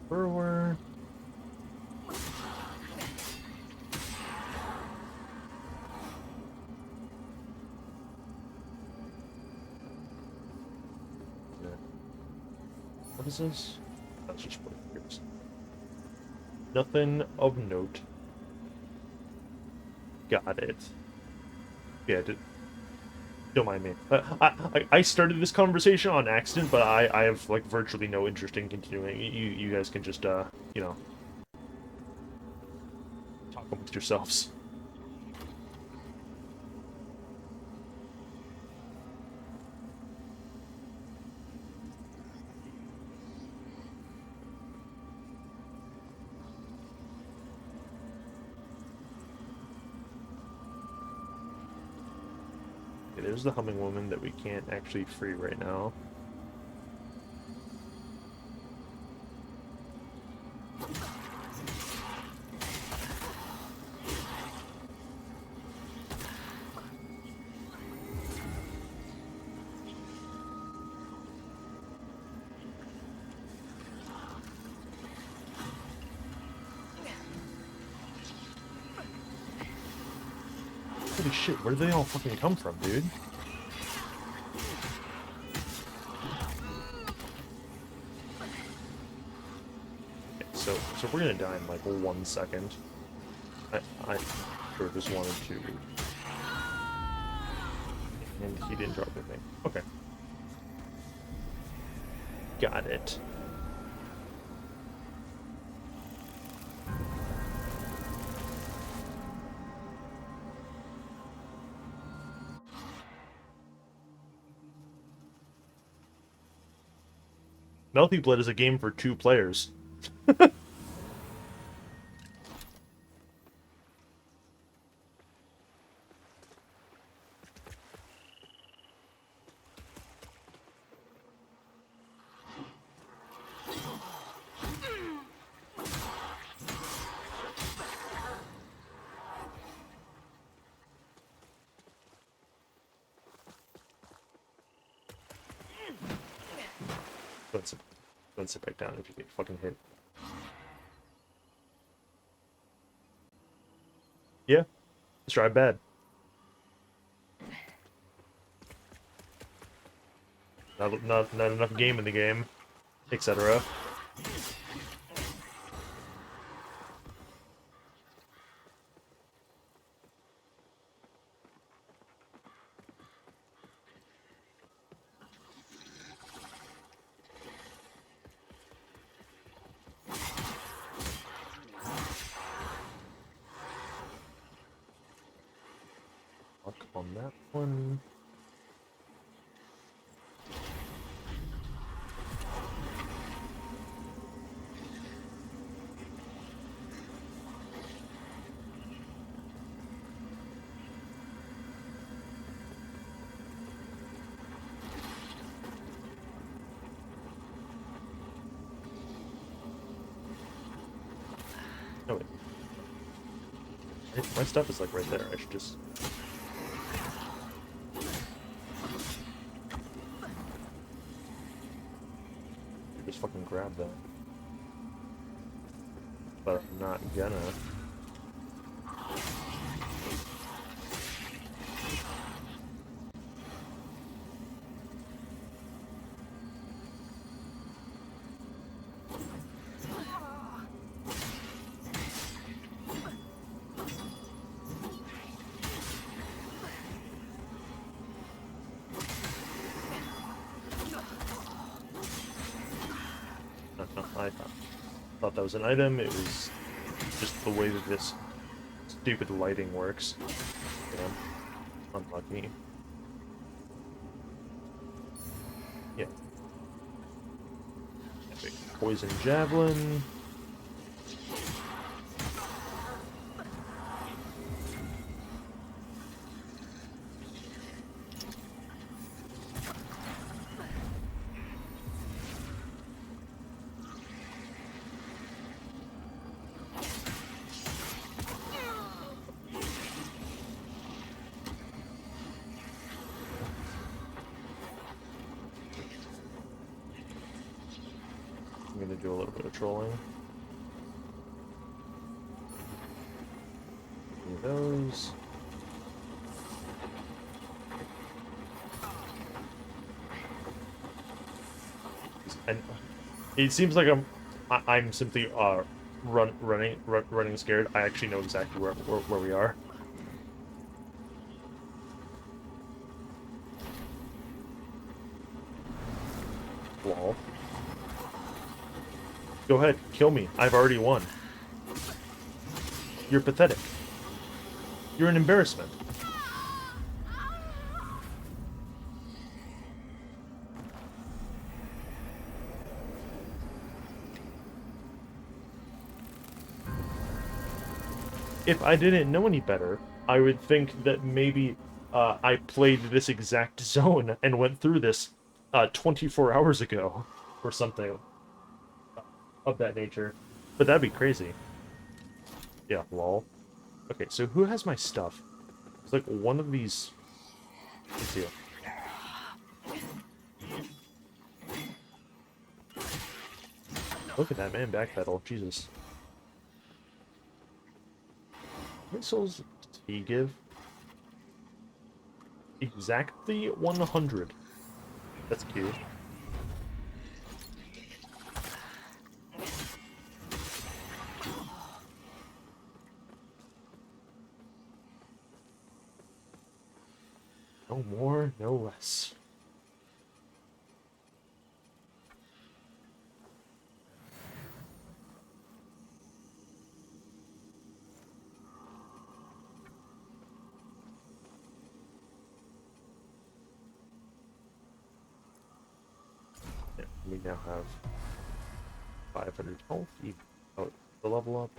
Burwer. What is this? That's just what it is. Nothing of note. Got it. Yeah, don't mind me. I started this conversation on accident, but I have like virtually no interest in continuing. You guys can just you know, talk amongst yourselves. Okay, there's the humming woman that we can't actually free right now. Holy shit, where did they all fucking come from, dude? Okay, so we're gonna die in like 1 second. I sure just wanted to. And he didn't drop anything. Okay. Got it. Melty Blood is a game for 2 players. Don't sit back down if you get fucking hit. Yeah, let's try bad. Not enough game in the game, etc. On that one. Oh wait. My stuff is like right there. I should just. Just fucking grab that. But I'm not gonna. I thought that was an item. It was just the way that this stupid lighting works. Damn. Unlucky. Yeah. Epic poison javelin. I'm gonna do a little bit of trolling. Do those. And it seems like I'm simply running scared. I actually know exactly where we are. Lol. Go ahead, kill me. I've already won. You're pathetic. You're an embarrassment. If I didn't know any better, I would think that maybe I played this exact zone and went through this 24 hours ago or something of that nature. But that'd be crazy. Yeah, lol. Okay, so who has my stuff? It's like one of these... Let's see. Look at that man backpedal. Jesus. How many souls did he give? Exactly 100. That's cute. No more, no less. Yeah, we now have 500 health, even out the level up.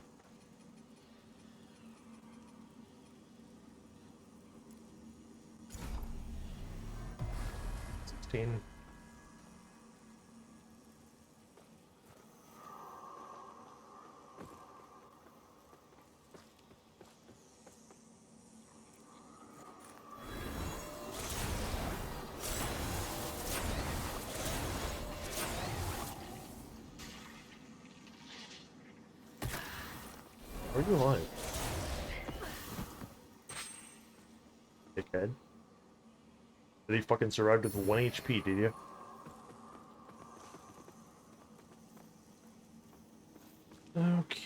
Where are you alive? Dickhead. Did he fucking survive with 1 HP, did you? Okay.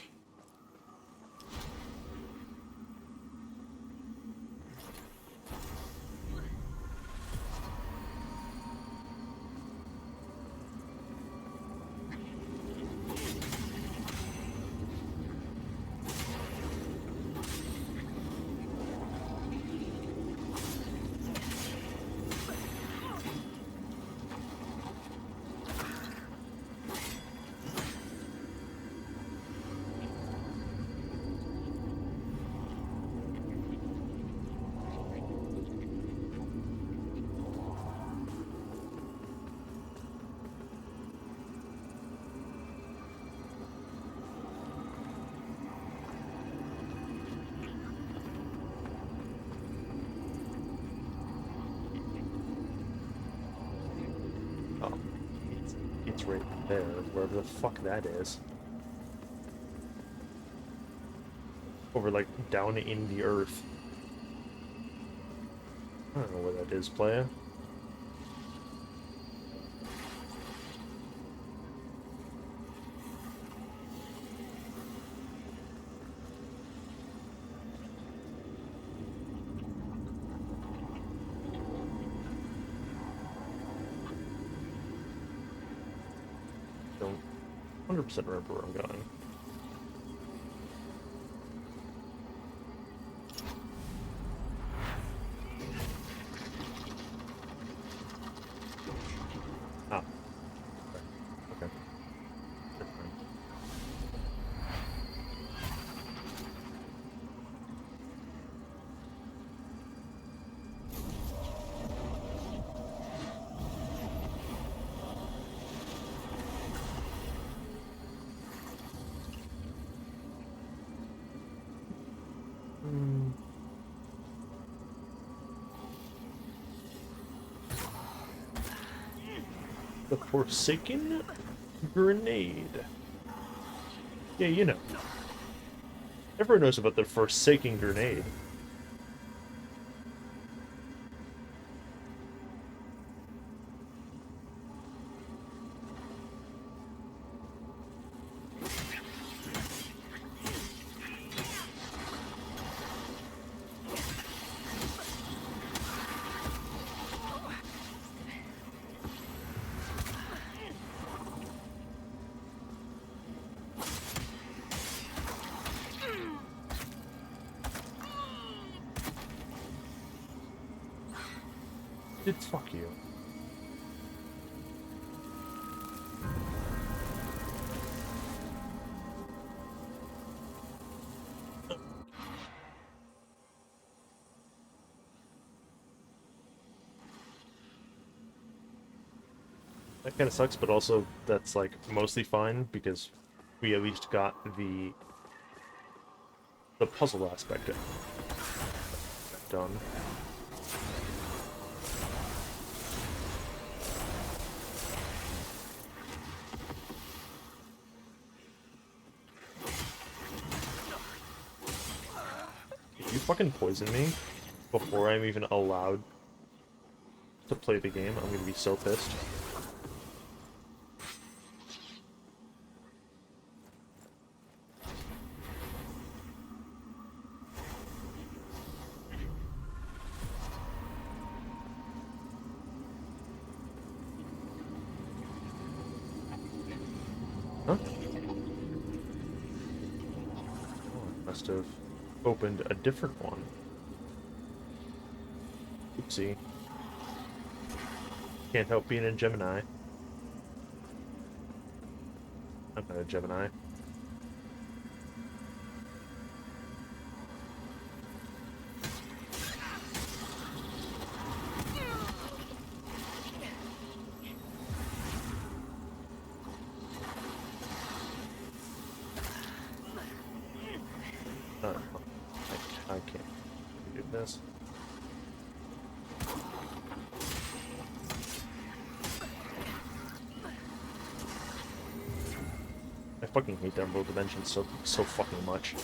Oh, it's right there, wherever the fuck that is. Over, like, down in the earth. I don't know where that is, playa. Don't 100% remember where I'm going. Ah. Okay. That's fine. The Forsaken Grenade. Yeah, you know. Everyone knows about the Forsaken Grenade. It's fuck you. That kind of sucks, but also that's like mostly fine because we at least got the puzzle aspect done. If you fucking poison me before I'm even allowed to play the game, I'm gonna be so pissed. Huh? Oh, I must have opened a different one. Oopsie. Can't help being a Gemini. I'm not a Gemini. I can't do this. I fucking hate Emerald Dimension so fucking much.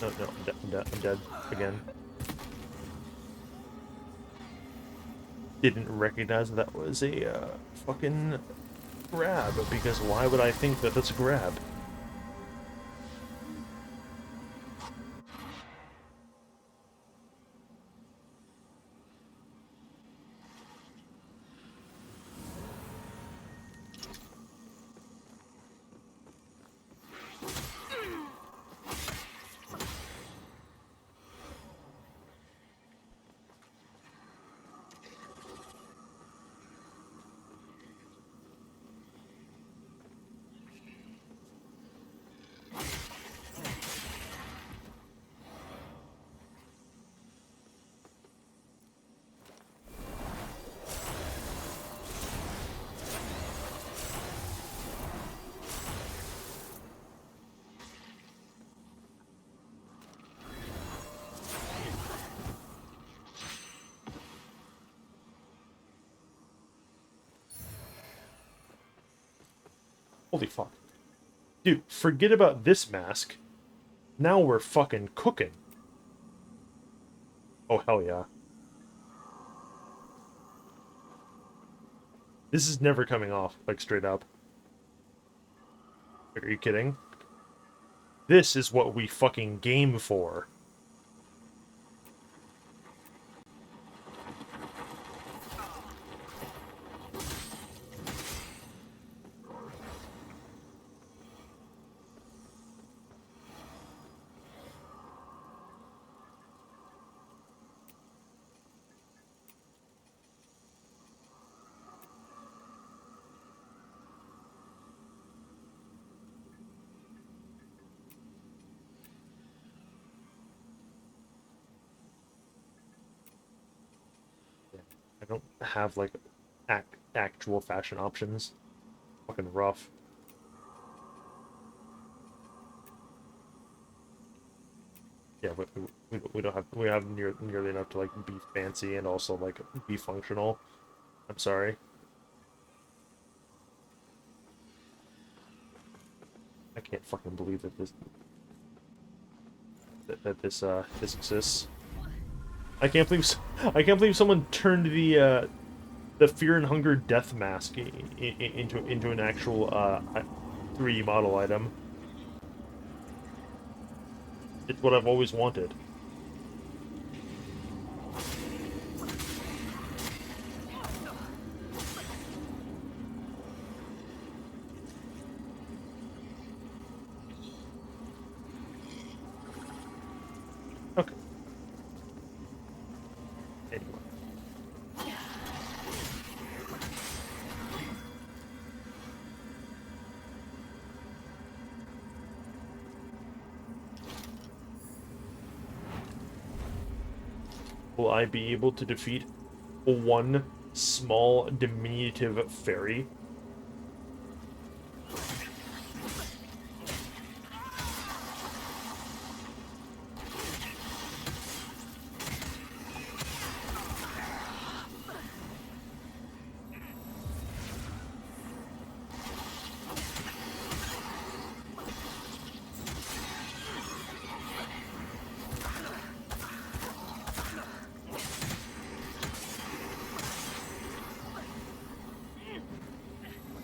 No, I'm dead again. Didn't recognize that was a fucking grab, because why would I think that that's a grab? Holy fuck. Dude, forget about this mask. Now we're fucking cooking. Oh, hell yeah. This is never coming off, like, straight up. Are you kidding? This is what we fucking game for. I don't have, like, actual fashion options. Fucking rough. Yeah, we don't have nearly enough to, like, be fancy and also, like, be functional. I'm sorry. I can't fucking believe that this exists. I can't believe someone turned the Fear and Hunger death mask into an actual 3D model item. It's what I've always wanted. Okay. Anyway. Will I be able to defeat one small diminutive fairy?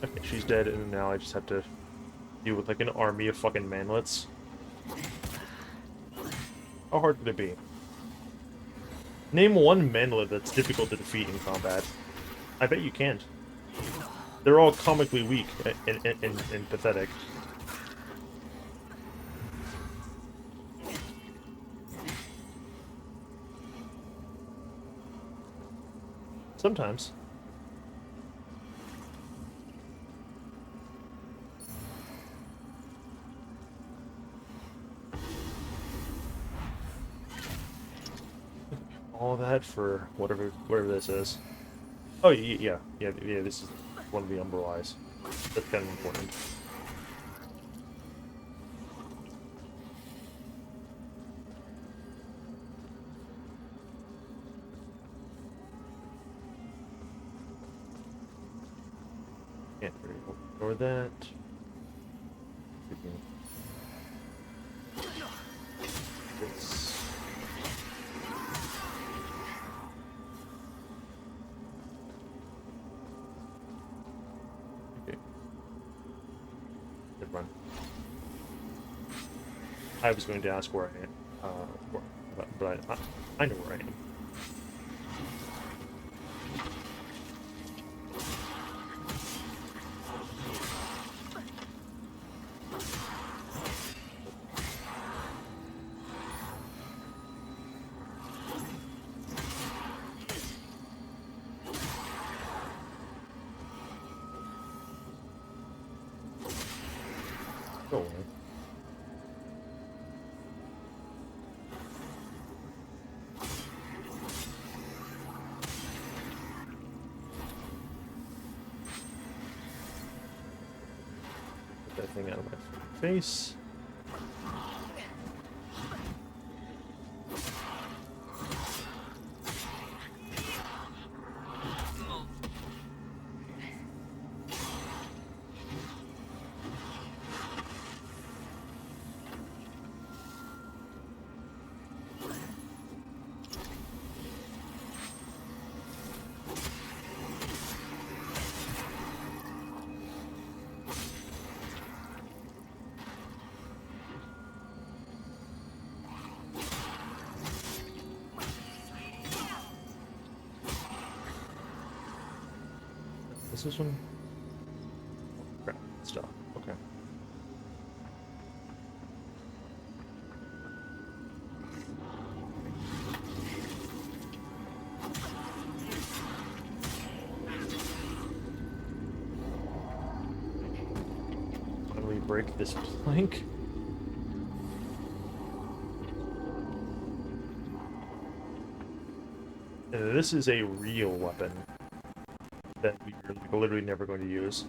Okay, she's dead, and now I just have to deal with, like, an army of fucking manlets. How hard could it be? Name one manlet that's difficult to defeat in combat. I bet you can't. They're all comically weak and pathetic. Sometimes. All that for whatever this is. Oh yeah. This is one of the Umbral Eyes. That's kind of important. Can't really ignore that. This. Okay. Good run. I was going to ask where I am, but I know where I am. Go away. Get that thing out of my face. Is this one? Oh, crap. Stuff. Okay. Finally break this plank. And this is a real weapon that we're literally never going to use.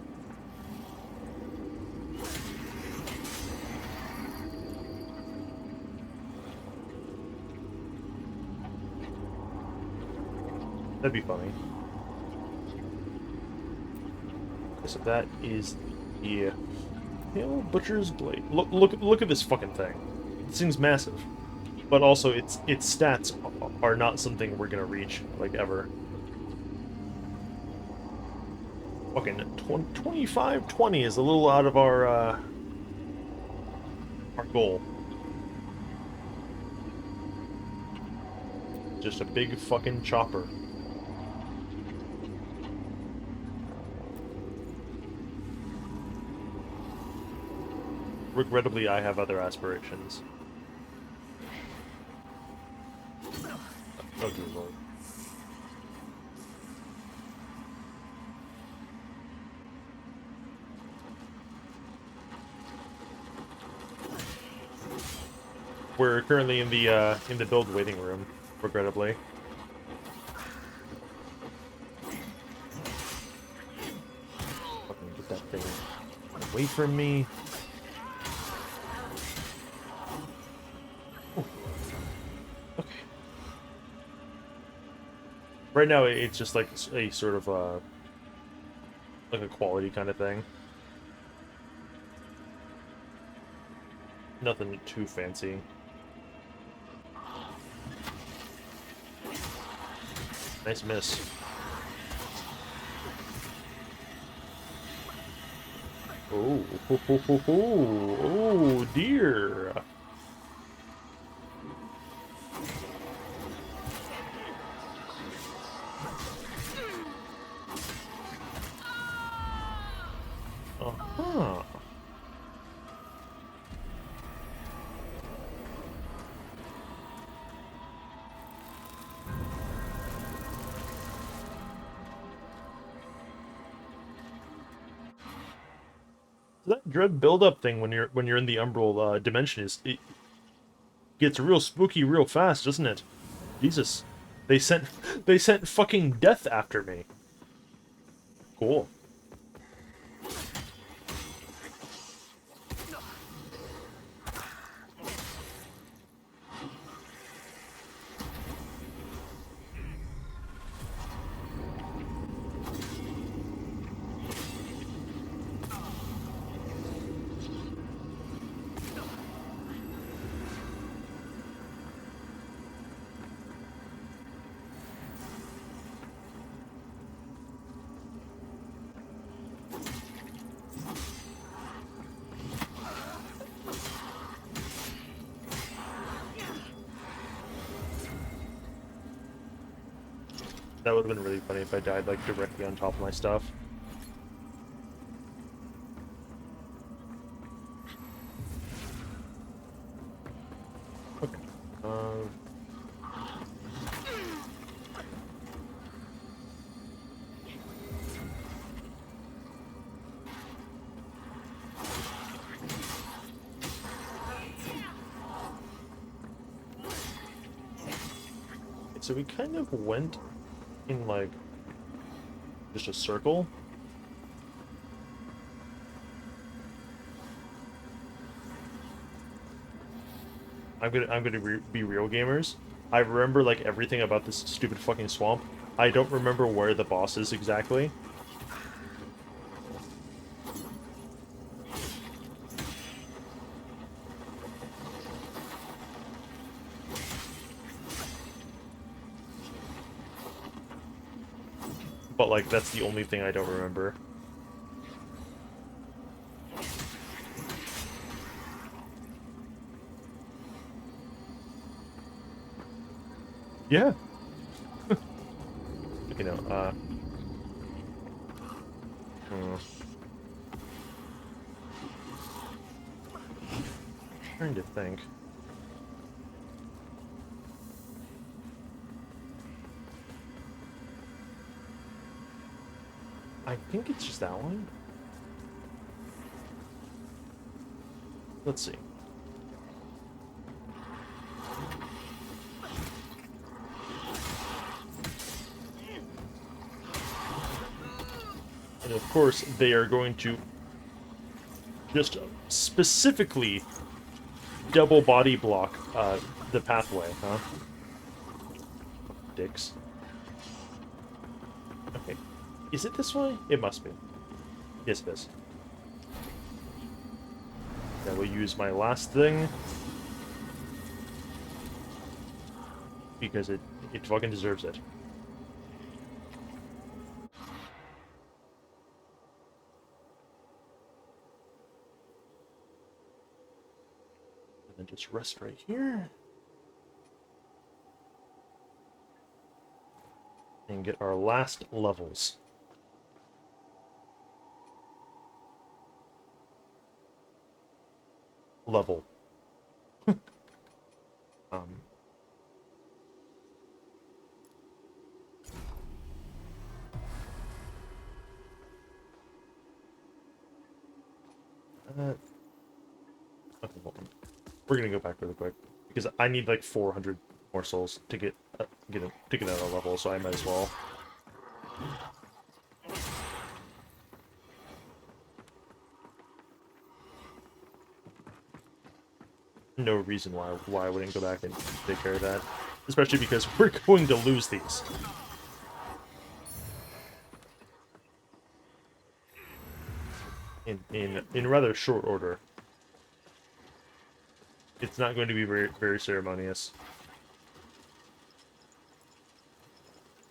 That'd be funny. Okay, so that is the Pale Butcher's Blade. Look at this fucking thing. It seems massive, but also its stats are not something we're gonna reach like ever. Fucking 25-20 is a little out of our goal. Just a big fucking chopper. Regrettably, I have other aspirations. Oh, good lord. We're currently in the build waiting room, regrettably. Fucking get that thing away from me. Ooh. Okay. Right now, it's just like a sort of like a quality kind of thing. Nothing too fancy. Nice miss. Oh, oh dear. That dread build-up thing when you're in the Umbral dimension is it gets real spooky real fast, doesn't it? Jesus, they sent they sent fucking death after me. Cool. That would have been really funny if I died like directly on top of my stuff. Okay. So we kind of went in like just a circle. I'm gonna be real, gamers. I remember like everything about this stupid fucking swamp. I don't remember where the boss is exactly. But like that's the only thing I don't remember. Yeah. You know, trying to think. I think it's just that one. Let's see. And of course, they are going to just specifically double body block the pathway, huh? Dicks. Okay. Is it this way? It must be. Yes, it is. I will use my last thing. Because it fucking deserves it. And then just rest right here. And get our last levels. Level. Okay, hold on. We're gonna go back really quick because I need like 400 more souls to get another level, so I might as well. No reason why I wouldn't go back and take care of that, especially because we're going to lose these. In rather short order. It's not going to be very ceremonious.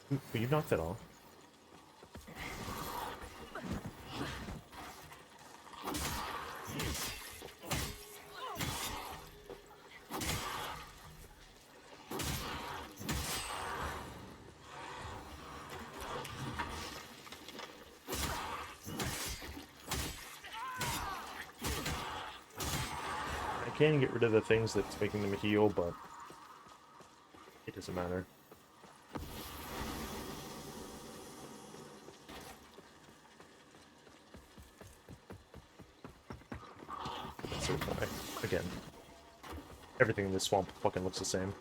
Will you knock that off? I can get rid of the things that's making them heal, but it doesn't matter. again. Everything in this swamp fucking looks the same.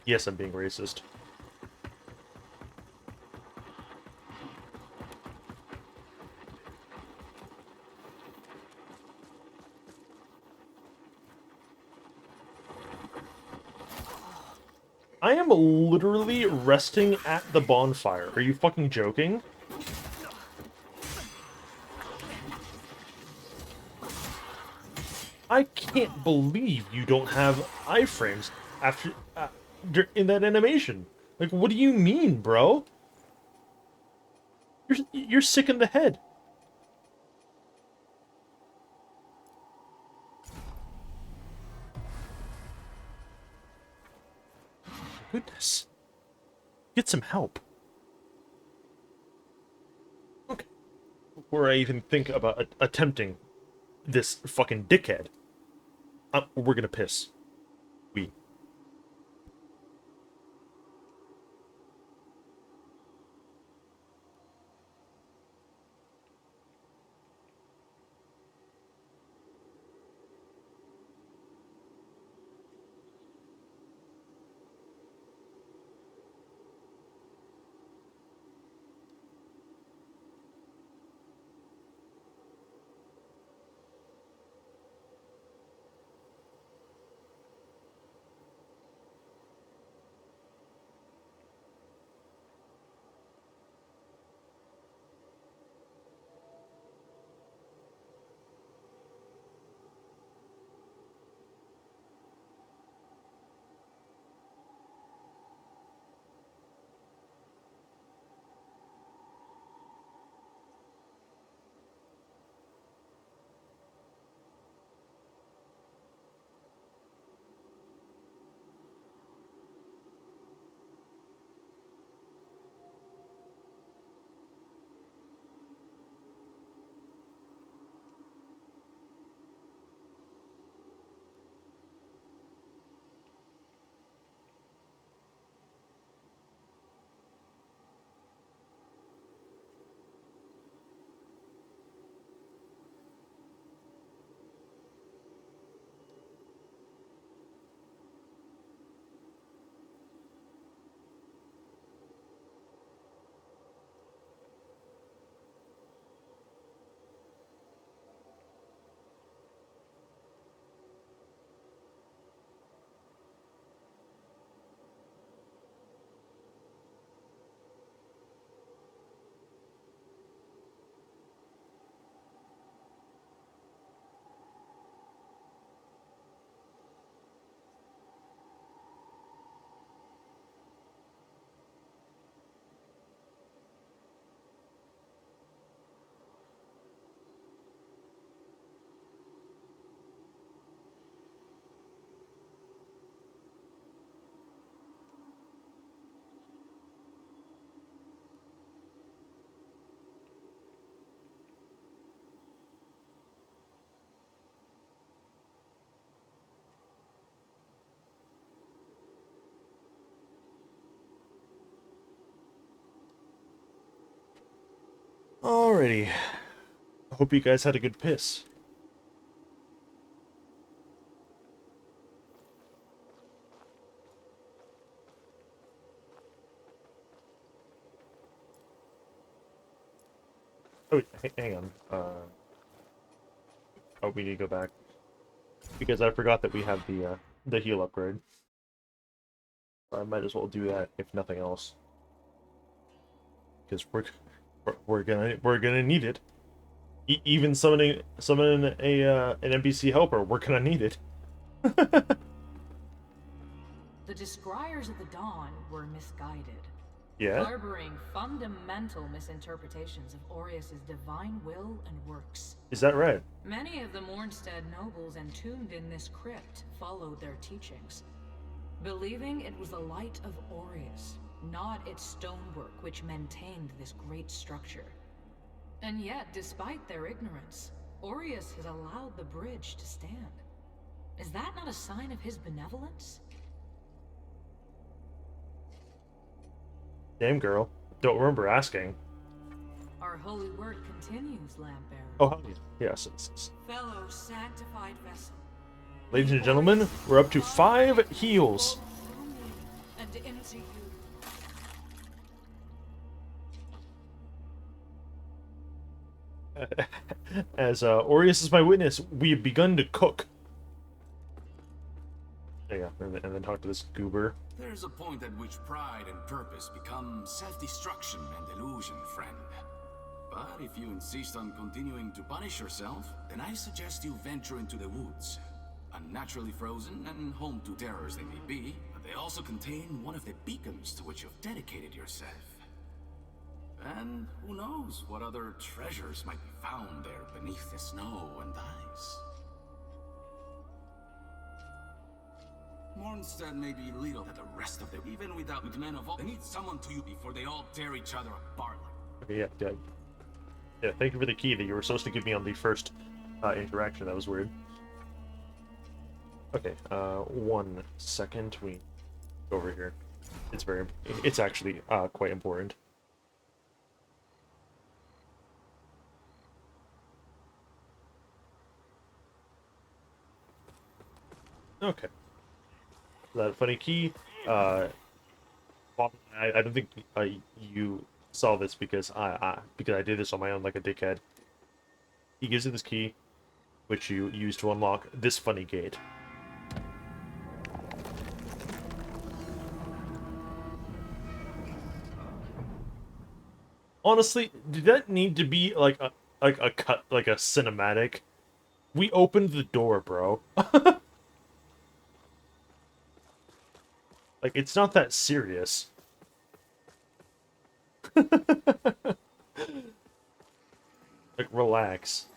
Yes, I'm being racist. I am literally resting at the bonfire. Are you fucking joking? I can't believe you don't have iframes after in that animation. Like, what do you mean, bro? You're sick in the head. Goodness. Get some help. Okay. Before I even think about attempting this fucking dickhead, we're gonna piss. We. Alrighty. I hope you guys had a good piss. Oh, hang on. Oh, we need to go back because I forgot that we have the heal upgrade. I might as well do that if nothing else, because we're gonna need it. Even summoning a an NPC helper, we're gonna need it. The Descryers of the Dawn were misguided, Yeah. harboring fundamental misinterpretations of Aureus's divine will and works. Is that right? Many of the Mornstead nobles entombed in this crypt followed their teachings, believing it was the light of Aureus, not its stonework, which maintained this great structure. And yet, despite their ignorance, Aureus has allowed the bridge to stand. Is that not a sign of his benevolence? Damn, girl. Don't remember asking. Our holy work continues, Lampbearer. Oh, hell yeah. Yes, Fellow sanctified vessel. Ladies and gentlemen, we're up to 5 heals. And into you. As Aureus is my witness, we have begun to cook. There you go, and then talk to this goober. There's a point at which pride and purpose become self-destruction and illusion, friend. But if you insist on continuing to punish yourself, then I suggest you venture into the woods. Unnaturally frozen and home to terrors they may be, but they also contain one of the beacons to which you've dedicated yourself. And who knows what other treasures might be found there beneath the snow and ice. Mornstead may be little than the rest of them, even without the men of all. They need someone to you before they all tear each other apart. Okay, yeah, thank you for the key that you were supposed to give me on the first interaction. That was weird. Okay, 1 second. We go over here. It's actually quite important. Okay. That funny key. I don't think you saw this because I did this on my own like a dickhead. He gives you this key, which you use to unlock this funny gate. Honestly, did that need to be like a cut, like a cinematic? We opened the door, bro. Like, it's not that serious. Like, relax.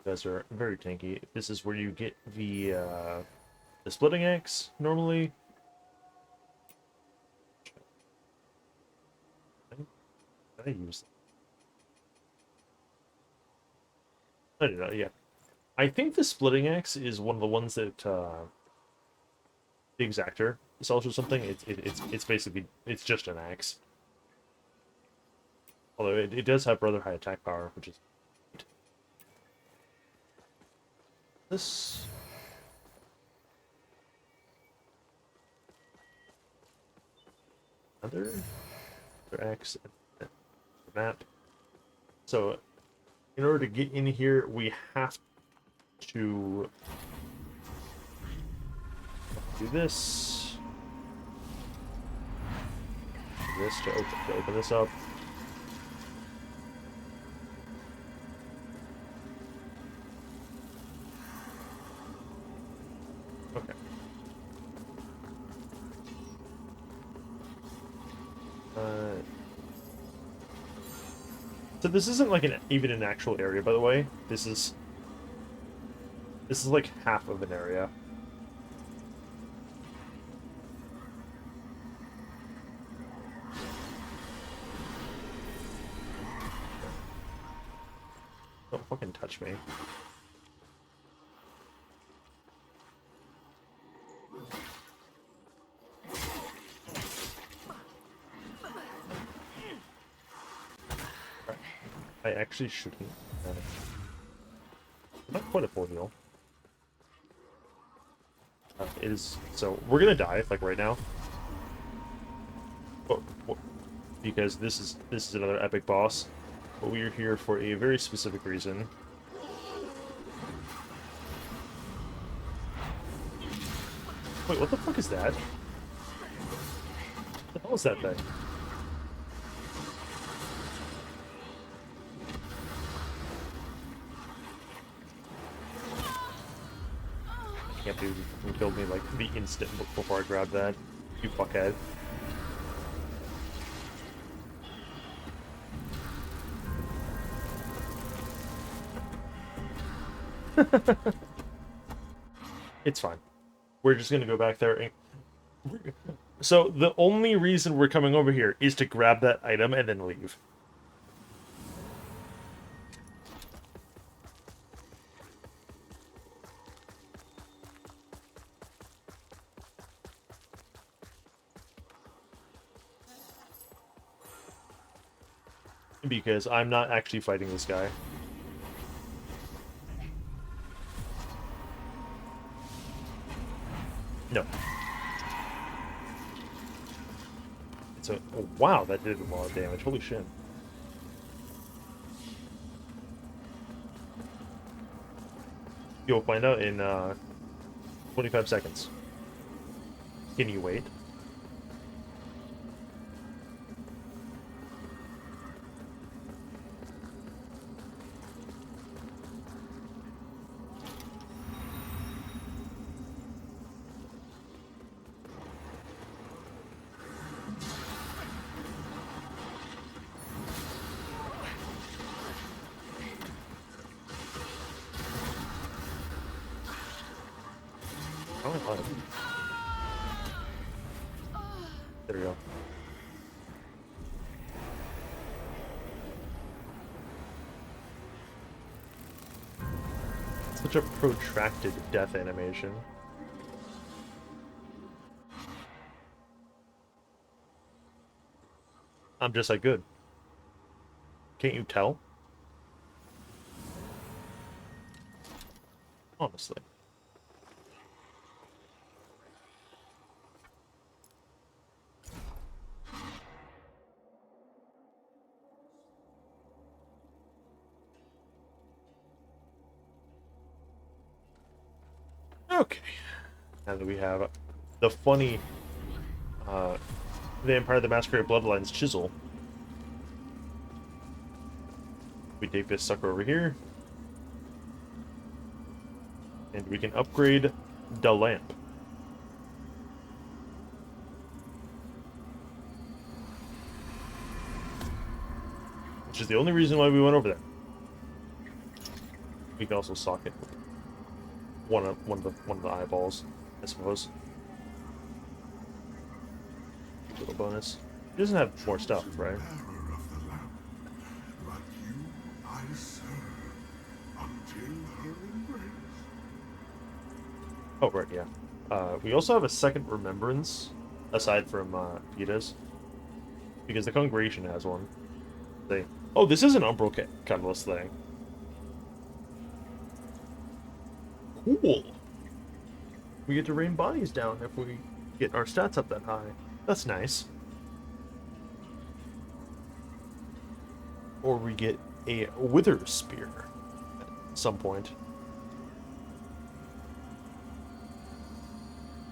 Guys are very tanky. This is where you get the splitting axe normally. Did I use that? I don't know. Yeah, I think the splitting axe is one of the ones that the exactor sells or something. It's basically just an axe. Although it does have rather high attack power, which is this. Another X map. So, in order to get in here, we have to do this. Do this to open this up. Okay. So this isn't like even an actual area, by the way. This is like half of an area. Don't fucking touch me. I actually shouldn't. Not quite a full heal. It is so we're gonna die like right now. Because this is another epic boss. But we are here for a very specific reason. Wait, what the fuck is that? What the hell is that thing? Can't believe you killed me like the instant before I grabbed that. You fuckhead. It's fine. We're just gonna go back there and... So, the only reason we're coming over here is to grab that item and then leave. Because I'm not actually fighting this guy. No. It's a... Oh, wow, that did a lot of damage. Holy shit. You'll find out in 25 seconds. Can you wait? Oh, there we go. Such a protracted death animation. I'm just like good. Can't you tell? Honestly. Okay. Now that we have the funny the Empire of the Masquerade Bloodlines chisel. We take this sucker over here. And we can upgrade the lamp. Which is the only reason why we went over there. We can also socket one of the eyeballs, I suppose. Little bonus. He doesn't have more stuff, right? Oh, right, yeah. We also have a second remembrance, aside from Vita's. Because the Congregation has one. Oh, this is an Umbral Catalyst thing. Cool! We get to rain bodies down if we get our stats up that high. That's nice. Or we get a Wither Spear at some point.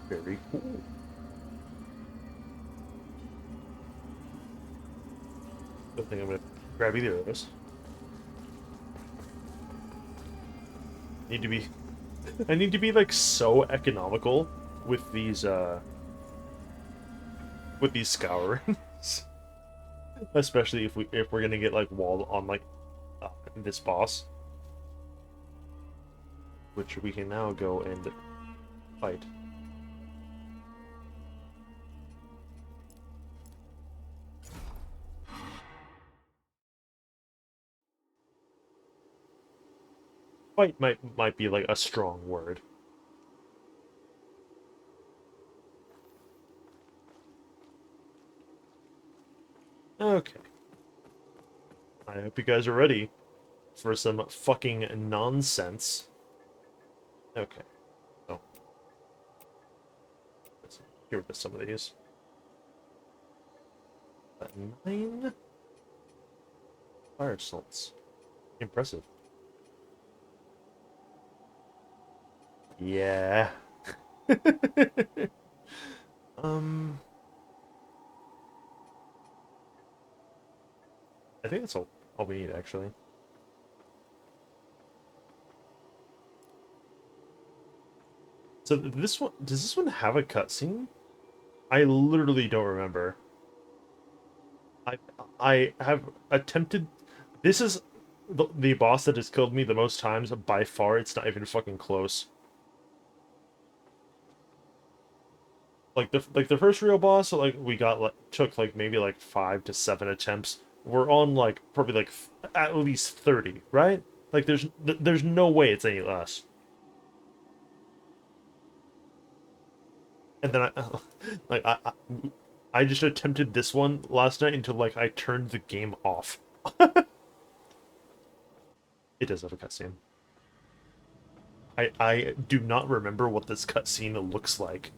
Very cool. Don't think I'm gonna grab either of those. I need to be like so economical with these scourings. Especially if we're gonna get like walled on like this boss. Which we can now go and fight. Fight might be like a strong word. Okay. I hope you guys are ready for some fucking nonsense. Okay. Oh. Let's get rid of some of these. 9 fire salts. Impressive. Yeah. I think that's all we need, actually. So this one, does this one have a cutscene? I literally don't remember. I have attempted. This is the boss that has killed me the most times, by far, it's not even fucking close. Like the first real boss, like we got like took like maybe like 5 to 7 attempts. We're on like probably like at least 30, right? Like there's no way it's any less. And then like I just attempted this one last night until like I turned the game off. It does have a cutscene. I do not remember what this cutscene looks like.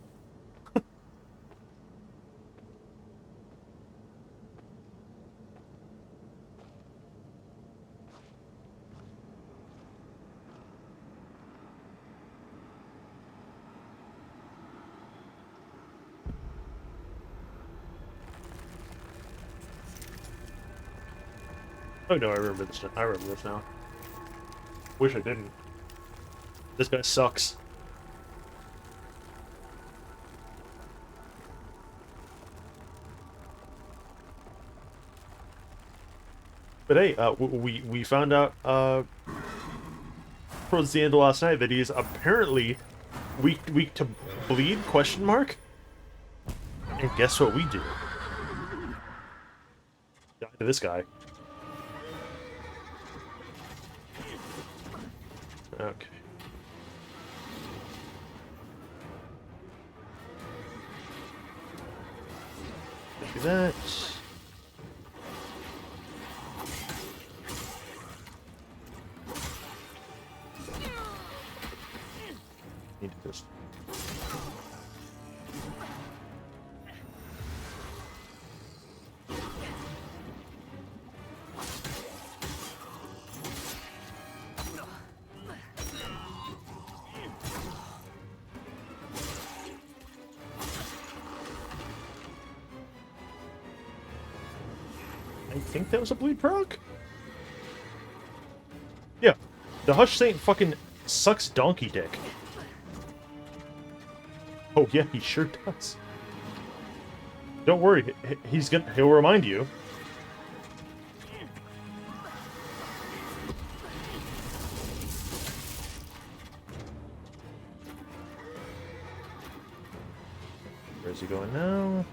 Oh no, I remember this. I remember this now. Wish I didn't. This guy sucks. But hey, we found out towards the end of last night that he's apparently weak to bleed? Question mark. And guess what we do? Die to this guy. Okay. Do that. Need to just. I think that was a bleed proc? Yeah. The Hush Saint fucking sucks donkey dick. Oh yeah, he sure does. Don't worry, he'll remind you. Where's he going now?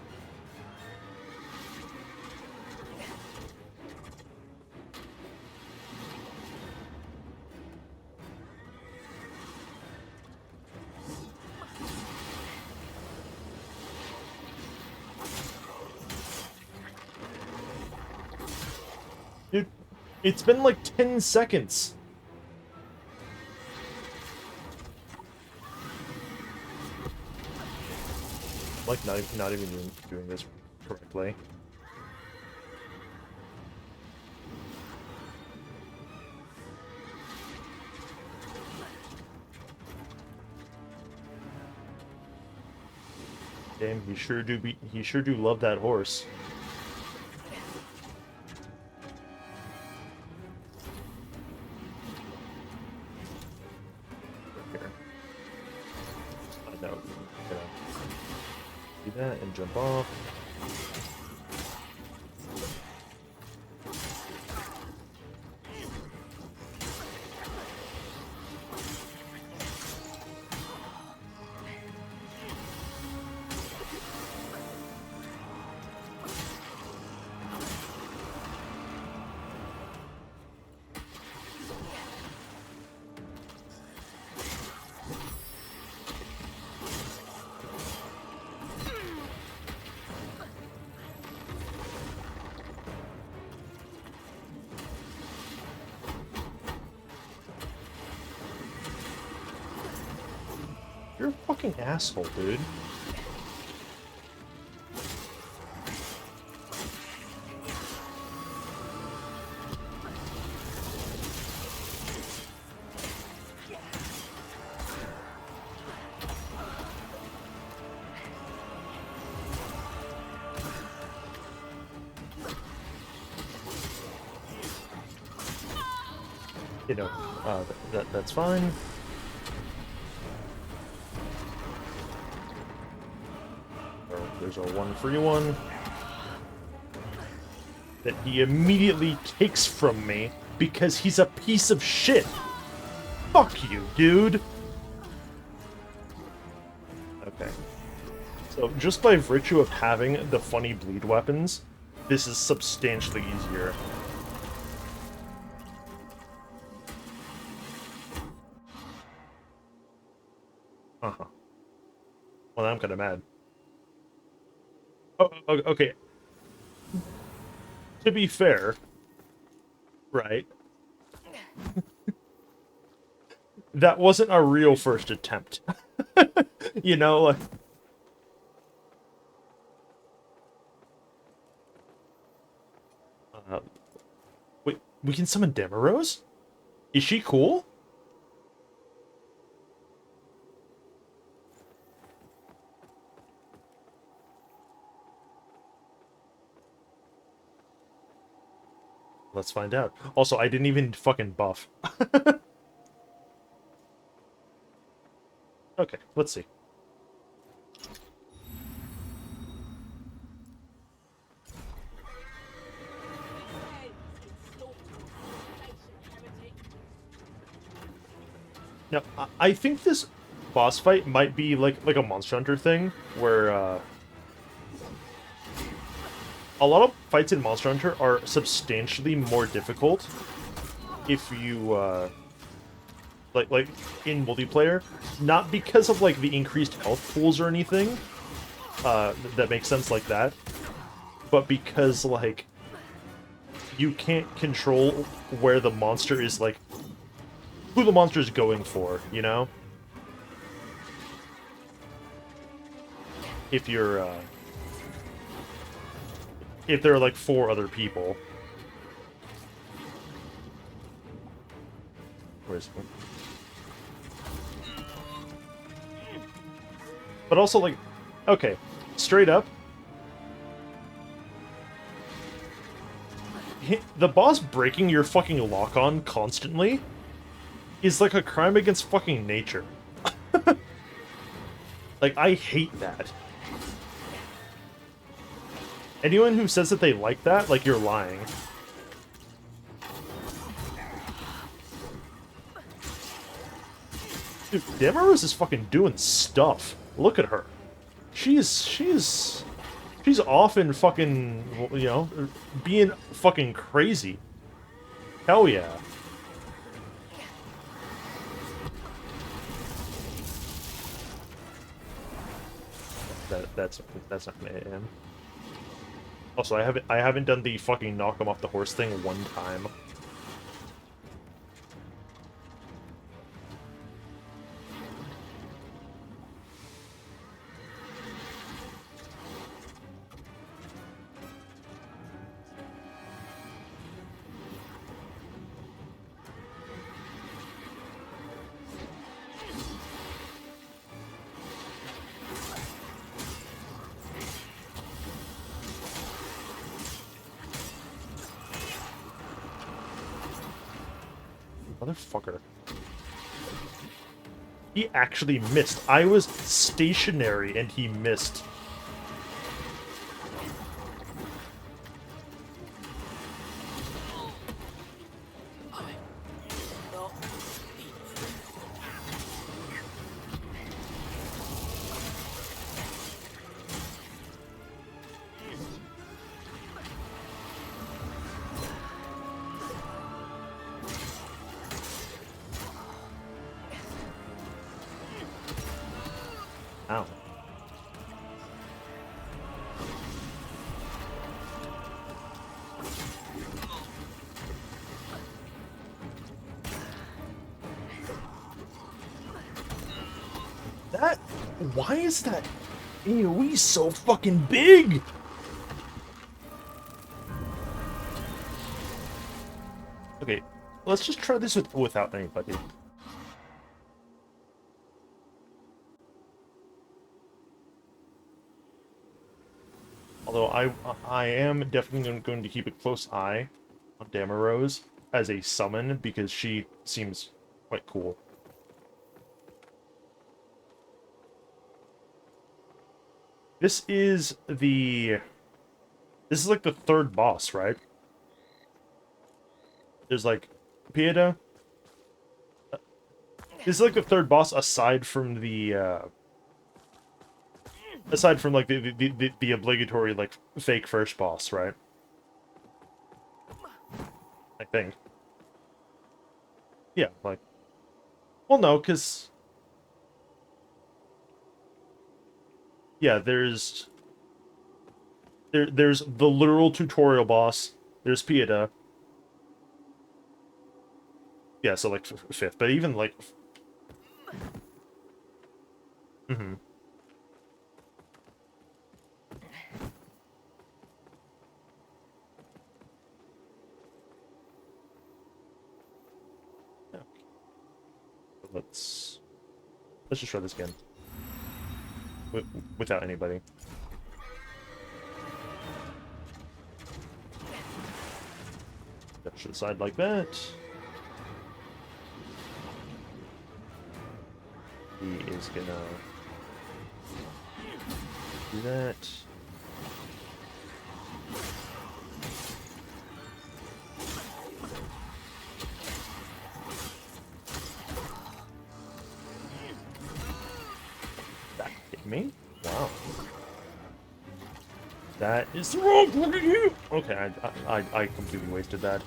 Dude, it's been like 10 seconds. Like not even doing this correctly. Damn, he sure do love that horse. Do that and jump off. You're a fucking asshole, dude. You know, that's fine. There's a one free one that he immediately takes from me because he's a piece of shit. Fuck you, dude. Okay. So, just by virtue of having the funny bleed weapons, this is substantially easier. Uh-huh. Well, I'm kind of mad. Oh, okay. To be fair, right? That wasn't a real first attempt. You know, like... Wait, we can summon Demerose? Is she cool? Let's find out. Also, I didn't even fucking buff. Okay, let's see. Now, I think this boss fight might be like a Monster Hunter thing, where a lot of fights in Monster Hunter are substantially more difficult if you like in multiplayer, not because of like the increased health pools or anything, that makes sense like that, but because like you can't control where the monster is, like who the monster is going for, you know? If you're if there are like 4 other people. Where's it? But also, like, okay, straight up, the boss breaking your fucking lock-on constantly is like a crime against fucking nature. Like, I hate that. Anyone who says that they like that, like, you're lying. Dude, Demerose is fucking doing stuff. Look at her. She's often fucking, you know, being fucking crazy. Hell yeah. That's not gonna hit him. Also, I haven't done the fucking knock him off the horse thing one time. Motherfucker. He actually missed. I was stationary and he missed. Ow. That... Why is that AoE so fucking big? Okay, let's just try this without anybody. Although I am definitely going to keep a close eye on Demerose as a summon because she seems quite cool. This is like the 3rd boss, right? There's like Pieta. This is like the third boss aside from the like the obligatory like fake first boss, right? I think. Yeah, like, well, no, because yeah, there's there's the literal tutorial boss. There's Pieta. Yeah, so like fifth, but even like, mm-hmm. Let's just try this again without anybody. Dash to the side like that. He is gonna do that. That hit me? Wow. That is the wrong point of view! Okay, I completely wasted that.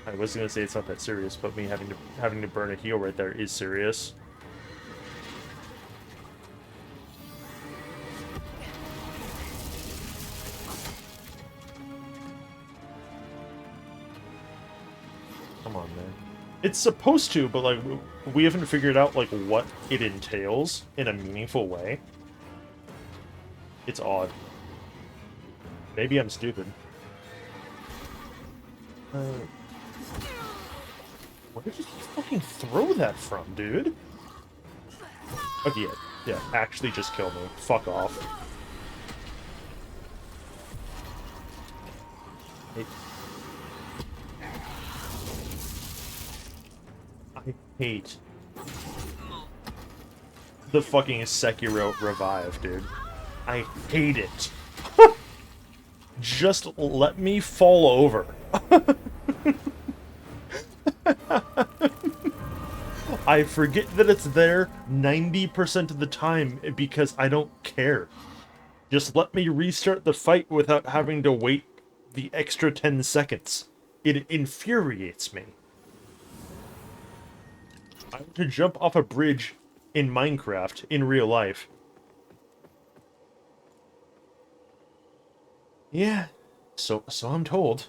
I was gonna say it's not that serious, but me having to burn a heal right there is serious. Come on, man. It's supposed to, but like we haven't figured out like what it entails in a meaningful way. It's odd. Maybe I'm stupid. Where did you fucking throw that from, dude? Okay, yeah, actually just kill me. Fuck off. I hate the fucking Sekiro revive, dude. I hate it. Just let me fall over. I forget that it's there 90% of the time because I don't care. Just let me restart the fight without having to wait the extra 10 seconds. It infuriates me. I want to jump off a bridge in Minecraft in real life. Yeah, so I'm told.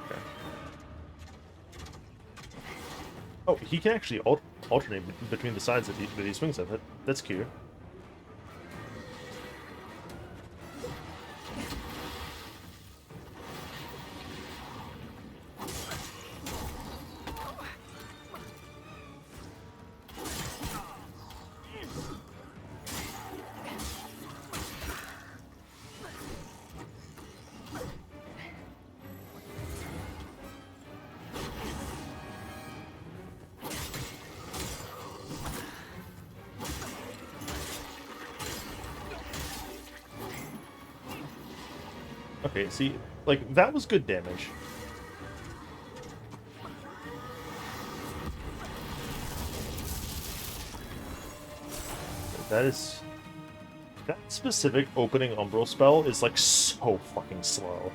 Okay. Oh, he can actually alternate between the sides that he swings at. That's cute. Okay, see, like, that was good damage. That specific opening Umbral spell is, like, so fucking slow.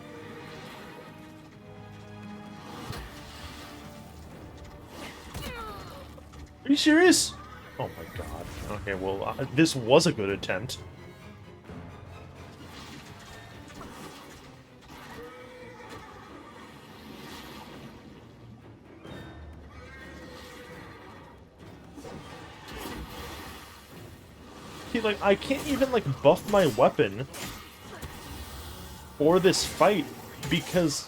Are you serious? Oh my god. Okay, well, this was a good attempt. Like, I can't even, like, buff my weapon for this fight, because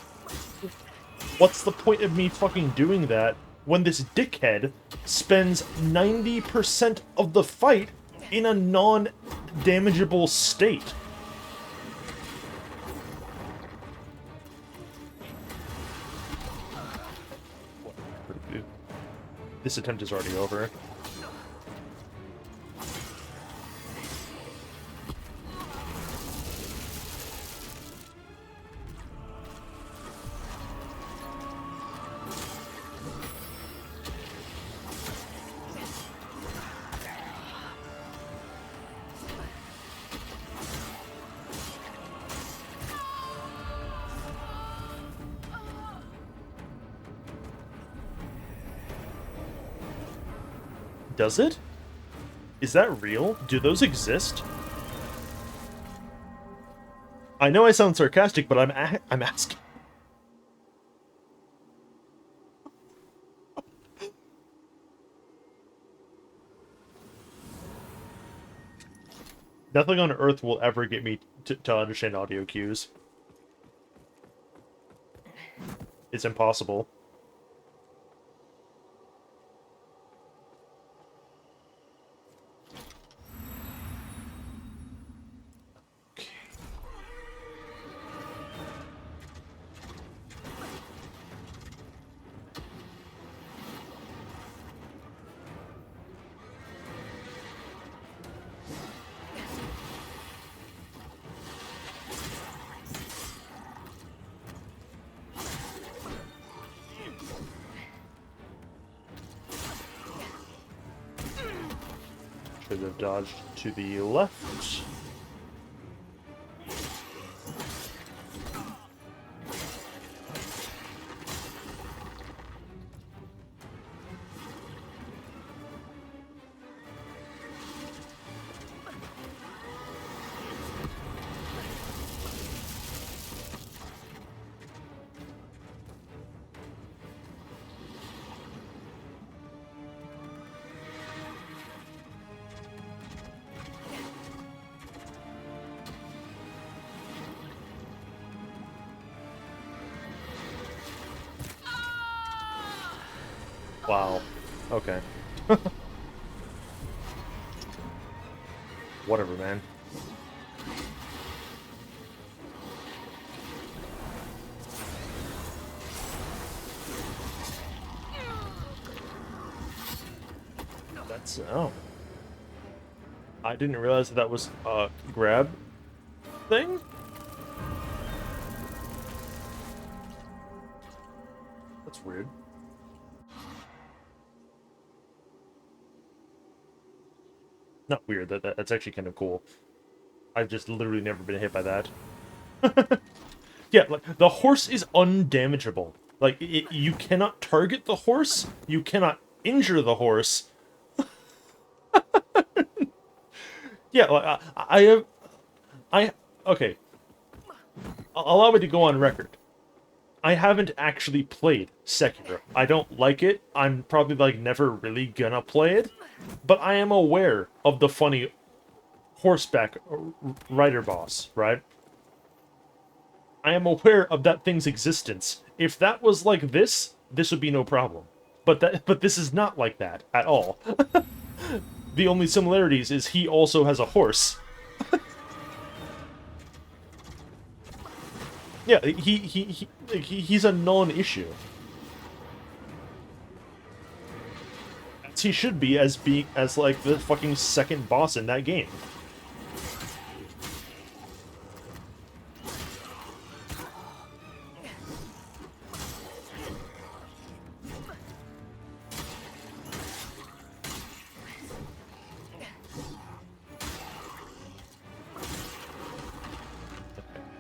what's the point of me fucking doing that when this dickhead spends 90% of the fight in a non-damageable state? This attempt is already over. Does it? Is that real? Do those exist? I know I sound sarcastic, but I'm asking. Nothing on Earth will ever get me to understand audio cues. It's impossible. Should have dodged to the left. Wow. Okay. Whatever, man. That's... oh. I didn't realize that was a grab thing? That's weird. Not weird, that's actually kind of cool. I've just literally never been hit by that. Yeah, like, the horse is undamageable. Like, you cannot target the horse, you cannot injure the horse. Yeah, like, okay. Allow me to go on record. I haven't actually played Sekiro. I don't like it. I'm probably, like, never really gonna play it. But I am aware of the funny horseback rider boss, right? I am aware of that thing's existence. If that was like this would be no problem. But this is not like that at all. The only similarities is he also has a horse. Yeah, he's a non-issue. As he should be as like the fucking second boss in that game.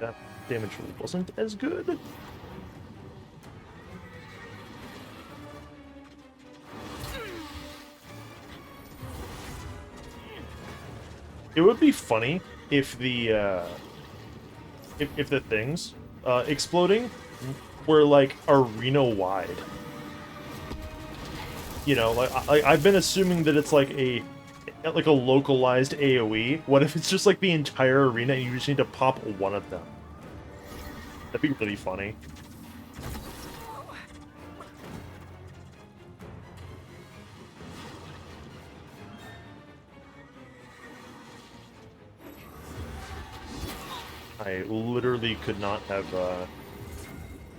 That damage really wasn't as good. It would be funny if the if the things exploding were like arena wide. You know, like I've been assuming that it's like a localized AoE. What if it's just like the entire arena and you just need to pop one of them? That'd be really funny. I literally could not have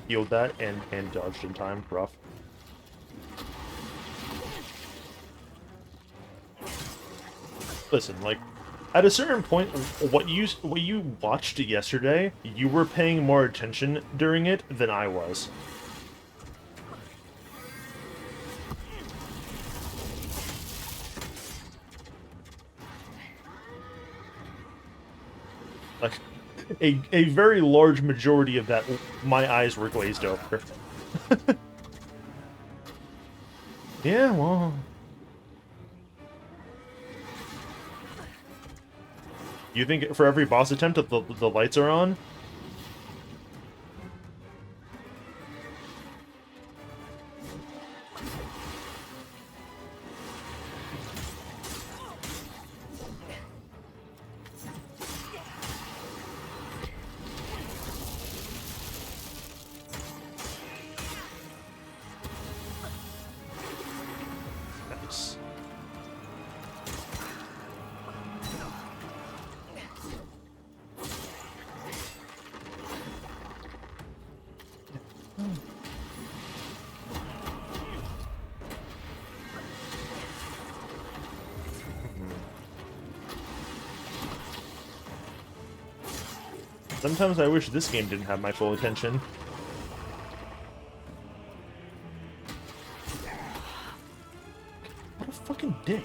healed that and dodged in time. Rough. Listen, like, at a certain point, what you watched yesterday, you were paying more attention during it than I was. Like, a very large majority of that, my eyes were glazed over. Yeah, well... You think for every boss attempt that the lights are on? Nice. Sometimes I wish this game didn't have my full attention. What a fucking dick.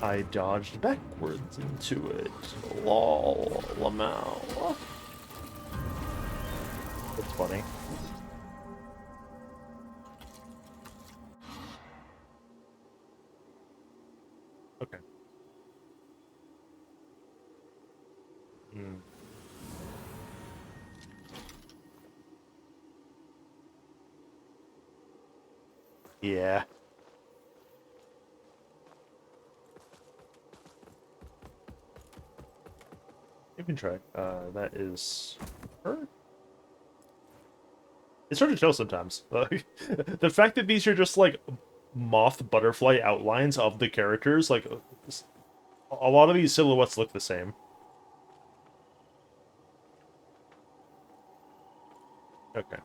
I dodged backwards into it. Lol, Lamau. That's funny. Okay. Hmm. Yeah. You can try. That is her? It's hard to tell sometimes. The fact that these are just like moth butterfly outlines of the characters, like a lot of these silhouettes look the same. Okay.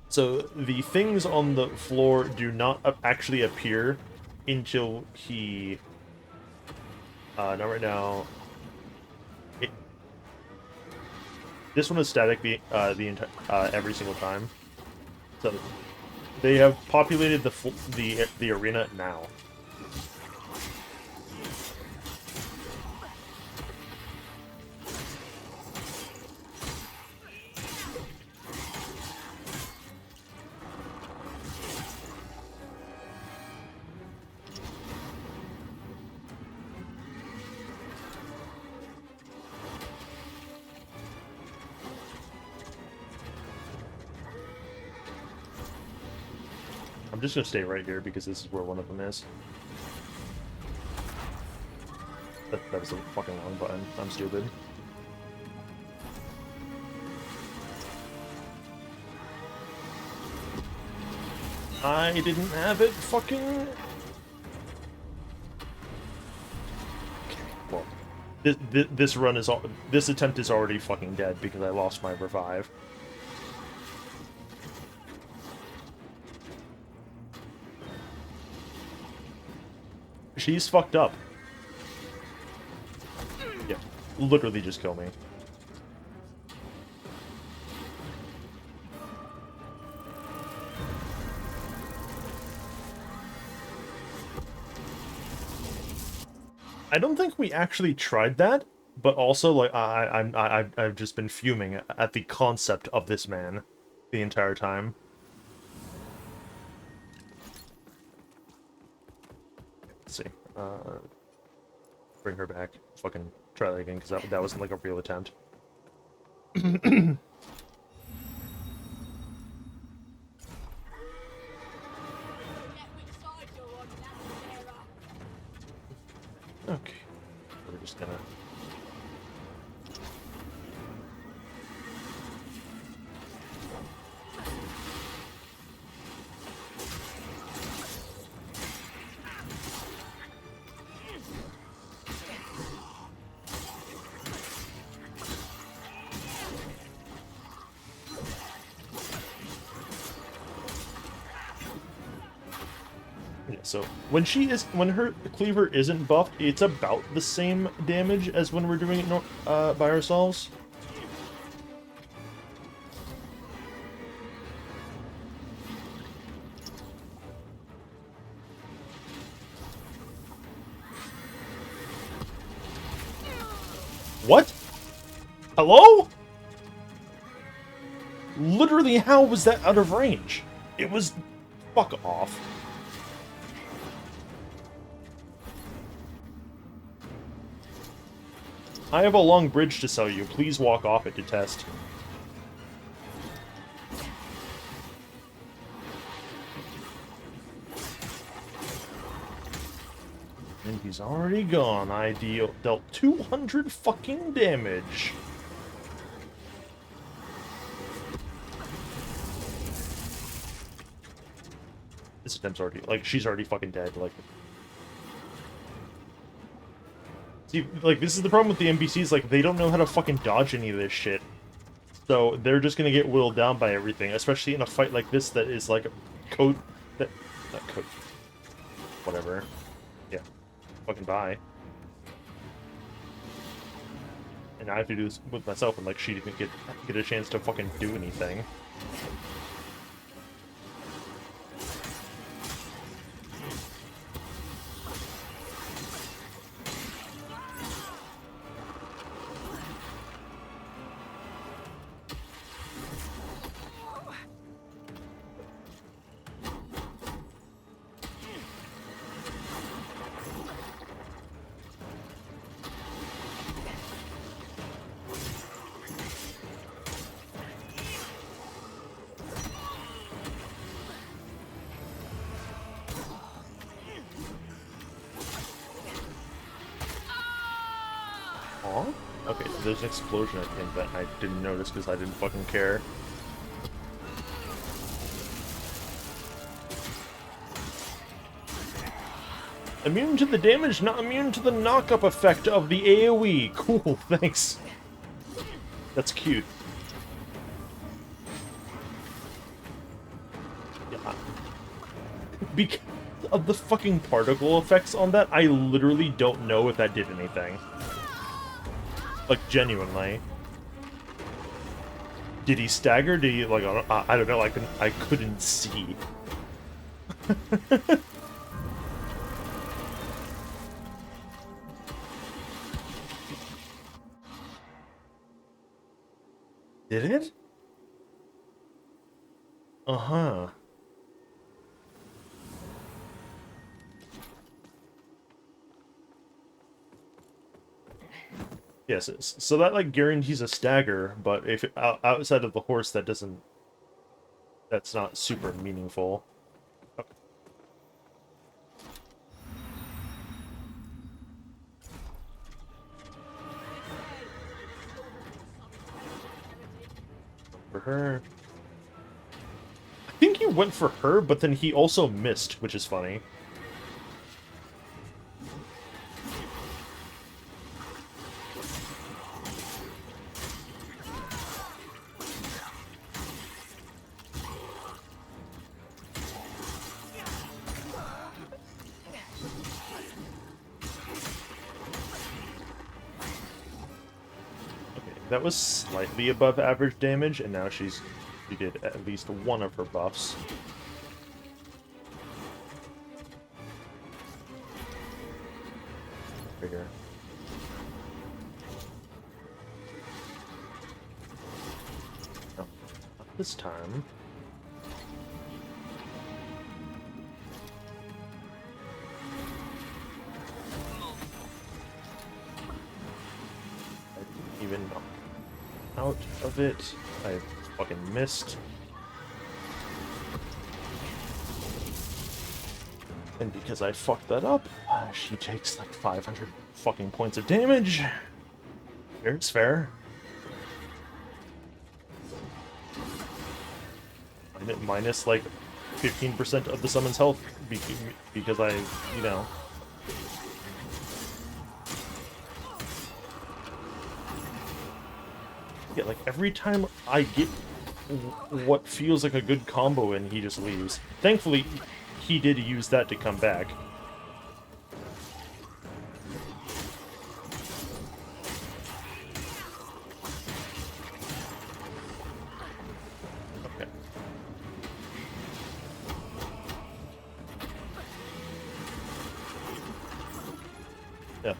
So the things on the floor do not actually appear until he. Not right now. This one is static the entire every single time. So they have populated the arena now. I'm just gonna stay right here because this is where one of them is. That was a fucking long button. I'm stupid. I didn't have it fucking... Well, this run is... This attempt is already fucking dead because I lost my revive. She's fucked up. Yeah, literally just kill me. I don't think we actually tried that, but also like I've just been fuming at the concept of this man the entire time. Let's see. Bring her back. Fucking try that again because that wasn't like a real attempt. Okay. We're just gonna... so when her cleaver isn't buffed, it's about the same damage as when we're doing it by ourselves. What? Hello? Literally, how was that out of range? It was... Fuck off. I have a long bridge to sell you. Please walk off it to test. And he's already gone. I dealt 200 fucking damage. This attempt's already, like, she's already fucking dead, like... See, like, this is the problem with the NPCs, like, they don't know how to fucking dodge any of this shit. So, they're just gonna get whittled down by everything, especially in a fight like this that is, like, not code... Whatever. Yeah. Fucking bye. And I have to do this with myself, and, like, she didn't get a chance to fucking do anything. Okay, so there's an explosion, I think, that I didn't notice because I didn't fucking care. Immune to the damage, not immune to the knock-up effect of the AoE. Cool, thanks. That's cute. Yeah. Because of the fucking particle effects on that, I literally don't know if that did anything. Like, genuinely. Did he stagger? Did he, like, I don't know, I couldn't see. Did it? Uh-huh. Yes, so that, like, guarantees a stagger, but if it, outside of the horse, that doesn't... That's not super meaningful. Okay. For her... I think he went for her, but then he also missed, which is funny. That was slightly above average damage, and now she did at least one of her buffs. Bigger. No, not this time. I didn't even know. Out of it. I fucking missed. And because I fucked that up, she takes like 500 fucking points of damage. It's fair. Minus like 15% of the summon's health because I, you know. Yeah, like, every time I get what feels like a good combo in, he just leaves. Thankfully, he did use that to come back. Okay. Yeah.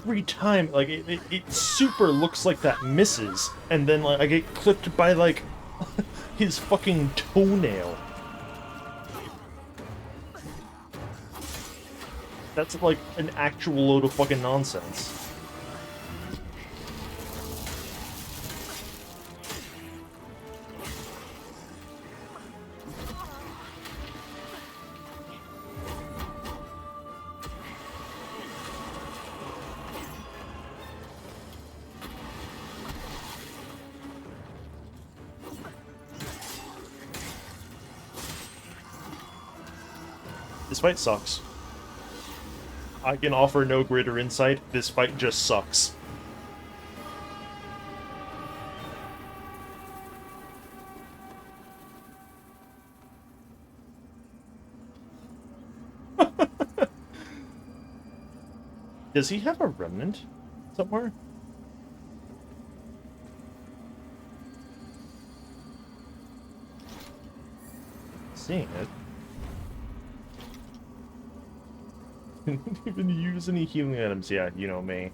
Every time, like, it super looks like that misses, and then, like, I get clipped by, like, his fucking toenail. That's, like, an actual load of fucking nonsense. This fight sucks. I can offer no greater insight. This fight just sucks. Does he have a remnant somewhere? Seeing it. Didn't even use any healing items yet, you know me.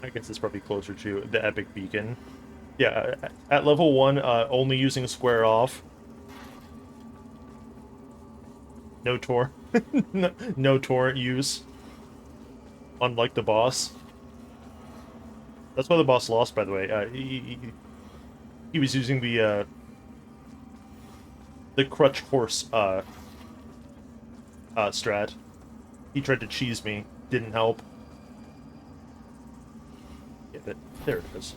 I guess it's probably closer to the epic beacon. Yeah, at level 1, only using square off. No tor. No torrent use. Unlike the boss. That's why the boss lost, by the way. He was using the crutch horse, strat. He tried to cheese me. Didn't help. Yeah, there it is.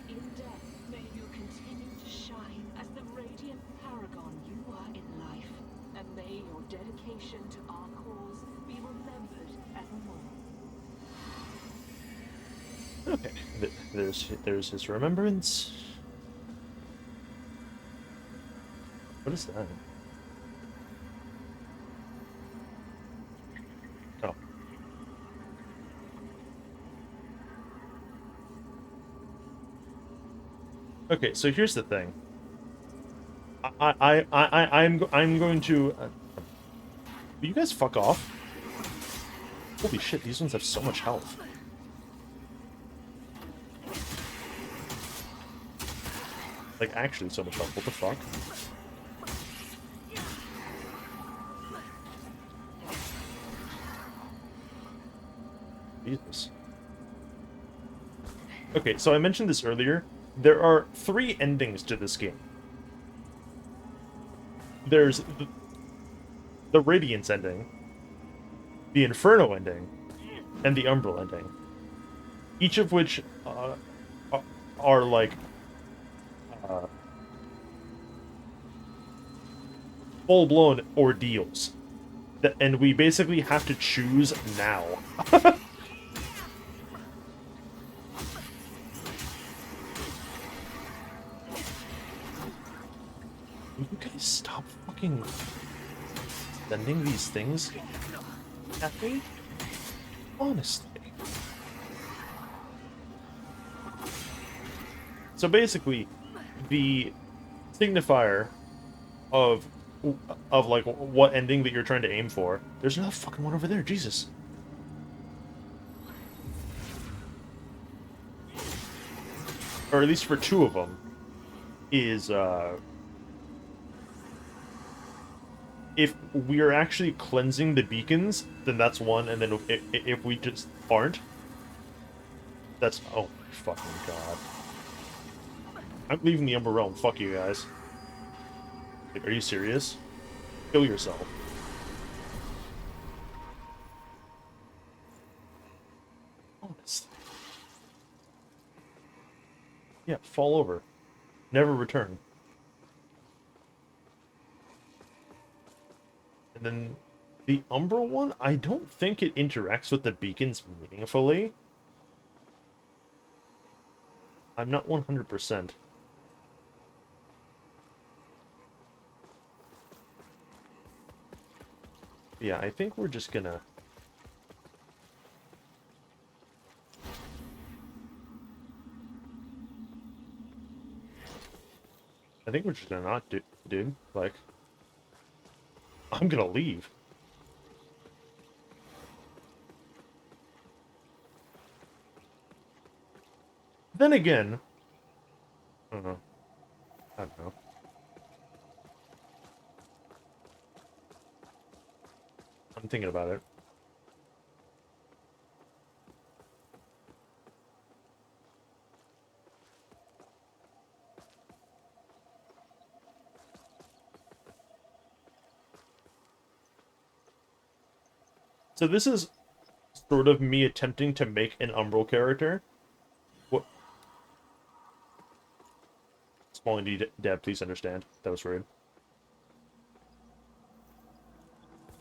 In death, may you continue to shine as the radiant paragon you are in life, and may your dedication to our cause be remembered evermore. Okay, there's his remembrance. What is that? Oh. Okay, so here's the thing. I'm going to. Will you guys fuck off? Holy shit, these ones have so much health. Like, actually so much health. What the fuck? Jesus. Okay, so I mentioned this earlier. There are 3 endings to this game. There's the Radiance ending, the Inferno ending, and the Umbral ending. Each of which are like full-blown ordeals. And we basically have to choose now. Will you guys stop fucking sending these things at me? Honestly. So basically, the signifier of like what ending that you're trying to aim for. There's another fucking one over there, Jesus. Or at least for 2 of them, is if we're actually cleansing the beacons, then that's one, and then if we just aren't, that's, oh my fucking god. I'm leaving the Umber Realm. Fuck you guys. Like, are you serious? Kill yourself. Honestly. Yeah, fall over. Never return. And then the Umbral one, I don't think it interacts with the beacons meaningfully. I'm not 100%. Yeah, I think we're just gonna... I think we're just gonna not do, dude. Like, I'm gonna leave. Then again, I don't know. I don't know. I'm thinking about it. So this is sort of me attempting to make an Umbral character. What? Small indie dev, please understand. That was rude.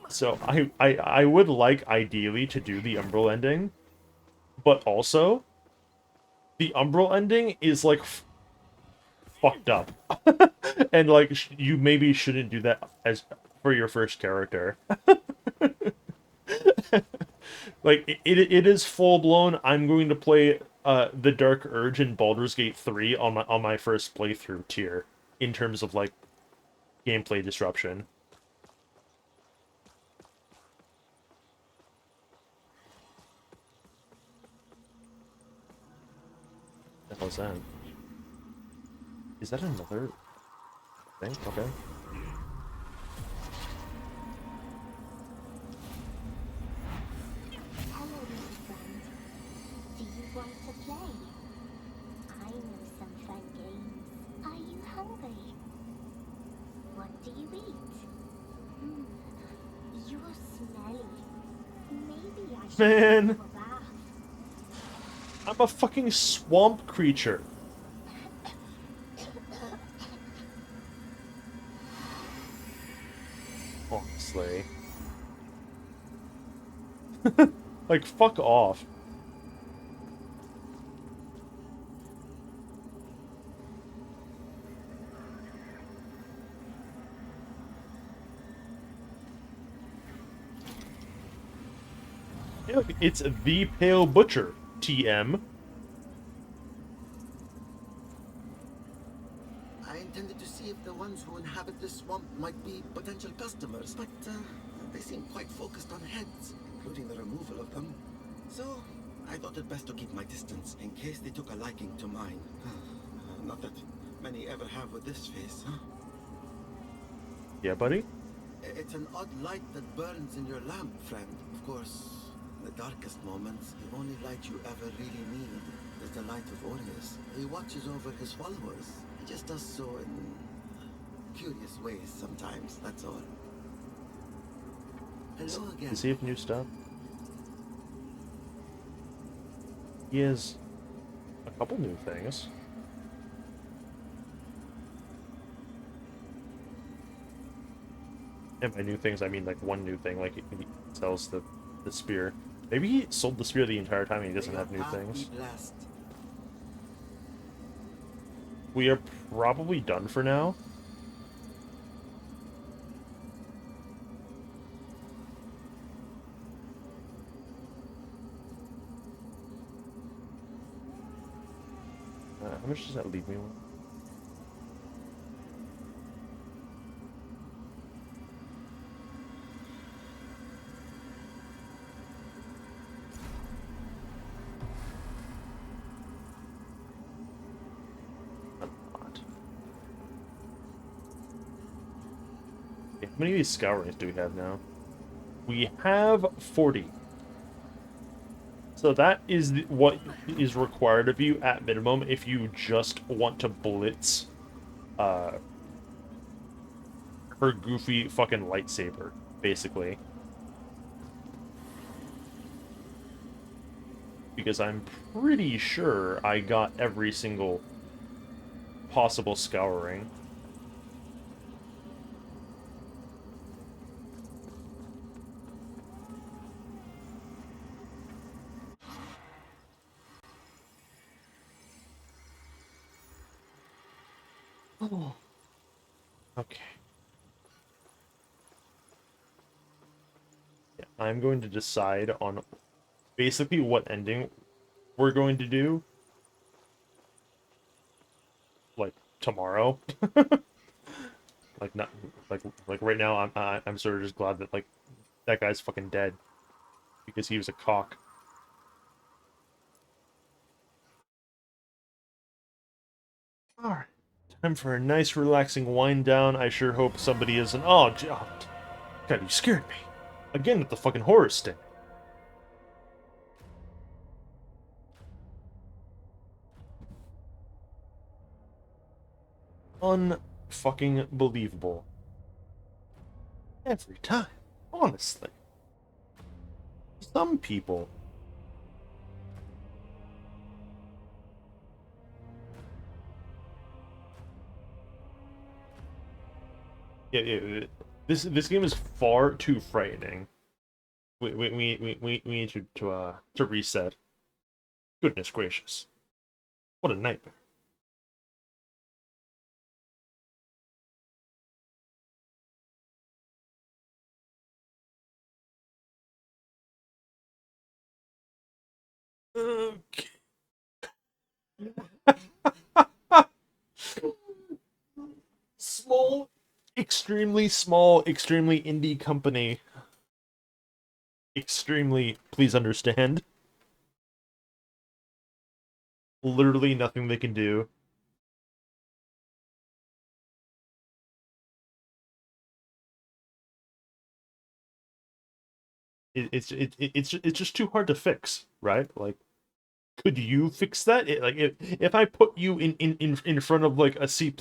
So I would like, ideally, to do the Umbral ending, but also, the Umbral ending is, like, fucked up. And, like, you maybe shouldn't do that as for your first character. Like, it is full-blown, I'm going to play the Dark Urge in Baldur's Gate 3 on my first playthrough tier, in terms of, like, gameplay disruption. What the hell's that? Is that another thing? Okay. Hello, little friend. Do you want to play? I know some fun games. Are you hungry? What do you eat? You're smelly. Maybe I should Man! take you a bath. I'm a fucking swamp creature. Honestly. Like, fuck off. Hey, look, it's the Pale Butcher, TM. I intended to see if the ones who inhabit this swamp might be potential customers, but they seem quite focused on heads, including the removal of them. So, I thought it best to keep my distance, in case they took a liking to mine. Not that many ever have with this face, huh? Yeah, buddy? It's an odd light that burns in your lamp, friend. Of course, in the darkest moments, the only light you ever really need is the light of Orius. He watches over his followers. He just does so in curious ways sometimes, that's all. Hello again. Does he have new stuff? He has a couple new things. And by new things, I mean, like, one new thing, like, he sells the spear. Maybe he sold the spear the entire time and he doesn't have new things. We are probably done for now. How much does that leave me with? A lot. Okay, how many of these scourings do we have now? We have 40. So that is what is required of you at minimum if you just want to blitz her goofy fucking lightsaber, basically. Because I'm pretty sure I got every single possible scouring. Oh. Okay. Yeah, I'm going to decide on basically what ending we're going to do, like, tomorrow. Like, not like right now. I'm sort of just glad that like that guy's fucking dead because he was a cock. All right, time for a nice relaxing wind down. I sure hope somebody isn't. Oh, God, you scared me again with the fucking horror sting. Unfucking believable. Every time, honestly. Some people. Yeah, this game is far too frightening. We need to reset. Goodness gracious, what a nightmare. Okay. Small, extremely small, extremely indie company. Extremely, please understand. Literally nothing they can do. It's just too hard to fix, right? Like, could you fix that? Like, if I put you in front of like a C++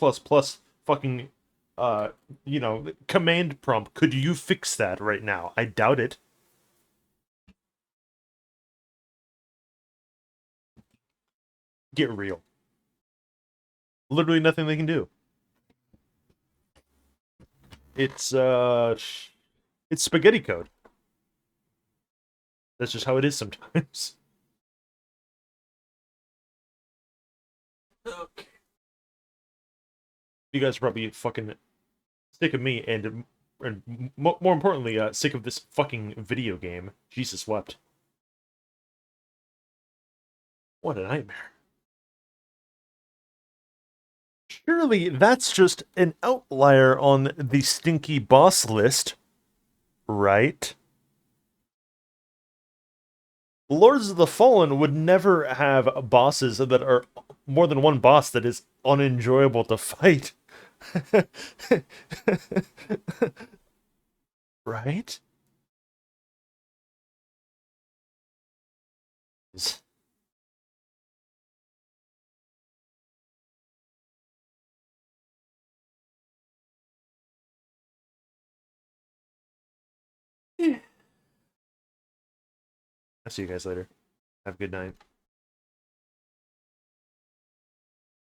fucking uh command prompt, could you fix that right now? I doubt it. Get real. Literally nothing they can do. It's it's spaghetti code. That's just how it is sometimes. Okay. You guys are probably fucking sick of me and more importantly, sick of this fucking video game. Jesus wept. What a nightmare. Surely that's just an outlier on the stinky boss list, right? Lords of the Fallen would never have bosses that are more than one boss that is unenjoyable to fight. Right? I'll see you guys later. Have a good night.